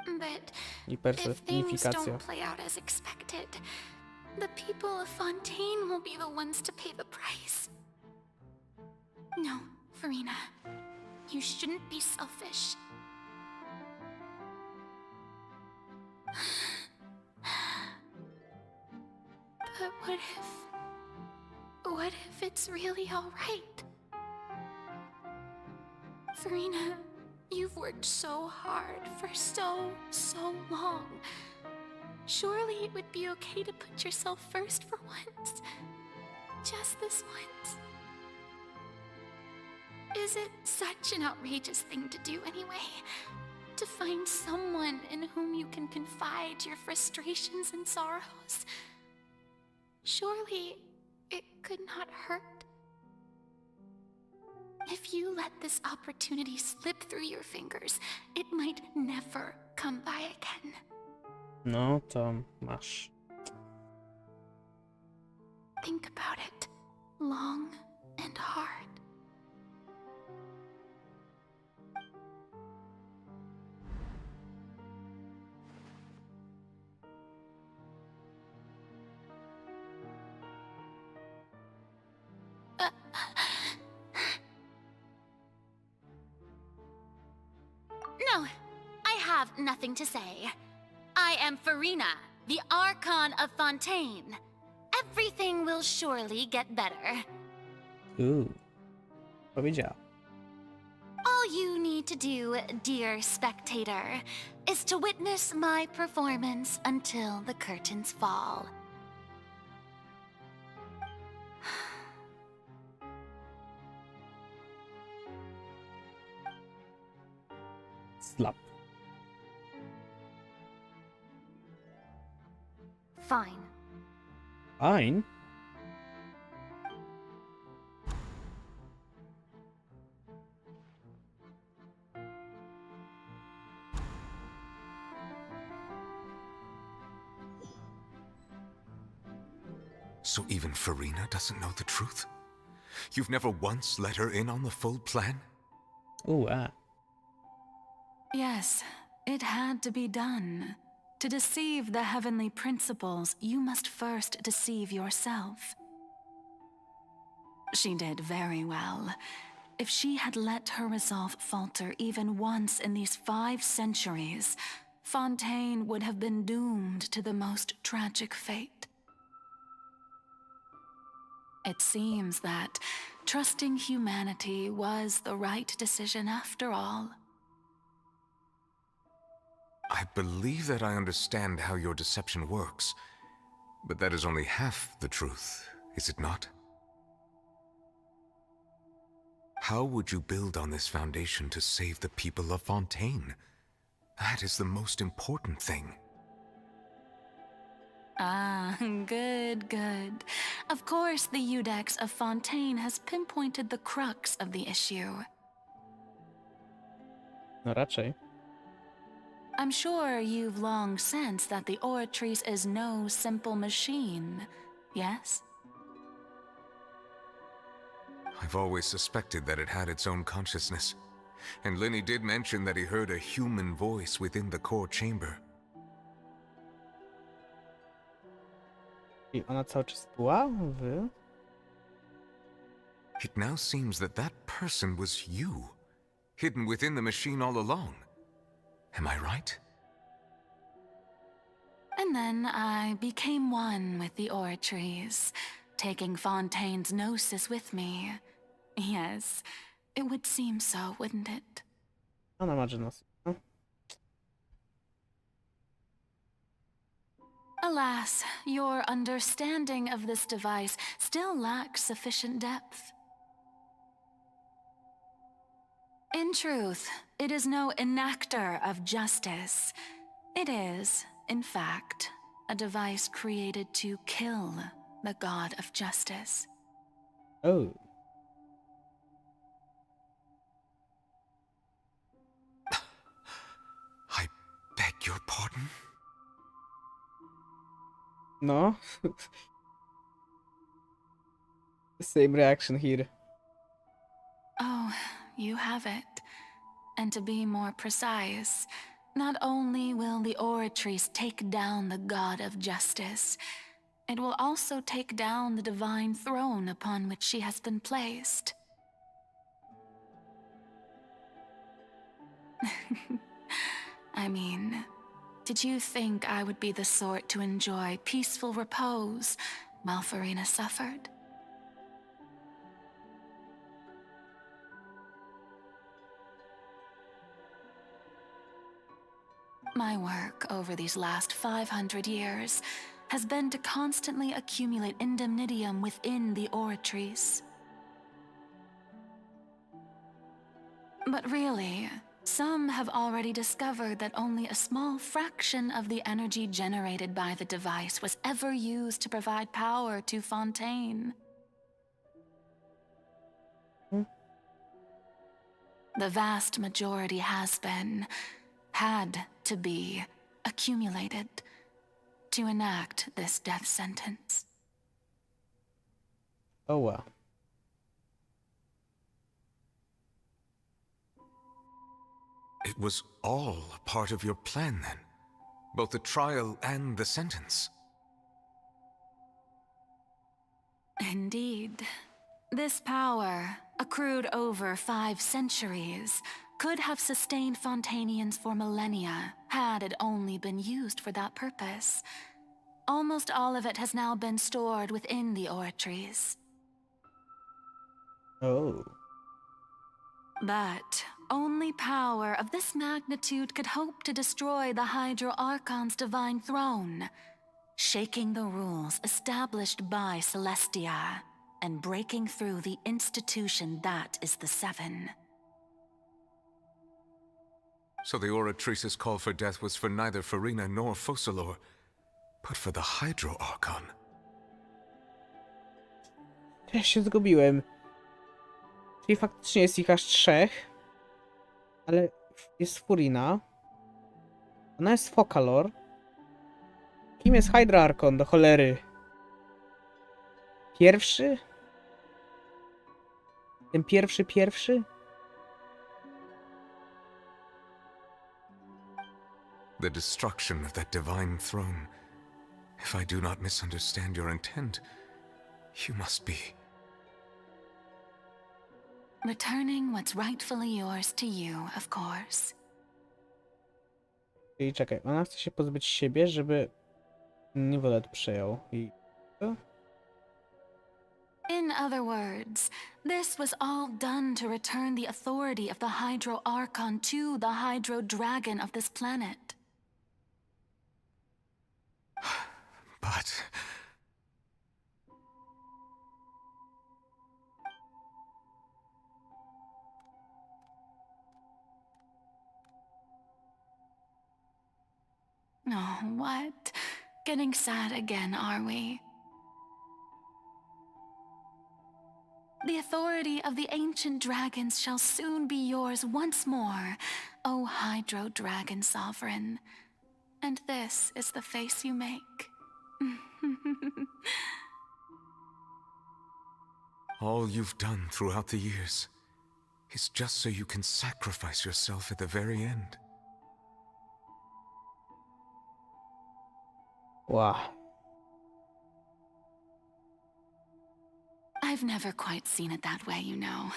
But I if things personifikacja. don't play out as expected, the people of Fontaine will be the ones to pay the price. No, Farina. You shouldn't be selfish. But what if it's really all right? Farina, you've worked so hard for so long. Surely it would be okay to put yourself first for once. Just this once. Is it such an outrageous thing to do anyway? To find someone in whom you can confide your frustrations and sorrows? Surely it could not hurt. If you let this opportunity slip through your fingers, it might never come by again. No to masz. Think about it long and hard. No, I have nothing to say. I am Farina, the Archon of Fontaine. Everything will surely get better. Powiedziała. All you need to do, dear spectator, is to witness my performance until the curtains fall. Slap. Fine. Fine? So even Farina doesn't know the truth? You've never once let her in on the full plan? Ooh, Yes, it had to be done. To deceive the heavenly principles, you must first deceive yourself. She did very well. If she had let her resolve falter even once in these 5 centuries, Fontaine would have been doomed to the most tragic fate. It seems that trusting humanity was the right decision after all. I believe that I understand how your deception works, but that is only half the truth, is it not? How would you build on this foundation to save the people of Fontaine? That is the most important thing. Ah, good, good. Of course, the Iudex of Fontaine has pinpointed the crux of the issue. No raczej. I'm sure you've long sensed that the Oratrice is no simple machine, yes? I've always suspected that it had its own consciousness. And Lenny did mention that he heard a human voice within the core chamber. I ona cały czas była w... It now seems that that person was you, hidden within the machine all along. Am I right? And then I became one with the Oratrice, taking Fontaine's gnosis with me. Yes, it would seem so, wouldn't it? Ona ma Genos. No. Alas, your understanding of this device still lacks sufficient depth. In truth, it is no enactor of justice. It is, in fact, a device created to kill the god of justice. Oh. I beg your pardon? No. Same reaction here. Oh, you have it. And to be more precise, not only will the Oratrice take down the god of justice, it will also take down the divine throne upon which she has been placed. I mean, did you think I would be the sort to enjoy peaceful repose while Farina suffered? My work over these last 500 years has been to constantly accumulate indemnitium within the Oratrice. But really, some have already discovered that only a small fraction of the energy generated by the device was ever used to provide power to Fontaine. The vast majority has been, had to be, accumulated to enact this death sentence. Oh wow. It was all a part of your plan then? Both the trial and the sentence? Indeed. This power, accrued over 5 centuries, could have sustained Fontainians for millennia, had it only been used for that purpose. Almost all of it has now been stored within the Oratrice. Oh. But only power of this magnitude could hope to destroy the Hydro Archon's divine throne, shaking the rules established by Celestia, and breaking through the institution that is the Seven. So the Oratrice's call for death was for neither Farina nor Focalor, but for the Hydro Archon. Ja się zgubiłem. Czyli faktycznie jest ich aż 3. Ale jest Furina. Ona jest Focalor. Kim jest Hydro Archon, do cholery? Pierwszy? Ten pierwszy? The destruction of that divine throne. If I do not misunderstand your intent, you must be... Returning what's rightfully yours to you, of course. I czekaj, ona chce się pozbyć siebie, żeby Nivelet przejął. I co? In other words, this was all done to return the authority of the Hydro Archon to the Hydro Dragon of this planet. But... Oh, what? Getting sad again, are we? The authority of the ancient dragons shall soon be yours once more, O Hydro Dragon Sovereign. And this is the face you make. All you've done throughout the years is just so you can sacrifice yourself at the very end. Wow. I've never quite seen it that way, you know.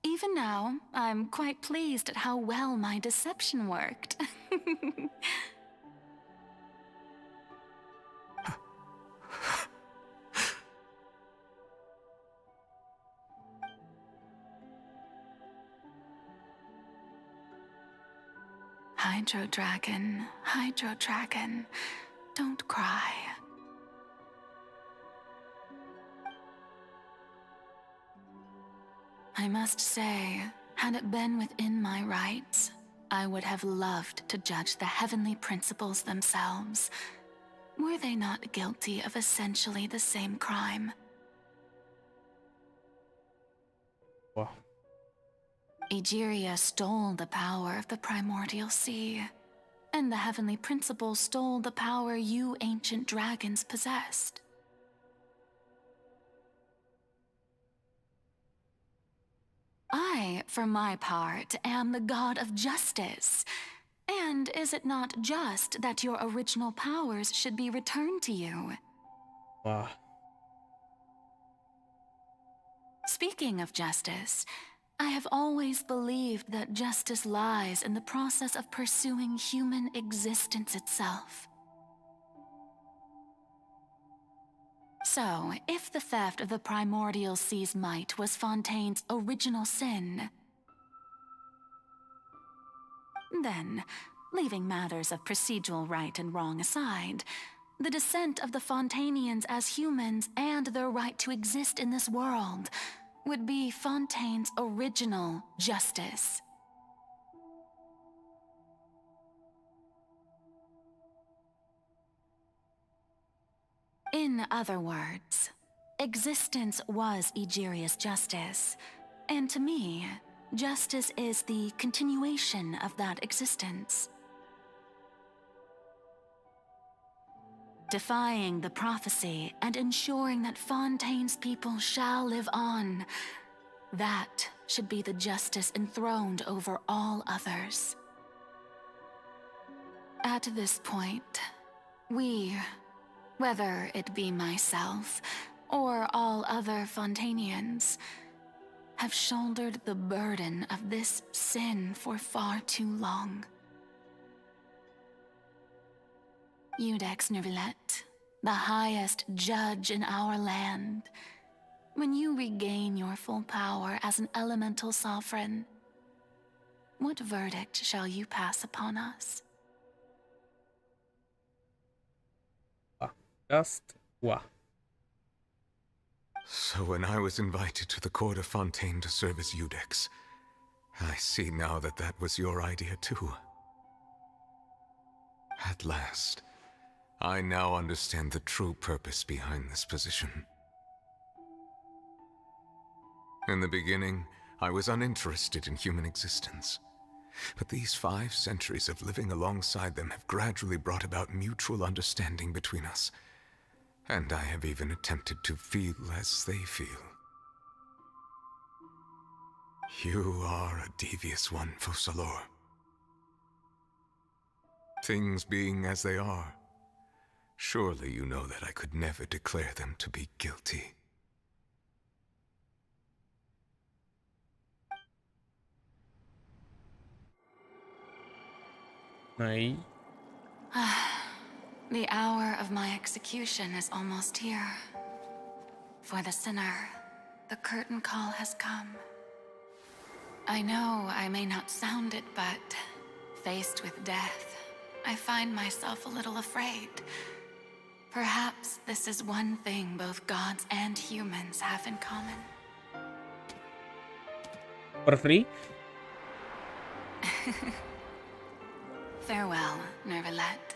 Even now, I'm quite pleased at how well my deception worked. Hydro Dragon, don't cry. I must say, had it been within my rights, I would have loved to judge the heavenly principles themselves. Were they not guilty of essentially the same crime? Wow. Egeria stole the power of the primordial sea, and the heavenly principles stole the power you ancient dragons possessed. I, for my part, am the god of justice. And is it not just that your original powers should be returned to you? Wow. Speaking of justice, I have always believed that justice lies in the process of pursuing human existence itself. So, if the theft of the primordial sea's might was Fontaine's original sin, then, leaving matters of procedural right and wrong aside, the descent of the Fontainians as humans and their right to exist in this world would be Fontaine's original justice. In other words, existence was Egeria's justice, and to me, justice is the continuation of that existence. Defying the prophecy and ensuring that Fontaine's people shall live on, that should be the justice enthroned over all others. At this point, we, whether it be myself or all other Fontainians, have shouldered the burden of this sin for far too long. Iudex Nervillet, the highest judge in our land, when you regain your full power as an elemental sovereign, what verdict shall you pass upon us? Just wow. So when I was invited to the court of Fontaine to serve as Iudex, I see now that that was your idea too. At last, I now understand the true purpose behind this position. In the beginning, I was uninterested in human existence. But these 5 centuries of living alongside them have gradually brought about mutual understanding between us. And I have even attempted to feel as they feel. You are a devious one, Focalor. Things being as they are, surely you know that I could never declare them to be guilty. No i The hour of my execution is almost here. For the sinner, the curtain call has come. I know I may not sound it, but faced with death, I find myself a little afraid. Perhaps this is one thing both gods and humans have in common. For free? Farewell, Nervalette.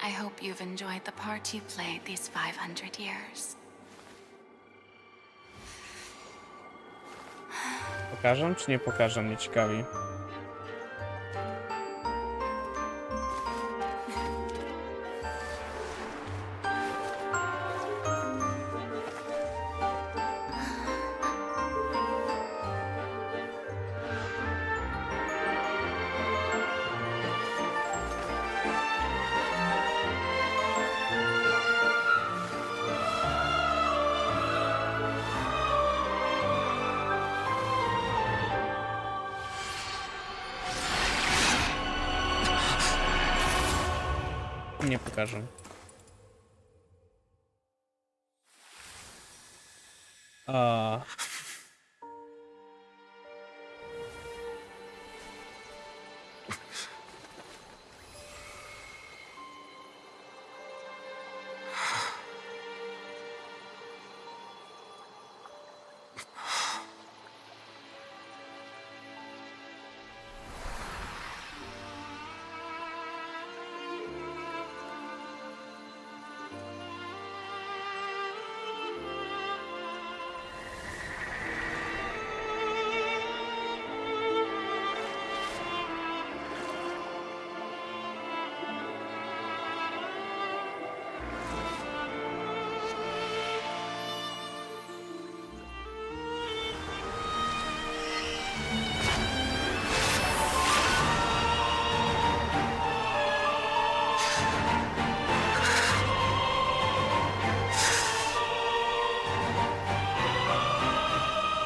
I hope you've enjoyed the part you played these 500 years. Pokażą czy nie pokażą? Mnie ciekawi. Nie pokażę.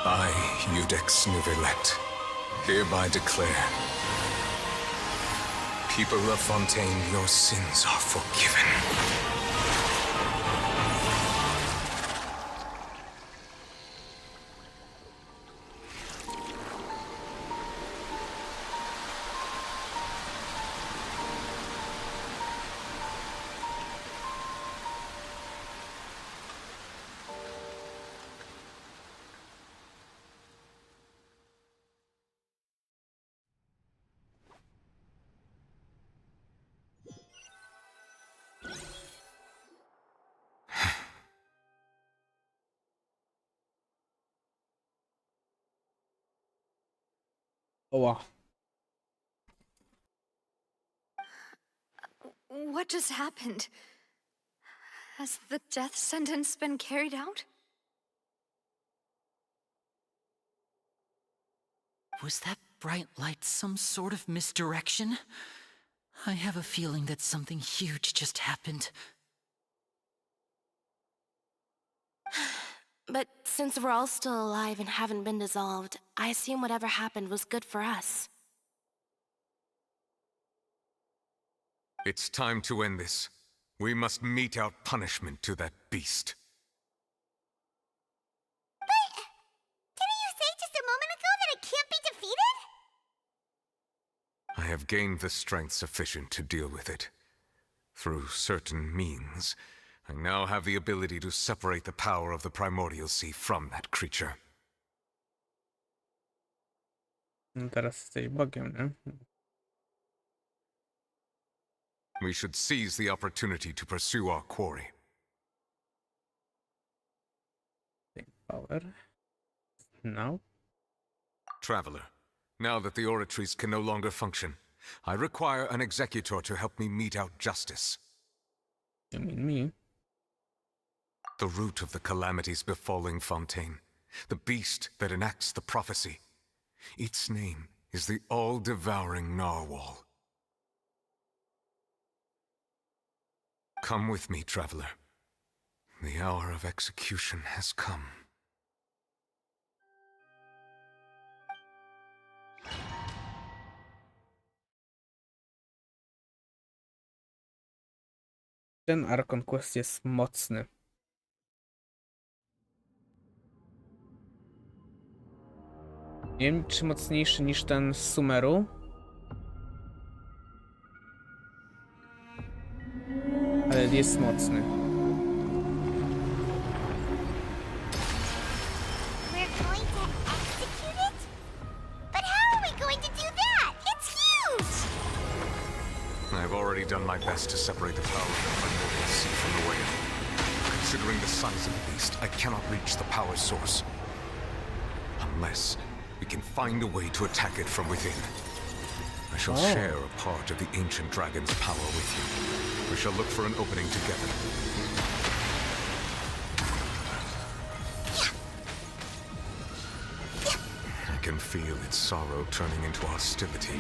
I, Iudex Nervalette, hereby declare, people of Fontain, your sins are forgiven. Oła. What just happened? Has the death sentence been carried out? Was that bright light some sort of misdirection? I have a feeling that something huge just happened. But since we're all still alive and haven't been dissolved, I assume whatever happened was good for us. It's time to end this. We must mete out punishment to that beast. But didn't you say just a moment ago that it can't be defeated? I have gained the strength sufficient to deal with it. Through certain means, I now have the ability to separate the power of the primordial sea from that creature. No teraz jesteś Bogiem, nie? We should seize the opportunity to pursue our quarry. Power. Now? Traveler, now that the oratories can no longer function, I require an executor to help me mete out justice. You mean me? The root of the calamities befalling Fontain, the beast that enacts the prophecy. Its name is the all-devouring narwhal. Come with me, traveler. The hour of execution has come. Ten Archon Quest jest mocny. Nie wiem, czy mocniejszy niż ten z Sumeru. Ale jest mocny. We're going to execute it? But how are we going to do that? It's huge! I've already done my best to separate the power of the primordial sea from the whale. Considering the size of the beast, I cannot reach the power source. Unless we can find a way to attack it from within. I shall share a part of the ancient dragon's power with you. We shall look for an opening together. I can feel its sorrow turning into hostility.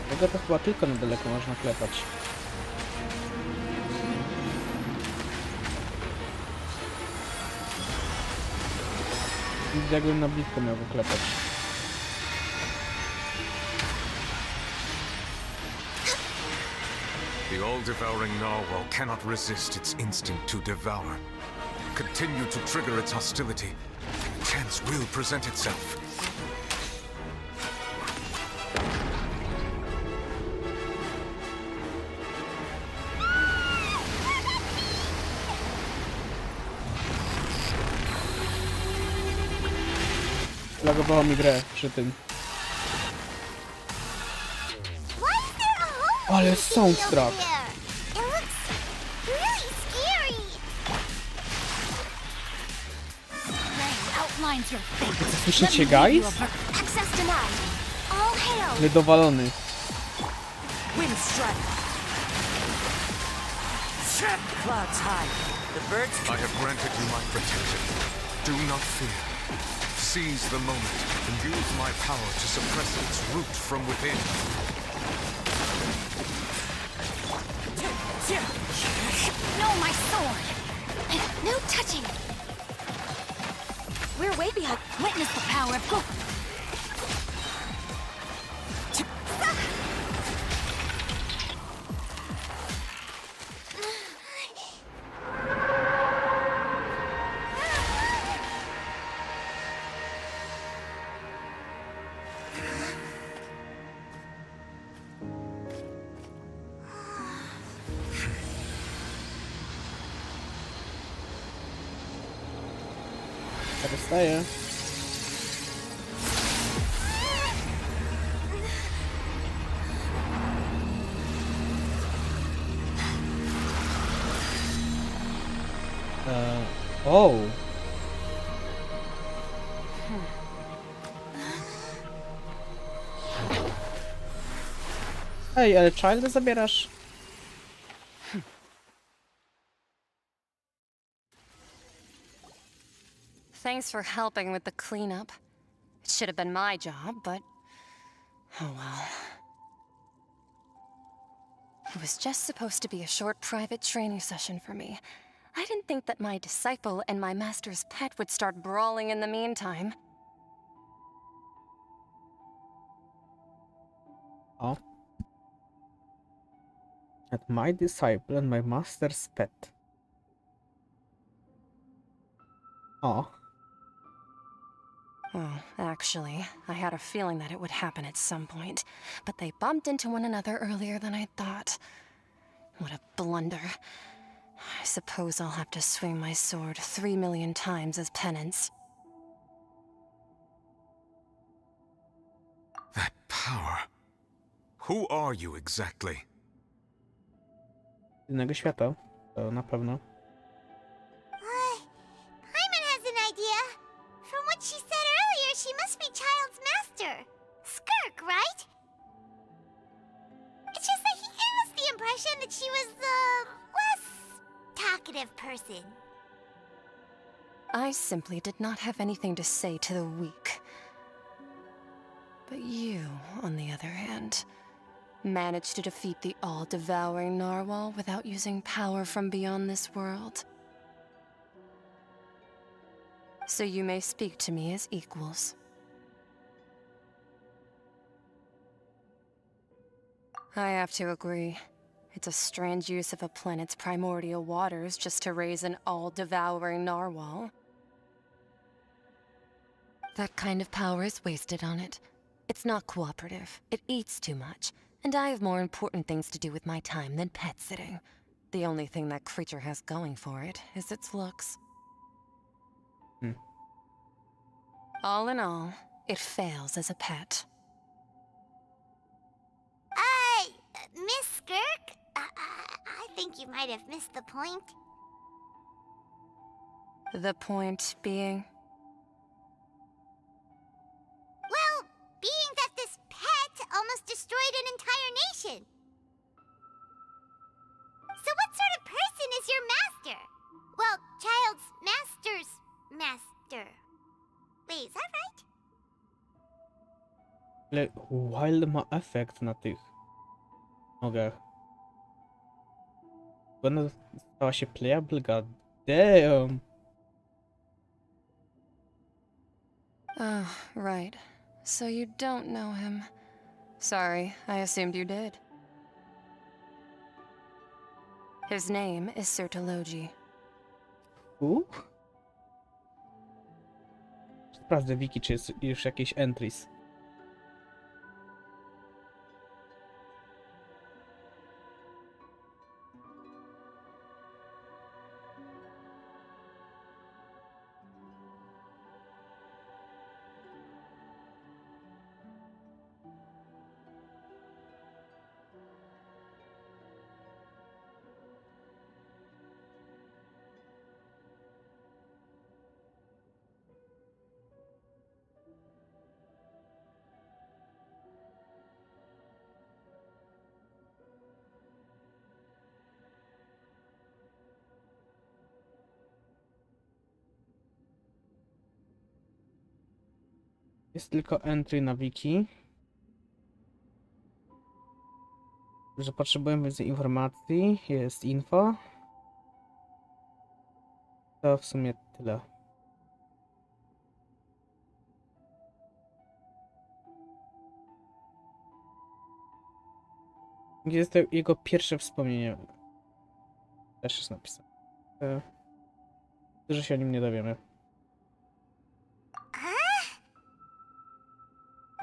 Tego to chyba tylko na daleko można klepać. Jakbym na blisko miał go klepać. The all-devouring narwhal cannot resist its instinct to devour. Continue to trigger its hostility. Chance will present itself. Lagowało mi grę przy tym. Ale soundtrack! Słyszycie, guys? Niedowalony. I have granted you my protection. Do not fear. Seize the moment and use my power to suppress its root from within. No, my sword! No touching! We're way behind. Witness the power of Główny. Dostaję. O! Ej, ale Childa zabierasz? Thanks for helping with the cleanup. It should have been my job, but oh well. It was just supposed to be a short private training session for me. I didn't think that my disciple and my master's pet would start brawling in the meantime. O. At my disciple and my master's pet. O. Well, actually, I had a feeling that it would happen at some point, but they bumped into one another earlier than I thought. What a blunder. I suppose I'll have to swing my sword 3 million times as penance. That power. Who are you exactly? Innego świata, to na pewno. Paimon has an idea. From what she said earlier, she must be Child's master. Skirk, right? It's just that he gave us the impression that she was the less talkative person. I simply did not have anything to say to the weak. But you, on the other hand, managed to defeat the all-devouring narwhal without using power from beyond this world. So you may speak to me as equals. I have to agree. It's a strange use of a planet's primordial waters just to raise an all-devouring narwhal. That kind of power is wasted on it. It's not cooperative. It eats too much. And I have more important things to do with my time than pet sitting. The only thing that creature has going for it is its looks. All in all, it fails as a pet. Miss Skirk? I think you might have missed the point. The point being? Well, being that this pet almost destroyed an entire nation. So what sort of person is your master? Well, child's master's master. Wait, is that right? Ale Wild ma efekt na tych nogach. Ona stała się playable, god damn. Oh, right. So you don't know him. Sorry, I assumed you did. His name is Sertologi. Who? Sprawdzę wiki, czy jest już jakieś entries. Jest tylko entry na wiki, że potrzebujemy więcej informacji. Jest info. To w sumie tyle. Jest to jego pierwsze wspomnienie. Też jest napisane. Dużo się o nim nie dowiemy.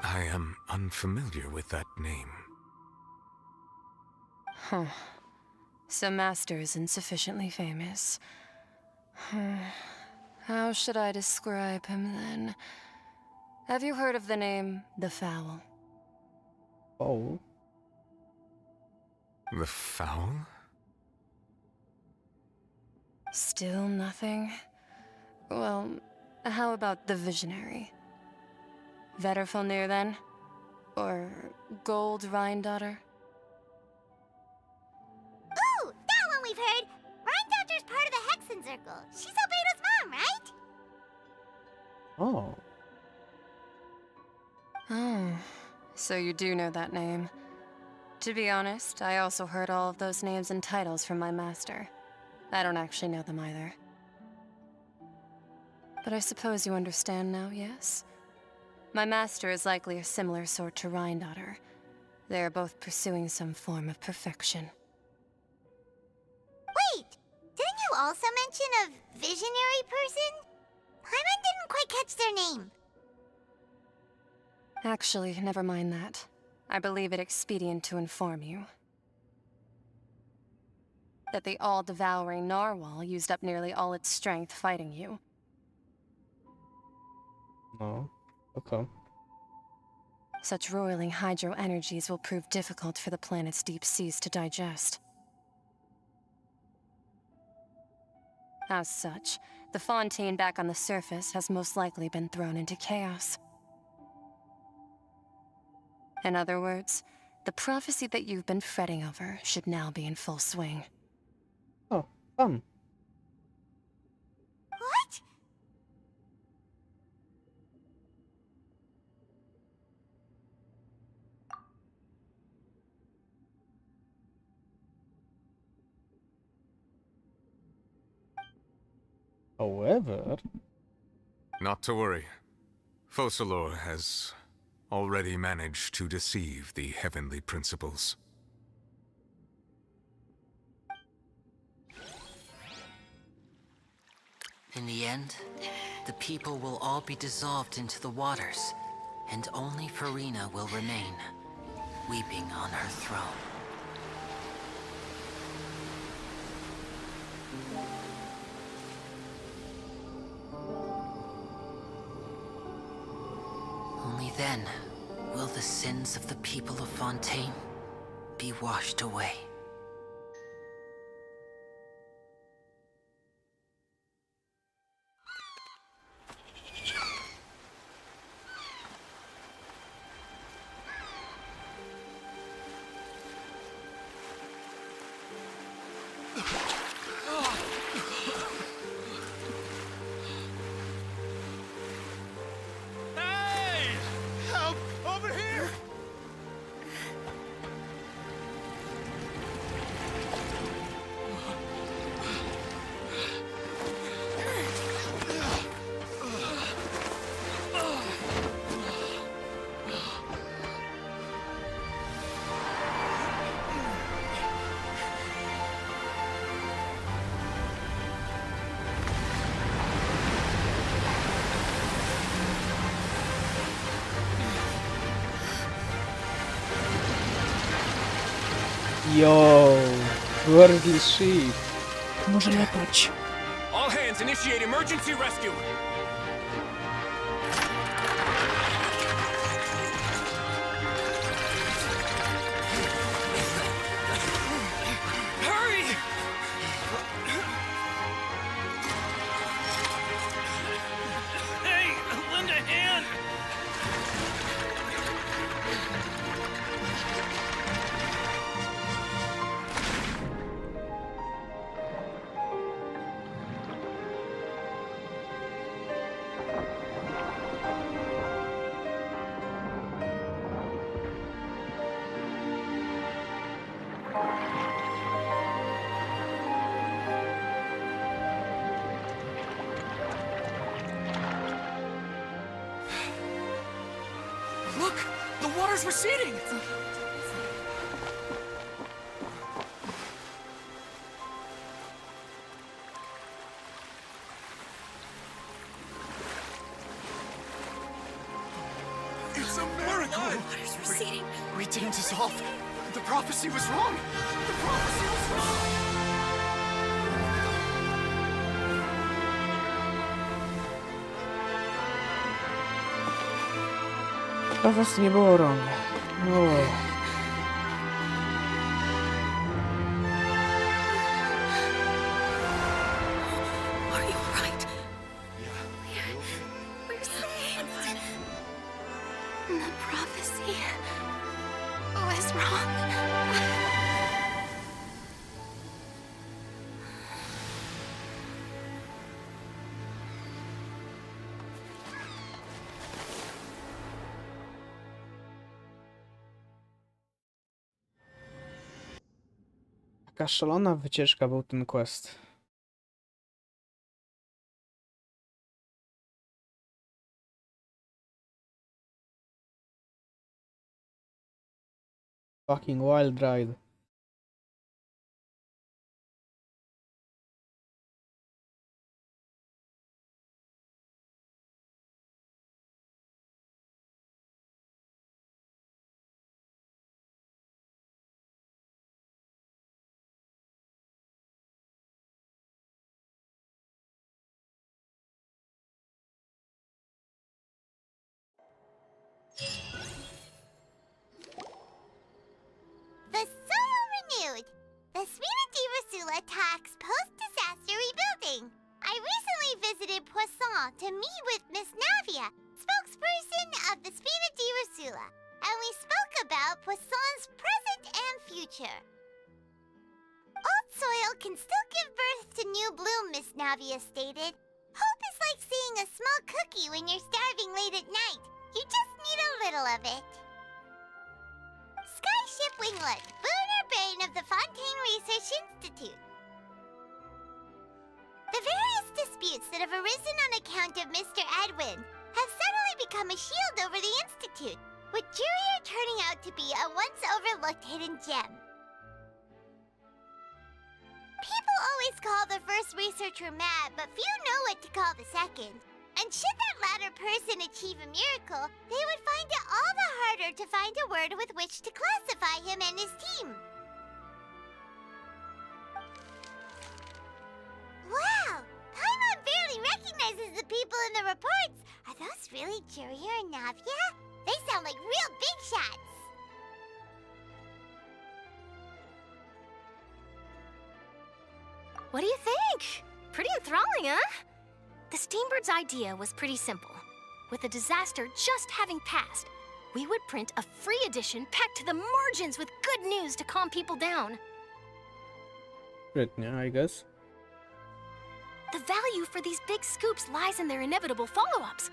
I am unfamiliar with that name. Huh. So Master isn't sufficiently famous. How should I describe him then? Have you heard of the name The Fowl? Oh. The Fowl? Still nothing? Well, how about the Visionary? Vetterfalnir then? Or Gold Rhindaughter? Ooh, that one we've heard! Rhindaughter's part of the Hexen Circle. She's Albedo's mom, right? Oh. Oh, so you do know that name. To be honest, I also heard all of those names and titles from my master. I don't actually know them either. But I suppose you understand now, yes? My master is likely a similar sort to Rhindaughter. They are both pursuing some form of perfection. Wait! Didn't you also mention a visionary person? Paimon didn't quite catch their name. Actually, never mind that. I believe it expedient to inform you that the all-devouring narwhal used up nearly all its strength fighting you. No. Okay. Such roiling hydro energies will prove difficult for the planet's deep seas to digest. As such, the Fontain back on the surface has most likely been thrown into chaos. In other words, the prophecy that you've been fretting over should now be in full swing. Oh, fun. What? However... Not to worry. Focalor has already managed to deceive the heavenly principles. In the end, the people will all be dissolved into the waters, and only Farina will remain, weeping on her throne. Only then will the sins of the people of Fontain be washed away. Yo, worthy sheep. Może latać. All hands initiate emergency rescue. Hurry! Hey, lend a hand! Look! The water's receding! It's a miracle! Water's receding. We didn't dissolve. The prophecy was wrong. The prophecy was wrong. To was nie było wrong. No. Are you alright? We're saved. The prophecy was wrong. Taka szalona wycieczka był ten quest. Fucking wild ride. The soil renewed. The Spina di Rosula talks post-disaster rebuilding. I recently visited Poisson to meet with Miss Navia, spokesperson of the Spina di Rosula, and we spoke about Poisson's present and future. Old soil can still give birth to new bloom, Miss Navia stated. Hope is like seeing a small cookie when you're starving late at night. You just need a little of it. Skyship Winglet, Lunar Brain of the Fontaine Research Institute. The various disputes that have arisen on account of Mr. Edwin have suddenly become a shield over the Institute, with Jurier turning out to be a once-overlooked hidden gem. People always call the first researcher mad, but few know what to call the second. And should that latter person achieve a miracle, they would find it all the harder to find a word with which to classify him and his team. Wow! Paimon barely recognizes the people in the reports. Are those really Jurier and Navia? They sound like real big shots. What do you think? Pretty enthralling, huh? The Steambird's idea was pretty simple. With the disaster just having passed, we would print a free edition packed to the margins with good news to calm people down. Great, yeah, I guess. The value for these big scoops lies in their inevitable follow-ups.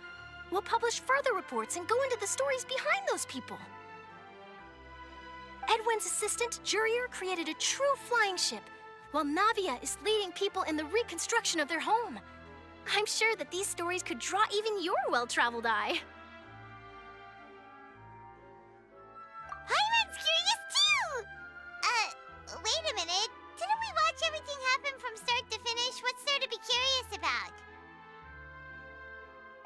We'll publish further reports and go into the stories behind those people. Edwin's assistant, Jurier, created a true flying ship, while Navia is leading people in the reconstruction of their home. I'm sure that these stories could draw even your well-traveled eye. Paimon's curious too! Wait a minute. Didn't we watch everything happen from start to finish? What's there to be curious about?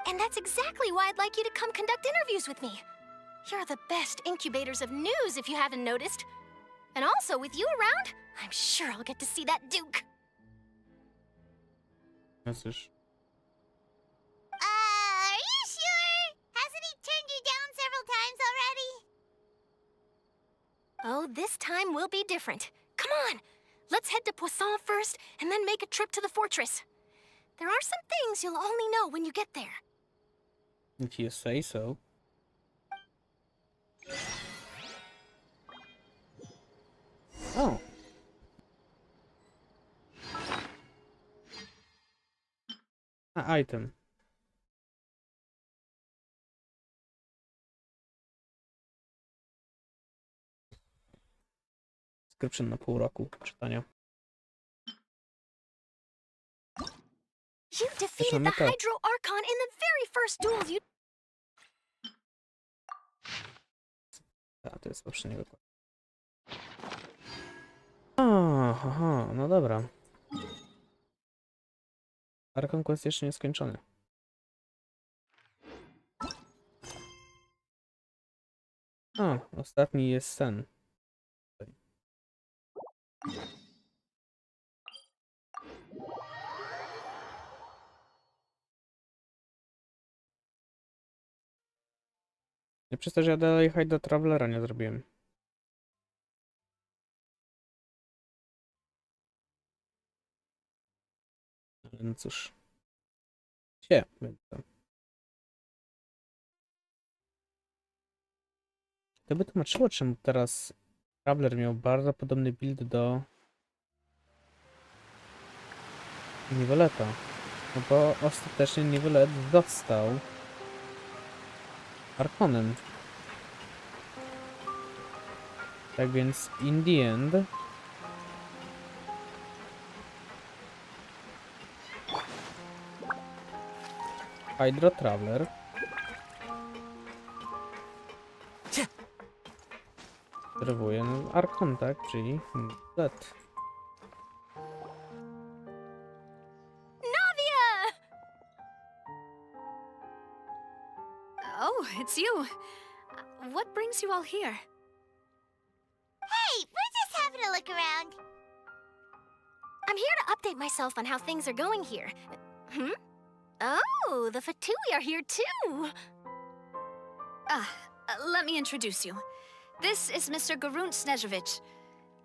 And that's exactly why I'd like you to come conduct interviews with me. You're the best incubators of news, if you haven't noticed. And also, with you around, I'm sure I'll get to see that Duke. Das ist... Are you sure? Hasn't he turned you down several times already? Oh, this time will be different. Come on, let's head to Poisson first, and then make a trip to the fortress. There are some things you'll only know when you get there. If you say so. Oh. Item. Subscription na pół roku czytania. You defeated the Hydro Archon in the very first duel you... A, to jest poprzedniego. Aha, no dobra. Archon Quest jeszcze nie skończony. A, ostatni jest sen. Nie przez to, że ja dalej hide do Travelera nie zrobiłem. Ale no cóż. To by tłumaczyło, czemu teraz Traveler miał bardzo podobny build do Niveleta. No bo ostatecznie Nivelet dostał Archonem. Tak więc in the end Hydro Traveler serwuje Archon, tak? Czyli Nivelet. Oh, it's you. What brings you all here? Hey, we're just having a look around. I'm here to update myself on how things are going here. Oh, the Fatui are here too. Let me introduce you. This is Mr. Garunt Snežević.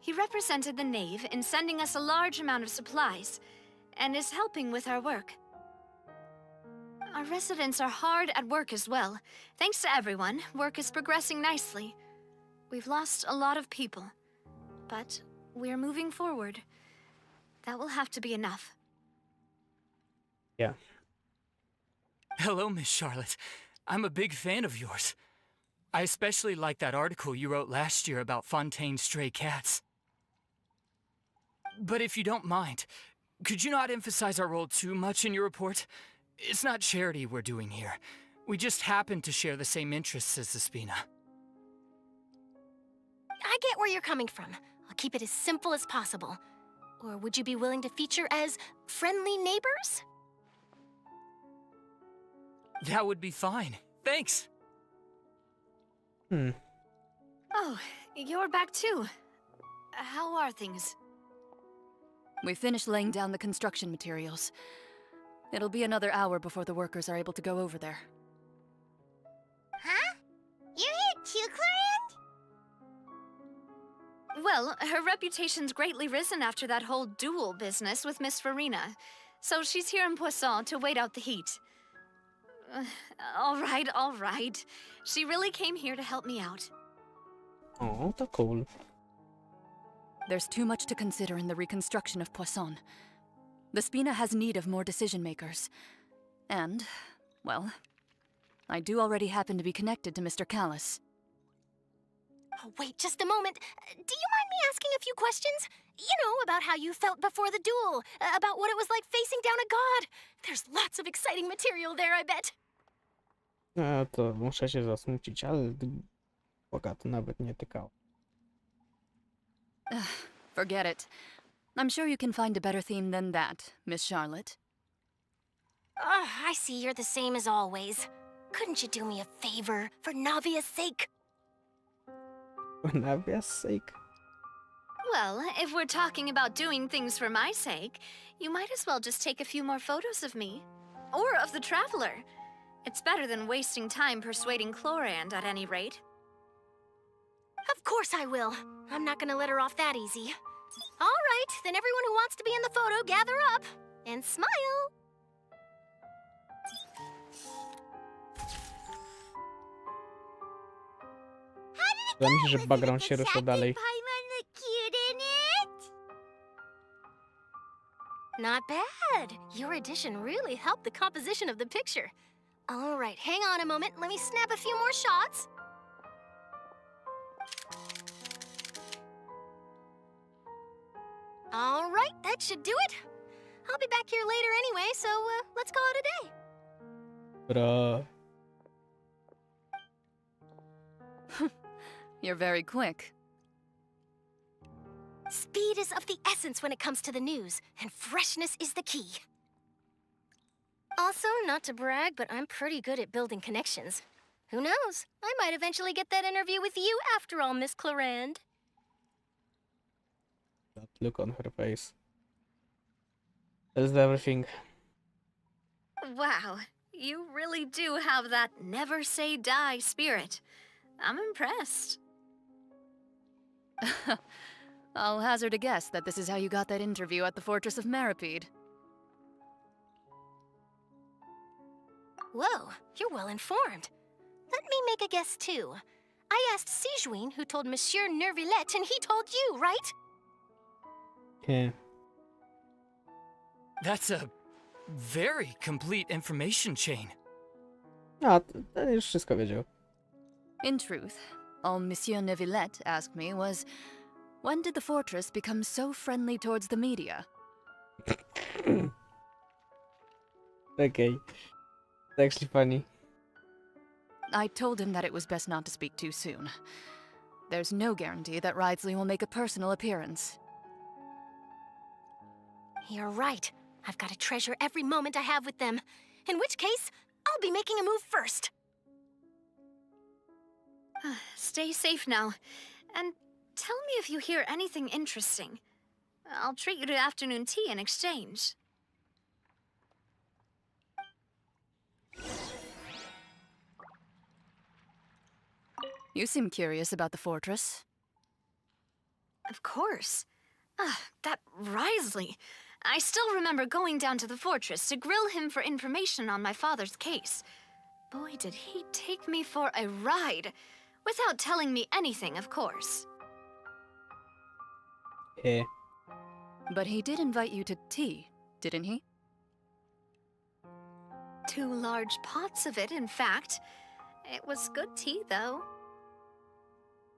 He represented the Knave in sending us a large amount of supplies, and is helping with our work. Our residents are hard at work as well. Thanks to everyone, work is progressing nicely. We've lost a lot of people, but we're moving forward. That will have to be enough. Yeah. Hello, Miss Charlotte. I'm a big fan of yours. I especially like that article you wrote last year about Fontaine's stray cats. But if you don't mind, Could you not emphasize our role too much in your report? It's not charity we're doing here. We just happen to share the same interests as the Spina. I get where you're coming from. I'll keep it as simple as possible. Or would you be willing to feature as friendly neighbors? That would be fine. Thanks. Oh, you're back too. How are things? We finished laying down the construction materials. It'll be another hour before the workers are able to go over there. Huh? You're here too, Clarand? Well, her reputation's greatly risen after that whole duel business with Miss Farina. So she's here in Poisson to wait out the heat. All right. She really came here to help me out. Oh, tak cool. There's too much to consider in the reconstruction of Poisson. The Spina has need of more decision makers. And, well, I do already happen to be connected to Mr. Callis. Oh, wait just a moment. Do you mind me asking a few questions? You know, about how you felt before the duel, about what it was like facing down a god. There's lots of exciting material there, I bet. To muszę się zasmucić, ale Boga to nawet nie tykało. Forget it. I'm sure you can find a better theme than that, Miss Charlotte. I see you're the same as always. Couldn't you do me a favor, for Navia's sake? For Navia's sake? Well, if we're talking about doing things for my sake, you might as well just take a few more photos of me. Or of the Traveler. It's better than wasting time persuading Chlorand, at any rate. Of course I will. I'm not gonna let her off that easy. All right, then everyone who wants to be in the photo, gather up. And smile. Wydaje mi się, że background się ruszył dalej. Not bad. Your addition really helped the composition of the picture. All right, hang on a moment. Let me snap a few more shots. All right, that should do it. I'll be back here later anyway, so let's call it a day. Bruh. You're very quick. Speed is of the essence when it comes to the news, and freshness is the key. Also, not to brag, but I'm pretty good at building connections. Who knows? I might eventually get that interview with you after all, Miss Clarand. That look on her face. That's everything. Wow, you really do have that never say die spirit. I'm impressed. I'll hazard a guess that this is how you got that interview at the Fortress of Maripede. Whoa, you're well informed. Let me make a guess too. I asked Sijuin, who told Monsieur Nervillette, and he told you, right? Yeah. That's a very complete information chain. A, ten już wszystko wiedział. In truth, all Monsieur Nervillette asked me was, when did the fortress become so friendly towards the media? Okay. It's actually funny. I told him that it was best not to speak too soon. There's no guarantee that Ridsley will make a personal appearance. You're right. I've got to treasure every moment I have with them. In which case, I'll be making a move first. Stay safe now. And tell me if you hear anything interesting. I'll treat you to afternoon tea in exchange. You seem curious about the fortress. Of course. That Risley. I still remember going down to the fortress to grill him for information on my father's case. Boy, did he take me for a ride. Without telling me anything, of course. Yeah. But he did invite you to tea, didn't he? 2 large pots of it, in fact. It was good tea, though.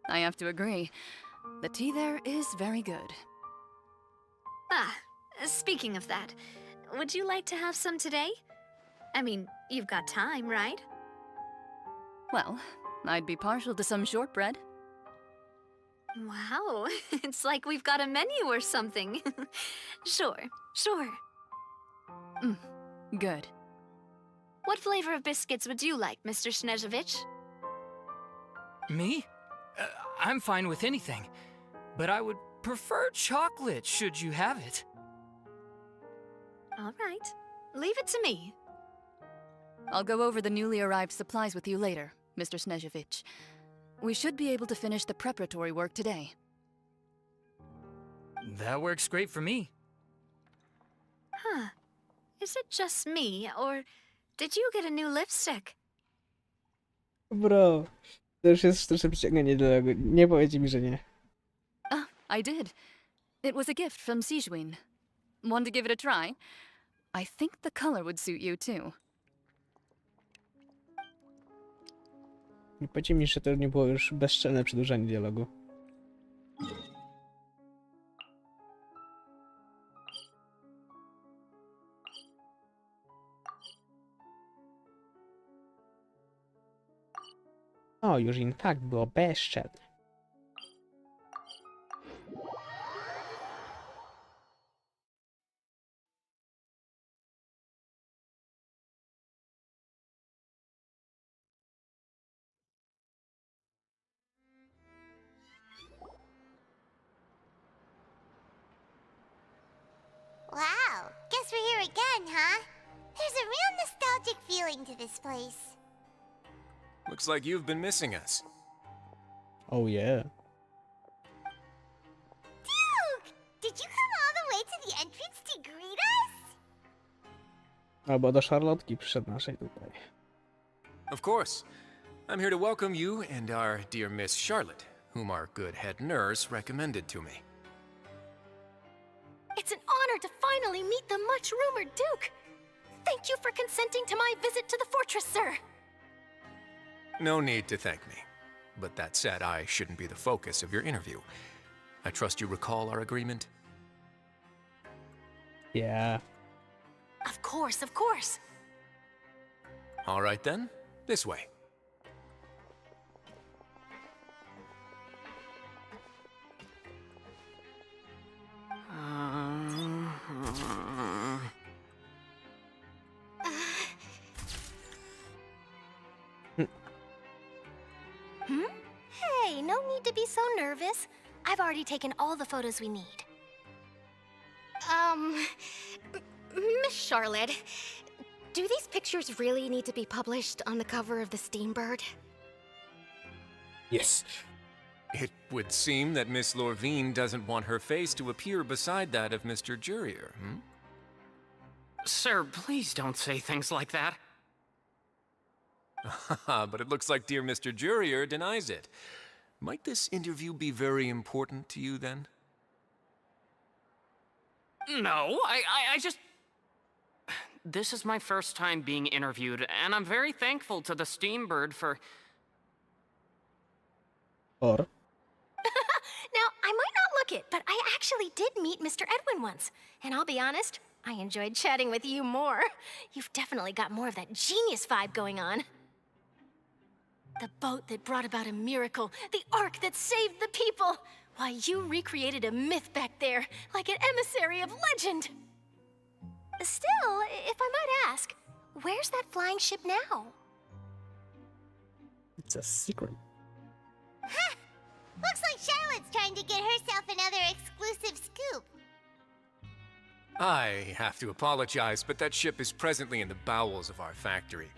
I have to agree. The tea there is very good. Speaking of that, would you like to have some today? I mean, you've got time, right? Well, I'd be partial to some shortbread. Wow, it's like we've got a menu or something. Sure. Good. What flavor of biscuits would you like, Mr. Snezovich? Me? I'm fine with anything. But I would prefer chocolate, should you have it. All right. Leave it to me. I'll go over the newly arrived supplies with you later, Mr. Snezovich. We should be able to finish the preparatory work today. That works great for me. Huh. Is it just me, or did you get a new lipstick? Bro, to już jest sztuczne przyciąganie do logo. Nie powiedzcie mi, że nie. I did. It was a gift from Sizhuin. Want to give it a try? I think the color would suit you too. Nie powiedzcie mi, że to nie było już bezczelne przedłużanie dialogu. O, już i tak było bezczelne. Wow, guess we're here again, huh? There's a real nostalgic feeling to this place. Looks like you've been missing us. Oh yeah. Duke! Did you come all the way to the entrance to greet us? Albo do Charlotki przyszedł naszej tutaj. Of course. I'm here to welcome you and our dear Miss Charlotte, whom our good head nurse recommended to me. It's an honor to finally meet the much-rumored Duke. Thank you for consenting to my visit to the fortress, sir. No need to thank me. But that said, I shouldn't be the focus of your interview. I trust you recall our agreement? Yeah. Of course, of course. All right then, this way. Hey, no need to be so nervous. I've already taken all the photos we need. Miss Charlotte, do these pictures really need to be published on the cover of the Steambird? Yes. It would seem that Miss Lorvine doesn't want her face to appear beside that of Mr. Jurier, hmm? Sir, please don't say things like that. But it looks like dear Mr. Jurier denies it. Might this interview be very important to you, then? No, I just... This is my first time being interviewed, and I'm very thankful to the Steambird for... Or? Now, I might not look it, but I actually did meet Mr. Edwin once. And I'll be honest, I enjoyed chatting with you more. You've definitely got more of that genius vibe going on. The boat that brought about a miracle, the ark that saved the people. Why, you recreated a myth back there, like an emissary of legend. Still, if I might ask, where's that flying ship now? It's a secret. Ha! Looks like Charlotte's trying to get herself another exclusive scoop. I have to apologize, but that ship is presently in the bowels of our factory.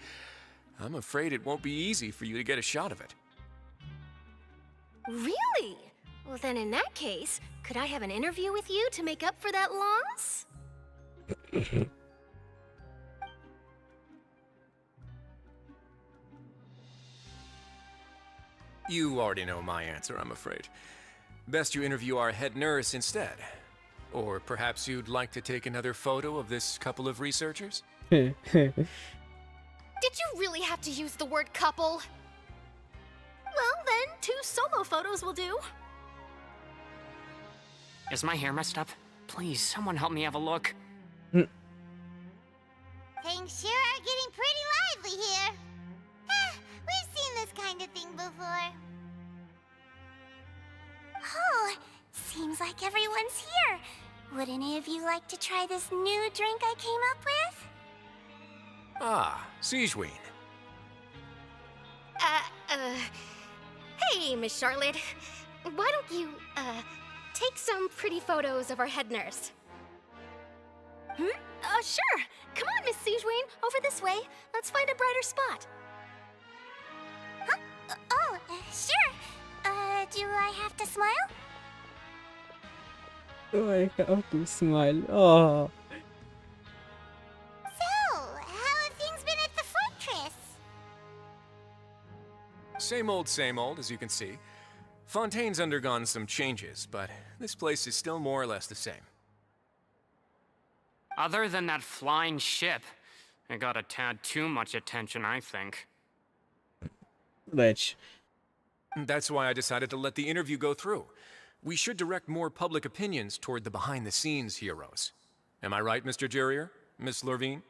I'm afraid it won't be easy for you to get a shot of it. Really? Well, then in that case, could I have an interview with you to make up for that loss? You already know my answer, I'm afraid. Best you interview our head nurse instead. Or perhaps you'd like to take another photo of this couple of researchers? Did you really have to use the word couple? Well, then, 2 solo photos will do. Is my hair messed up? Please, someone help me have a look. Things sure are getting pretty lively here. We've seen this kind of thing before. Oh, seems like everyone's here. Would any of you like to try this new drink I came up with? Ah, Rozwiń. Hey, Miss Charlotte. Why don't you, take some pretty photos of our head nurse? Sure. Come on, Miss Rozwiń, over this way. Let's find a brighter spot. Huh? Sure. Do I have to smile? Oh, I have to smile. Oh. So, how have things been at the fortress? Same old, as you can see. Fontaine's undergone some changes, but this place is still more or less the same. Other than that flying ship, it got a tad too much attention, I think. Leć. That's why I decided to let the interview go through. We should direct more public opinions toward the behind-the-scenes heroes. Am I right, Mr. Jurier? Miss Rozwiń?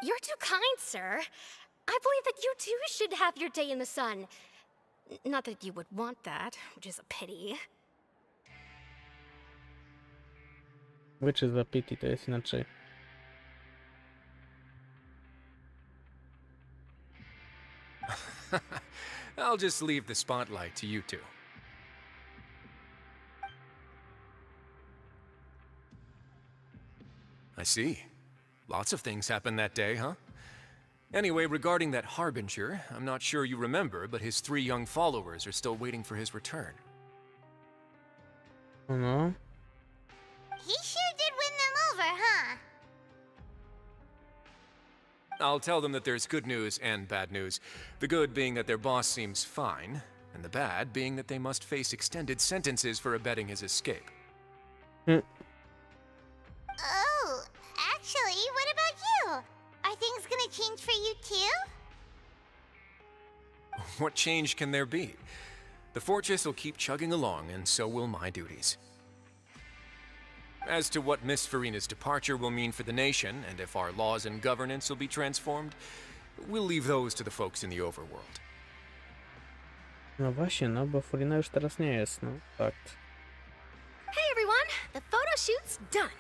You're too kind, sir. I believe that you too should have your day in the sun. Not that you would want that, which is a pity. Which is a pity, to jest inaczej. I'll just leave the spotlight to you two. I see. Lots of things happened that day, huh? Anyway, regarding that Harbinger, I'm not sure you remember, but his 3 young followers are still waiting for his return. Oh no. He sure did win them over, huh? I'll tell them that there's good news and bad news. The good being that their boss seems fine, and the bad being that they must face extended sentences for abetting his escape. Oh, actually, what about you? Are things gonna change for you too? What change can there be? The fortress will keep chugging along, and so will my duties. As to what Miss Farina's departure will mean for the nation, and if our laws and governance will be transformed, we'll leave those to the folks in the overworld. No właśnie, no bo Farina już teraz nie jest, no fakt. Hey everyone, the photo shoot's done.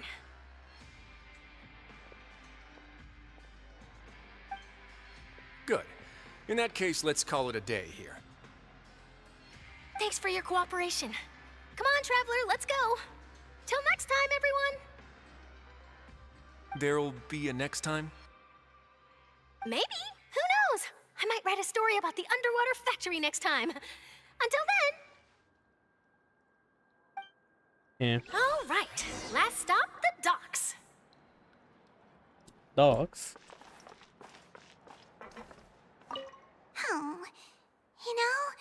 Good. In that case, let's call it a day here. Thanks for your cooperation. Come on, Traveler, let's go. Till next time, everyone. There'll be a next time? Maybe. Who knows? I might write a story about the underwater factory next time. Until then. Yeah. All right. Last stop, the docks. Docks? Oh, you know,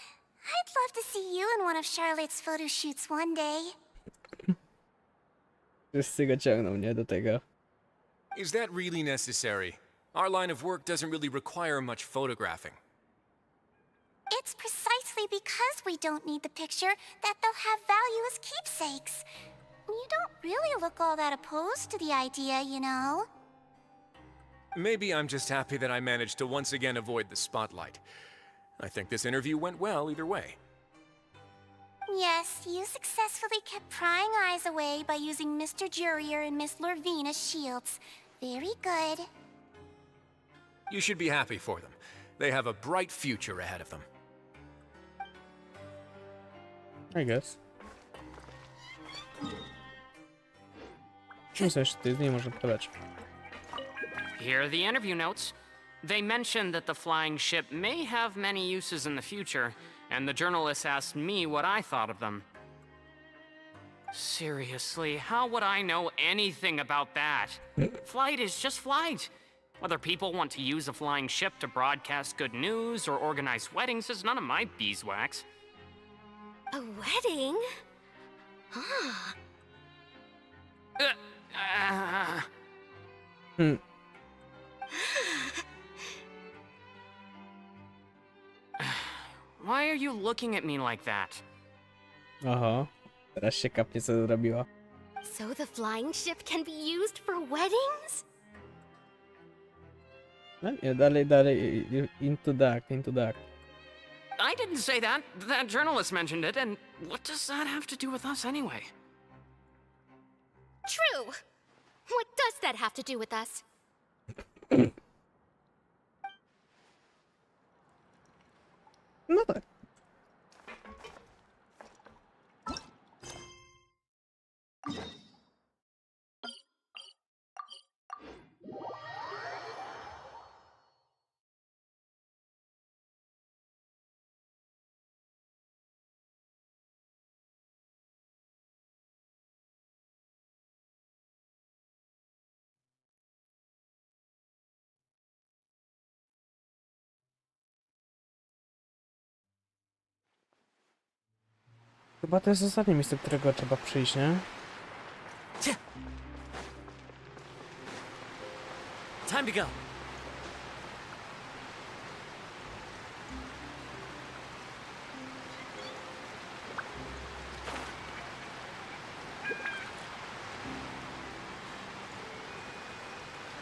I'd love to see you in one of Charlotte's photo shoots one day. Wszyscy go ciągną, nie? Do tego. Is that really necessary? Our line of work doesn't really require much photographing. It's precisely because we don't need the picture that they'll have value as keepsakes. You don't really look all that opposed to the idea, you know. Maybe I'm just happy that I managed to once again avoid the spotlight. I think this interview went well either way. Yes, you successfully kept prying eyes away by using Mr. Jurier and Miss Rozwiń as shields. Very good. You should be happy for them. They have a bright future ahead of them. I guess. No coś, ty z niej może podać. Here are the interview notes. They mentioned that the flying ship may have many uses in the future, and the journalist asked me what I thought of them. Seriously, how would I know anything about that? Flight is just flight. Whether people want to use a flying ship to broadcast good news or organize weddings is none of my beeswax. A wedding? Huh. Why are you looking at me like that? Oho, teraz się kapnie co zrobiła. So the flying ship can be used for weddings? Dalej, into dark. I didn't say that. That journalist mentioned it, and what does that have to do with us anyway? True. What does that have to do with us? No tak. Chyba to jest ostatnie miejsce, którego trzeba przyjść, nie? Time to go.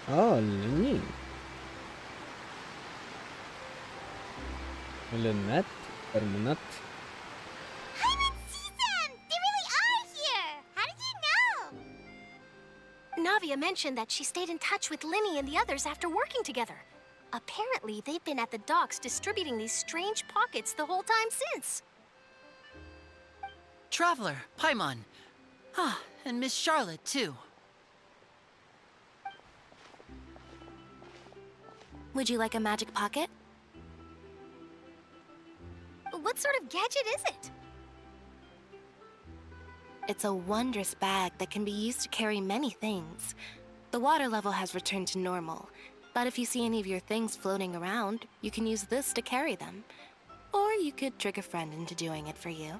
O, Lynn. Lynette? Terminat? I didn't see them! They really are here! How did you know? Navia mentioned that she stayed in touch with Linny and the others after working together. Apparently, they've been at the docks distributing these strange pockets the whole time since. Traveler, Paimon. Ah, and Miss Charlotte, too. Would you like a magic pocket? What sort of gadget is it? It's a wondrous bag that can be used to carry many things. The water level has returned to normal, but if you see any of your things floating around, you can use this to carry them. Or you could trick a friend into doing it for you.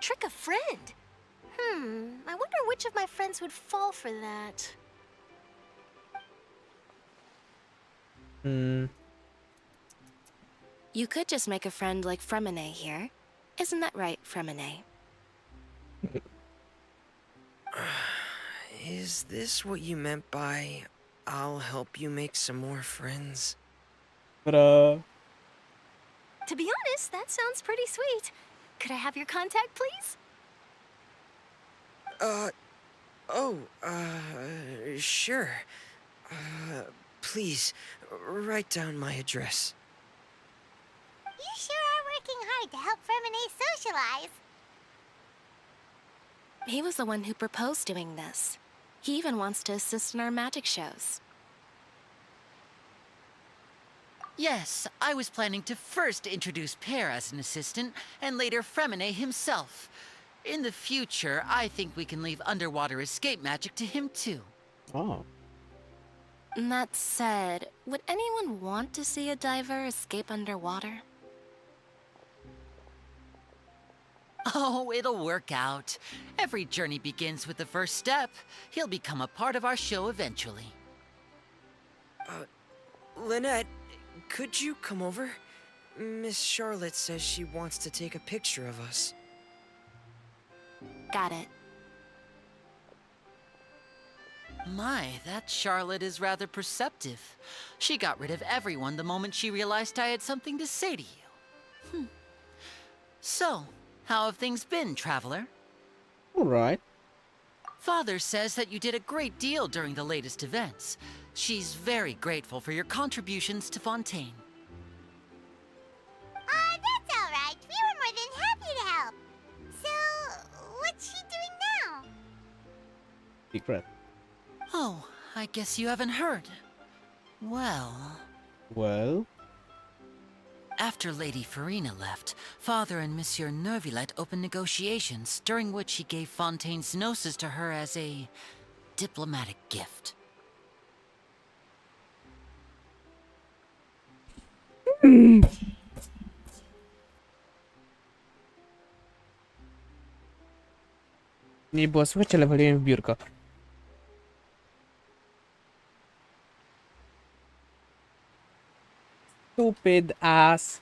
Trick a friend? I wonder which of my friends would fall for that. You could just make a friend like Fremine here. Isn't that right, Fremine? Is this what you meant by, I'll help you make some more friends? Ta-da! To be honest, that sounds pretty sweet. Could I have your contact, please? Sure. Please, write down my address. You sure are working hard to help Fremine socialize. He was the one who proposed doing this. He even wants to assist in our magic shows. Yes, I was planning to first introduce Pear as an assistant, and later Fremine himself. In the future, I think we can leave underwater escape magic to him too. Oh. That said, would anyone want to see a diver escape underwater? Oh, it'll work out. Every journey begins with the first step. He'll become a part of our show eventually. Lynette, could you come over? Miss Charlotte says she wants to take a picture of us. Got it. My, that Charlotte is rather perceptive. She got rid of everyone the moment she realized I had something to say to you. So, how have things been, Traveler? All right. Father says that you did a great deal during the latest events. She's very grateful for your contributions to Fontain. That's all right. We were more than happy to help. So, what's she doing now? Secret. Oh, I guess you haven't heard. Well... After Lady Farina left, Father and Monsieur Neuvillette opened negotiations, during which he gave Fontaine's gnosis to her as a diplomatic gift. Nie było słychać, ale waliłem w biurko. Stupid ass.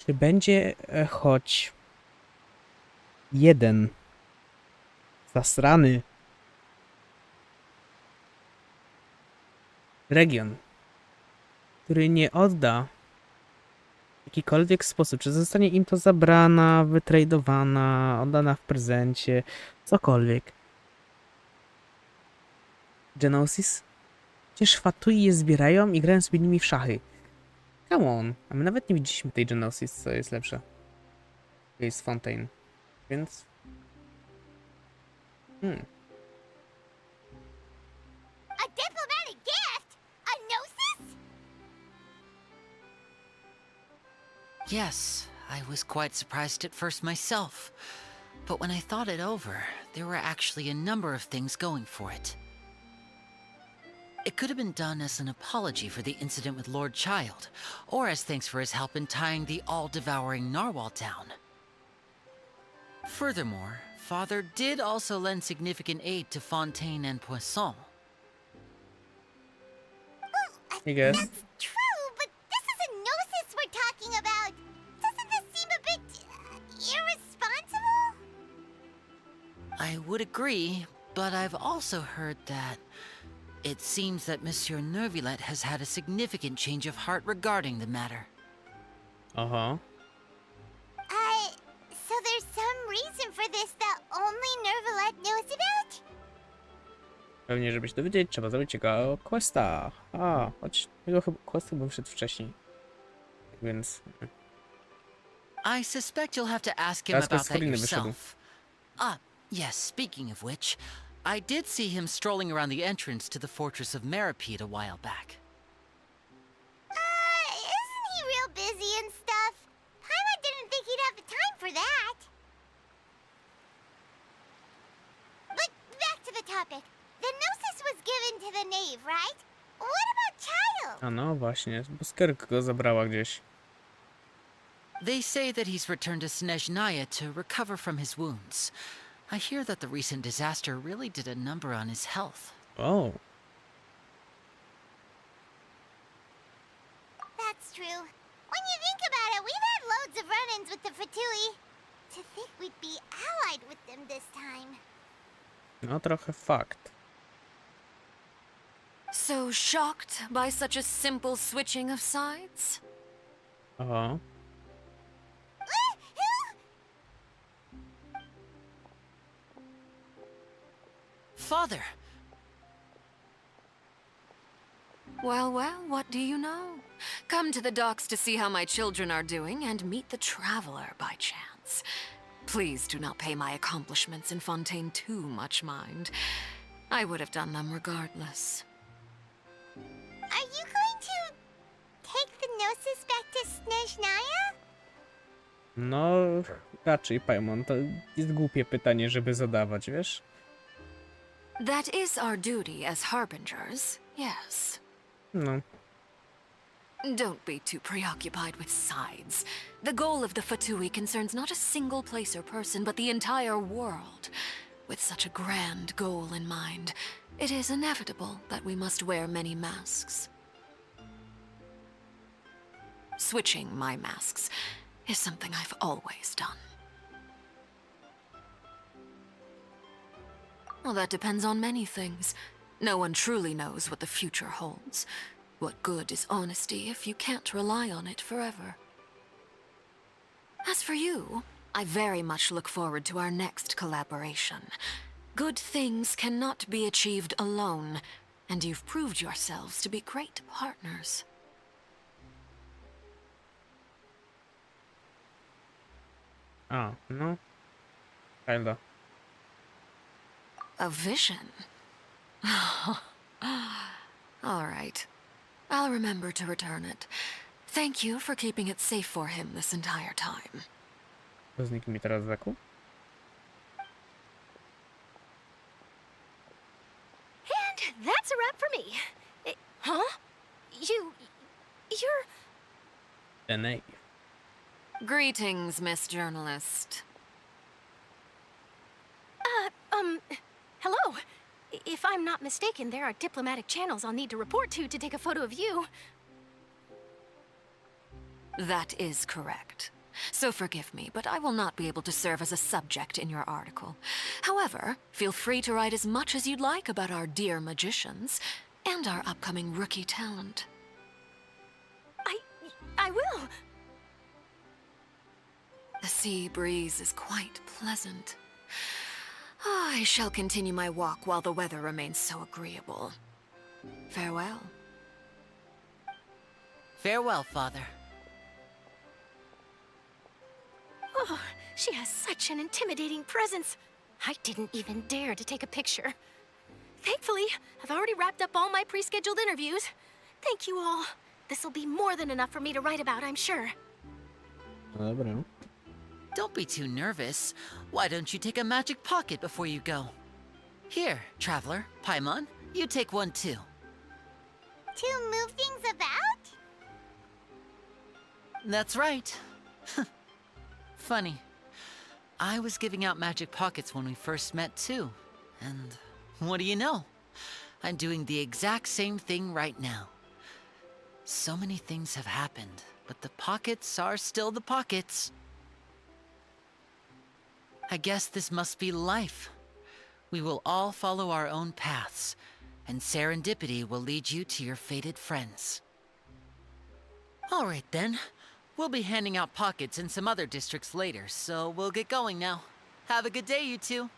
Czy będzie choć jeden zasrany region, który nie odda w jakikolwiek sposób, czy zostanie im to zabrana, wytradowana, oddana w prezencie, cokolwiek. Genosis? Przecież Fatui je zbierają i grają sobie nimi w szachy. Come on, a my nawet nie widzieliśmy tej Genosis, co jest lepsze. To jest Fontain, więc... A diplomatic gift? A gnosis? Yes, I was quite surprised at first myself. But when I thought it over, there were actually a number of things going for it. It could have been done as an apology for the incident with Lord Child, or as thanks for his help in tying the all-devouring narwhal down. Furthermore, Father did also lend significant aid to Fontain and Poisson. I guess. That's true, but this is a gnosis we're talking about. Doesn't this seem a bit irresponsible? I would agree, but I've also heard that it seems that Monsieur Nervillet has had a significant change of heart regarding the matter. Uh-huh. So there's some reason for this that only Nervillet knows about? Pewnie, żeby się dowiedzieć, trzeba zrobić jego questa. A, choć jego chyba quest był wszedł wcześniej. Więc... I suspect you'll have to ask him Teraz about z that Koriny wyszedł. yourself. Ah, yes, speaking of which, I did see him strolling around the entrance to the fortress of Meripede a while back. Isn't he real busy and stuff? Paimon didn't think he'd have the time for that. But back to the topic. The gnosis was given to the knave, right? What about Child? A no właśnie, bo Skirk go zabrała gdzieś. They say that he's returned to Snezhnaya to recover from his wounds. I hear that the recent disaster really did a number on his health. Oh. That's true. When you think about it, we've had loads of run-ins with the Fatui. To think we'd be allied with them this time. No trochę fakt. So shocked by such a simple switching of sides? Aha. Father! Well, well, what do you know? Come to the docks to see how my children are doing and meet the traveler by chance. Please do not pay my accomplishments in Fontaine too much mind. I would have done them regardless. Are you going to take the gnosis back to Snezhnaya? No, raczej, Paimon, to jest głupie pytanie, żeby zadawać, wiesz? That is our duty as harbingers, yes. No. Don't be too preoccupied with sides. The goal of the Fatui concerns not a single place or person, but the entire world. With such a grand goal in mind, it is inevitable that we must wear many masks. Switching my masks is something I've always done. Well, that depends on many things. No one truly knows what the future holds. What good is honesty if you can't rely on it forever? As for you, I very much look forward to our next collaboration. Good things cannot be achieved alone, and you've proved yourselves to be great partners. A, no. Kinda. A vision? All right. I'll remember to return it. Thank you for keeping it safe for him this entire time. To zniknie mi teraz zakup? And that's a wrap for me. Huh? You're... NA. Greetings, Miss Journalist. Hello. If I'm not mistaken, there are diplomatic channels I'll need to report to take a photo of you. That is correct. so forgive me, but I will not be able to serve as a subject in your article. However, feel free to write as much as you'd like about our dear magicians and our upcoming rookie talent. I will. The sea breeze is quite pleasant. I shall continue my walk while the weather remains so agreeable. Farewell. Farewell, Father. Oh, she has such an intimidating presence. I didn't even dare to take a picture. Thankfully, I've already wrapped up all my pre-scheduled interviews. Thank you all. This'll be more than enough for me to write about, I'm sure. Don't be too nervous. Why don't you take a magic pocket before you go? Here, Traveler, Paimon, you take one too. To move things about? That's right. Funny. I was giving out magic pockets when we first met too. And what do you know? I'm doing the exact same thing right now. So many things have happened, but the pockets are still the pockets. I guess this must be life. We will all follow our own paths, and serendipity will lead you to your fated friends. All right then. We'll be handing out pockets in some other districts later, so we'll get going now. Have a good day, you two.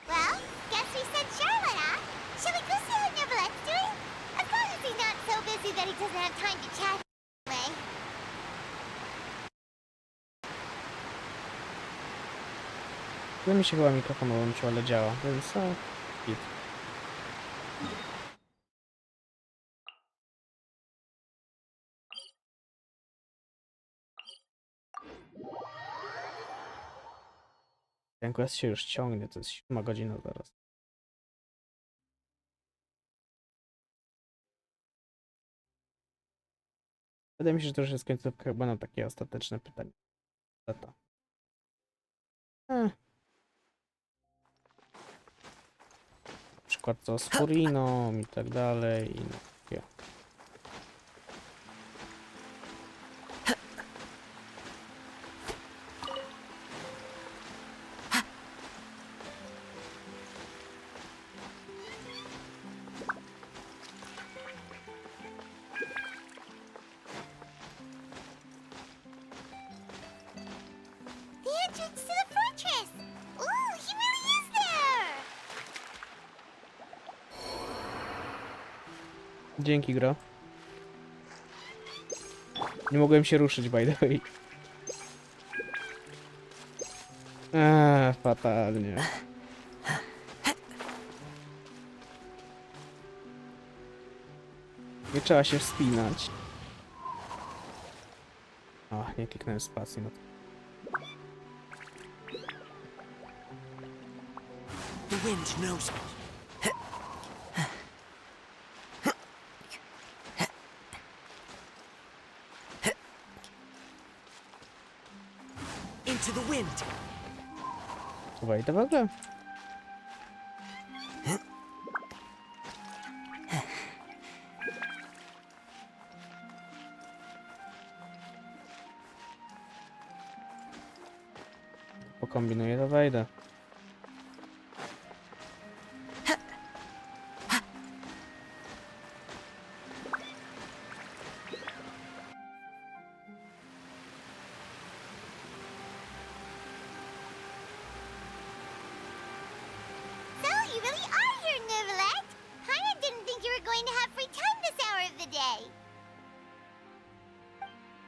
Well, guess we said Charlotte, huh? Shall we go see how Neverlette's doing? As long as he's not so busy that he doesn't have time to chat anyway. No mi się chyba mikrofon wyłączył, ale działa, więc git. Ten quest się już ciągnie, to jest 7 godzina zaraz. Wydaje mi się, że to już jest końcówka, chyba na takie ostateczne pytanie. To. Na przykład co z Furiną i tak dalej. I no, takie. Dzięki, gra. Nie mogłem się ruszyć, by the way. Fatalnie. Nie trzeba się wspinać. Ach, nie kliknąłem spacji, no to... The wind knows me. Into the wind. Wejdę w ogóle. Pokombinuję, to wejdę.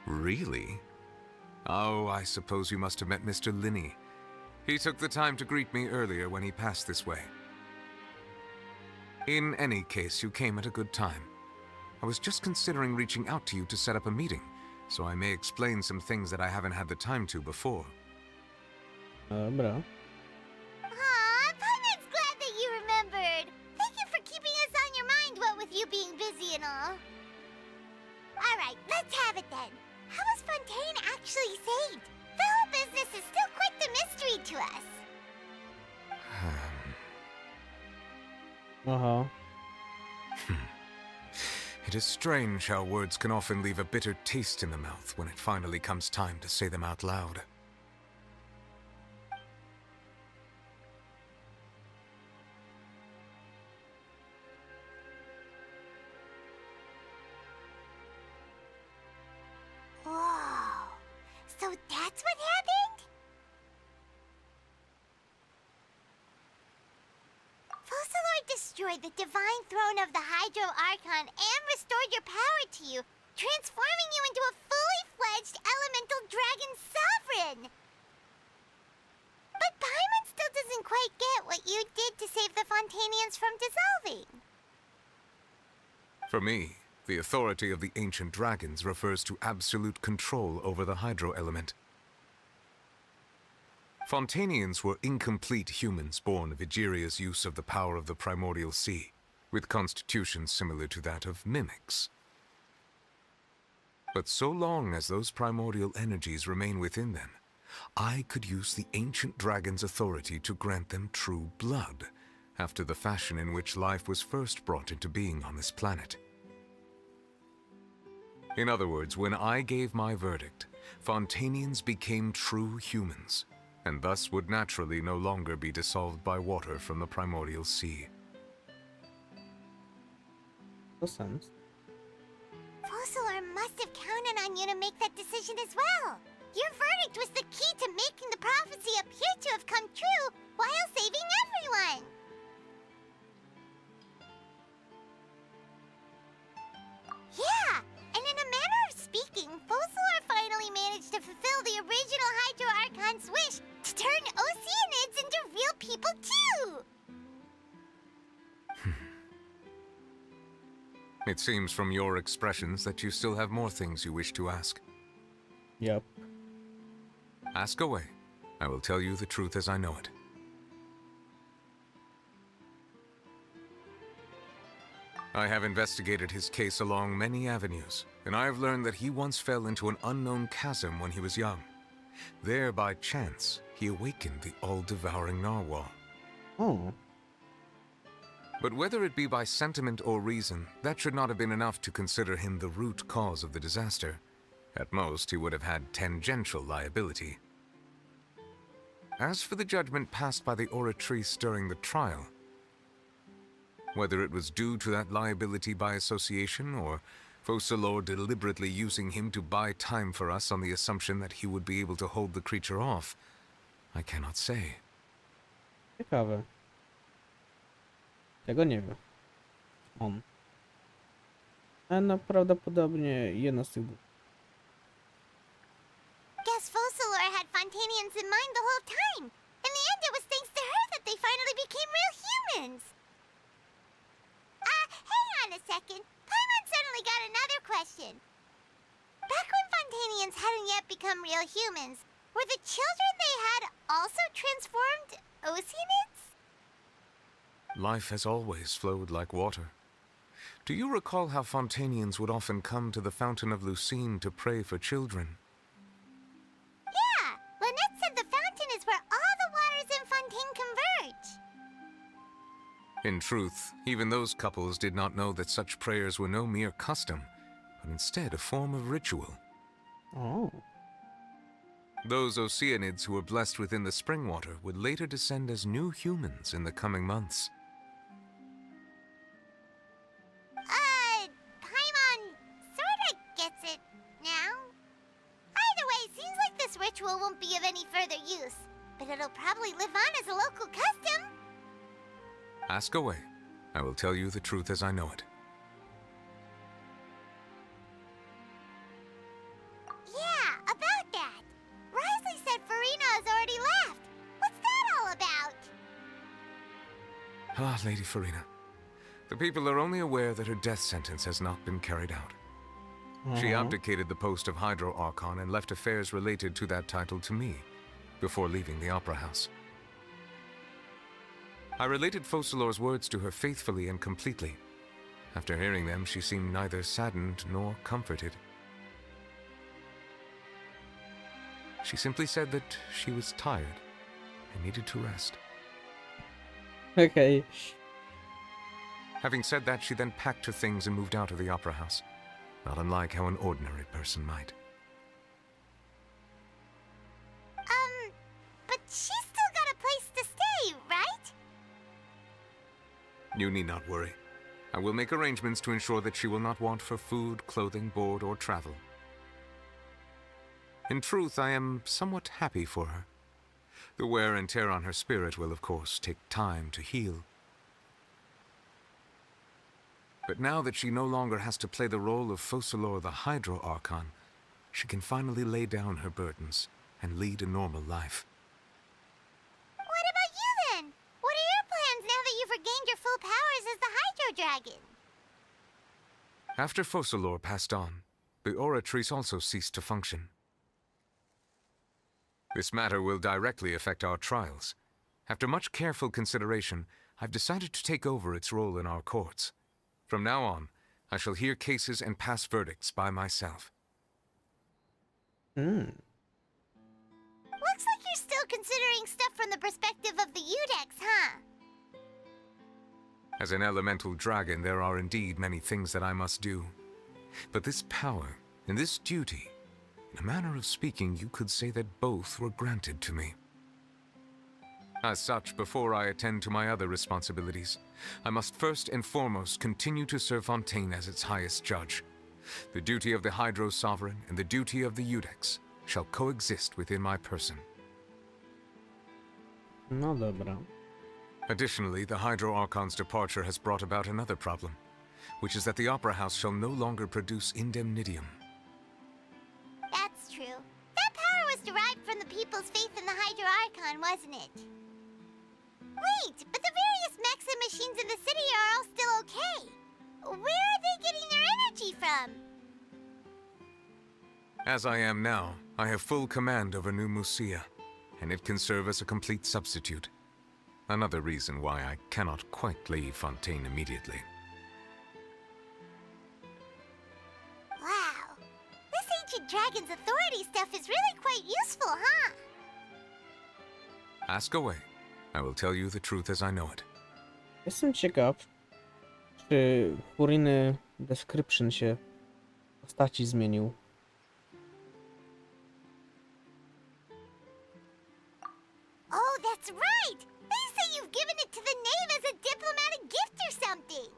Really? Oh, I suppose you must have met Mr. Linney. He took the time to greet me earlier when he passed this way. In any case, you came at a good time. I was just considering reaching out to you to set up a meeting, so I may explain some things that I haven't had the time to before. Dobra. Aw, Paimon's glad that you remembered. Thank you for keeping us on your mind, what with you being busy and all. Alright, let's have it then. How was Fontain actually saved? The whole business is still quite the mystery to us. It is strange how words can often leave a bitter taste in the mouth when it finally comes time to say them out loud. Whoa. So that's what happened? Fosolor destroyed the divine throne of the Hydro Archon and restored your power to you, transforming you into a fully fledged elemental dragon sovereign. But Paimon still doesn't quite get what you did to save the Fontainians from dissolving. For me, the authority of the ancient dragons refers to absolute control over the hydro element. Fontainians were incomplete humans born of Egeria's use of the power of the primordial sea, with constitutions similar to that of mimics. But so long as those primordial energies remain within them, I could use the ancient dragon's authority to grant them true blood, after the fashion in which life was first brought into being on this planet. In other words, when I gave my verdict, Fontainians became true humans, and thus would naturally no longer be dissolved by water from the primordial sea. No sense. Fosolor must have counted on you to make that decision as well. Your verdict was the key to making the prophecy appear to have come true while saving everyone. Yeah, and in a manner of speaking, Fosolor finally managed to fulfill the original Hydro Archon's wish to turn Oceanids into real people too! It seems from your expressions that you still have more things you wish to ask. Yep. Ask away. I will tell you the truth as I know it. I have investigated his case along many avenues, and I have learned that he once fell into an unknown chasm when he was young. There, by chance, he awakened the all-devouring narwhal. Oh. But whether it be by sentiment or reason, that should not have been enough to consider him the root cause of the disaster. At most, he would have had tangential liability. As for the judgment passed by the oratrice during the trial, whether it was due to that liability by association, or Fosolor deliberately using him to buy time for us on the assumption that he would be able to hold the creature off, I cannot say. Ciekawe. Tego nie wie. On. Ale no prawdopodobnie jedno z tych dwóch. Guess Fosolor had Fontainians in mind the whole time. In the end, it was thanks to her that they finally became real humans. Hang on a second. Paimon suddenly got another question. Back when Fontainians hadn't yet become real humans, were the children they had also transformed Oceanids? Life has always flowed like water. Do you recall how Fontainians would often come to the Fountain of Lucine to pray for children? Yeah, Lynette said the fountain is where all the waters in Fontaine converge. In truth, even those couples did not know that such prayers were no mere custom, but instead a form of ritual. Oh. Those Oceanids who were blessed within the spring water would later descend as new humans in the coming months. Paimon sorta gets it now. Either way, seems like this ritual won't be of any further use, but it'll probably live on as a local custom. Ask away. I will tell you the truth as I know it. Yeah, about that. Risley said Farina has already left. What's that all about? Ah, Lady Farina. The people are only aware that her death sentence has not been carried out. She abdicated the post of Hydro Archon and left affairs related to that title to me, before leaving the Opera House. I related Fosolor's words to her faithfully and completely. After hearing them, she seemed neither saddened nor comforted. She simply said that she was tired and needed to rest. Okay. Having said that, she then packed her things and moved out of the opera house, not unlike how an ordinary person might. But she's still got a place to stay, right? You need not worry. I will make arrangements to ensure that she will not want for food, clothing, board, or travel. In truth, I am somewhat happy for her. The wear and tear on her spirit will, of course, take time to heal. But now that she no longer has to play the role of Focalor the Hydro Archon, she can finally lay down her burdens and lead a normal life. What about you then? What are your plans now that you've regained your full powers as the Hydro Dragon? After Focalor passed on, the Oratrice also ceased to function. This matter will directly affect our trials. After much careful consideration, I've decided to take over its role in our courts. From now on, I shall hear cases and pass verdicts by myself. Looks like you're still considering stuff from the perspective of the Udex, huh? As an elemental dragon, there are indeed many things that I must do. But this power and this duty, in a manner of speaking, you could say that both were granted to me. As such, before I attend to my other responsibilities, I must first and foremost continue to serve Fontain as its highest judge. The duty of the Hydro Sovereign and the duty of the Udex shall coexist within my person. No dobra. Additionally, the Hydro Archon's departure has brought about another problem, which is that the Opera House shall no longer produce indemnitium. That's true. That power was derived from the people's faith in the Hydro Archon, wasn't it? Wait, but the various mechs and machines in the city are all still okay. Where are they getting their energy from? As I am now, I have full command over New Musia, and it can serve as a complete substitute. Another reason why I cannot quite leave Fontain immediately. Wow. This ancient dragon's authority stuff is really quite useful, huh? Ask away. I will tell you the truth as I know it. Jestem ciekaw, czy Furiny description się postaci zmienił. Oh, that's right! They say you've given it to the knave as a diplomatic gift or something!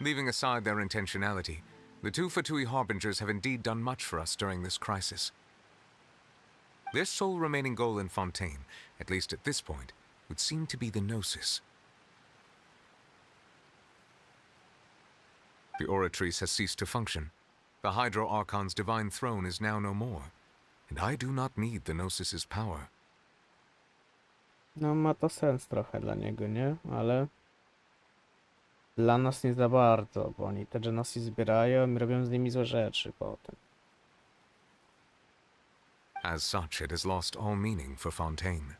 Leaving aside their intentionality, the two Fatui Harbingers have indeed done much for us during this crisis. Their sole remaining goal in Fontain, at least at this point, would seem to be the Gnosis. The Oratrice has ceased to function. The Hydro Archon's divine throne is now no more, and I do not need the Gnosis's power. No ma to sens trochę dla niego, nie? Ale dla nas nie za bardzo, bo oni te Genosy zbierają i robią z nimi złe rzeczy potem. As such, it has lost all meaning for Fontain.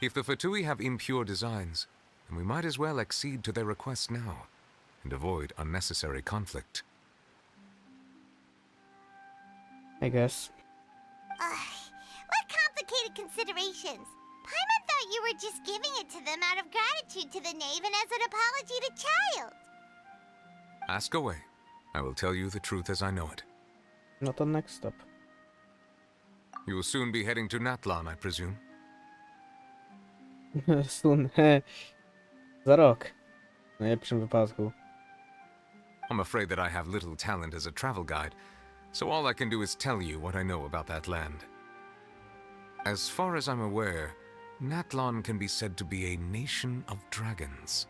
If the Fatui have impure designs, then we might as well accede to their request now, and avoid unnecessary conflict. I guess. What complicated considerations! Paimon thought you were just giving it to them out of gratitude to the knave and as an apology to Child. Ask away. I will tell you the truth as I know it. No to next stop. You will soon be heading to Natlan, I presume? Soon. Za rok. W najlepszym wypadku. I'm afraid that I have little talent as a travel guide, so all I can do is tell you what I know about that land. As far as I'm aware, Natlan can be said to be a nation of dragons.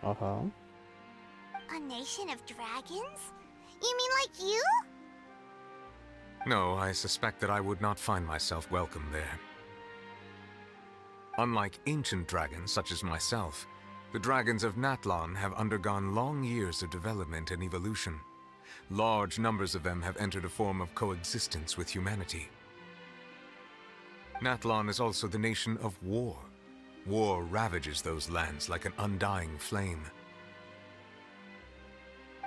Uh-huh. A nation of dragons? You mean like you? No, I suspect that I would not find myself welcome there. Unlike ancient dragons such as myself, the dragons of Natlan have undergone long years of development and evolution. Large numbers of them have entered a form of coexistence with humanity. Natlan is also the nation of war. War ravages those lands like an undying flame.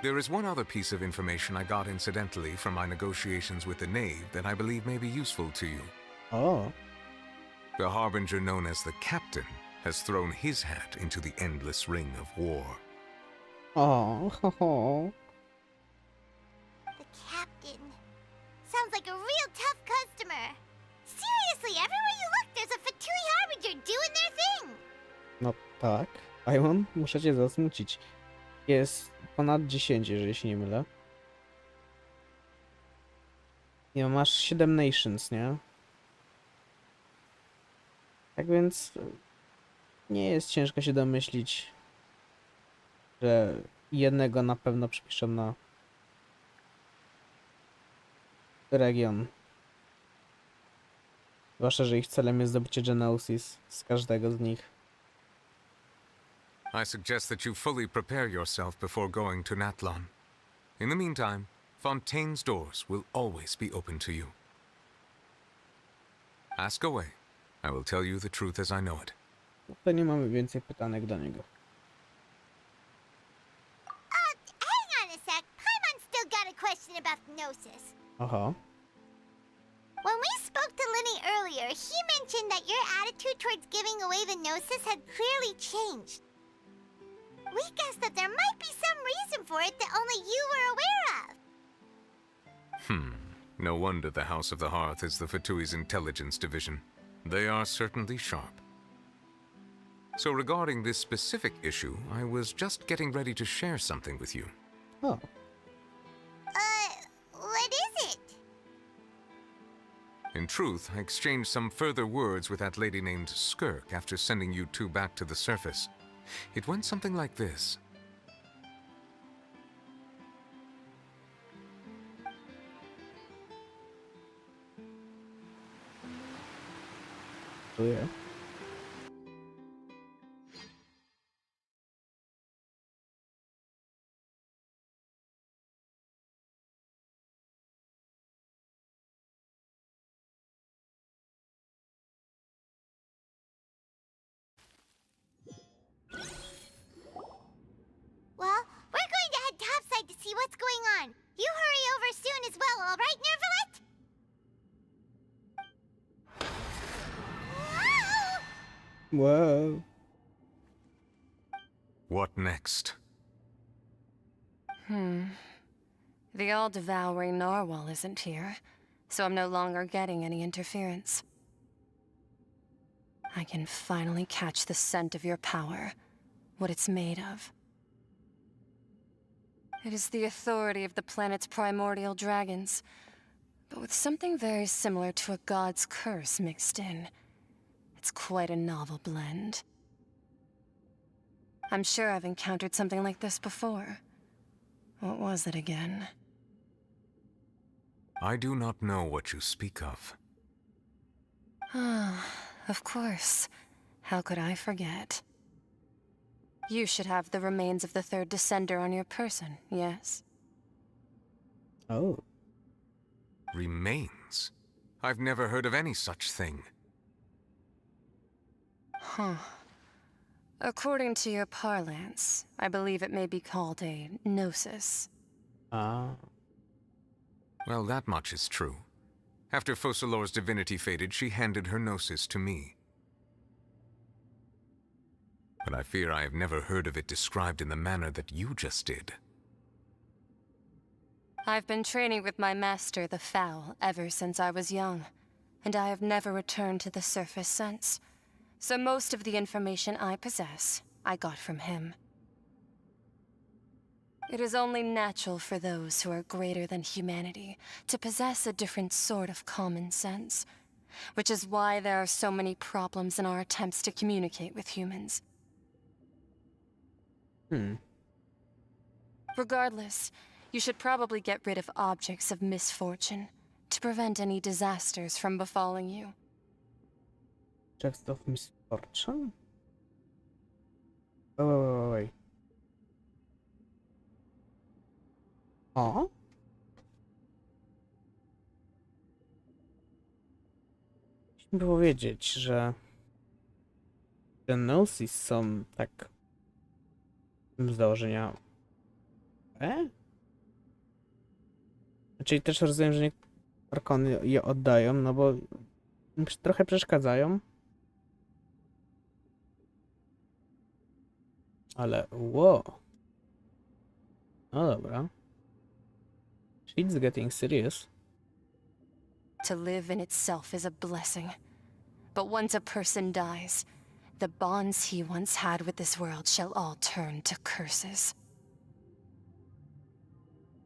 There is one other piece of information I got incidentally from my negotiations with the Knave that I believe may be useful to you. Oh. The Harbinger known as the Captain has thrown his hat into the endless ring of war. Oh, ho, ho. The captain. Sounds like a real tough customer. Seriously, everywhere you look, there's a Fatui Harbinger doing their thing. No tak. Ion, muszę cię zasmucić. Jest ponad 10, jeżeli się nie mylę. Nie, masz 7 nations, nie? Tak więc nie jest ciężko się domyślić, że jednego na pewno przypiszą na region. Zwłaszcza, że ich celem jest zdobycie Genosis z każdego z nich. I suggest that you fully prepare yourself before going to Natlan. In the meantime, Fontaine's doors will always be open to you. Ask away. I will tell you the truth as I know it. To nie mamy więcej pytanek do niego. Hang on a sec. Paimon still got a question about Gnosis. Aha. When we spoke to Linny earlier, he mentioned that your attitude towards giving away the Gnosis had clearly changed. We guessed that there might be some reason for it that only you were aware of. No wonder the House of the Hearth is the Fatui's intelligence division. They are certainly sharp. So regarding this specific issue, I was just getting ready to share something with you. Oh. What is it? In truth, I exchanged some further words with that lady named Skirk after sending you two back to the surface. It went something like this. Oh yeah. Well, we're going to head topside to see what's going on. You hurry over soon as well, all right, Nervalet? Whoa. What next? The all-devouring narwhal isn't here, so I'm no longer getting any interference. I can finally catch the scent of your power, what it's made of. It is the authority of the planet's primordial dragons, but with something very similar to a god's curse mixed in. It's quite a novel blend. I'm sure I've encountered something like this before. What was it again? I do not know what you speak of. Ah, of course. How could I forget? You should have the remains of the third descender on your person, yes? Oh. Remains? I've never heard of any such thing. Huh. According to your parlance, I believe it may be called a gnosis. Ah. Well, that much is true. After Focalor's divinity faded, she handed her gnosis to me. But I fear I have never heard of it described in the manner that you just did. I've been training with my master, the Fowl, ever since I was young, and I have never returned to the surface since. So most of the information I possess, I got from him. It is only natural for those who are greater than humanity to possess a different sort of common sense, which is why there are so many problems in our attempts to communicate with humans. Regardless, you should probably get rid of objects of misfortune to prevent any disasters from befalling you. Objects of misfortune? Wait. O? Musimy powiedzieć, że te gnosis są tak z założenia Czyli też rozumiem, że Archony je oddają, no bo im trochę przeszkadzają. Ale wow. No dobra. Shit's getting serious. To live in itself is a blessing. But once a person dies, the bonds he once had with this world shall all turn to curses.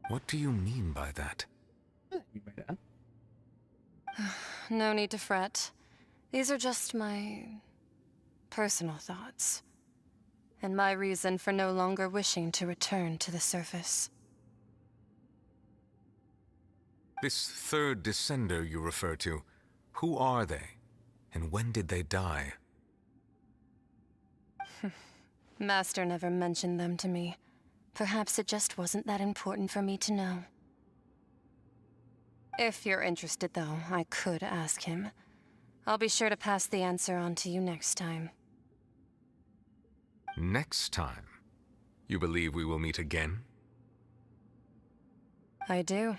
What do you mean by that? No need to fret. These are just my personal thoughts. And my reason for no longer wishing to return to the surface. This third descender you refer to, who are they? And when did they die? Master never mentioned them to me. Perhaps it just wasn't that important for me to know. If you're interested, though, I could ask him. I'll be sure to pass the answer on to you next time. Next time? You believe we will meet again? I do.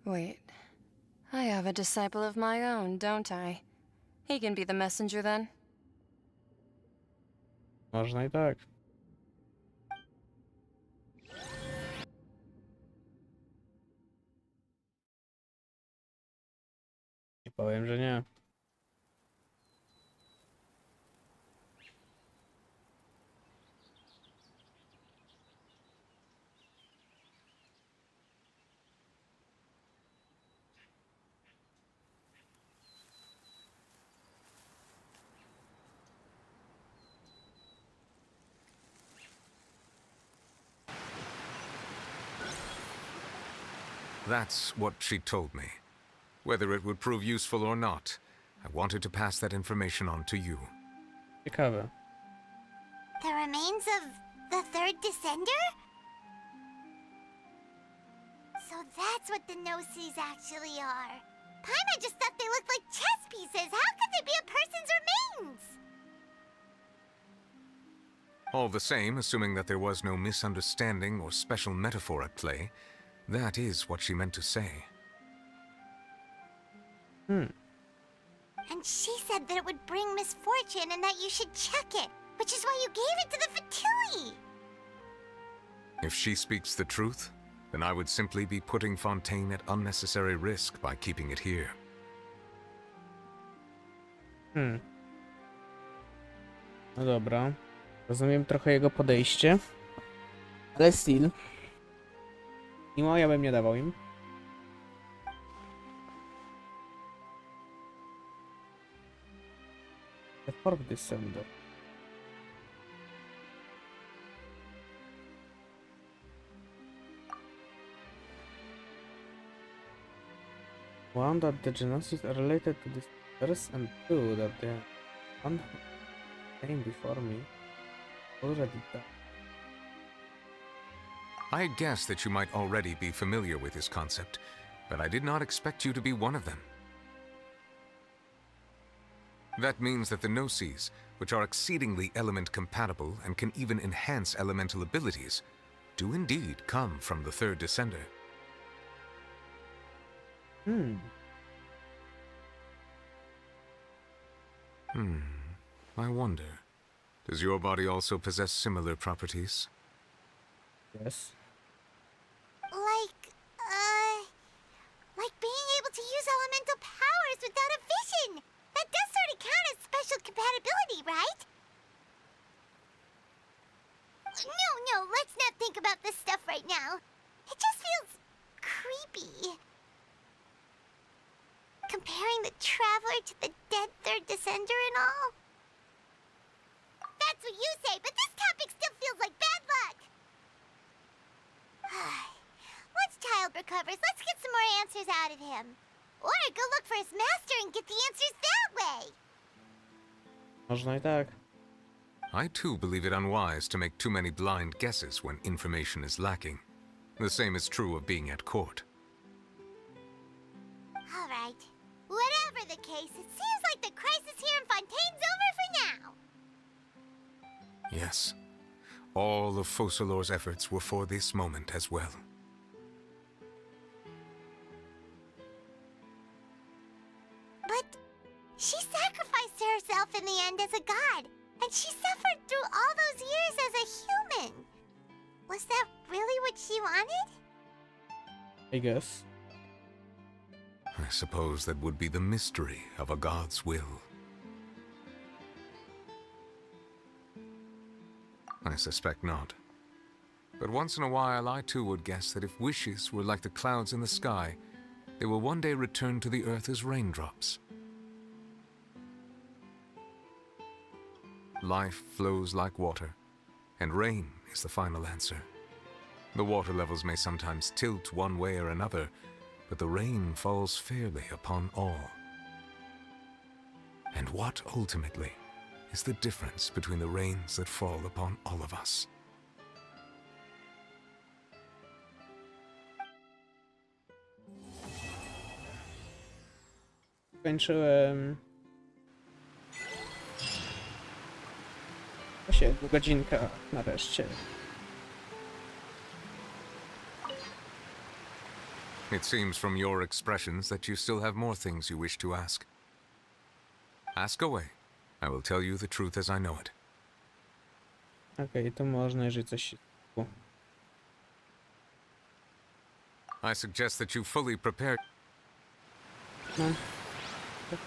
Wait. I have a disciple of my own, don't I? He can be the messenger then. Można i tak. Nie powiem, że nie. That's what she told me. Whether it would prove useful or not, I wanted to pass that information on to you. Ciekawe. The remains of the third descender? So that's what the no-sees actually are. Paimon just thought they looked like chess pieces. How could they be a person's remains? All the same, assuming that there was no misunderstanding or special metaphor at play, that is what she meant to say. And she said that it would bring misfortune and that you should check it, which is why you gave it to the Fatui. If she speaks the truth, then I would simply be putting Fontain at unnecessary risk by keeping it here. No dobra. Rozumiem trochę jego podejście. Ale still. Mimo ja bym nie dawał im. The fourth descender. One, that the genocides are related to this verse, and two, that the one who came before me already died. I guessed that you might already be familiar with this concept, but I did not expect you to be one of them. That means that the no-sees, which are exceedingly element-compatible and can even enhance elemental abilities, do indeed come from the third descender. I wonder, does your body also possess similar properties? Yes. Like being able to use elemental powers without a vision. That does sort of count as special compatibility, right? No, let's not think about this stuff right now. It just feels creepy. Comparing the Traveler to the dead third descender and all. That's what you say, but this topic still feels like bad luck. Once Child recovers, let's get some more answers out of him. Or go look for his master and get the answers that way. Można i tak. I too believe it unwise to make too many blind guesses when information is lacking. The same is true of being at court. All right. Whatever the case, it seems like the crisis here in Fontaine's over for now. Yes. All of Focalor's efforts were for this moment as well. But she sacrificed herself in the end as a god. And she suffered through all those years as a human. Was that really what she wanted? I guess. I suppose that would be the mystery of a god's will. I suspect not. But once in a while, I too would guess that if wishes were like the clouds in the sky, they will one day return to the earth as raindrops. Life flows like water, and rain is the final answer. The water levels may sometimes tilt one way or another, but the rain falls fairly upon all. And what, ultimately, is the difference between the rains that fall upon all of us? Kończyłem... Właśnie godzinka nareszcie. It seems from your expressions that you still have more things you wish to ask. Ask away. I will tell you the truth as I know it. Okej, to można, jeżeli coś się... I suggest that you fully prepare... No, tak.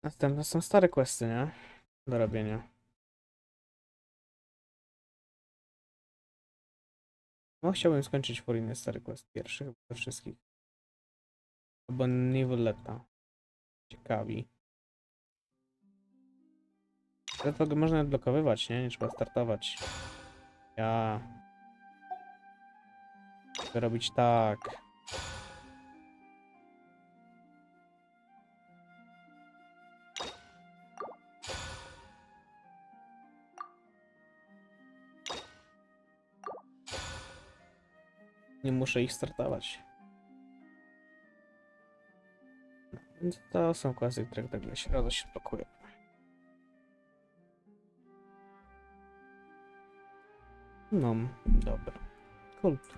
Następne są stare questy, nie? Do robienia. No, chciałbym skończyć Forinę stary quest pierwszy, chyba ze wszystkich. Albo Nivoletta. Ciekawi. Ale to można odblokowywać, nie? Nie trzeba startować. Ja... Chcę robić tak. Nie muszę ich startować. No, więc to są questy, które tak się blokują. No, dobra. Kult.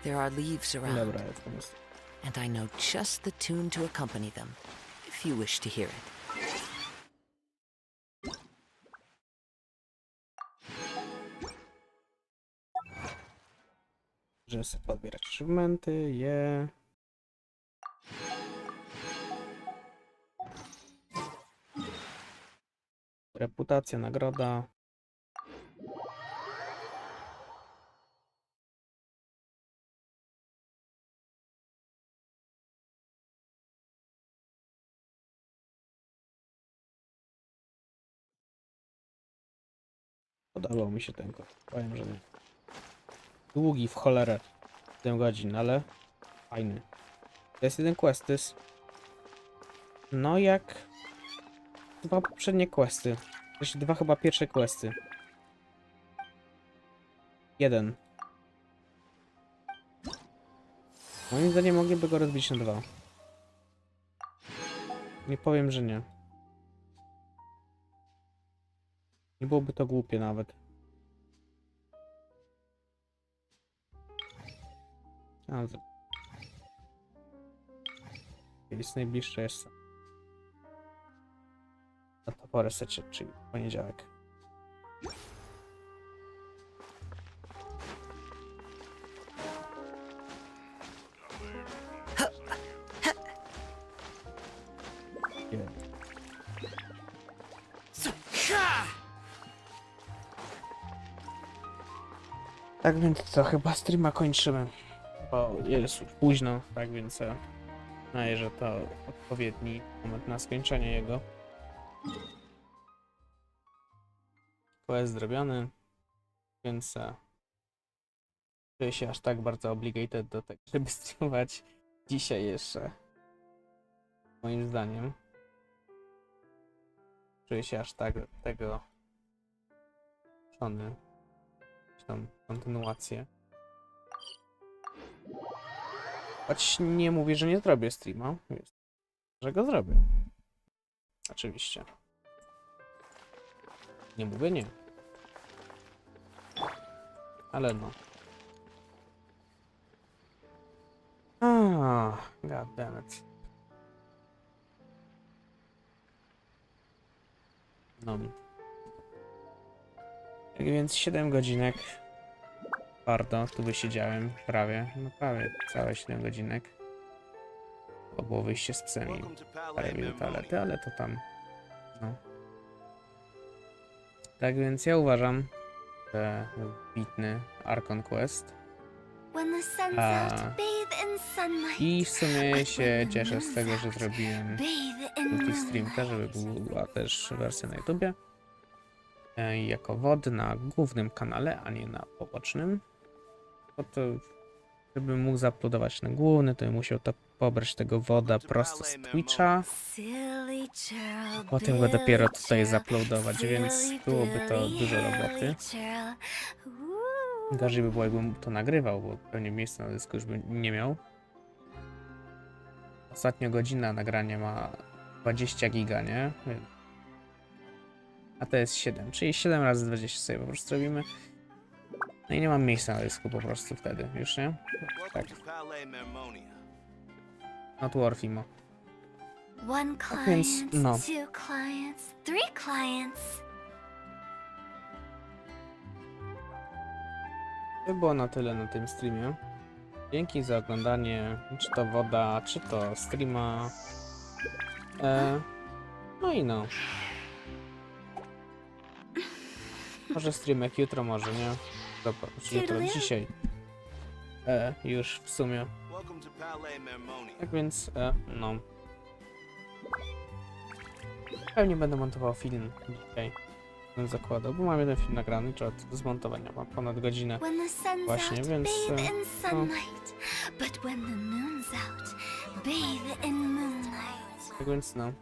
There are leaves around, Dobra, and I know just the tune to accompany them, if you wish to hear it. Możemy sobie podbierać achievementy, je... Reputacja, nagroda. Podobał mi się ten kod. Powiem, że nie. Długi w cholerę. 7 godzin, ale fajny. To jest jeden questys. No jak 2 poprzednie questy. To się 2 chyba pierwsze questy. 1. Moim zdaniem mogliby go rozbić na 2. Nie powiem, że nie. Nie byłoby to głupie nawet. Jest najbliższe jeszcze. No to po resecie, czyli poniedziałek. Tak więc co, chyba streama kończymy, bo jest już późno, tak więc wydaje, że to odpowiedni moment na skończenie jego. Quest zrobiony, więc czuję się aż tak bardzo obligated do tego, żeby streamować dzisiaj jeszcze. Moim zdaniem. Czuję się aż tak do tego żony. Tą kontynuację. Choć nie mówię, że nie zrobię streama. Że go zrobię. Oczywiście. Nie mówię nie. Ale no. God damn it. No. Tak więc 7 godzinek. Bardzo, tu wysiedziałem prawie, no prawie całe 7 godzinek. To było wyjście z psem i parę minut toalety, ale to tam, no. Tak więc ja uważam, że wybitny Archon Quest. I w sumie się cieszę z tego, że zrobiłem multi-streamka, żeby była też wersja na YouTubie. Jako WOD na głównym kanale, a nie na pobocznym. Bo to, żebym mógł zaplodować na główny, to bym musiał to pobrać tego WODa prosto z Twitcha. Potem go dopiero tutaj zaplodować, więc byłoby to dużo roboty. Gorzej by było, jakbym to nagrywał, bo pewnie miejsca na dysku już bym nie miał. Ostatnio godzina nagrania ma 20 giga, nie? A to jest 7, czyli 7 razy 20 sobie po prostu robimy. No i nie mam miejsca na dysku po prostu wtedy, już nie? Tak. Not worth imo. Tak więc, no. To było na tyle na tym streamie. Dzięki za oglądanie, czy to woda, czy to streama. No i no. Może streamek jutro, może nie. Dobra, jutro, dzisiaj. Już w sumie. Tak więc, no. Pewnie będę montował film dzisiaj. Bym zakładał, bo mam jeden film nagrany, czy od zmontowania mam ponad godzinę. Właśnie, więc. No. Tak więc, no.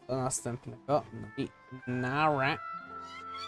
Do następnego. No i nara.